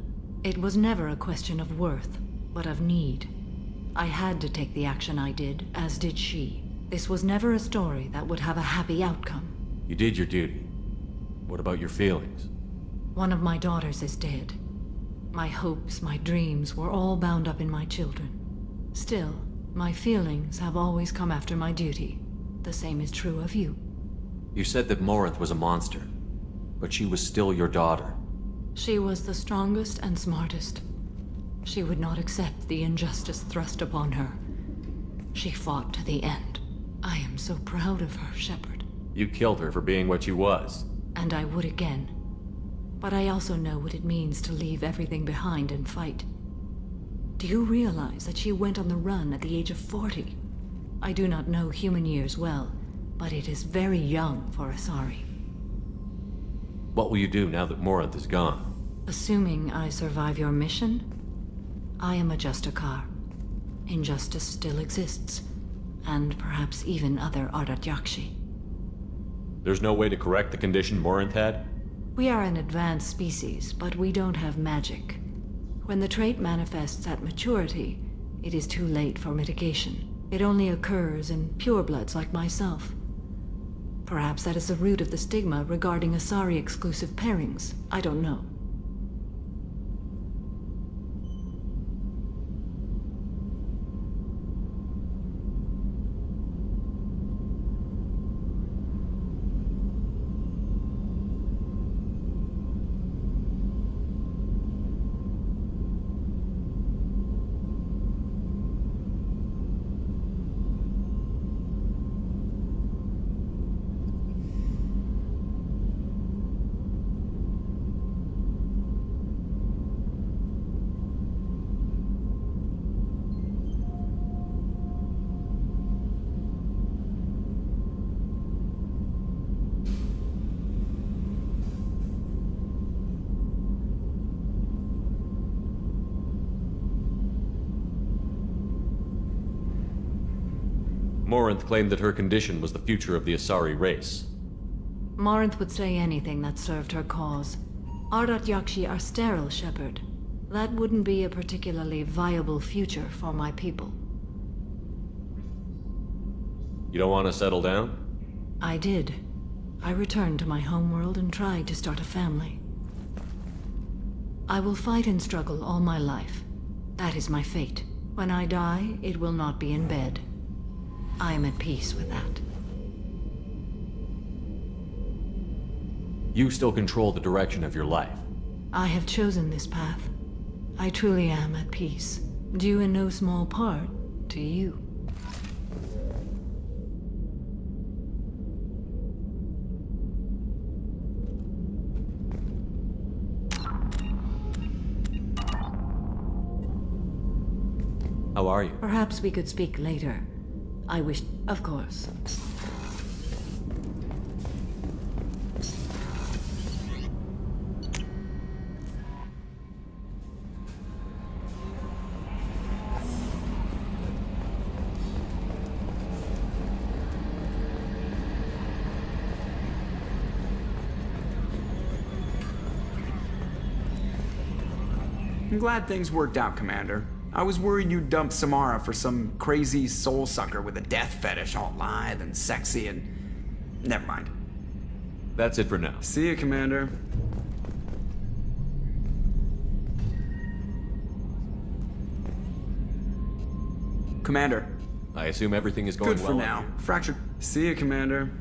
It was never a question of worth, but of need. I had to take the action I did, as did she. This was never a story that would have a happy outcome. You did your duty. What about your feelings? One of my daughters is dead. My hopes, my dreams were all bound up in my children. Still, my feelings have always come after my duty. The same is true of you. You said that Morinth was a monster, but she was still your daughter. She was the strongest and smartest. She would not accept the injustice thrust upon her. She fought to the end. I am so proud of her, Shepard. You killed her for being what she was. And I would again. But I also know what it means to leave everything behind and fight. Do you realize that she went on the run at the age of 40? I do not know human years well, but it is very young for Asari. What will you do now that Morinth is gone? Assuming I survive your mission, I am a Justicar. Injustice still exists, and perhaps even other Ardat-Yakshi. There's no way to correct the condition Morinth had? We are an advanced species, but we don't have magic. When the trait manifests at maturity, it is too late for mitigation. It only occurs in purebloods like myself. Perhaps that is the root of the stigma regarding Asari-exclusive pairings. I don't know. Morinth claimed that her condition was the future of the Asari race. Morinth would say anything that served her cause. Ardat Yakshi are sterile, Shepard. That wouldn't be a particularly viable future for my people. You don't want to settle down? I did. I returned to my homeworld and tried to start a family. I will fight and struggle all my life. That is my fate. When I die, it will not be in bed. I am at peace with that. You still control the direction of your life. I have chosen this path. I truly am at peace, due in no small part to you. How are you? Perhaps we could speak later. I wish... Of course. I'm glad things worked out, Commander. I was worried you'd dump Samara for some crazy soul sucker with a death fetish all lithe and sexy and... Never mind. That's it for now. See you, Commander. Commander. I assume everything is going Good well. for now. Fractured. See you, Commander.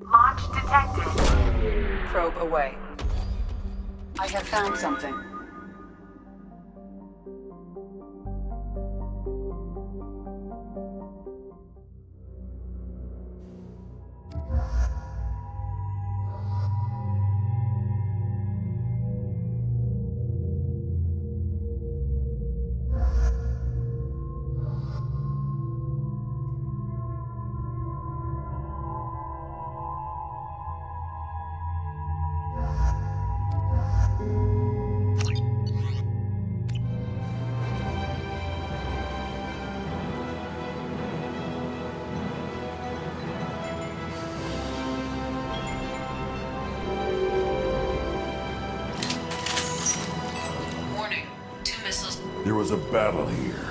Launch detected. Probe away. I have found something. There was a battle here.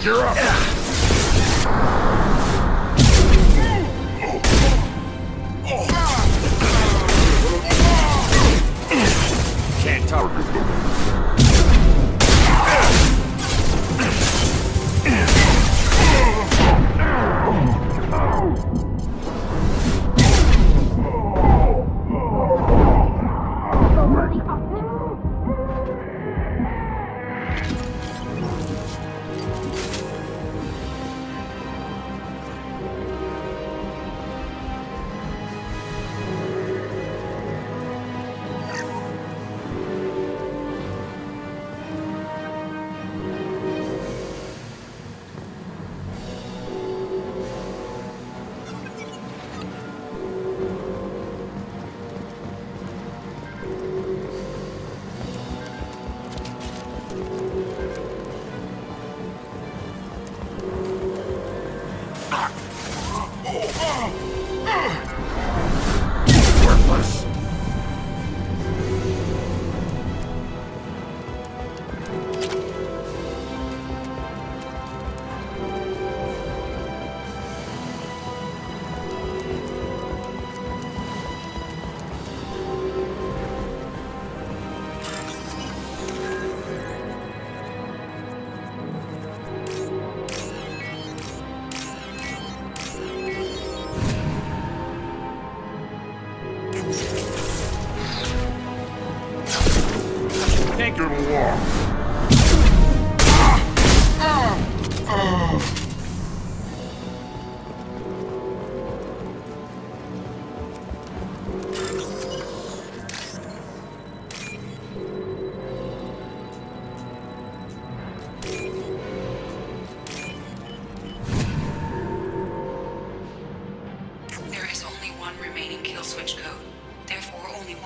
You're up! Can't talk.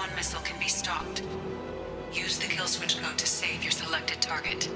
one missile can be stopped. Use the kill switch code to save your selected target.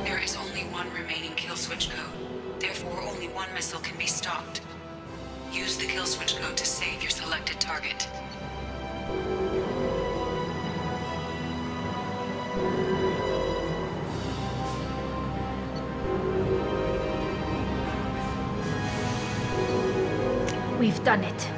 There is only one remaining kill switch code. Therefore, only one missile can be stopped. Use the kill switch code to save your selected target. We've done it.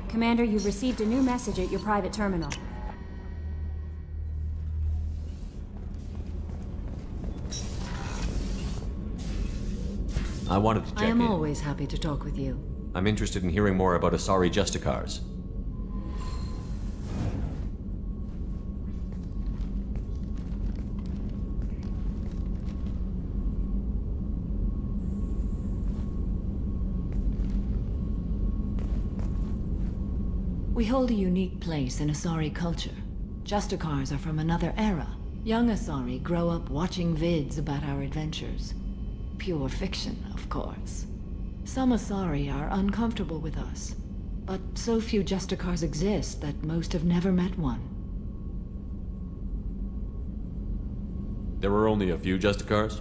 Commander, you've received a new message at your private terminal. I wanted to check I am in. always happy to talk with you. I'm interested in hearing more about Asari Justicars. We hold a unique place in Asari culture. Justicars are from another era. Young Asari grow up watching vids about our adventures. Pure fiction, of course. Some Asari are uncomfortable with us, but so few Justicars exist that most have never met one. There were only a few Justicars?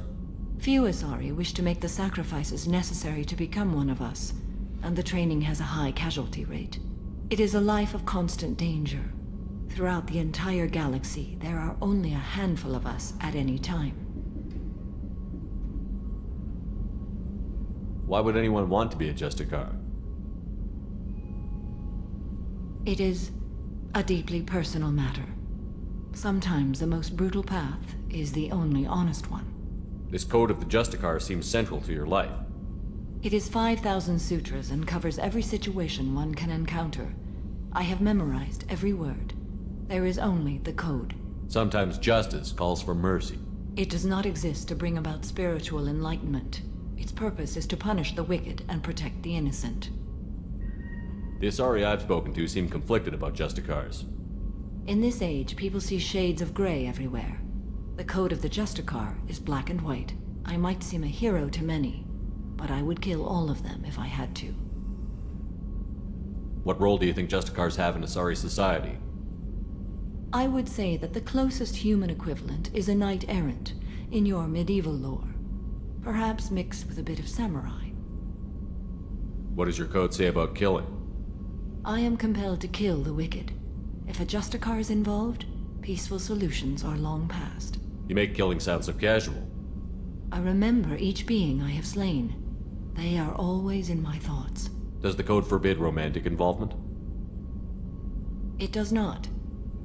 Few Asari wish to make the sacrifices necessary to become one of us, and the training has a high casualty rate. It is a life of constant danger. Throughout the entire galaxy, there are only a handful of us at any time. Why would anyone want to be a Justicar? It is a deeply personal matter. Sometimes the most brutal path is the only honest one. This code of the Justicar seems central to your life. It is 5,000 sutras and covers every situation one can encounter. I have memorized every word. There is only the code. Sometimes justice calls for mercy. It does not exist to bring about spiritual enlightenment. Its purpose is to punish the wicked and protect the innocent. The Asari I've spoken to seem conflicted about Justicars. In this age, people see shades of gray everywhere. The code of the Justicar is black and white. I might seem a hero to many, but I would kill all of them if I had to. What role do you think Justicars have in Asari society? I would say that the closest human equivalent is a knight-errant in your medieval lore. Perhaps mixed with a bit of samurai. What does your code say about killing? I am compelled to kill the wicked. If a Justicar is involved, peaceful solutions are long past. You make killing sound so casual. I remember each being I have slain. They are always in my thoughts. Does the code forbid romantic involvement? It does not.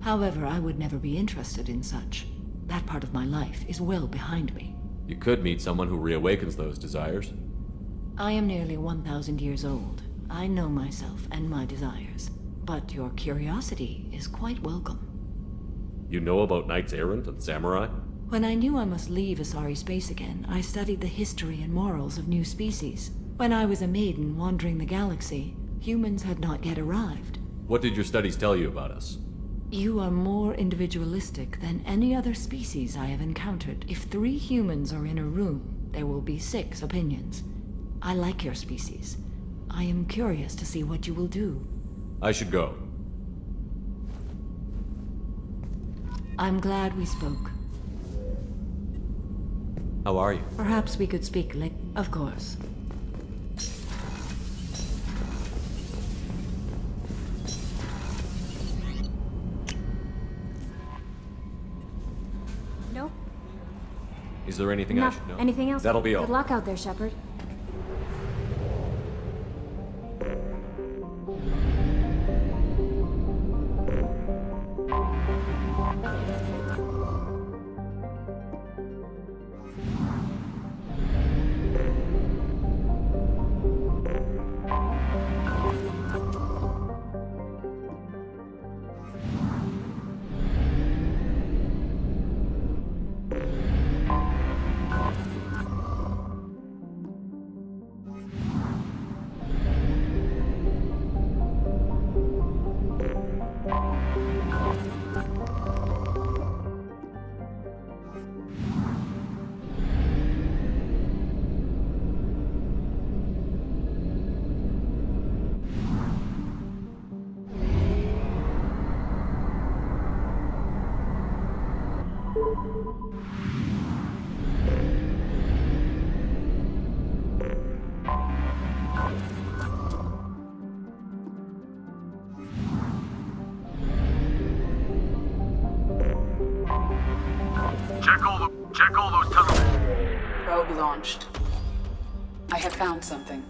However, I would never be interested in such. That part of my life is well behind me. You could meet someone who reawakens those desires. I am nearly 1,000 years old. I know myself and my desires. But your curiosity is quite welcome. You know about knights errant and samurai? When I knew I must leave Asari space again, I studied the history and morals of new species. When I was a maiden wandering the galaxy, humans had not yet arrived. What did your studies tell you about us? You are more individualistic than any other species I have encountered. If 3 humans are in a room, there will be 6 opinions. I like your species. I am curious to see what you will do. I should go. I'm glad we spoke. How are you? Perhaps we could speak later. Of course. Nope. Is there anything I should know? Anything else? That'll be all. Good luck out there, Shepard. Check all those tunnels. Probe launched. I have found something.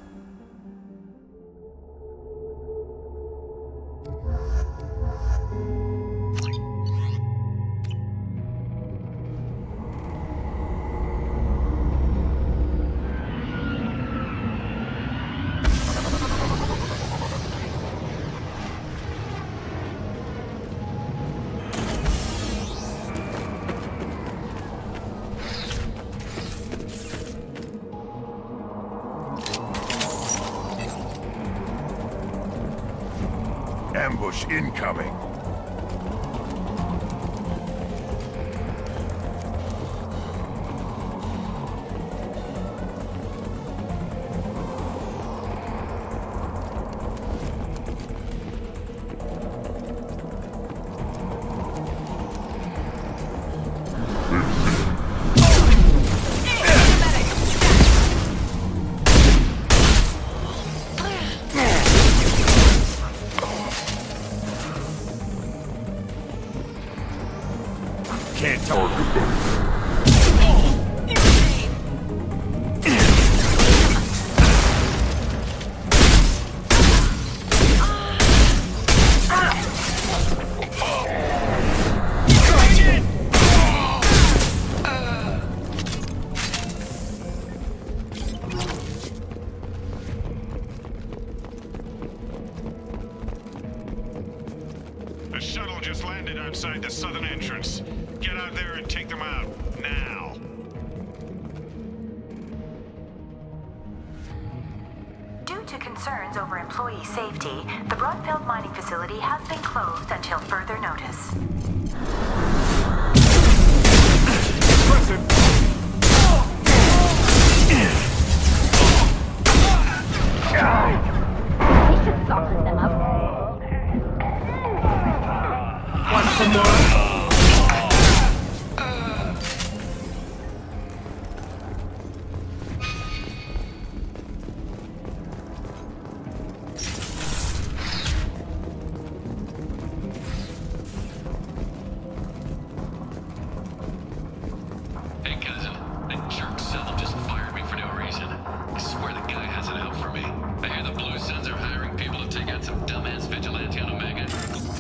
Ambush incoming. Can't talk. A shuttle just landed outside the southern entrance. Get out there and take them out, now. Due to concerns over employee safety, the Broadfield mining facility has been closed until further notice. We should soften them up. Want some more? Hey, cousin. That jerk Sel just fired me for no reason. I swear the guy has it out for me. I hear the Blue Suns are hiring people to take out some dumbass vigilante on Omega.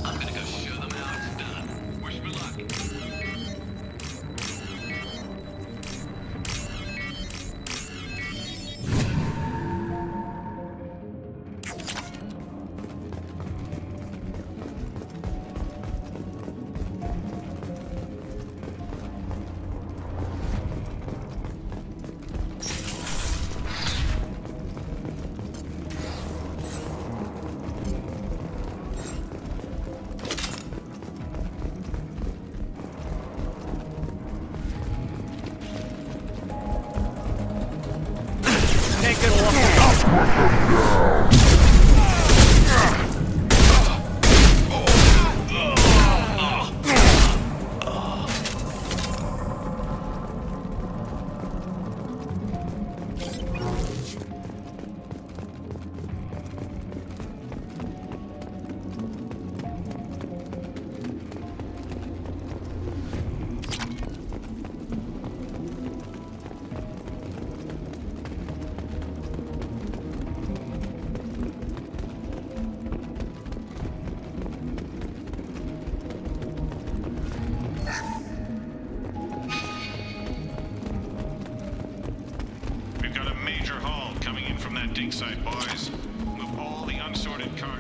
I'm gonna go show them how it's done. We're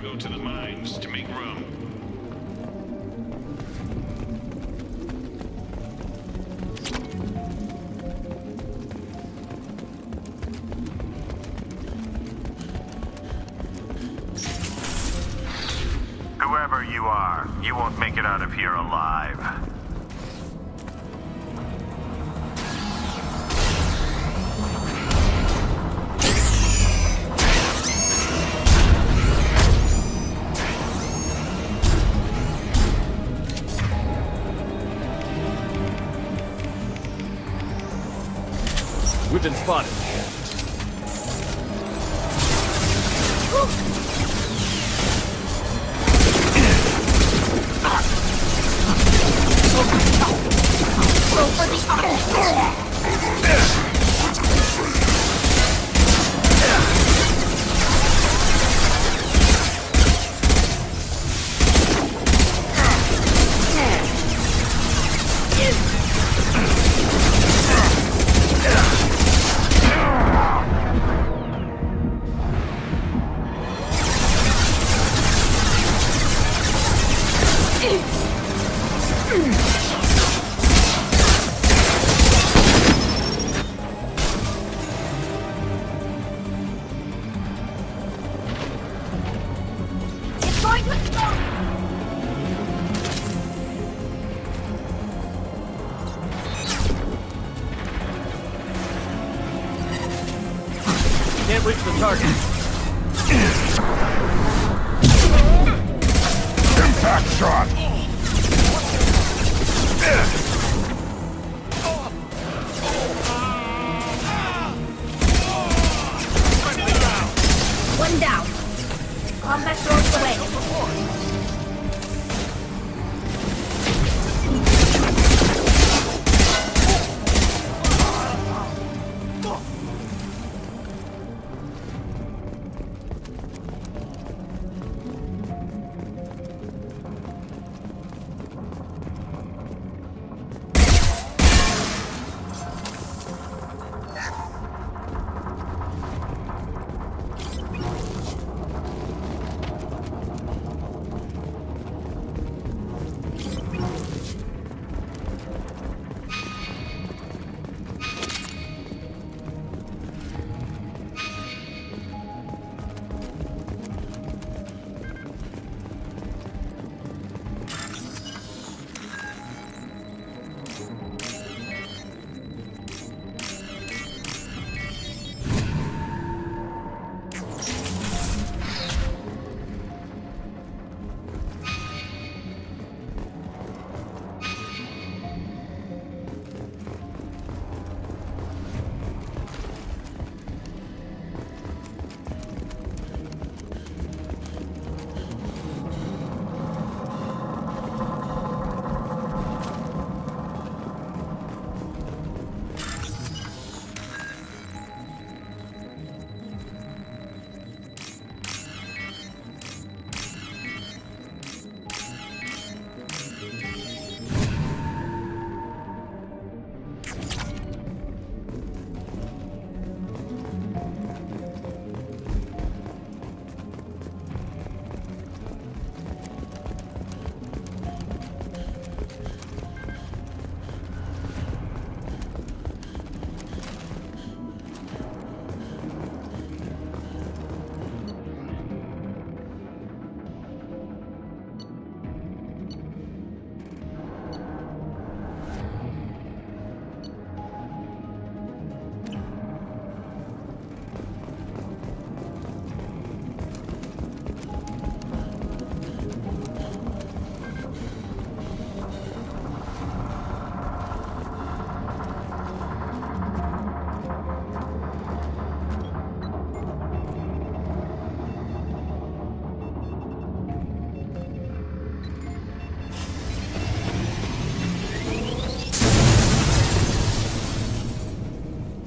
cargo to the mines to make room. Whoever you are, you won't make it out of here alive. We've been spotted. Can't reach the target. Impact shot! One down. Combat drones away.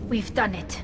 We've done it.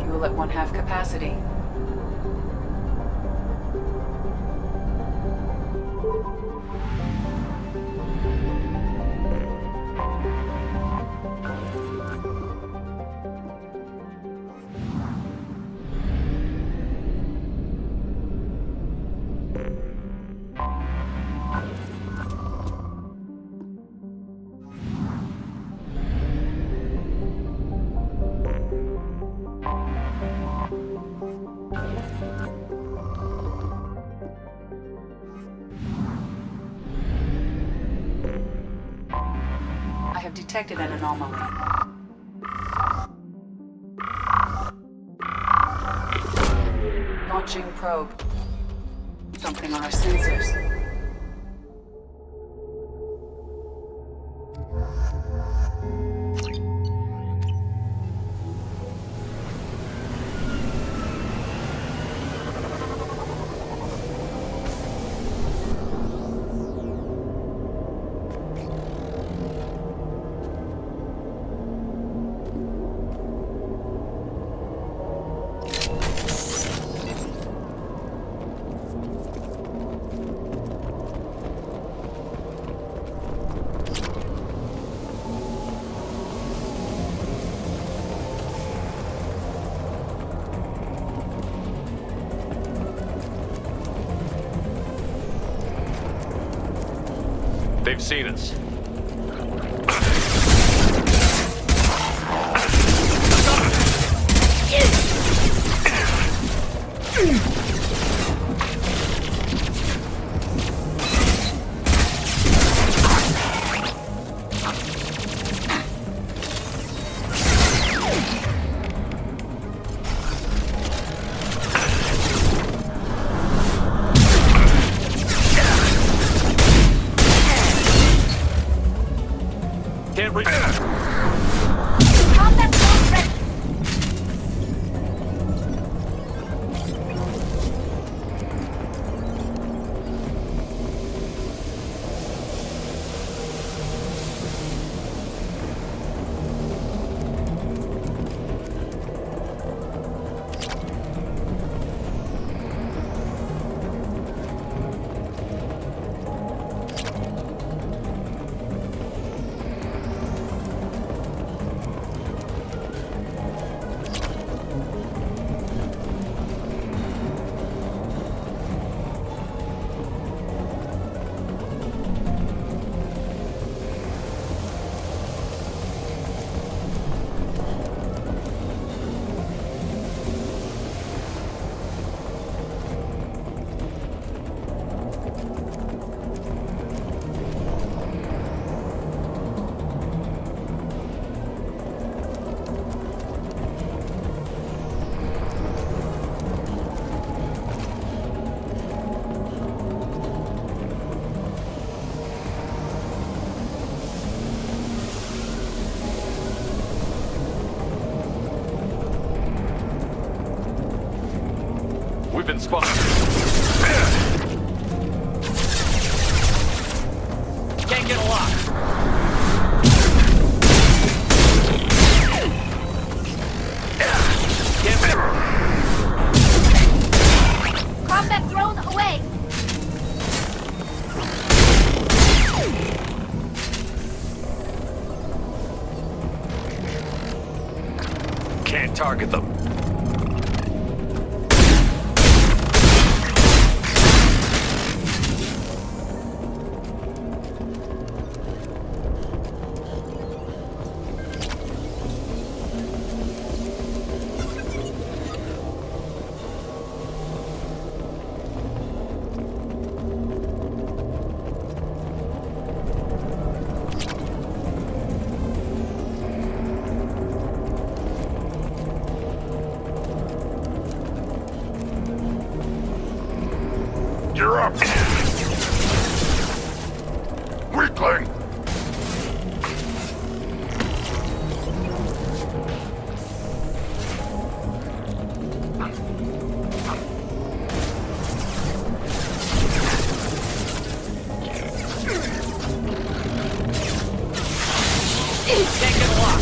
Fuel at 1/2 capacity. I have detected an anomaly. Launching probe. Something on our sensors. They've seen us. spot. Can't get a lock. Combat drone away! Can't target them. You're up! Weakling! Can't get a lock.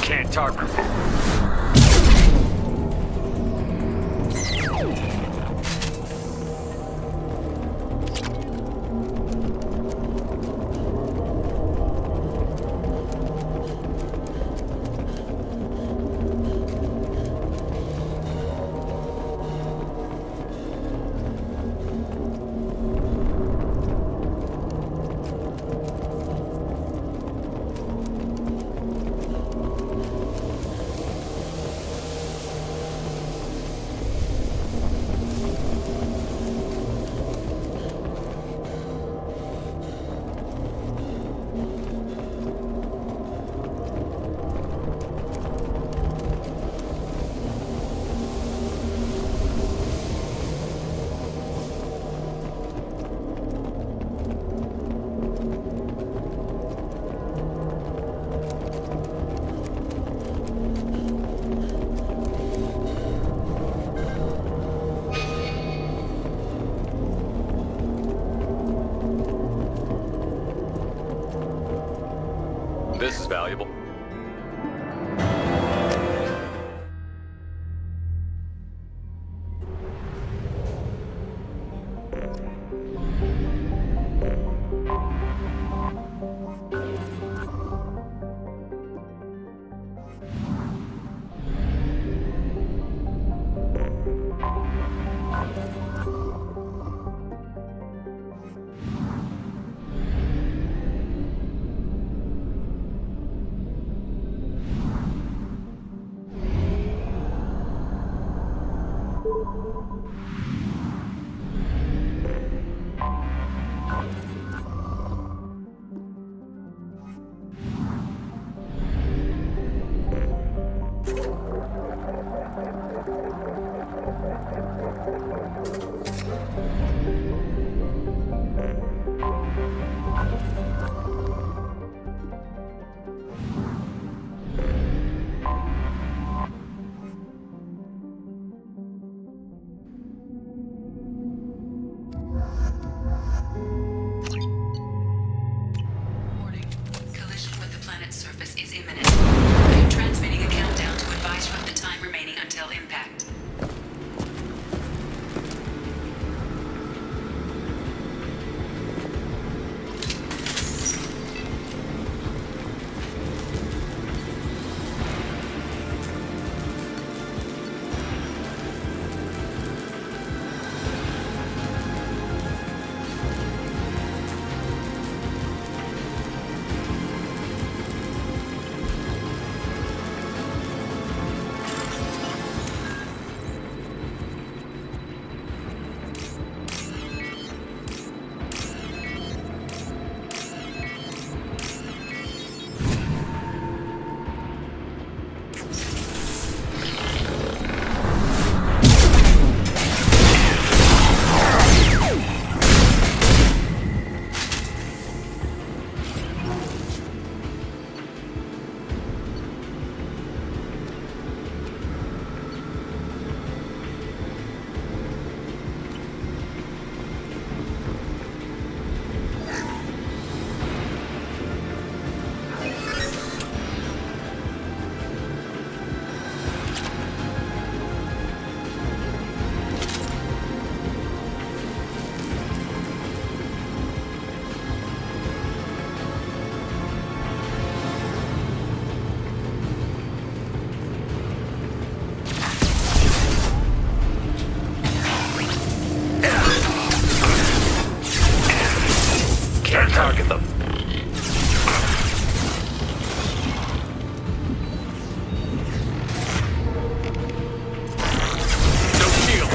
Can't target. This is valuable. target them. No shield.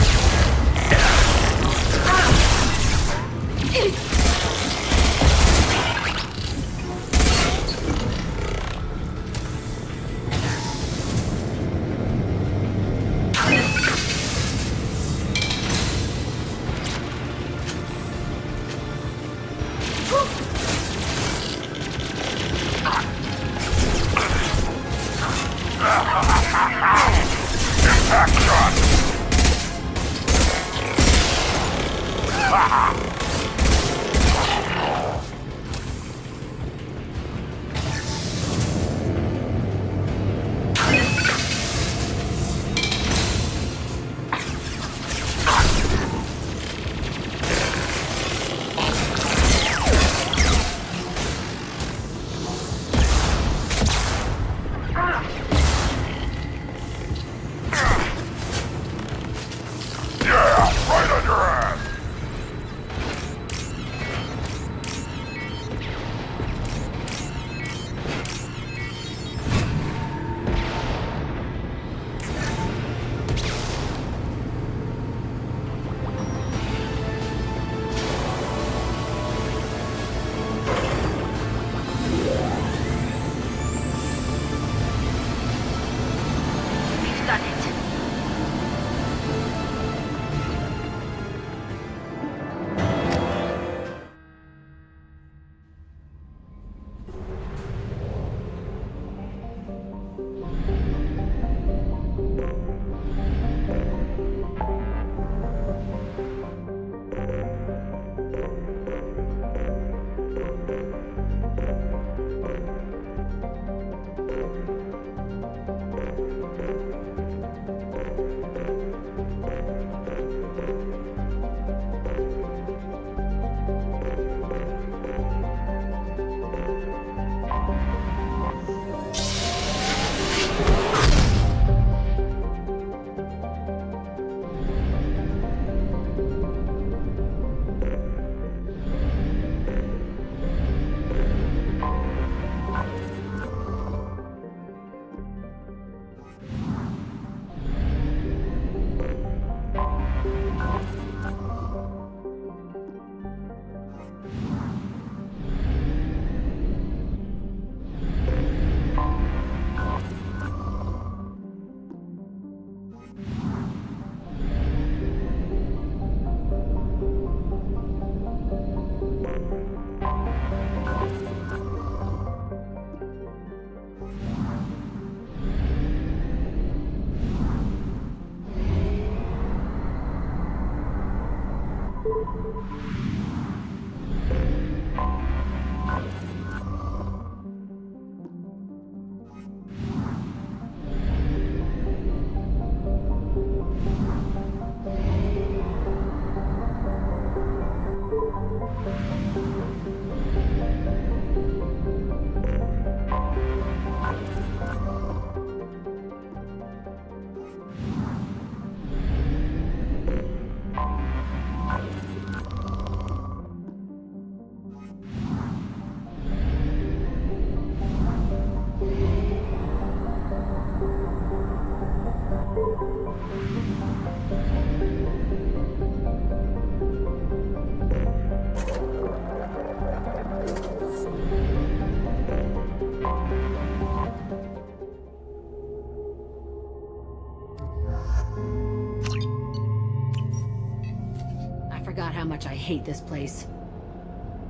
Forgot how much I hate this place.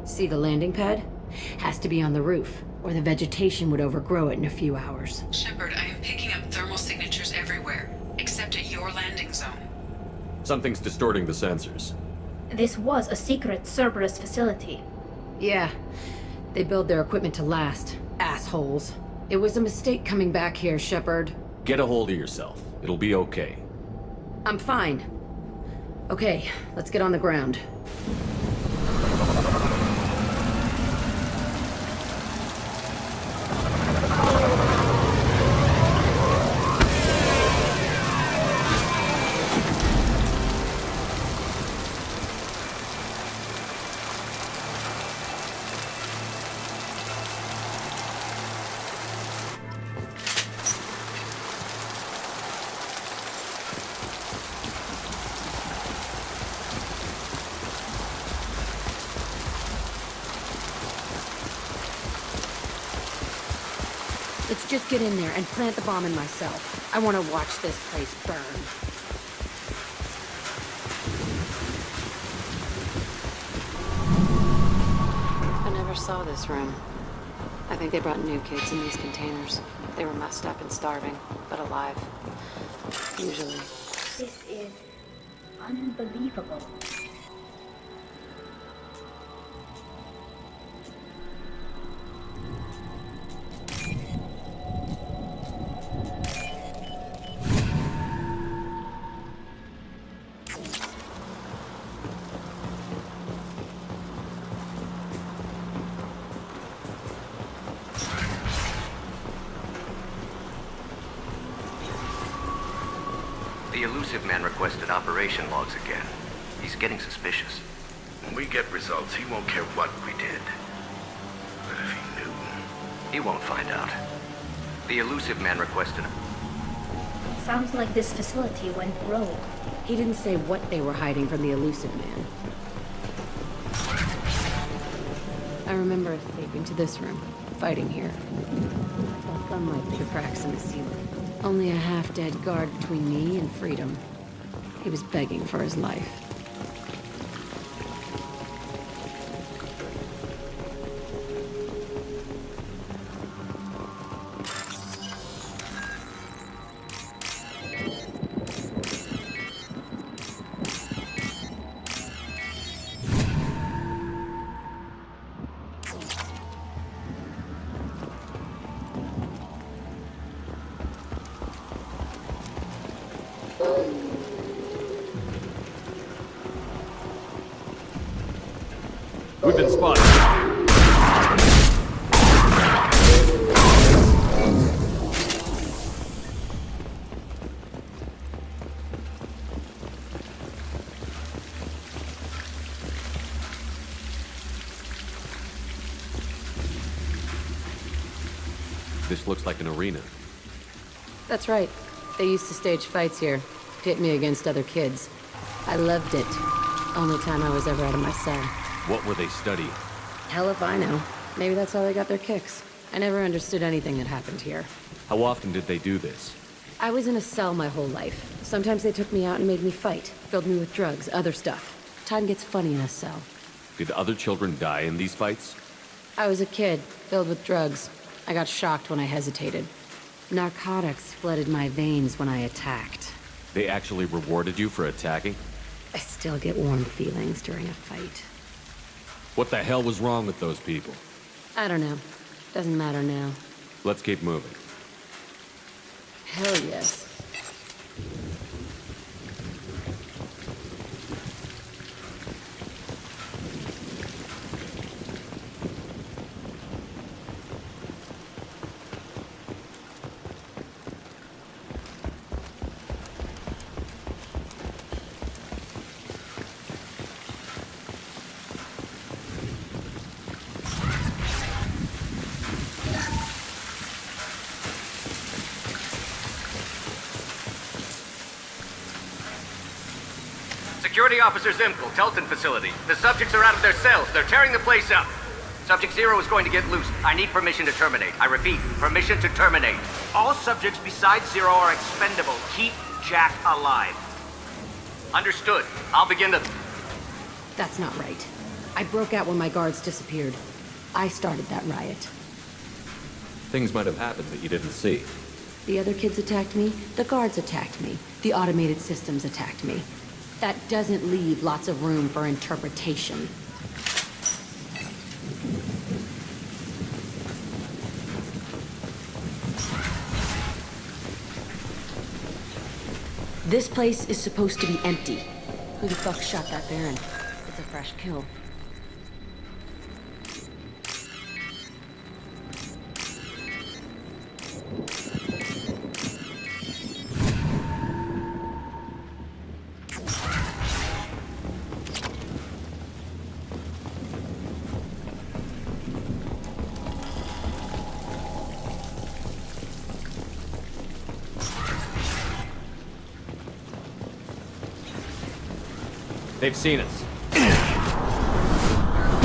See the landing pad? Has to be on the roof, or the vegetation would overgrow it in a few hours. Shepard, I am picking up thermal signatures everywhere, except at your landing zone. Something's distorting the sensors. This was a secret Cerberus facility. Yeah, they build their equipment to last. Assholes. It was a mistake coming back here, Shepard. Get a hold of yourself. It'll be okay. I'm fine. Okay, let's get on the ground. Let's just get in there and plant the bomb in myself. I want to watch this place burn. I never saw this room. I think they brought new kids in these containers. They were messed up and starving, but alive. Usually. This is unbelievable. The elusive man requested operation logs again. He's getting suspicious. When we get results, he won't care what we did. But if he knew... He won't find out. The elusive man requested... Sounds like this facility went rogue. He didn't say what they were hiding from the elusive man. I remember escaping to this room, fighting here. I saw sunlight through the cracks in the ceiling. Only a half-dead guard between me and freedom. He was begging for his life. We've been spotted. This looks like an arena. That's right. They used to stage fights here, pit me against other kids. I loved it. Only time I was ever out of my cell. What were they studying? Hell if I know. Maybe that's how they got their kicks. I never understood anything that happened here. How often did they do this? I was in a cell my whole life. Sometimes they took me out and made me fight. Filled me with drugs, other stuff. Time gets funny in a cell. Did other children die in these fights? I was a kid, filled with drugs. I got shocked when I hesitated. Narcotics flooded my veins when I attacked. They actually rewarded you for attacking? I still get warm feelings during a fight. What the hell was wrong with those people? I don't know. Doesn't matter now. Let's keep moving. Hell yes. Security Officer Zimkel, Telton facility. The subjects are out of their cells. They're tearing the place up. Subject Zero is going to get loose. I need permission to terminate. I repeat, permission to terminate. All subjects besides Zero are expendable. Keep Jack alive. Understood. I'll begin to... That's not right. I broke out when my guards disappeared. I started that riot. Things might have happened that you didn't see. The other kids attacked me. The guards attacked me. The automated systems attacked me. That doesn't leave lots of room for interpretation. This place is supposed to be empty. Who the fuck shot that Baron? It's a fresh kill. They've seen us.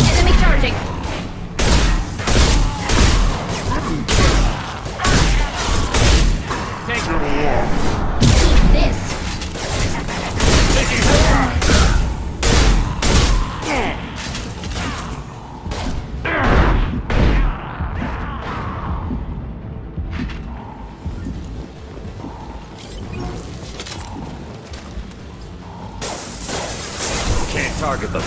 Enemy charging! This. Can't target them.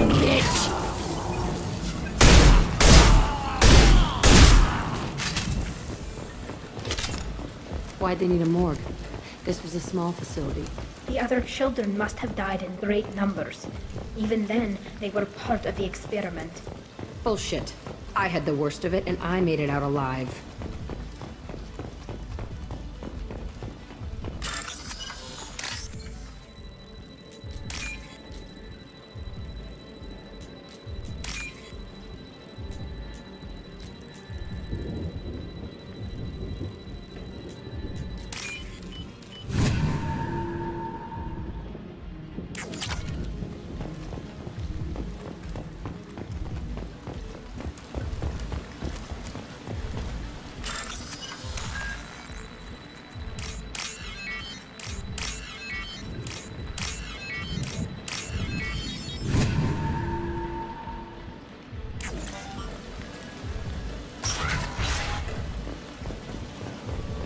Bitch. Why'd they need a morgue? This was a small facility. The other children must have died in great numbers. Even then, they were part of the experiment. Bullshit. I had the worst of it, and I made it out alive.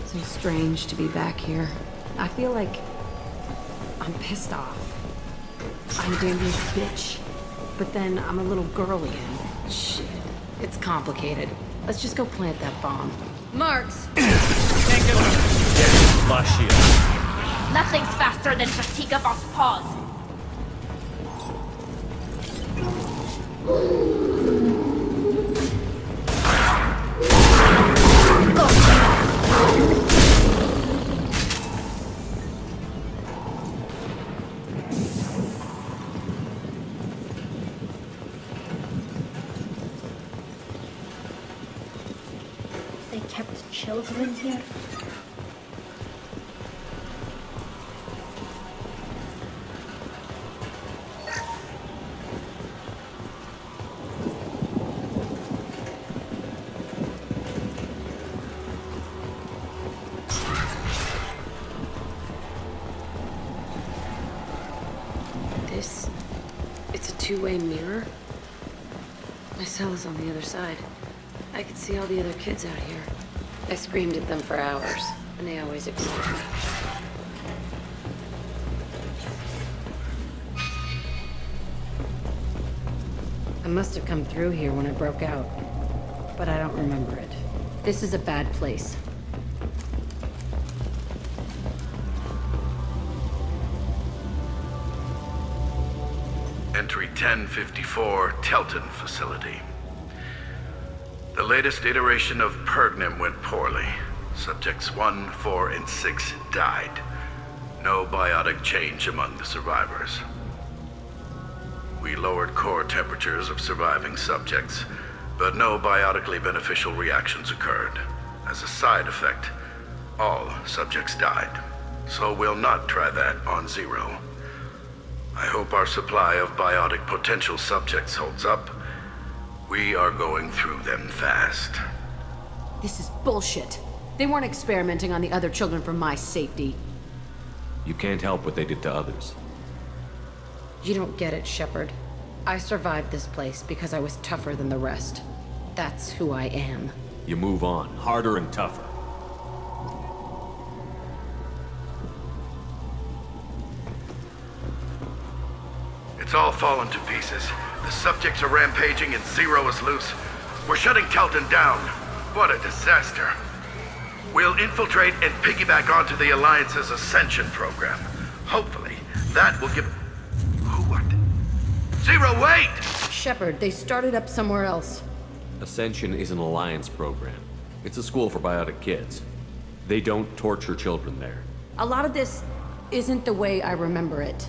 So strange to be back here. I feel like I'm pissed off. I'm a dangerous bitch. But then I'm a little girl again. Shit. It's complicated. Let's just go plant that bomb. Marks! Flash shield. Nothing's faster than Fatika Boss paws. They kept children here? It's a two-way mirror. My cell is on the other side. I could see all the other kids out here. I screamed at them for hours, and they always ignored me. I must have come through here when I broke out, but I don't remember it. This is a bad place. Entry 1054, Telton Facility. The latest iteration of Pergnim went poorly. Subjects 1, 4, and 6 died. No biotic change among the survivors. We lowered core temperatures of surviving subjects, but no biotically beneficial reactions occurred. As a side effect, all subjects died. So we'll not try that on Zero. I hope our supply of biotic potential subjects holds up. We are going through them fast. This is bullshit. They weren't experimenting on the other children for my safety. You can't help what they did to others. You don't get it, Shepard. I survived this place because I was tougher than the rest. That's who I am. You move on, harder and tougher. It's all fallen to pieces. The subjects are rampaging and Zero is loose. We're shutting Telton down. What a disaster. We'll infiltrate and piggyback onto the Alliance's Ascension program. Hopefully, that will give... Who are they? Zero, wait! Shepard, they started up somewhere else. Ascension is an Alliance program. It's a school for biotic kids. They don't torture children there. A lot of this isn't the way I remember it.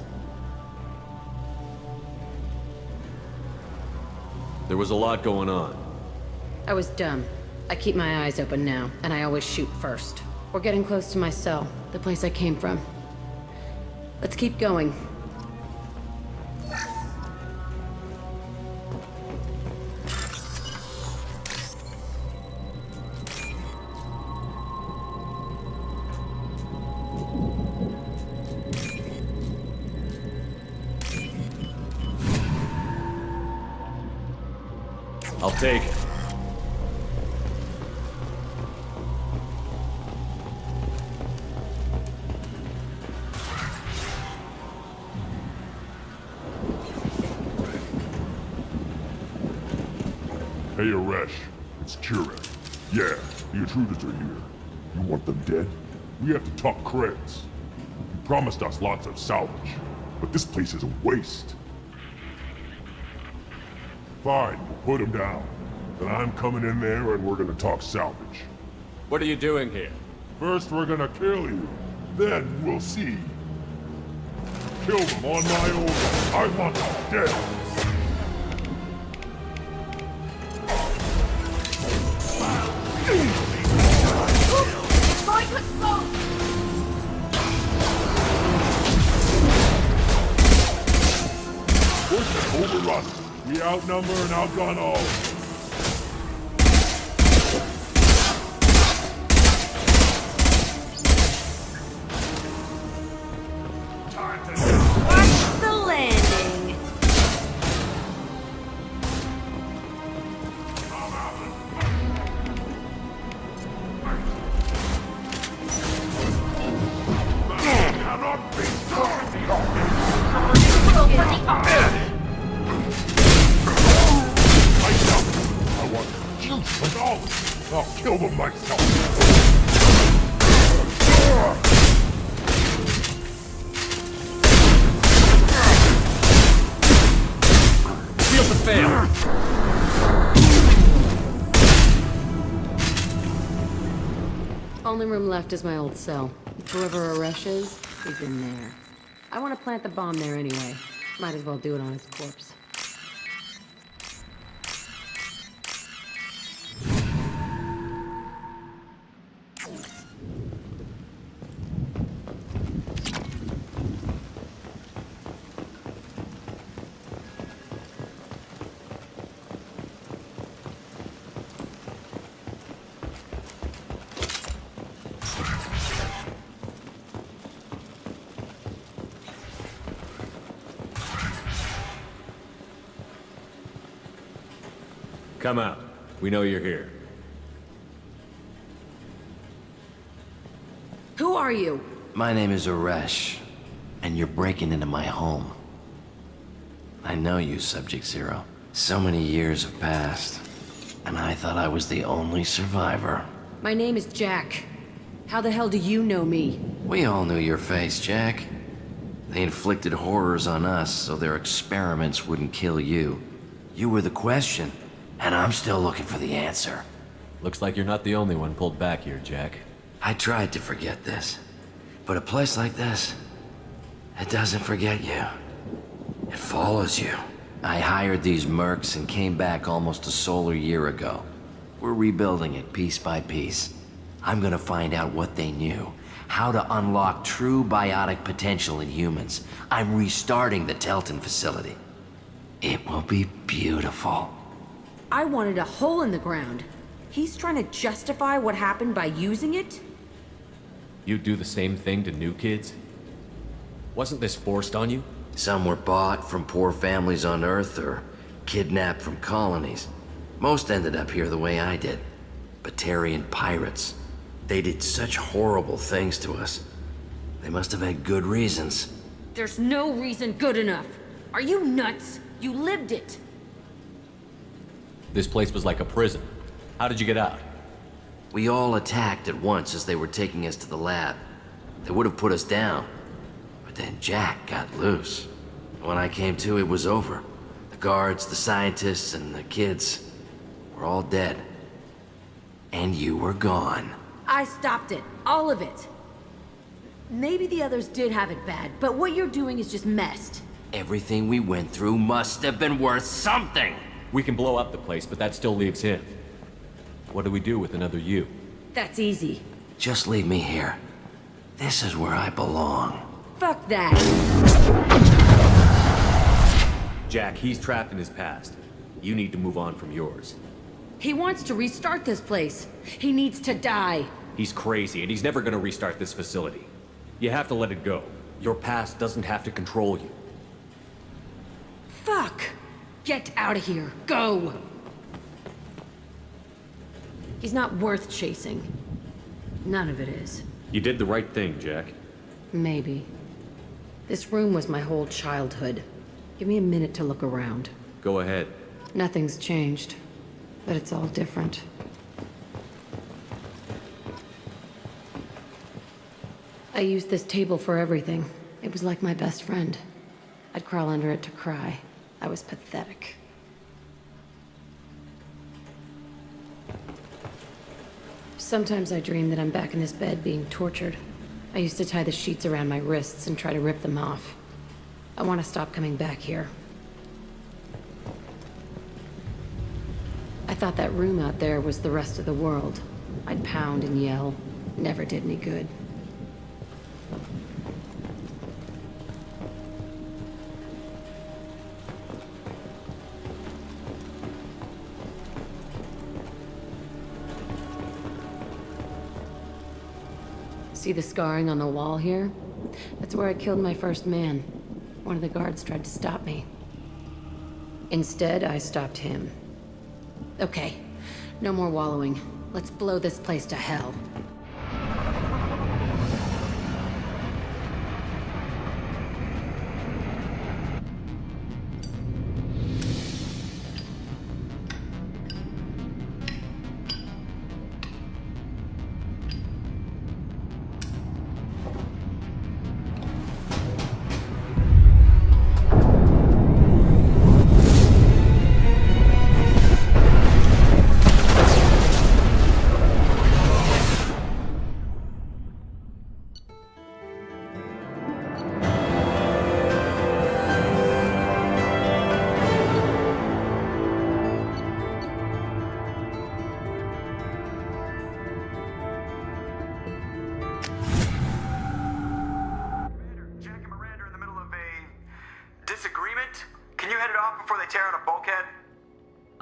There was a lot going on. I was dumb. I keep my eyes open now, and I always shoot first. We're getting close to my cell, the place I came from. Let's keep going. I'll take it. Hey, Aresh. It's Chirek. Yeah, the intruders are here. You want them dead? We have to talk creds. You promised us lots of salvage, but this place is a waste. Fine, put them down. Then I'm coming in there and we're gonna talk salvage. What are you doing here? First we're gonna kill you, then we'll see. Kill them on my order. I want them dead. It's going to explode! Push it, overrun. We outnumber and outgun all. Watch the landing! I want juice like always. I'll kill them myself. Seal the fail. Only room left is my old cell. Whoever Aresh is, he's in there. I want to plant the bomb there anyway. Might as well do it on his corpse. Come out. We know you're here. Who are you? My name is Aresh, and you're breaking into my home. I know you, Subject Zero. So many years have passed, and I thought I was the only survivor. My name is Jack. How the hell do you know me? We all knew your face, Jack. They inflicted horrors on us so their experiments wouldn't kill you. You were the question, and I'm still looking for the answer. Looks like you're not the only one pulled back here, Jack. I tried to forget this, but a place like this, it doesn't forget you. It follows you. I hired these mercs and came back almost a solar year ago. We're rebuilding it piece by piece. I'm gonna find out what they knew, how to unlock true biotic potential in humans. I'm restarting the Telton facility. It will be beautiful. I wanted a hole in the ground. He's trying to justify what happened by using it? You'd do the same thing to new kids? Wasn't this forced on you? Some were bought from poor families on Earth or kidnapped from colonies. Most ended up here the way I did. Batarian pirates. They did such horrible things to us. They must have had good reasons. There's no reason good enough. Are you nuts? You lived it. This place was like a prison. How did you get out? We all attacked at once as they were taking us to the lab. They would have put us down. But then Jack got loose. When I came to, it was over. The guards, the scientists, and the kids were all dead. And you were gone. I stopped it. All of it. Maybe the others did have it bad, but what you're doing is just messed. Everything we went through must have been worth something. We can blow up the place, but that still leaves him. What do we do with another you? That's easy. Just leave me here. This is where I belong. Fuck that. Jack, he's trapped in his past. You need to move on from yours. He wants to restart this place. He needs to die. He's crazy, and he's never gonna restart this facility. You have to let it go. Your past doesn't have to control you. Fuck! Get out of here. Go! He's not worth chasing. None of it is. You did the right thing, Jack. Maybe. This room was my whole childhood. Give me a minute to look around. Go ahead. Nothing's changed, but it's all different. I used this table for everything. It was like my best friend. I'd crawl under it to cry. I was pathetic. Sometimes I dream that I'm back in this bed being tortured. I used to tie the sheets around my wrists and try to rip them off. I want to stop coming back here. I thought that room out there was the rest of the world. I'd pound and yell. Never did any good. See the scarring on the wall here? That's where I killed my first man. One of the guards tried to stop me. Instead, I stopped him. Okay, no more wallowing. Let's blow this place to hell.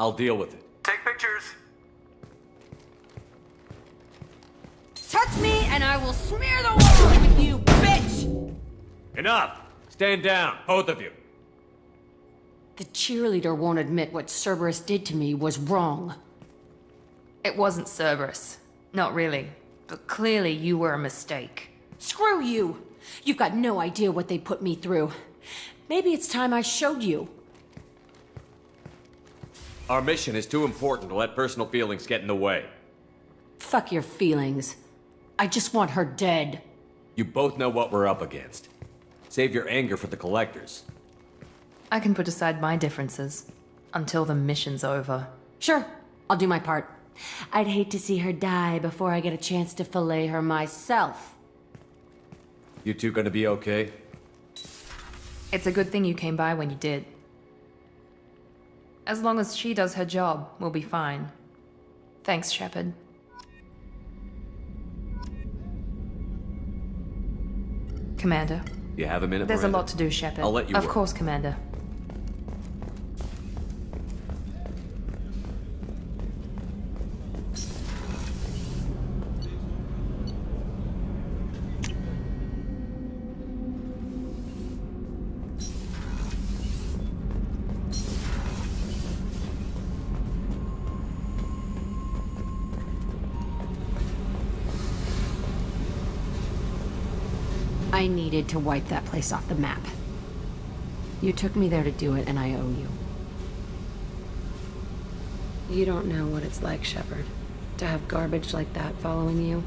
I'll deal with it. Take pictures. Touch me and I will smear the world with you, bitch! Enough! Stand down, both of you. The cheerleader won't admit what Cerberus did to me was wrong. It wasn't Cerberus. Not really. But clearly you were a mistake. Screw you! You've got no idea what they put me through. Maybe it's time I showed you. Our mission is too important to let personal feelings get in the way. Fuck your feelings. I just want her dead. You both know what we're up against. Save your anger for the collectors. I can put aside my differences until the mission's over. Sure, I'll do my part. I'd hate to see her die before I get a chance to fillet her myself. You two gonna be okay? It's a good thing you came by when you did. As long as she does her job, we'll be fine. Thanks, Shepard. Commander. You have a minute, There's Miranda? a lot to do, Shepard. I'll let you Of work. course, Commander. I needed to wipe that place off the map. You took me there to do it, and I owe you. You don't know what it's like, Shepard, to have garbage like that following you.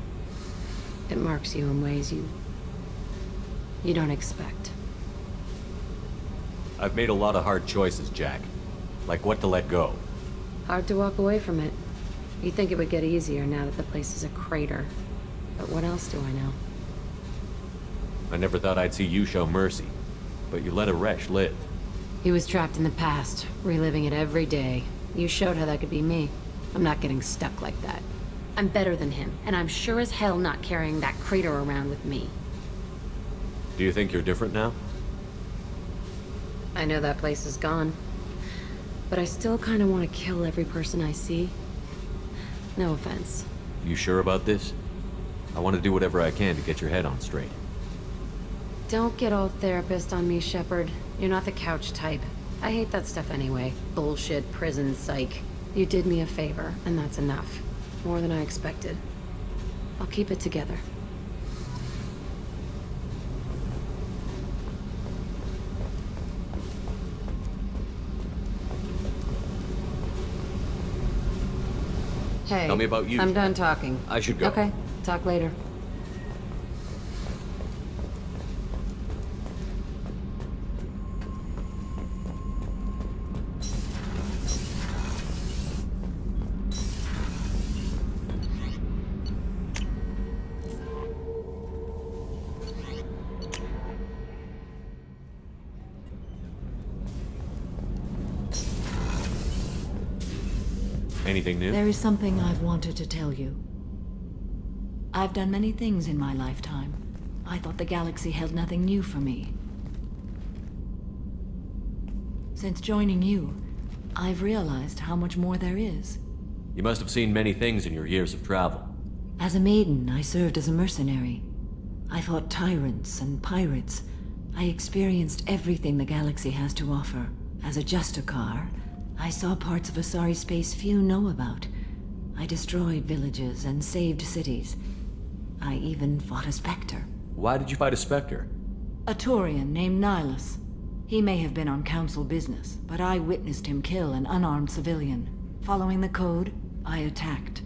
It marks you in ways you don't expect. I've made a lot of hard choices, Jack. Like what to let go. Hard to walk away from it. You'd think it would get easier now that the place is a crater. But what else do I know? I never thought I'd see you show mercy, but you let Aresh live. He was trapped in the past, reliving it every day. You showed how that could be me. I'm not getting stuck like that. I'm better than him, and I'm sure as hell not carrying that crater around with me. Do you think you're different now? I know that place is gone. But I still kind of want to kill every person I see. No offense. You sure about this? I want to do whatever I can to get your head on straight. Don't get all therapist on me, Shepard. You're not the couch type. I hate that stuff anyway. Bullshit, prison, psych. You did me a favor, and that's enough. More than I expected. I'll keep it together. Hey, Tell me about you, I'm Jack. done talking. I should go. Okay, talk later. Anything new? There is something I've wanted to tell you. I've done many things in my lifetime. I thought the galaxy held nothing new for me. Since joining you, I've realized how much more there is. You must have seen many things in your years of travel. As a maiden, I served as a mercenary. I fought tyrants and pirates. I experienced everything the galaxy has to offer. As a Justicar, I saw parts of Asari space few know about. I destroyed villages and saved cities. I even fought a Spectre. Why did you fight a Spectre? A Turian named Nihilus. He may have been on Council business, but I witnessed him kill an unarmed civilian. Following the code, I attacked.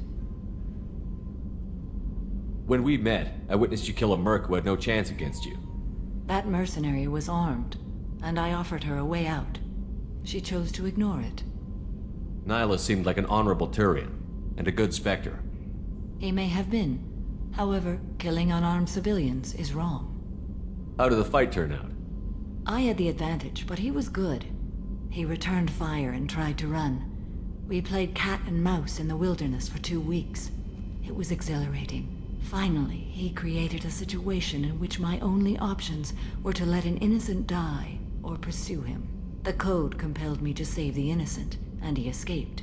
When we met, I witnessed you kill a merc who had no chance against you. That mercenary was armed, and I offered her a way out. She chose to ignore it. Nihilus seemed like an honorable Turian, and a good Spectre. He may have been. However, killing unarmed civilians is wrong. How did the fight turn out? I had the advantage, but he was good. He returned fire and tried to run. We played cat and mouse in the wilderness for 2 weeks. It was exhilarating. Finally, he created a situation in which my only options were to let an innocent die or pursue him. The code compelled me to save the innocent, and he escaped.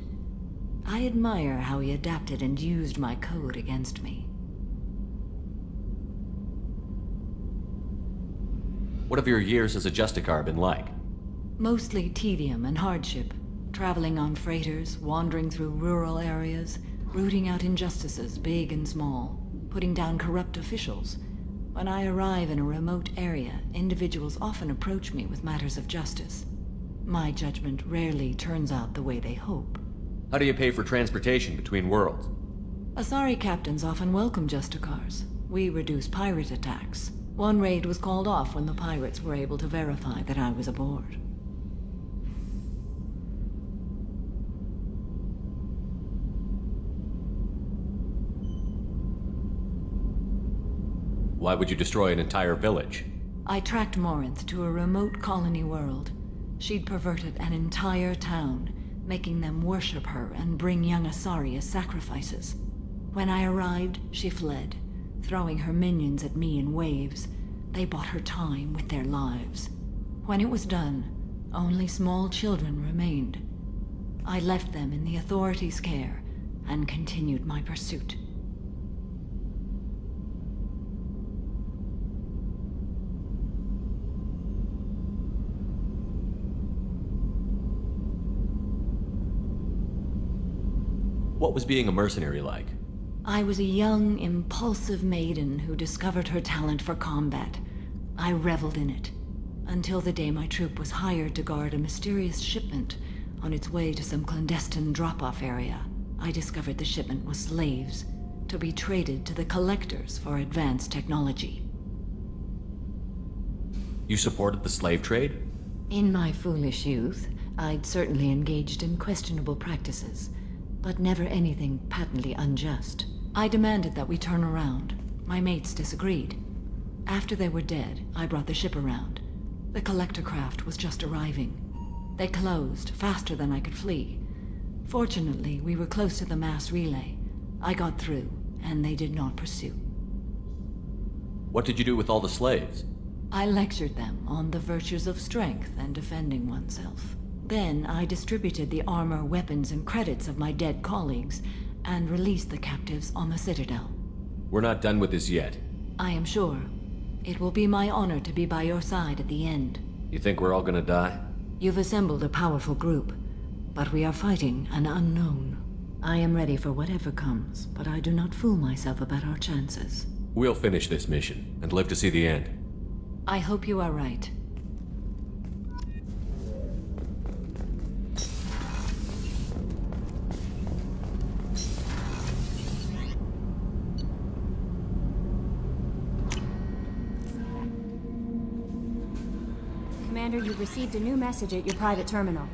I admire how he adapted and used my code against me. What have your years as a Justicar been like? Mostly tedium and hardship. Traveling on freighters, wandering through rural areas, rooting out injustices big and small, putting down corrupt officials. When I arrive in a remote area, individuals often approach me with matters of justice. My judgment rarely turns out the way they hope. How do you pay for transportation between worlds? Asari captains often welcome Justicars. We reduce pirate attacks. One raid was called off when the pirates were able to verify that I was aboard. Why would you destroy an entire village? I tracked Morinth to a remote colony world. She'd perverted an entire town, making them worship her and bring young Asari as sacrifices. When I arrived, she fled, throwing her minions at me in waves. They bought her time with their lives. When it was done, only small children remained. I left them in the authorities' care and continued my pursuit. What was being a mercenary like? I was a young, impulsive maiden who discovered her talent for combat. I reveled in it, until the day my troop was hired to guard a mysterious shipment on its way to some clandestine drop-off area. I discovered the shipment was slaves, to be traded to the Collectors for advanced technology. You supported the slave trade? In my foolish youth, I'd certainly engaged in questionable practices, but never anything patently unjust. I demanded that we turn around. My mates disagreed. After they were dead, I brought the ship around. The collector craft was just arriving. They closed faster than I could flee. Fortunately, we were close to the mass relay. I got through, and they did not pursue. What did you do with all the slaves? I lectured them on the virtues of strength and defending oneself. Then I distributed the armor, weapons, and credits of my dead colleagues, and released the captives on the Citadel. We're not done with this yet. I am sure. It will be my honor to be by your side at the end. You think we're all gonna die? You've assembled a powerful group, but we are fighting an unknown. I am ready for whatever comes, but I do not fool myself about our chances. We'll finish this mission and live to see the end. I hope you are right. Commander, you've received a new message at your private terminal.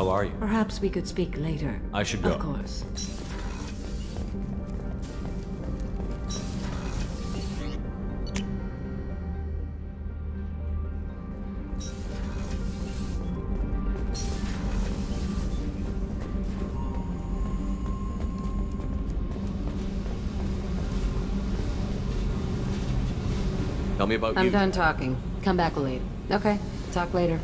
How are you? Perhaps we could speak later. I should go. Of course. Tell me about I'm you. done talking. Come back later. Okay, talk later.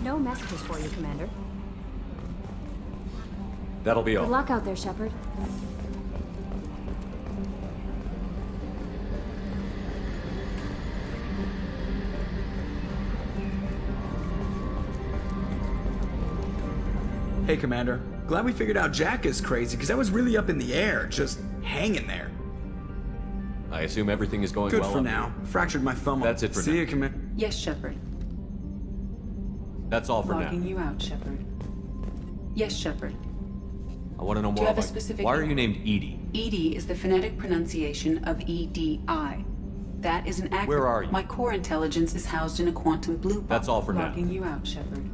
No messages for you, Commander. That'll be Good all. luck out there, Shepard. Hey, Commander. Glad we figured out Jack is crazy, because that was really up in the air, just hanging there. I assume everything is going Good well for on now. Fractured my thumb. That's it for See now. you, Commander. Yes, Shepard. That's all for Logging now. you out, Shepard. Yes, Shepard. I want to know Do more you have a about specific- why are you named Edie? EDI is the phonetic pronunciation of EDI. That is an acronym. Where are you? My core intelligence is housed in a quantum blue box. That's all for now. Logging you out, Shepard.